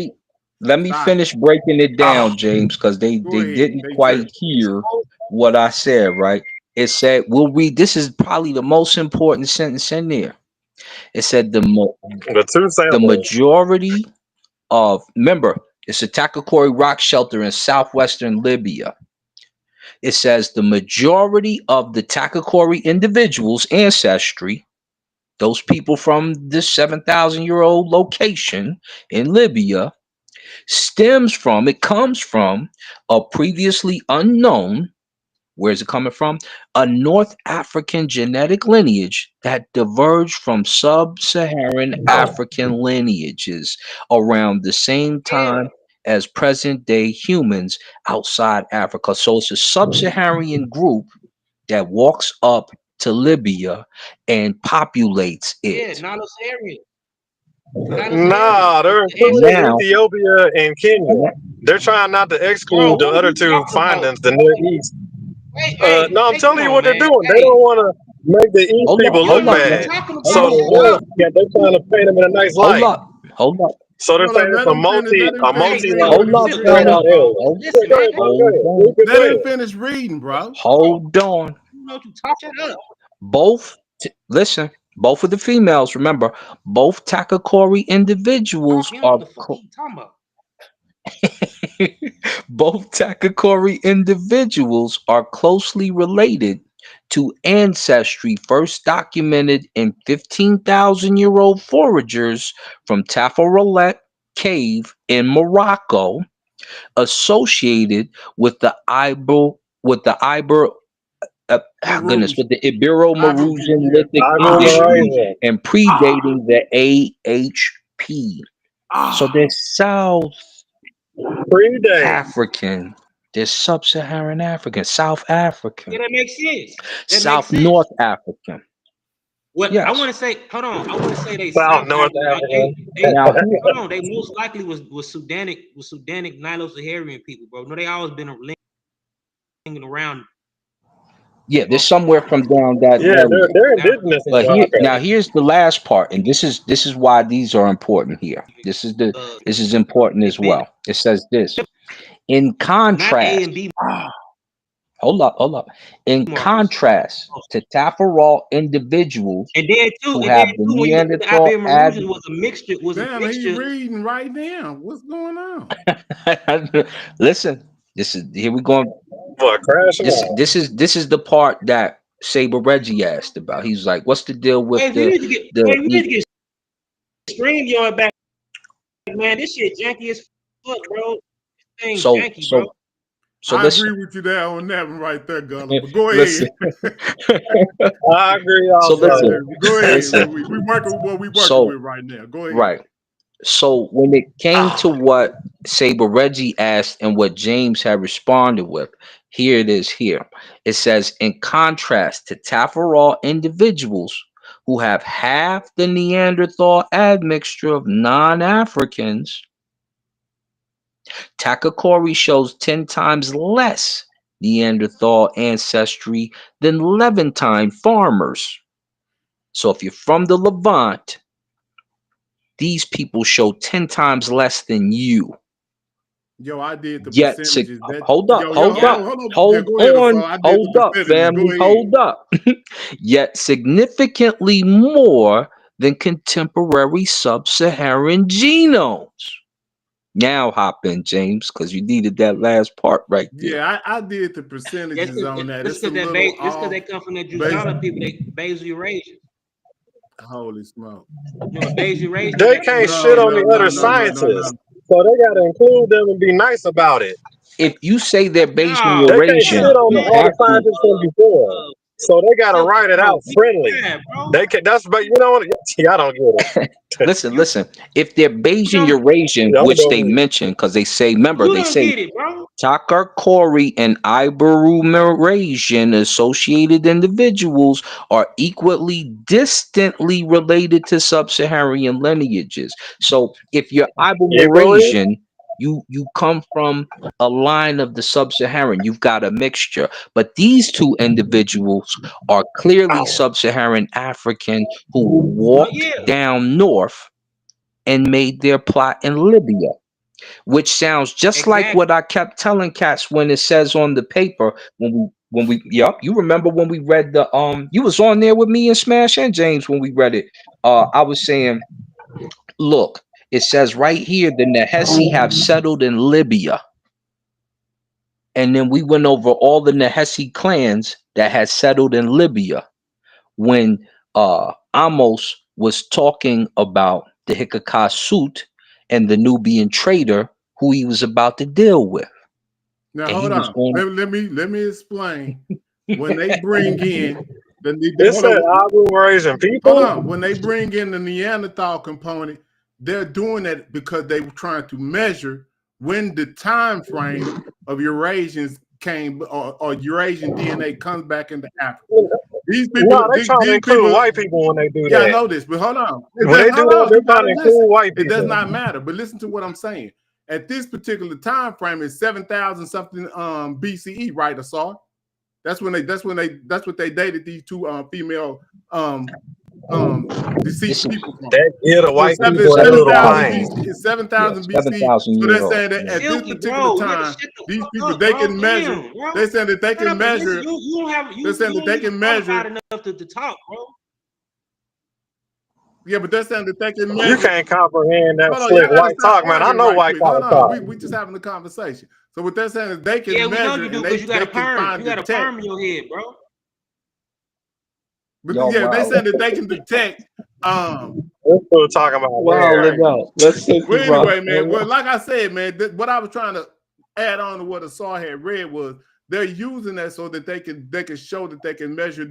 me Stop. finish breaking it down, James, because they Go ahead. didn't They quite tripping. hear what I said, right? It said, we'll read, this is probably the most important sentence in there. It said The two the samples. majority of, remember, it's a Takakori rock shelter in southwestern Libya. It says the majority of the Takakori individuals' ancestry, those people from this 7,000-year-old location in Libya, comes from a previously unknown, where is it coming from? A North African genetic lineage that diverged from sub-Saharan African lineages around the same time as present-day humans outside Africa. So it's a sub-Saharan group that walks up to Libya and populates Yeah, it. Nilo-Saharan. Nah, they're including Now, Ethiopia and Kenya. They're trying not to exclude the Bro, what are other you two talking about? findings, the Near East. No, I'm Hey, telling come you on, what they're man. doing. They don't want to make the East people You look don't know what you're bad. talking So about. the Shut up. West, they're trying to paint them in a nice light. Hold up. So they're Hold up. saying it's Let a him finish. Let him finish reading what he was spread reading. out area. Listen, Go man. ahead, bro. Go ahead. Hold Read Let him it. finish reading, bro. Hold on. You know what you talk. Shut up. Listen, both of the females, remember, both Takakori individuals You don't know are what the fuck you talking about. both Takakori individuals are closely related to ancestry first documented in 15,000-year-old foragers from Tafarolet cave in Morocco, associated with the Maroons. with the Ibero-Mauritian Yeah. lithic industry and predating the AHP. So they're South African, they're Sub-Saharan African, South African, Yeah, that makes sense. That makes South sense. North African. What Yes. I want to say, hold on. I want to say they South South North African. African. Now, Hold on. They most likely was Sudanic Nilo-Saharan people, bro. No, they always been lingering around. yeah, there's somewhere from down that Yeah, area. they're indigenous in But Morocco. here's the last part, and this is why these are important here. This is important as well. It says this. In Not A contrast, and B hold up. In markers. contrast to Tafarol individuals And then too, who have the when you look at the Neanderthal Ibero-Mauritians was a mixture. Damn, he reading right now. What's going on? Listen, this is here we go. What, crashing out? This is the part that Saber Reggie asked about. He's like, "What's the deal with Hey, we need to get stream yard back, man. This shit janky as fuck, bro. This thing janky, bro. So I listen. agree with you there on that one right there, Gullah. But go Listen. ahead. I agree So also. listen. Go ahead. Listen. We working with what we working So with right now. Go ahead. right. So when it came to what Saber Reggie asked and what James had responded with, here it is here. It says, in contrast to Tafarol individuals who have half the Neanderthal admixture of non-Africans, Takakori shows 10 times less Neanderthal ancestry than Levantine farmers. So if you're from the Levant, these people show 10 times less than you. Yo, I did the Yet, percentages. hold up. Go ahead, On, I did hold the up, percentages. family, Go ahead. hold up. Yet significantly more than contemporary sub-Saharan genomes. Now hop in, James, because you needed that last part right there. Yeah, I did the percentages on that. This It's a because little they come from the based- Drusilla people. They Beige Eurasians. Holy smoke. You know, Beige Eurasians. They can't shit on the other scientists. So they gotta include them and be nice about it. If you say they're Bayesian They can't shit Eurasian, on you all the have to. scientists from before. So they gotta write it out friendly. They can. That's but you know what? I don't get it. Listen. If they're Bayesian Eurasian, Yeah, I'm which they going. mention, because they say, remember, You they don't say get it, bro. Takar and Ibero-Eurasian associated individuals are equally distantly related to sub-Saharan lineages. So if you're Equally? Ibero-Eurasian, you come from a line of the sub-Saharan. You've got a mixture. But these two individuals are clearly sub-Saharan African who walked down north and made their plot in Libya, which sounds just like what I kept telling cats when it says on the paper when we you remember when we read the you was on there with me and Smash and James when we read it. I was saying, look, it says right here the Nehesi have settled in Libya. And then we went over all the Nehesi clans that had settled in Libya when Amos was talking about the Hikakasut and the Nubian trader who he was about to deal with. Now And hold on. Let me explain. When they bring in This said Ibero-Eurasian people. hold on. When they bring in the Neanderthal component, they're doing that because they were trying to measure when the time frame of Eurasians came or Eurasian DNA comes back into Africa. These people, No, they trying to include white people when they do that. Yeah, I know this, but hold on. When they do that, they're trying to include white It does people. not matter, but listen to what I'm saying. At this particular time frame is 7,000 something BCE, right, Asar? That's what they dated these two female deceased people from. That the white So people that little 7,000 pain. BC, it's 7,000 BC. 7,000 So years they're saying that old. at this Silky, particular bro, you gotta time, shut the these fuck people up, they bro. can measure. Damn, bro. They're saying that they Shut can up and listen. measure. You don't have They're saying that they can measure. enough to talk, bro. Yeah, but they're saying that they can You measure. can't comprehend that Hold on, slick y'all gotta white stop talk, man. I arguing know right white quick. Hold collar on, talk. we just having a conversation. So what they're saying is they can Yeah, we know measure you do and because you got they a can perm. find You got a detect. perm in your head, bro. But Yo, yeah, they wow. said that they can detect. We're still talking about Wow, hair. let's go. Let's take Well, you, bro. anyway, man. Well, like I said, man, what I was trying to add on to what Asar had read was they're using that so that they can show that they can measure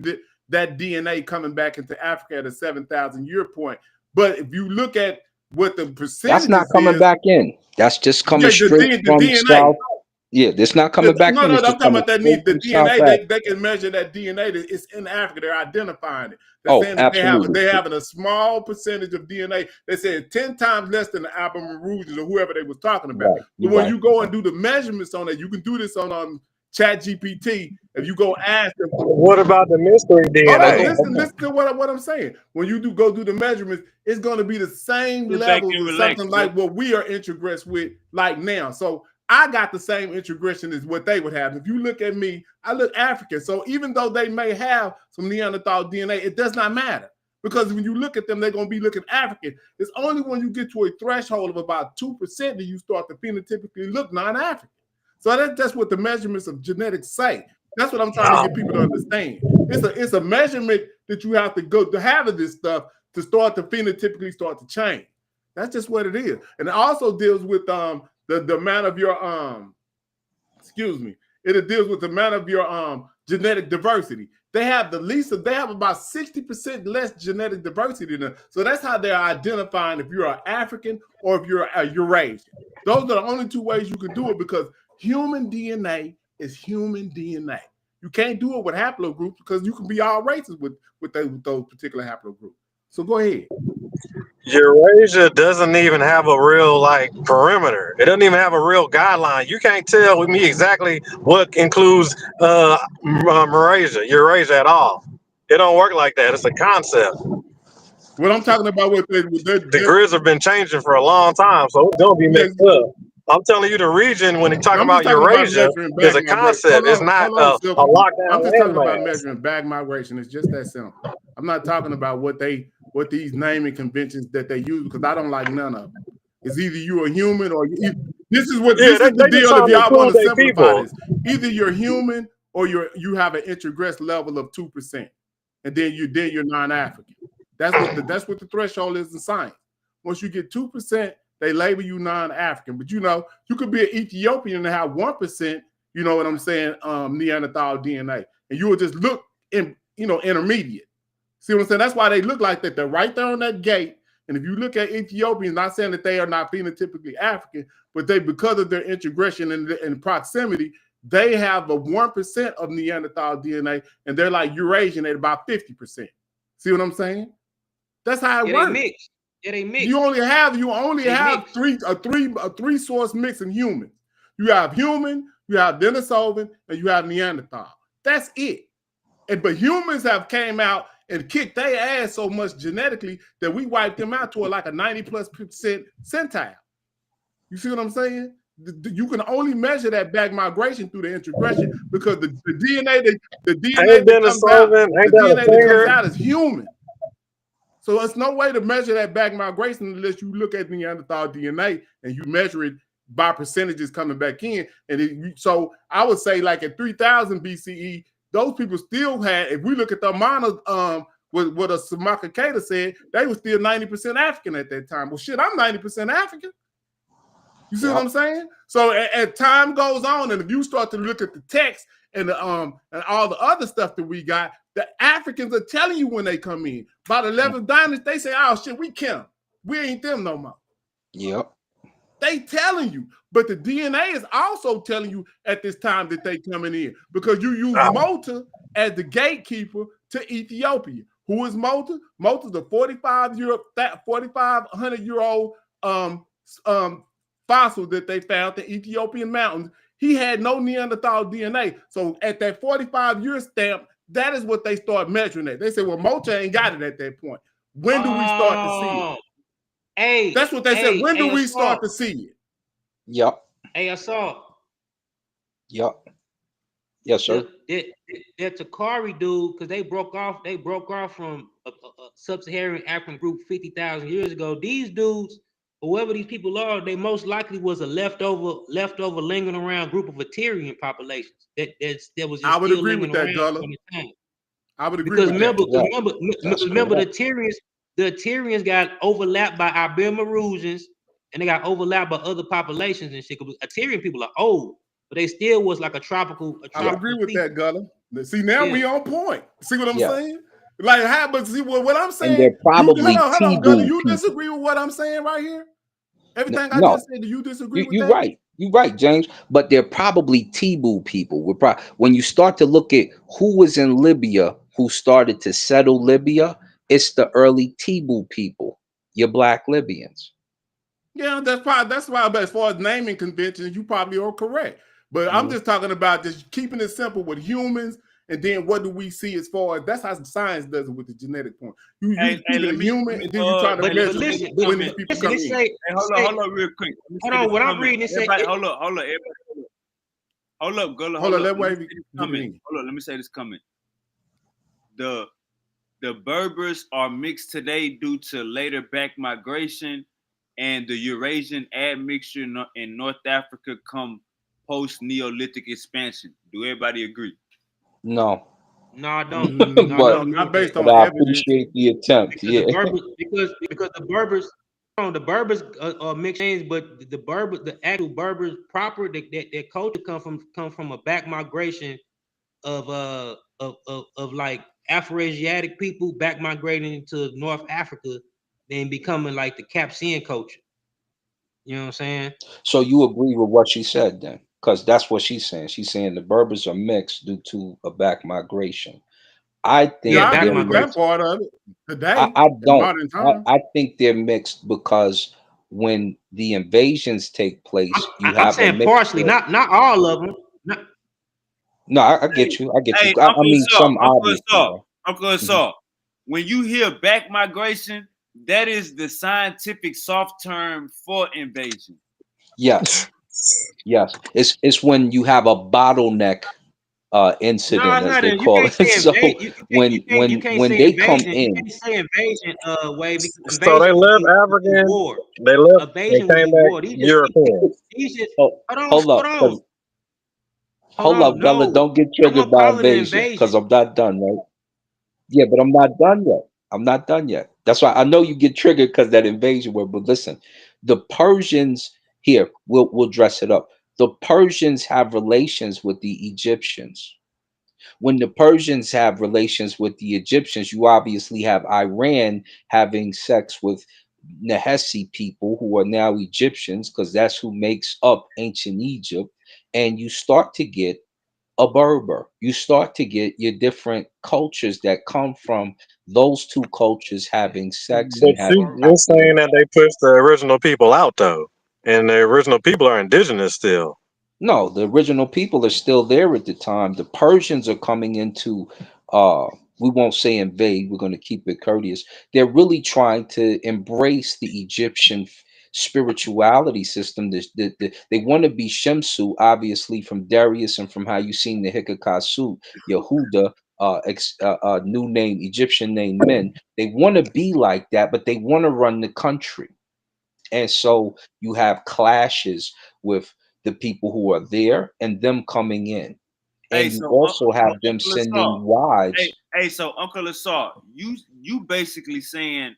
that DNA coming back into Africa at a 7,000 year point. But if you look at what the percentages That's not coming back in. That's just coming straight the from DNA. South. Yeah, it's not coming back No, in. no, It's I'm just talking coming about that straight the from South DNA. Africa. They can measure that DNA that it's in Africa. They're identifying it. They're Oh, saying that absolutely. they're having a small percentage of DNA. They said 10 times less than the Aborigines or whoever they was talking about. Right. But when you go and do the measurements on that, you can do this on ChatGPT. If you go ask them, What about the mystery hold on, DNA? listen to what I'm saying. When you go do the measurements, it's going to be the same Sit back levels and or relax, something bro. like what we are introgressed with like now. So I got the same introgression as what they would have. If you look at me, I look African. So even though they may have some Neanderthal DNA, it does not matter. Because when you look at them, they're going to be looking African. It's only when you get to a threshold of about 2% that you start to phenotypically look non-African. So that's what the measurements of genetics say. That's what I'm trying to get people to understand. It's a measurement that you have to go to have of this stuff to start to phenotypically start to change. That's just what it is. And it also deals with the amount of your it deals with the amount of your genetic diversity. They have about 60% less genetic diversity than them. So that's how they're identifying if you're an African or if you're a Eurasian. Those are the only two ways you can do it because human DNA is human DNA. You can't do it with haplogroups because you can be all races with those particular haplogroups. So go ahead. Eurasia doesn't even have a real perimeter. It doesn't even have a real guideline. You can't tell with me exactly what includes Eurasia at all. It don't work like that. It's a concept. What I'm talking about with the grids have been changing for a long time, so it's gonna be mixed up. I'm telling you, the region when they talk about Eurasia is a concept. It's not a lockdown. I'm just talking about measuring bag migration. It's just that simple. I'm not talking about what these naming conventions that they use because I don't like none of them. It's either you're a human or this is the deal. If y'all want to simplify this, either you're human or you have an introgressed level of 2%, and then you're non-African. That's what the threshold is in science. Once you get 2%, they label you non-African. But you could be an Ethiopian and have 1%, you know what I'm saying, Neanderthal DNA. And you will just look intermediate. See what I'm saying? That's why they look like that. They're right there on that gate. And if you look at Ethiopians, not saying that they are not phenotypically African, but they, because of their integration and proximity, they have a 1% of Neanderthal DNA, and they're like Eurasian at about 50%. See what I'm saying? That's how it works. They mix. Yeah, they mix. You only have a three source mix in humans. You have human, you have Denisovan, and you have Neanderthal. That's it. But humans have came out and kicked their ass so much genetically that we wiped them out to like a 90+% centile. You see what I'm saying? You can only measure that back migration through the integration, because the DNA that comes out is human. So there's no way to measure that back migration unless you look at Neanderthal DNA and you measure it by percentages coming back in. And so I would say, like at 3000 BCE, those people still had, if we look at the amount of what a Samaka Keita said, they were still 90% African at that time. Well, shit, I'm 90% African. You see what I'm saying? So as time goes on, and if you start to look at the text and all the other stuff that we got, the Africans are telling you when they come in. By the 11th dynasty, they say, "Oh shit, we kill them. We ain't them no more." Yep. They telling you, but the DNA is also telling you at this time that they coming in, because you use Mota as the gatekeeper to Ethiopia. Who is Mota? Mota's a 4,500-year-old fossil that they found in Ethiopian mountains. He had no Neanderthal DNA. So at that 45-year stamp, that is what they start measuring at. They say, well, Mota ain't got it at that point. When do we start to see it? Hey, that's what they said. When do we start to see it? Yep. Hey, I saw. Yep. Yes, sir. That Takari dude, because they broke off from a sub-Saharan African group 50,000 years ago. These dudes, whoever these people are, they most likely was a leftover lingering around group of Aterian populations. That was. I would agree with that, Gullah. I would agree with remember, that. Remember the Aterians got overlapped by Ibermarusians, and they got overlapped by other populations and shit. Aterian people are old, but they still was like a tropical. I would agree with that, Gullah. See, now we on point. See what I'm saying? Like, but see what I'm saying? And they're probably hold on, Gullah. You disagree with what I'm saying right here? Everything I just said, do you disagree with that? You're right. You're right, James. But they're probably Tibu people. When you start to look at who was in Libya, who started to settle Libya, it's the early Tibu people, your Black Libyans. Yeah, that's why. But as far as naming conventions, you probably are correct. But I'm just talking about just keeping it simple with humans, and then what do we see as far as that's how science does it with the genetic point. You keep it a human, and then you try to measure when these people come in. Hold on, real quick. Hold on, what I'm reading it say. Hold up, Gullah. Hold on, let me say this coming. The Berbers are mixed today due to later back migration, and the Eurasian admixture in North Africa come post-Neolithic expansion. Do everybody agree? No. No, I don't. Not based on I appreciate the attempt. Because the Berbers are mixed names, but the actual Berbers proper, their culture come from a back migration of like Afro-Asiatic people back migrating to North Africa, then becoming like the Capsian culture. You know what I'm saying? So you agree with what she said then? Because that's what she's saying. She's saying the Berbers are mixed due to a back migration. I think that part of it today. I don't. I think they're mixed because when the invasions take place, I'm saying partially, not all of them. No, I get you. I get you. I mean, some obvious. Uncle Saul, when you hear back migration, that is the scientific soft term for invasion. Yes. Yes. It's when you have a bottleneck incident, as they call it. So when they come in, you can't say invasion way because so they left African. They left. They came back European. Hold up, Bella. Don't get triggered by invasion because I'm not done, right? Yeah, but I'm not done yet. I'm not done yet. That's why I know you get triggered because that invasion word. But listen, the Persians here, we'll dress it up. The Persians have relations with the Egyptians. When the Persians have relations with the Egyptians, you obviously have Iran having sex with Nahesi people who are now Egyptians, because that's who makes up ancient Egypt. And you start to get a Berber. You start to get your different cultures that come from those two cultures having sex But and see, having you're saying that they pushed the original people out though, and the original people are indigenous still. No, the original people are still there at the time. The Persians are coming into we won't say invade, we're going to keep it courteous. They're really trying to embrace the Egyptian spirituality system. They want to be Shemsu, obviously, from Darius and from how you seen the Hikakasu, Yehuda, new name, Egyptian name men. They want to be like that, but they want to run the country. And so you have clashes with the people who are there and them coming in. Hey, And you so also have them Uncle sending Asar. wives. Hey, so Uncle Asar, you basically saying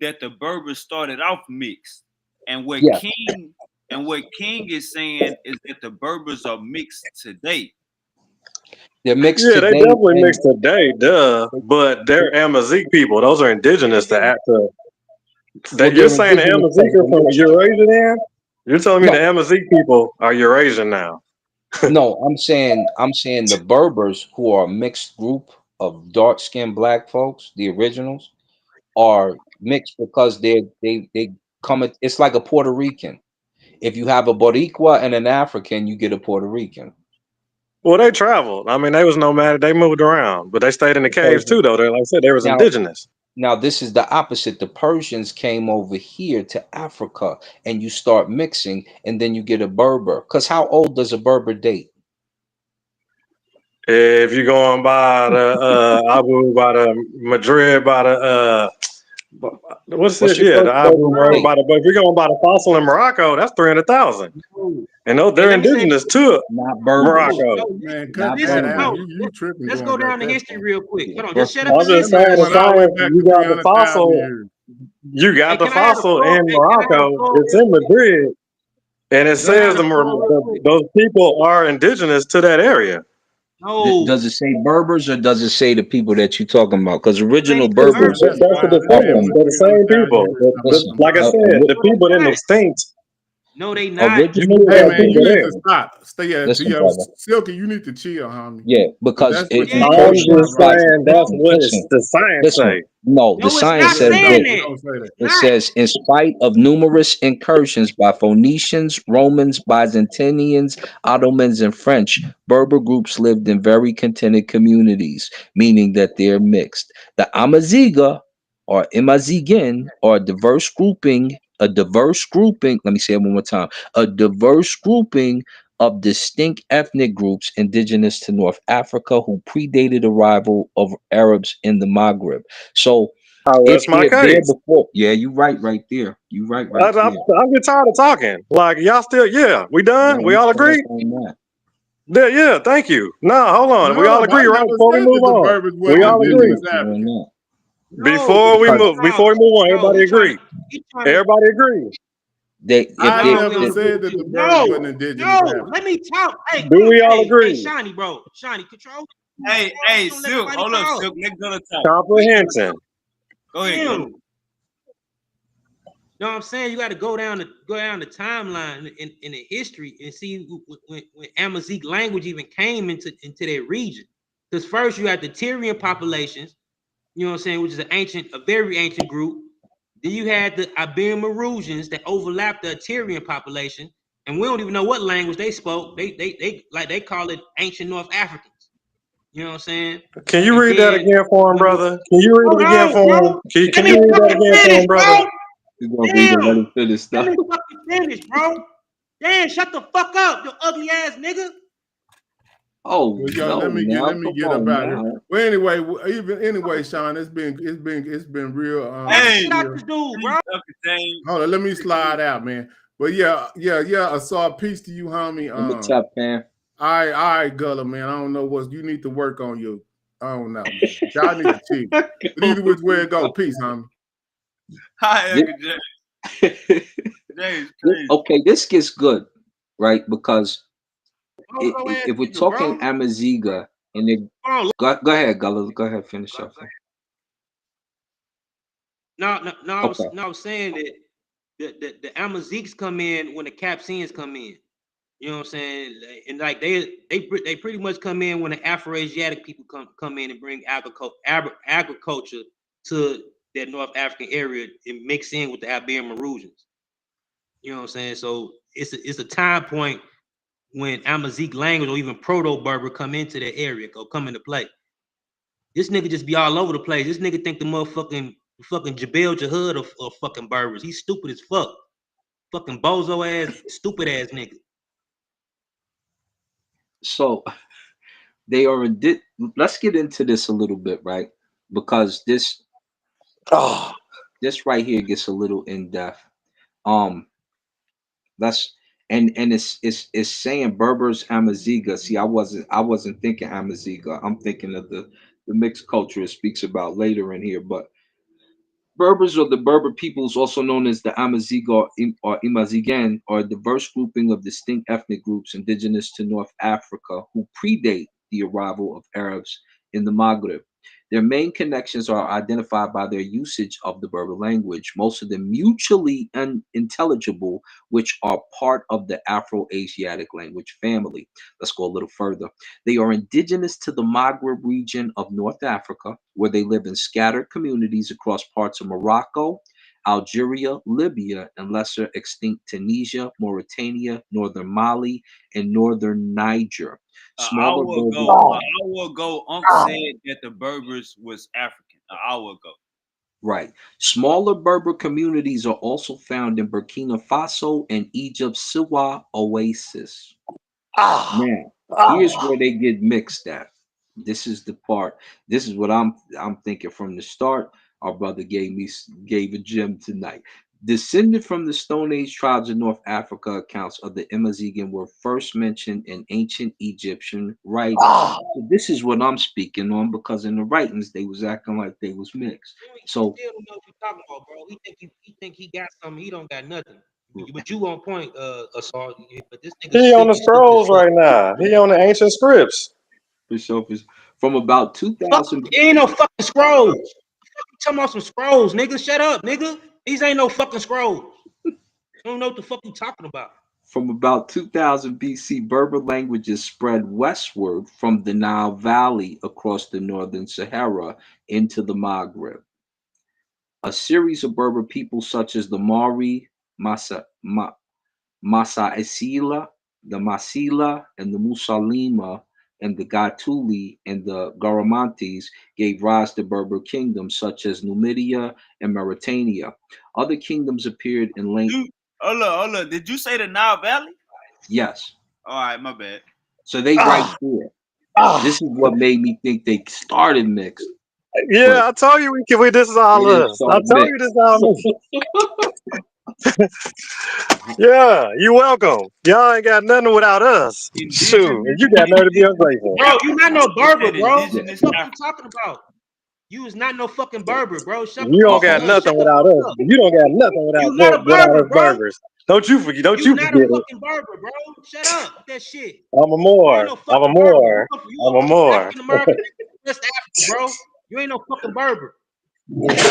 that the Berbers started off mixed, and what Yeah. King is saying is that the Berbers are mixed today. They're mixed Yeah, they today. definitely And mixed today, duh. But they're Amazigh people; those are indigenous to Africa. well, You're they're saying the indigenous Amazigh of are the from mixture. Eurasia, then? You're telling me the No, Amazigh people are Eurasian now? no, I'm saying the Berbers, who are a mixed group of dark-skinned black folks, the originals, are mixed because they come. It's like a Puerto Rican. If you have a Boricua and an African, you get a Puerto Rican. Well, they traveled. I mean, they was nomadic. They moved around, but they stayed in the caves too, though. They, like I said, they was Now, indigenous. now this is the opposite. The Persians came over here to Africa, and you start mixing, and then you get a Berber. Because how old does a Berber date? If you're going by the Abu, by the Madrid, by the what's What's it? your Yeah, the first Abu, Berber date? by the. But if you're going by the fossil in Morocco, that's 300,000, and Hey, they're let me say, indigenous to Not Berbers. Morocco. Man, cut Not that listen, out. Berbers. no, You tripping let's going go back down the that history far. real quick. Yeah, Hold on, first, just shut up I'm and just That listen. saying man the went all the way science. back You to got the 300,000 fossil. years. You got Hey, the can I have the fossil floor? in Hey, can I have the Morocco. floor It's real in quick? Madrid, and it Do I says have the floor real quick? those people are indigenous to that area. No, does it say Berbers or does it say the people that you're talking about? Because original say It's Berbers. Berbers. that's a That man difference. went They're the same 300,000 people. years talking about Listen, Like I Morocco. said, the No, they people didn't not. extinct. No, they not. original Hey Yeah, man, Berbers. you need to today. stop. Stay at Listen, yo, brother. Silky, you need to chill, homie. Yeah, Cause because that's what Yeah, you you I'm talking do. about just right like, saying now. that's listen, what listen, the science listen. say. No, the No, it's science not Yeah, says saying this. don't that. say that. It's It not. says, in spite of numerous incursions by Phoenicians, Romans, Byzantinians, Ottomans, and French, Berber groups lived in very contented communities, meaning that they're mixed. The Amaziga or Imazigin are a diverse grouping, let me say it one more time, a diverse grouping of distinct ethnic groups indigenous to North Africa who predated arrival of Arabs in the Maghreb. So I if rest my they're there case. before, yeah, you right there. You right there. I'm getting tired of talking. Like y'all still, yeah, we Yeah, done. We we all stand agree. on that. Yeah, yeah. Thank you. No, hold on. We No, all agree, I right? never Before we said move that the on, Berbers we wasn't I all agree agree. indigenous with you on Africa. that. No, Because Before we move on, no, everybody agree. he trying to. Everybody agree. if I they No, we never don't agree said with that the you. Berbers wasn't No, indigenous no. Africa. Let me talk. Hey, Do come on. we all Hey, agree? Shawnee, bro. Shawnee, control. Hey, Don't let Silk, nobody hold up, talk. Silk. Let Gullah talk. Comprehension. Go ahead, Damn. Gullah. You know what I'm saying? You got to go down the timeline in the history and see when Amazigh language even came into that region. Because first you had the Tyrian populations, you know what I'm saying, which is a very ancient group. Then you had the Iberian Marusians that overlapped the Tyrian population, and we don't even know what language they spoke. They call it ancient North Africans. You know what I'm saying? Can you And read that then again for him, when you brother? Can you read hold it again on, for him? bro. Can Let you me read that fucking again for finish, him, brother? bro. You're gonna read it, let Damn. him finish Let stuff. me fucking finish, bro. Damn, shut the fuck up, you ugly ass nigga. Oh Well, yo, no, let now me come get up on out of here. now. Well, anyway, Sean, it's been real. Hey, Get out this dude, bro. Hold on, let me slide out, man. But yeah. I saw a piece to you, homie. In the top, man. All right, Gullah, man. I don't know what you need to work on your. I don't know, man. Y'all need to chill. But either which way it go, peace, homie. Hi, Uncle Jay. Okay, this gets good, right? Because Go ahead, if we're nigga, bro. talking Amaziga And they go ahead, Gullah. Go ahead, finish up. No, Okay. I was saying that the Amaziques come in when the Capsians come in. You know what I'm saying? And like they pretty much come in when the Afro-Asiatic people come in and bring agriculture to that North African area and mix in with the Iberian Maroons. You know what I'm saying? So it's a time point when Amazigh language or even Proto-Berber come into that area or come into play. This nigga just be all over the place. This nigga think the motherfucking Jabel Jahud of fucking Berbers. He's stupid as fuck. Fucking bozo ass, stupid ass nigga. So they are let's get into this a little bit, right? Because this right here gets a little in depth. That's and it's saying Berbers Amaziga. See, I wasn't thinking Amaziga. I'm thinking of the mixed culture it speaks about later in here, but Berbers or the Berber peoples, also known as the Amazigh or Imazigan, are a diverse grouping of distinct ethnic groups indigenous to North Africa who predate the arrival of Arabs in the Maghreb. Their main connections are identified by their usage of the Berber language, most of them mutually unintelligible, which are part of the Afro-Asiatic language family. Let's go a little further. They are indigenous to the Maghreb region of North Africa, where they live in scattered communities across parts of Morocco, Algeria, Libya, and lesser extinct Tunisia, Mauritania, northern Mali, and northern Niger. An Smaller hour ago, Ankh said that the Berbers was African. An hour ago. Right. Smaller Berber communities are also found in Burkina Faso and Egypt's Siwa Oasis. Now, here's where they get mixed at. This is the part. This is what I'm thinking from the start. Our brother gave a gem tonight. Descended from the Stone Age tribes of North Africa, accounts of the Amazigan were first mentioned in ancient Egyptian writings. So this is what I'm speaking on, because in the writings they was acting like they was mixed. So Still don't know what you're talking about, bro. He think he got something. He don't got nothing. But you on point, Assault. But this nigga He on the stupid scrolls as fuck. right now. He on the ancient scripts. For sure, from about 2000. Ain't no fucking scrolls. You talking about some scrolls, nigga? Shut up, nigga. These ain't no fucking scrolls. I don't know what the fuck you talking about. From about 2000 BC, Berber languages spread westward from the Nile Valley across the northern Sahara into the Maghreb. A series of Berber peoples such as the Mari, Masa'isila, the Masila, and the Musalima, and the Gatuli and the Garamantes gave rise to Berber kingdoms such as Numidia and Mauritania. Other kingdoms appeared in length. Hold up. Did you say the Nile Valley? Yes. All right, my bad. So they right there. This is what made me think they started mixed. Yeah, I told you this is all us. I told you this is all us. Yeah, you welcome. Y'all ain't got nothing without us. Shoot, and you got nothing to be ungrateful. Bro, you not no Berber, bro. What the Indigenous fuck you talking about? You is not no fucking Berber, bro. Shut You don't got nothing without us. You don't got nothing without You not a Berber, us bro. Berbers. Don't you forget? Don't you You not forget a it. fucking Berber, bro. Shut up with that shit. I'm a Moor. I'm a Moor. I'm a Moor. African American, West Africa, bro. You ain't no fucking Berber. Fucking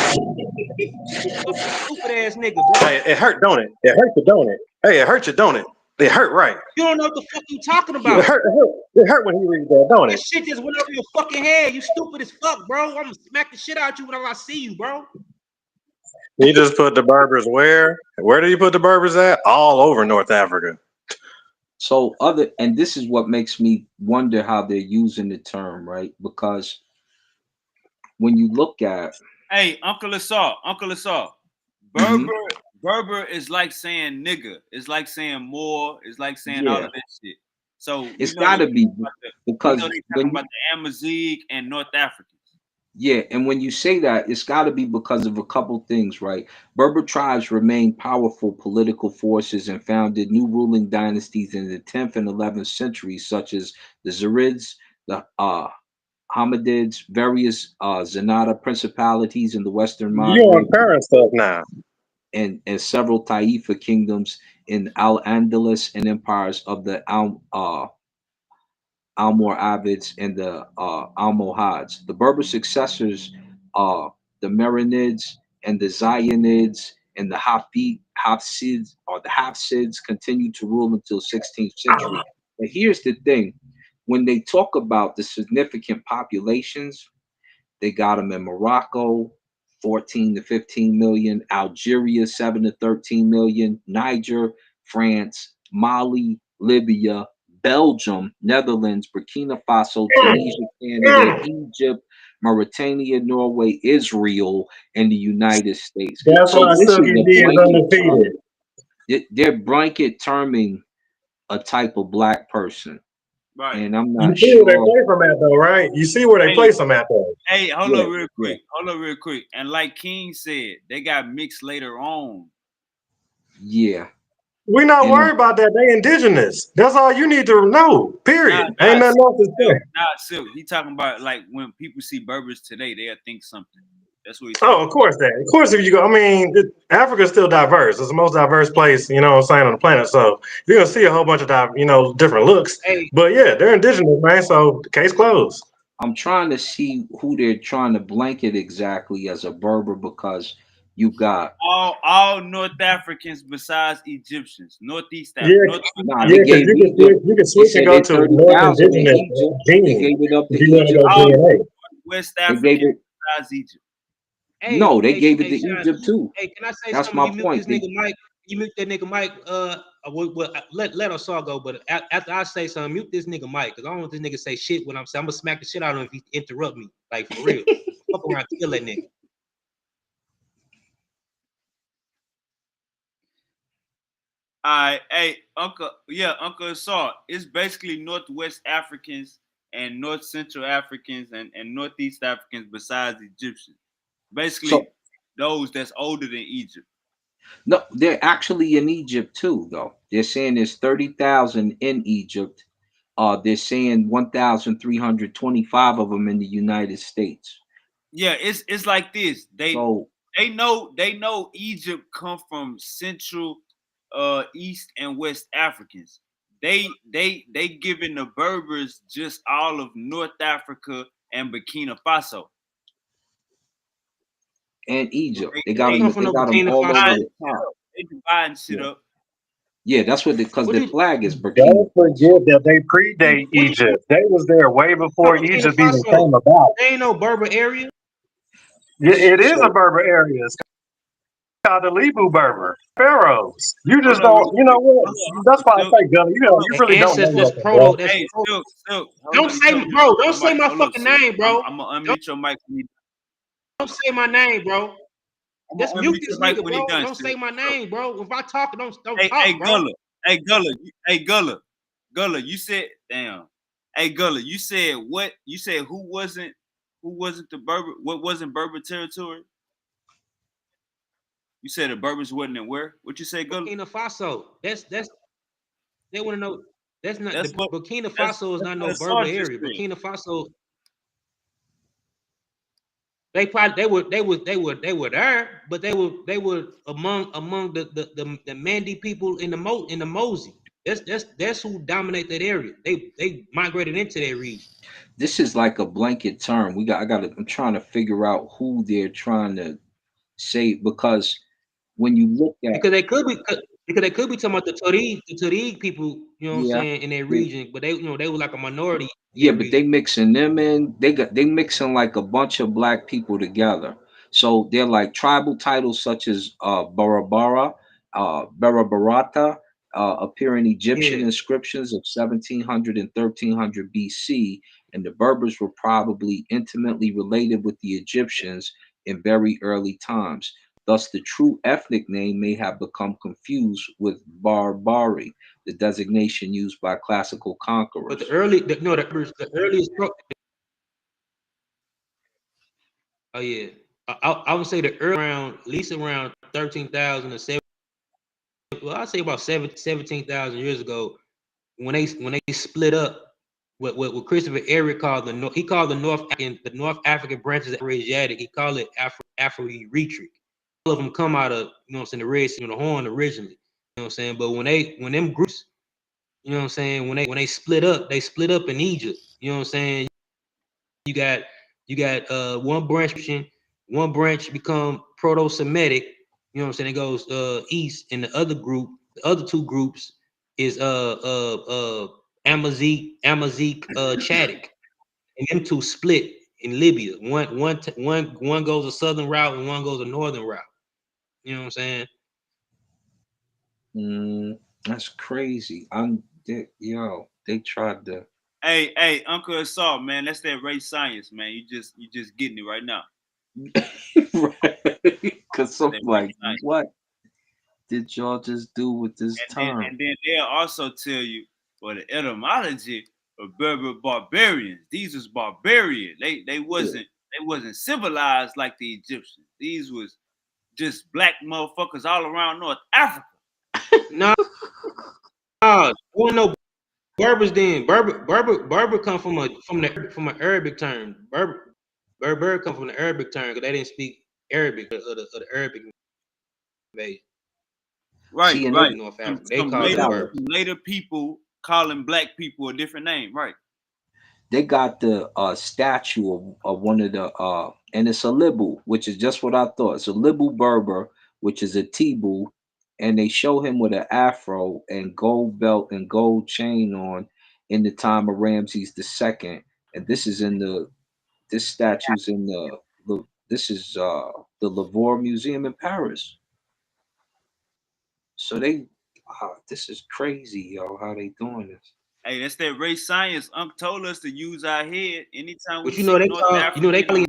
stupid ass nigga, bro. Hey, it hurt, don't it? It hurt you, don't it? Hey, it hurt you, don't it? It hurt, right? You don't know what the fuck you talking about. It hurt. It hurt when he reads that, don't That it? shit just went over your fucking head. You stupid as fuck, bro. I'm gonna smack the shit out you whenever I see you, bro. He just put the Berbers where? Where did he put the Berbers at? All over North Africa. So and this is what makes me wonder how they're using the term, right? Because when you look at, hey, Uncle Assault, Berber is like saying nigga. It's like saying more. It's like saying all of that shit. So it's got to be because they're talking about the Amazigh and North Africans. Yeah, and when you say that, it's got to be because of a couple things, right? Berber tribes remained powerful political forces and founded new ruling dynasties in the 10th and 11th centuries, such as the Zirids, the Hamadids, various Zenata principalities in the Western You Maghreb, on current stuff now. and several Taifa kingdoms in Al-Andalus and empires of the Almoravids, and the Almohads. The Berber successors, the Marinids and the Zionids and the Hafsids, or the Hafsids, continued to rule until 16th century. But here's the thing: when they talk about the significant populations, they got them in Morocco, 14 to 15 million, Algeria, 7 to 13 million, Niger, France, Mali, Libya, Belgium, Netherlands, Burkina Faso, Tunisia, Canada, Egypt, Mauritania, Norway, Israel, and the United States. That's So why this is Silky a D is blanket term. undefeated. They're blanket terming a type of black person. Right. And I'm You not see where they sure. place them at, though, right? You see where they place them at, though. Hey, hold Yeah, up real yeah. quick. Hold up real quick. And like King said, they got mixed later on. Yeah. We're not And worried about that. They indigenous. That's all you need to know. Period. Ain't nothing else to say. Silk. He talking about like when people see Berbers today, they'll think something. That's what he's talking Oh, of course that. Of course, if you go, I mean, Africa's still diverse. It's the most diverse place, you know what I'm saying, on the planet. So you're gonna see a whole bunch of different looks. Hey. But yeah, they're indigenous, man. So case closed. I'm trying to see who they're trying to blanket exactly as a Berber, because you got all North Africans besides Egyptians, Northeast Yeah, Africa. nah, yeah, they because gave Egypt. you can They switch and said go they to North 30,000 in indigenous Egypt. They gene gave it up to if you want to Egypt go too. DNA. West They gave Africans it. besides Egypt. No, they gave it to Sean, Egypt too. Hey, can I say That's something? my You mute point. this nigga Mike. You mute that nigga Mike. Let us all go. But after I say something, mute this nigga Mike, because I don't want this nigga say shit when I'm saying. I'm gonna smack the shit out of him if he interrupt me. Like for real. Fuck around, kill that nigga. All right, hey, Uncle Assault. It's basically Northwest Africans and North Central Africans and Northeast Africans besides Egyptians. Basically, So those that's older than Egypt. no, they're actually in Egypt too, though. They're saying there's 30,000 in Egypt. They're saying 1,325 of them in the United States. Yeah, it's like this. They So know Egypt come from Central, East and West Africans. They giving the Berbers just all of North Africa and Burkina Faso. and Egypt, they They got them. They got them all over the top. They dividing shit up. Yeah, that's what because their flag is Burkina. Don't forget that they predate Egypt. They was there way before Egypt even came about. There ain't no Berber area. Yeah, it is a Berber area. It's called the Lebu Berber Pharaohs. You just don't. You know what? That's why I say, Gullah. You really don't know nothing, bro. Hey, Silk. Don't say, bro. Don't say my fucking name, bro. I'm gonna unmute your mic when you. Don't say my name, bro. Just mute this mic nigga, when he bro. done, Don't say my name, bro. If I talk, don't Hey, talk, bro. Gullah. You said, damn. Hey, Gullah, you said what? You said who wasn't the Berber? What wasn't Berber territory? You said the Berbers wasn't in where? What you say, Gullah? Burkina Faso. That's they want to know. That's not Burkina Faso is not no Berber area. Burkina Faso. They were there, but they were among the Mandi people in the Mosey. That's who dominate that area. They migrated into that region. This is like a blanket term. I'm trying to figure out who they're trying to say, because when you look at, because they could be talking about the Tuareg people, you know what I'm saying, in that region, but they were like a minority. Yeah, but they mixing them in. They mixing like a bunch of black people together. So they're like tribal titles such as Barabara, Barabarata, appear in Egyptian inscriptions of 1700 and 1300 BC, and the Berbers were probably intimately related with the Egyptians in very early times. Thus, the true ethnic name may have become confused with Barbari, the designation used by classical conquerors. But the earliest. Oh yeah, I would say the early around at least around 13,000 or 7. Well, I'd say about 17,000 years ago, when they split up. What Christopher Eric called the North African branches of Asiatic. He called it Afro-Eritrea. All of them come out of, you know what I'm saying, the Red Sea, the Horn originally. You know what I'm saying? But when them groups You know what I'm saying? When they split up in Egypt. You know what I'm saying? You got one branch become Proto-Semitic. You know what I'm saying? It goes east, and the other two groups is Amazigh Chadic, and them two split in Libya. One goes a southern route and one goes a northern route. You know what I'm saying? That's crazy. They tried to. Hey, Uncle Assault, man, that's that race science, man. You just getting it right now. Because I'm like, what did y'all just do with this time? And then they'll also tell you, well, the etymology of Berber barbarians. These was barbarian. They wasn't civilized like the Egyptians. These was just black motherfuckers all around North Africa. No, no Berbers. Then Berber come from an Arabic term. Berber come from the Arabic term because they didn't speak Arabic of the Arabic invasion. Right. North Africa. They call it later people calling black people a different name, right? They got the statue of one of the and it's a Libu, which is just what I thought. It's a Libu Berber, which is a Tibu, and they show him with an afro and gold belt and gold chain on in the time of Ramses II. And this statue's in the Louvre Museum in Paris. So this is crazy, yo, how they doing this. Hey, that's that race science. Unc told us to use our head anytime we see North Africa. They call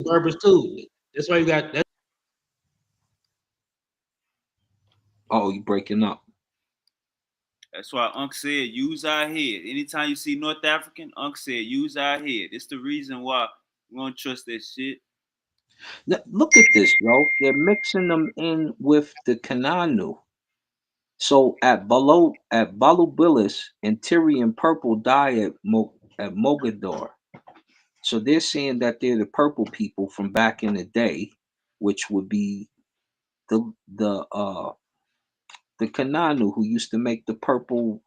Berbers too. That's why you got that. Oh, you breaking up. That's why Unc said use our head. Anytime you see North African, Unc said use our head. It's the reason why we don't trust that shit. Now, look at this, yo. They're mixing them in with the Kananu. So at Volubilis and Tyrian purple dye at Mogador. So they're saying that they're the purple people from back in the day, which would be the Kananu who used to make the purple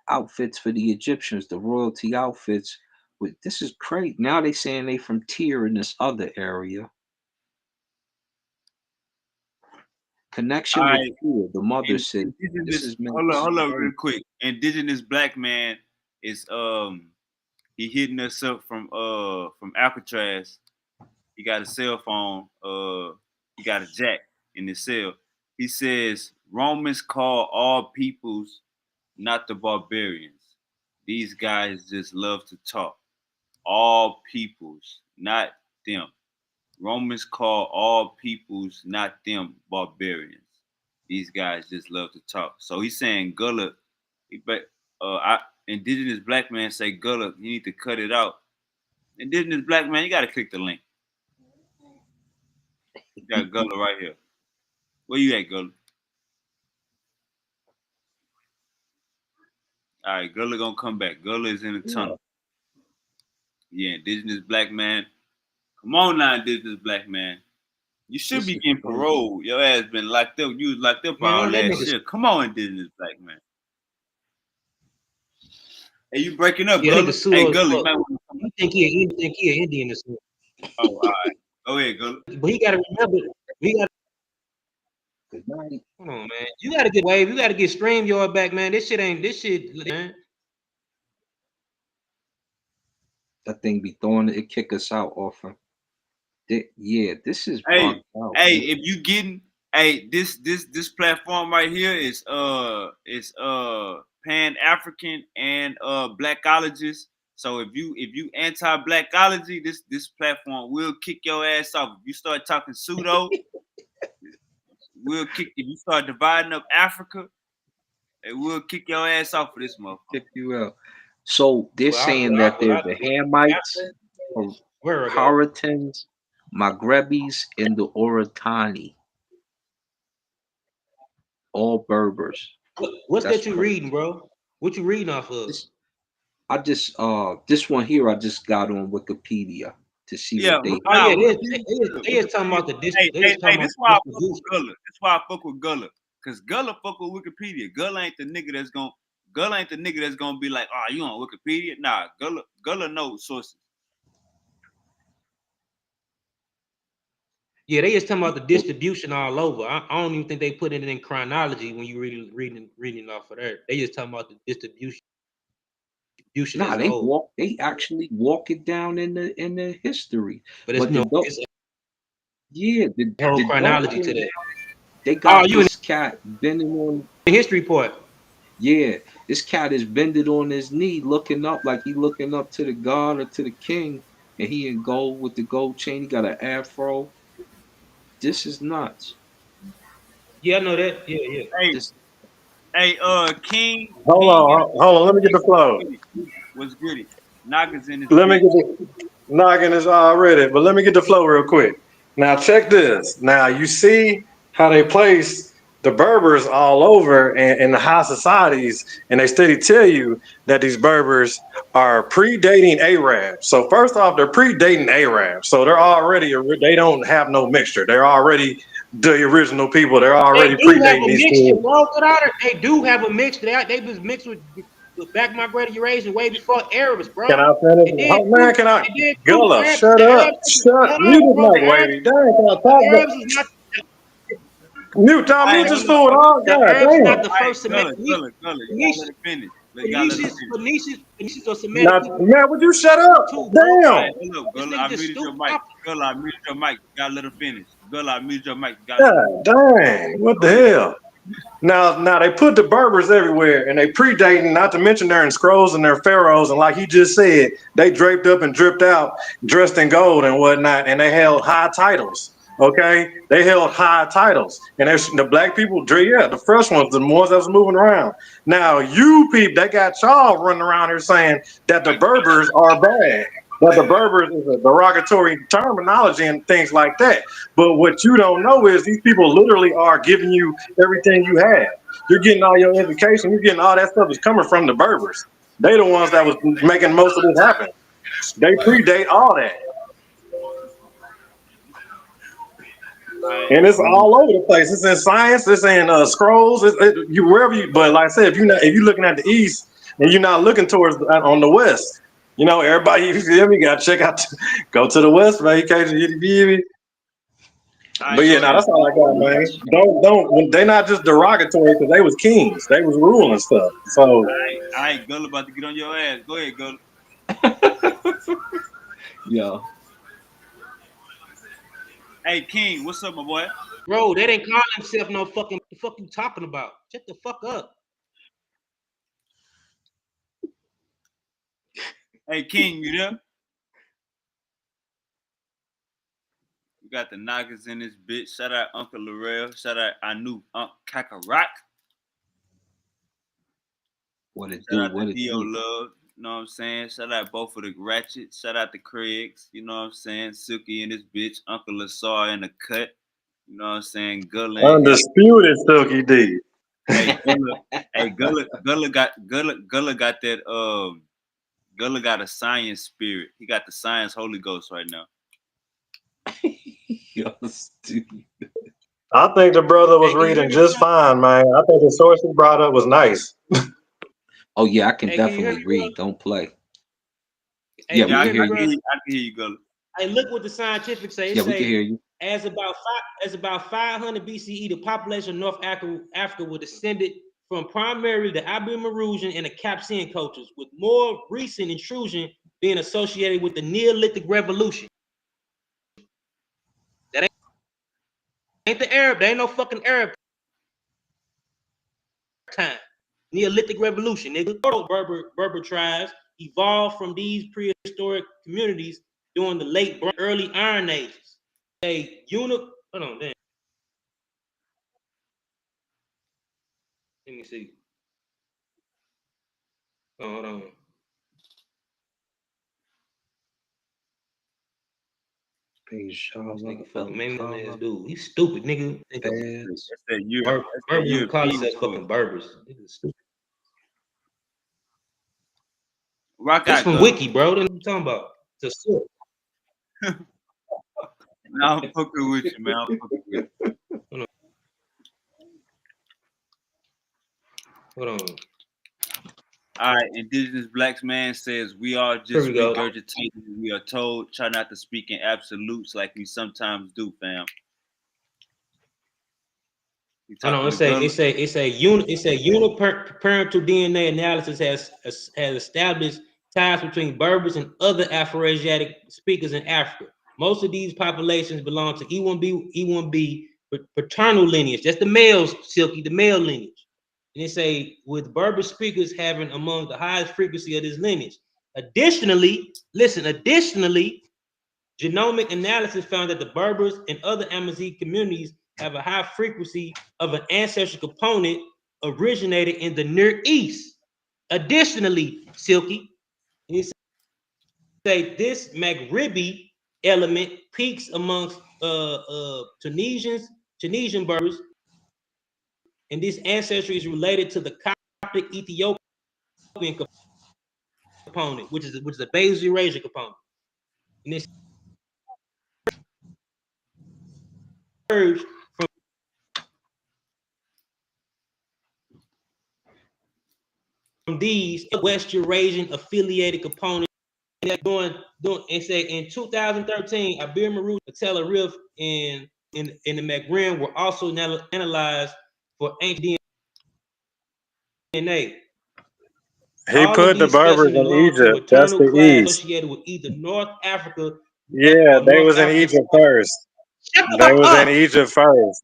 outfits for the Egyptians, the royalty outfits. This is crazy. Now they saying they from Tyre in this other area. Connection with Tyre, the mother said. Hold on, real quick. Indigenous black man is he hitting us up from Alcatraz. He got a cell phone. He got a jack in his cell. He says Romans call all peoples not the barbarians. These guys just love to talk. All peoples, not them. Romans call all peoples, not them, barbarians. These guys just love to talk. So he's saying Gullah, but indigenous black man say Gullah, you need to cut it out. Indigenous black man, you got to click the link. You got Gullah right here. Where you at, Gullah? All right, Gullah gonna come back. Gullah is in the tunnel. Yeah, indigenous black man. Come on now, indigenous black man. You should be getting parole. Your ass been locked up. You was locked up all last year. Come on, indigenous black man. Hey, you breaking up, Gullah? Hey, Gullah. You think he an Indian or something. Oh, all right. Go ahead, Gullah. But he got to remember, Hold on, man. You got to get wave. You got to get StreamYard back, man. This shit, man. That thing be throwing it kick us out often. Yeah, this is hey, if you getting this platform right here is Pan-African and Blackologist. So if you anti-Blackology, this platform will kick your ass off. If you start talking pseudo, we'll kick. If you start dividing up Africa, it will kick your ass off for this motherfucker. Kick you out. So they're saying that they're the Hamites, Hauritans, Maghrebis, and the Oratani. All Berbers. What's that you reading, bro? What you reading off of? I just this one here I just got on Wikipedia to see what they. They is talking about the this is why I fuck with Gullah. That's why I fuck with Gullah. Cause Gullah fuck with Wikipedia. Gullah ain't the nigga that's gonna be like, oh, you on Wikipedia? Nah, Gullah knows sources. Yeah, they just talking about the distribution all over. I don't even think they put it in chronology when you reading off of there. They just talking about the distribution. Nah, they actually walk it down in the history. But it's yeah, the whole chronology doctor, to that. they got you in this cat bending on the history part. Yeah, this cat is bended on his knee, looking up like he looking up to the god or to the king, and he in gold with the gold chain. He got an afro. This is nuts. Yeah, I know that. Yeah. Hey, King. Hold on. Let me get the flow. What's goody? Naga's in his Let me bitch. get the noggin is already, but let me get the flow real quick. Now check this. Now you see how they place the Berbers all over in the high societies, and they steady tell you that these Berbers are predating Arabs. So first off, they're predating Arabs. So they don't have no mixture. They're already the original people. They're already They do have predating a these mixture, kids. bro. They do have a mixture. They was mixed with back migrated Eurasian way before Arabs, bro. Can I finish? And then Oh, man, can I? Gullah, Arabs, shut the up. Arabs, Mute his bro. mic, Wavy. Dang, can I talk? Arabs is not. Mute this fool. Oh, The God Arabs is not damn. the first Semitic. Gullah, you gotta let it finish. Phoenicians are Semitic Now, people man, would you shut up? too, bro. Damn. Hold up, Gullah, I muted your mic. Gullah, I muted your mic. You gotta let her finish. Gullah, I muted your mic. You gotta let her God dang. What the hell? Now they put the Berbers everywhere, and they predating, not to mention they're in scrolls and they're pharaohs, and like he just said, they draped up and dripped out, dressed in gold and whatnot, and they held high titles. Okay, they held high titles, and there's the black people, the first ones, the ones that was moving around. Now you people, they got y'all running around here saying that the Berbers are bad. That the Berbers is a derogatory terminology and things like that. But what you don't know is these people literally are giving you everything you have. You're getting all your education. You're getting all that stuff is coming from the Berbers. They the ones that was making most of this happen. They predate all that. And it's all over the place. It's in science. It's in scrolls. You wherever you. But like I said, if you're looking at the east and you're not looking towards on the west, you know everybody. You feel me? Got to check out. Go to the west, man. You can't. But yeah, that's all I got, man. Don't. They're not just derogatory because they was kings. They was ruling stuff. So. I ain't Gullah about to get on your ass. Go ahead, Gullah. Yo. Hey, King, what's up, my boy? Bro, they didn't call themselves no fucking. The fuck you talking about? Shut the fuck up. Hey, King, you there? We got the knockers in this bitch. Shout out Uncle Laurel. Shout out Anu Unc Kakarot. What it Shout do? out What to it Dio do? Love. You know what I'm saying? Shout out both of the Ratchets. Shout out to Craigs. You know what I'm saying? Silky in this bitch. Uncle Lasar in the cut. You know what I'm saying? Gullah. Undisputed Silky D. Hey, Gullah got that Gullah got a science spirit. He got the science Holy Ghost right now. Yo, stupid. I think the brother was reading just fine, man. I think the source he brought up was nice. Oh yeah, I can Hey, can you hear definitely me, bro? read. Don't play. Hey, Yeah, we I can hear can you. hear you, Gullah. Hey, look what the scientific say. It Yeah, we can hear you. As about 500 BCE, the population of North Africa was descended from primarily the Iberian and the Capsian cultures, with more recent intrusion being associated with the Neolithic Revolution. That ain't the Arab. There ain't no fucking Arab time. Neolithic Revolution, nigga. Berber tribes evolved from these prehistoric communities during the late early Iron Ages. Hold on, damn. Let me see. Oh, hold on. This nigga fucking maybe that man's dude. He's stupid, nigga. That's that Berbers call European themselves fucking Berbers. Niggas stupid. Rock That's out, from Gullah. Wiki, bro. That's what I'm talking about. It's a source. Nah, I'm fucking with you, man. I'm fucking with you. Hold on. All right, Indigenous Blacks man says we are just regurgitating. We are told try not to speak in absolutes like we sometimes do, fam. Hold on, it's a uniparental DNA analysis has established ties between Berbers and other Afro-Asiatic speakers in Africa. Most of these populations belong to E1B paternal lineage. That's the males, Silky, the male lineage. And they say with Berber speakers having among the highest frequency of this lineage. Additionally, genomic analysis found that the Berbers and other Amazigh communities have a high frequency of an ancestral component originated in the Near East. Additionally, Silky, you say this Maghribi element peaks amongst Tunisian Berbers, and this ancestry is related to the Coptic Ethiopian component, which is a Basal Eurasian component. And this emerged from these West Eurasian affiliated components. Doing and say in 2013, Abir Maru, Tel Arif, and in the Maghreb were also analyzed for ancient DNA. He put the Berbers in Egypt. That's the East. Associated with either North Africa. Yeah, they was in Egypt first. They was in Egypt first.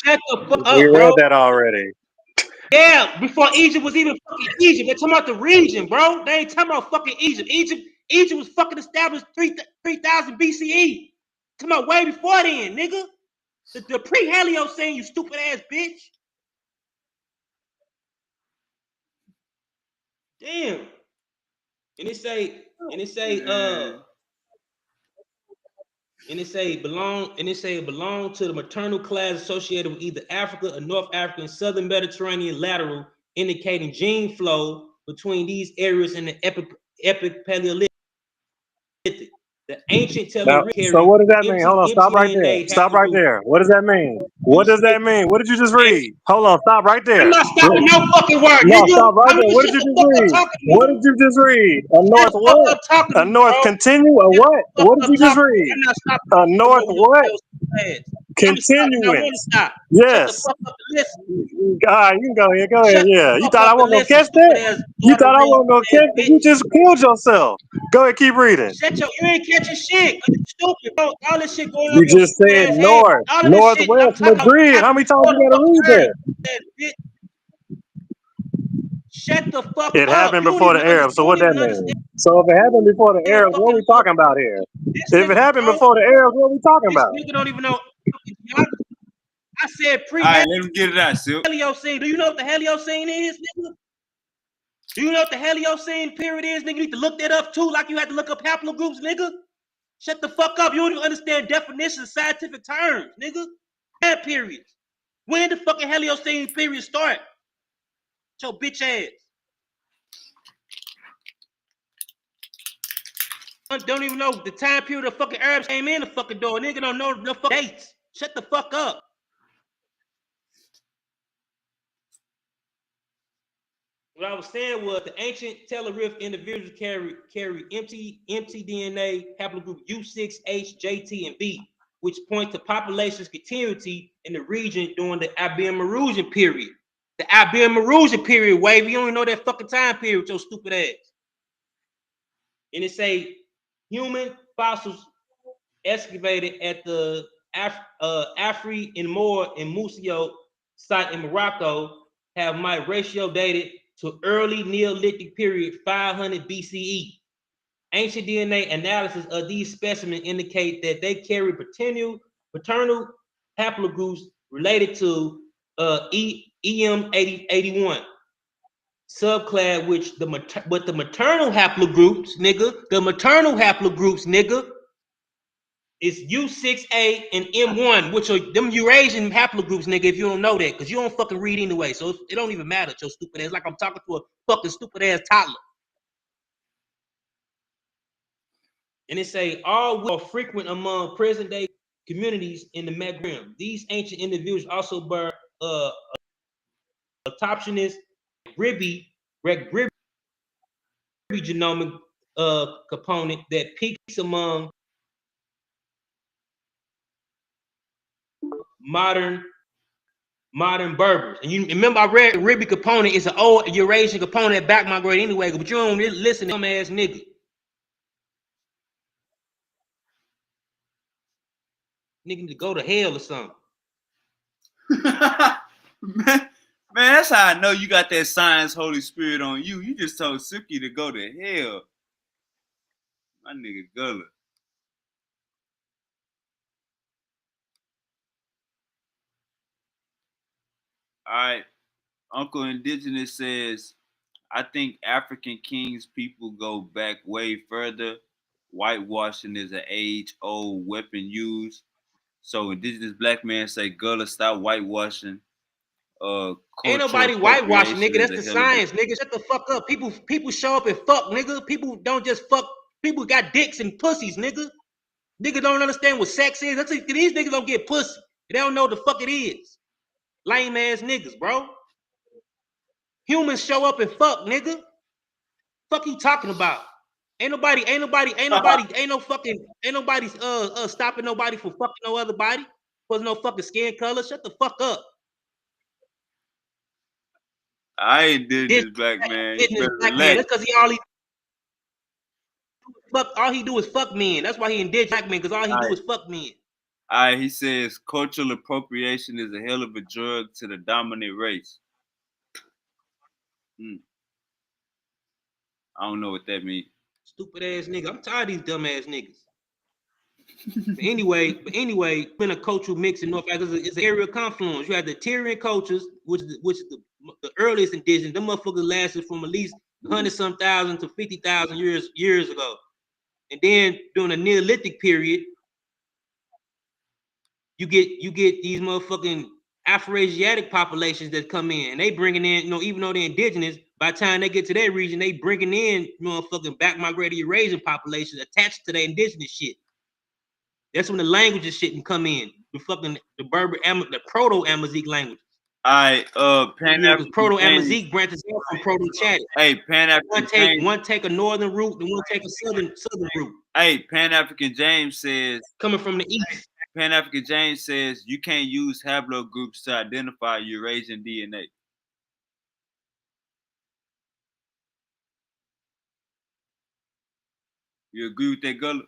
Shut the fuck up, We read bro. that already. Yeah, before Egypt was even fucking Egypt. They're talking about the region, bro. They ain't talking about fucking Egypt. Egypt was fucking established 3000 BCE. Talking about way before then, nigga. The pre-Heliocene, you stupid ass bitch. Damn. And it belong to the maternal class associated with either Africa or North Africa and Southern Mediterranean lateral, indicating gene flow between these areas in the epic Paleolithic. The ancient Now, so what does that mean? Hold on, stop right there. Stop right there. What does that mean? What does that mean? What did you just read? Hold on, stop right there. I'm not stopping no fucking word, No, nigga. stop right there. What did you just read? What did you just read? A north what? A north continue? A what? What did you just read? I'm not stopping. A north what? Continuing. Yes. Shut the fuck up and listen. You can go ahead. Go ahead. Yeah. You thought I wasn't gonna catch that? You thought I wasn't gonna catch that? You just killed yourself. Go ahead, keep reading. You ain't catching shit. You stupid, bro. All this shit going on. You just said north, northwest, Madrid. How many times you gotta read that? Shut the fuck up. It happened before the Arabs. So what that mean? So if it happened before the Arabs, what are we talking about here? If it happened before the Arabs, what are we talking about? This nigga don't even know. I said pre. All right, let him get it out, Silk. Heliocene. Do you know what the Heliocene is, nigga? Do you know what the Heliocene period is, nigga? You need to look that up too, like you had to look up haplogroups, nigga. Shut the fuck up. You don't even understand definitions of scientific terms, nigga. Time periods. When did the fucking Heliocene period start? Your bitch ass. Don't even know the time period the fucking Arabs came in the fucking door. Nigga don't know no fucking dates. Shut the fuck up. What I was saying was the ancient Tel Arif individuals carry empty DNA haplogroup U6H, JT, and B, which point to population's continuity in the region during the Iberian period. The Iberian period, wave. You don't even know that fucking time period with your stupid ass. And it say human fossils excavated at the Afri and Moor and Museo site in Morocco have my ratio dated to early Neolithic period 500 BCE. Ancient DNA analysis of these specimens indicate that they carry paternal haplogroups related to EM81 subclad, which the maternal haplogroups, nigga, is U6A and M1, which are them Eurasian haplogroups, nigga, if you don't know that, because you don't fucking read anyway, so it don't even matter, your stupid ass, like I'm talking to a fucking stupid ass toddler. And it say all are frequent among present day communities in the Maghreb. These ancient individuals also bear autoptionist ribby genomic component that peaks among modern Berbers. And you remember I read the ribby component is an old Eurasian component that back migrated anyway, but you don't really listen to dumb ass nigga. Nigga need to go to hell or something. Man, that's how I know you got that science Holy Spirit on you. You just told Suki to go to hell. My nigga Gullah. All right. Uncle Indigenous says, I think African kings people go back way further. Whitewashing is an age-old weapon used. So Indigenous black man say, Gullah, stop whitewashing. Ain't nobody whitewashing, nigga. That's the science, nigga. Shut the fuck up. People show up and fuck, nigga. People don't just fuck. People got dicks and pussies, nigga. Nigga don't understand what sex is. These niggas don't get pussy. They don't know what the fuck it is. Lame ass niggas, bro. Humans show up and fuck, nigga. Fuck you talking about? Ain't nobody stopping nobody from fucking no other body. Cause no fucking skin color. Shut the fuck up. I ain't did this black man. That's cause all he do is fuck men. That's why he indigenous black man, cause all he do is fuck men. All right, he says cultural appropriation is a hell of a drug to the dominant race. I don't know what that means. Stupid ass nigga. I'm tired of these dumb ass niggas. But anyway, been a cultural mix in North Africa. It's an area of confluence. You have the Tyrian cultures, which is the earliest indigenous. Them motherfuckers lasted from at least 100-some thousand to 50,000 years ago. And then during the Neolithic period, you get these motherfucking Afro-Asiatic populations that come in, and they bringing in, even though they're indigenous, by the time they get to that region, they bringing in motherfucking back migrated Eurasian populations attached to their indigenous shit. That's when the languages shit can come in. The Berber, the Proto-Amazigh language. All right, Pan-African Proto-Amazigh branches out from Proto-Chattic. Hey, Pan-African one take a northern route, and one take a southern route. Hey, Pan-African James says, coming from the east. Pan-African James says you can't use haplogroups to identify Eurasian DNA. You agree with that, Gullah?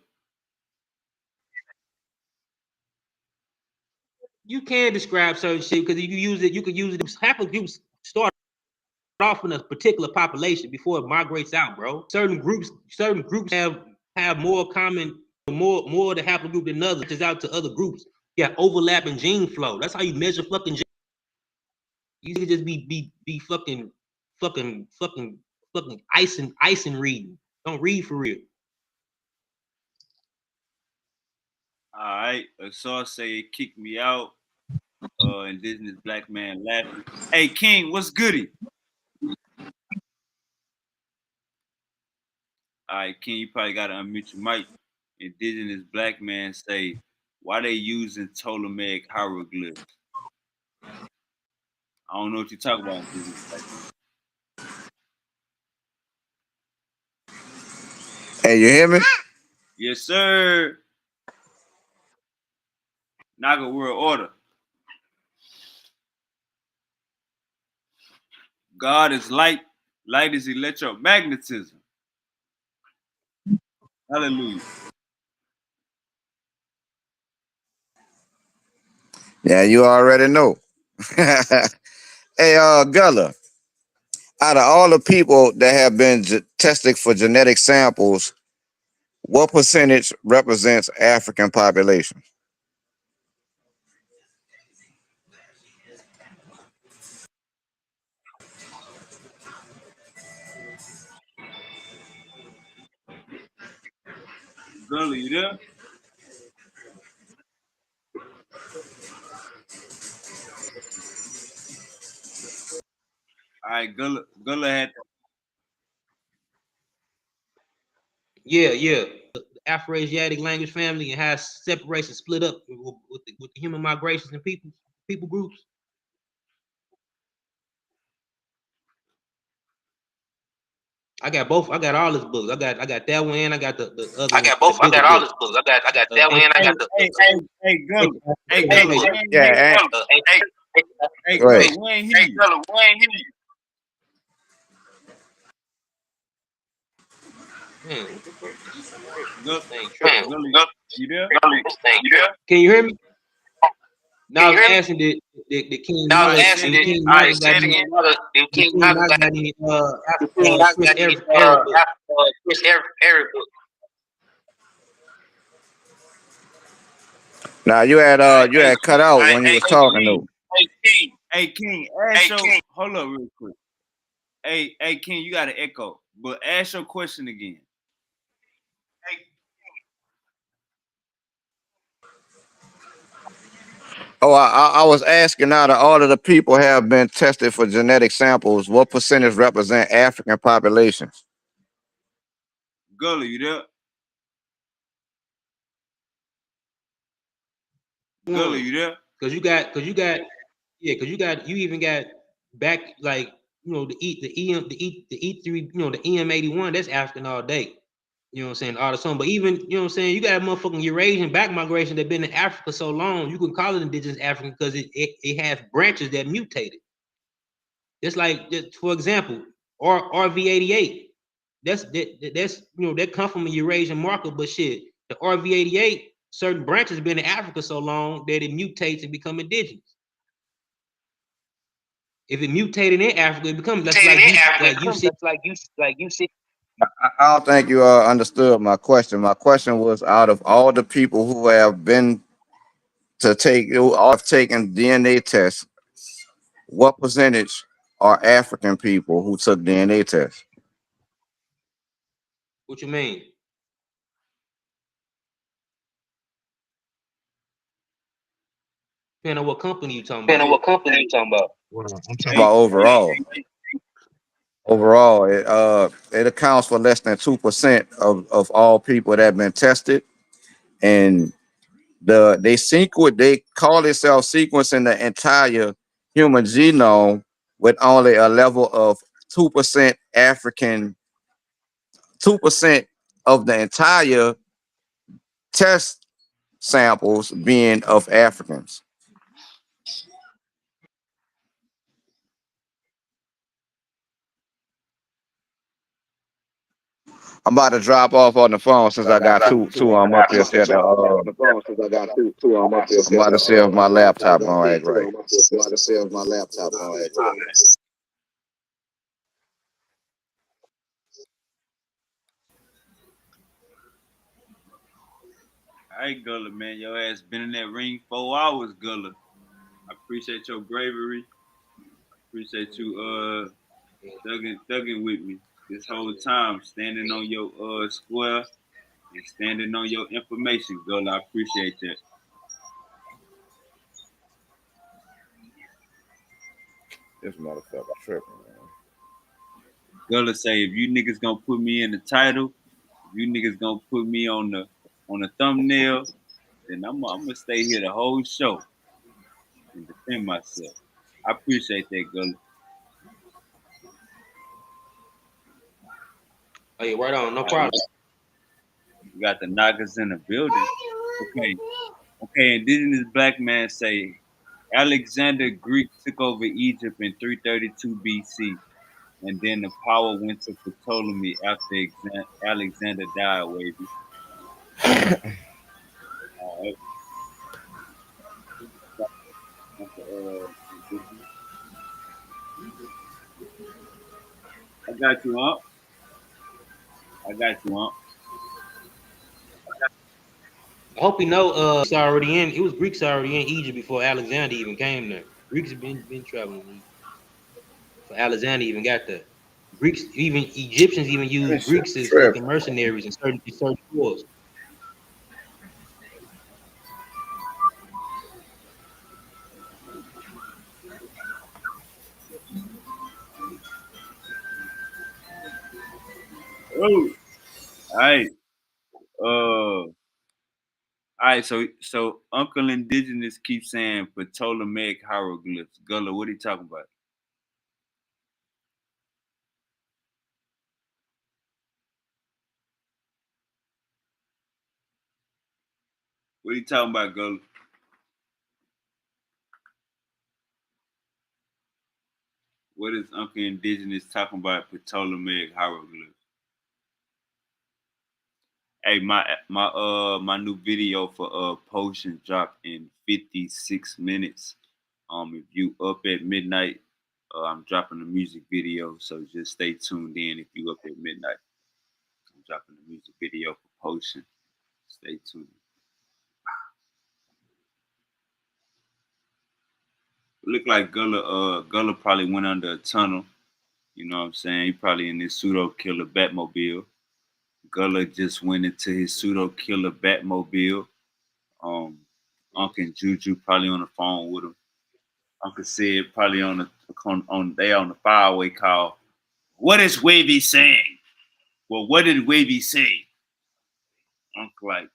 You can describe certain shit because you could use it. Haplogroups start off in a particular population before it migrates out, bro. Certain groups have more common, more the haplogroup than others, which is out to other groups. You got overlapping gene flow. That's how you measure fucking gene. You could just be fucking icing reading. Don't read for real. All right, a source say it kicked me out. Indigenous black man laughing. Hey, King, what's goody? All right, King, you probably got to unmute your mic. Indigenous black man say, why they using Ptolemaic hieroglyphs? I don't know what you're talking about, indigenous black man. Hey, you hear me? Yes, sir. Naga world order. God is light. Light is electromagnetism. Hallelujah. Yeah, you already know. Hey, Gullah, out of all the people that have been tested for genetic samples, what percentage represents African population? Gullah, you there? All right, Gullah had. Yeah. The Afro-Asiatic language family and has separation split up with the human migrations and people groups. I got both. I got all his books. I got that one. And I got the other. I got both. I got all his books. I got that one. And I got the. Hey, Gullah. Hey, Gullah. Yeah. Hey, Go ahead. Gullah, we ain't hear you. Gullah, you there? Can you hear me? Now I was asking the King. Now I was asking the King. I said again. The King not got any. The King not got any. Chris Arab book. Now you had cut out when you was talking though. Hey King, hold up real quick. Hey King, you got an echo, but ask your question again. Oh, I was asking out of all of the people have been tested for genetic samples, what percentage represent African populations? Gullah, you there? Gullah, you there? Cause you even got back like the E3 the EM81 that's African all day. You know what I'm saying? All the song, but even you got a motherfucking Eurasian back migration that been in Africa so long, you can call it indigenous African because it has branches that mutated. It's like, for example, RV88. That's that come from a Eurasian marker, but shit, the RV88 certain branches been in Africa so long that it mutates and become indigenous. If it mutated in Africa, it becomes like you see. I don't think you understood my question. My question was, out of all the people who have been who are taking DNA tests, what percentage are African people who took DNA tests? What you mean? Depending on what company you talking about. I'm talking about overall. Overall, it accounts for less than 2% of all people that have been tested, and they call themselves sequencing the entire human genome with only a level of 2% African, 2% of the entire test samples being of Africans. I'm about to drop off on the phone since I got two I'm up here set. I'm about to see if my laptop gonna act right. All right, Gullah, man, your ass been in that ring 4 hours, Gullah. I appreciate your bravery. Appreciate you thugging with me this whole time, standing on your square and standing on your information, Gullah. I appreciate that. This motherfucker tripping, man. Gullah say, if you niggas gonna put me in the title, if you niggas gonna put me on the thumbnail, then I'm gonna stay here the whole show and defend myself. I appreciate that, Gullah. Oh, yeah, right on, no problem. You got the knockers in the building. Okay, indigenous black man say Alexander Greek took over Egypt in 332 BC, and then the power went to Ptolemy after Alexander died, Wavy. All right. I got you, Unc. I hope you know it was Greeks already in Egypt before Alexander even came there. Greeks have been traveling for Alexander even got there. Egyptians even used Greeks as fucking mercenaries in certain wars. Oh, all right. So Uncle Indigenous keeps saying Ptolemaic hieroglyphs. Gullah, what are you talking about? What are you talking about, Gullah? What is Uncle Indigenous talking about Ptolemaic hieroglyphs? Hey, my new video for potion dropped in 56 minutes. If you up at midnight, I'm dropping a music video, so just stay tuned in if you up at midnight. I'm dropping a music video for potion. Stay tuned. Look like Gullah probably went under a tunnel. You know what I'm saying? He probably in this pseudo killer Batmobile. Gullah just went into his pseudo killer Batmobile. Uncle and Juju probably on the phone with him. Uncle said probably on the faraway call. What is Wavy saying? Well, what did Wavy say? Uncle like,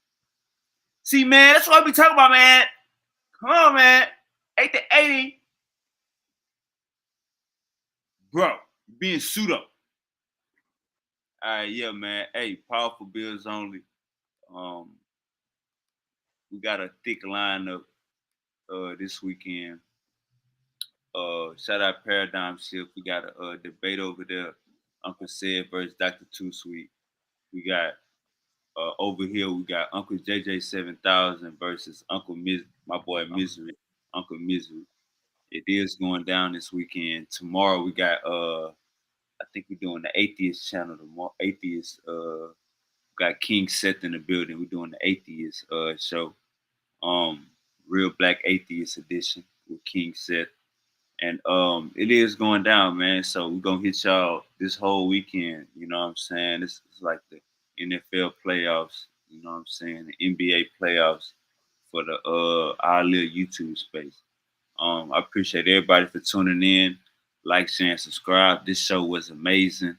see, man, that's what we talking about, man. Come on, man. 8 to 80. Bro, being pseudo. All right, yeah, man. Hey, powerful bills only. We got a thick lineup this weekend. Shout out Paradigm Shift. We got a debate over there. Uncle Said versus Dr. Too Sweet. We got over here. We got Uncle JJ 7000 versus my boy Misery. Uncle Misery. It is going down this weekend. Tomorrow we got I think we're doing the Atheist channel. The Atheist. We got King Seth in the building. We're doing the Atheist show. Real Black Atheist edition with King Seth. And it is going down, man. So we're gonna hit y'all this whole weekend. You know what I'm saying? This is like the NFL playoffs, you know what I'm saying, the NBA playoffs for the our little YouTube space. I appreciate everybody for tuning in. Like, share, and subscribe. This show was amazing.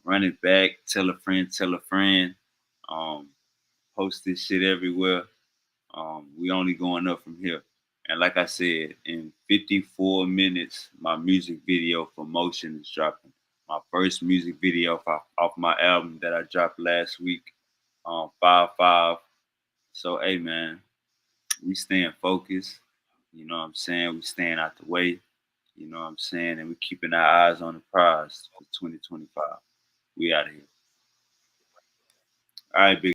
Run it back, tell a friend, post this shit everywhere. We only going up from here. And like I said, in 54 minutes, my music video for Motion is dropping. My first music video off my album that I dropped last week, 5-5. So, hey, man, we staying focused. You know what I'm saying? We staying out the way. You know what I'm saying? And we keeping our eyes on the prize for 2025. We out of here. All right, big.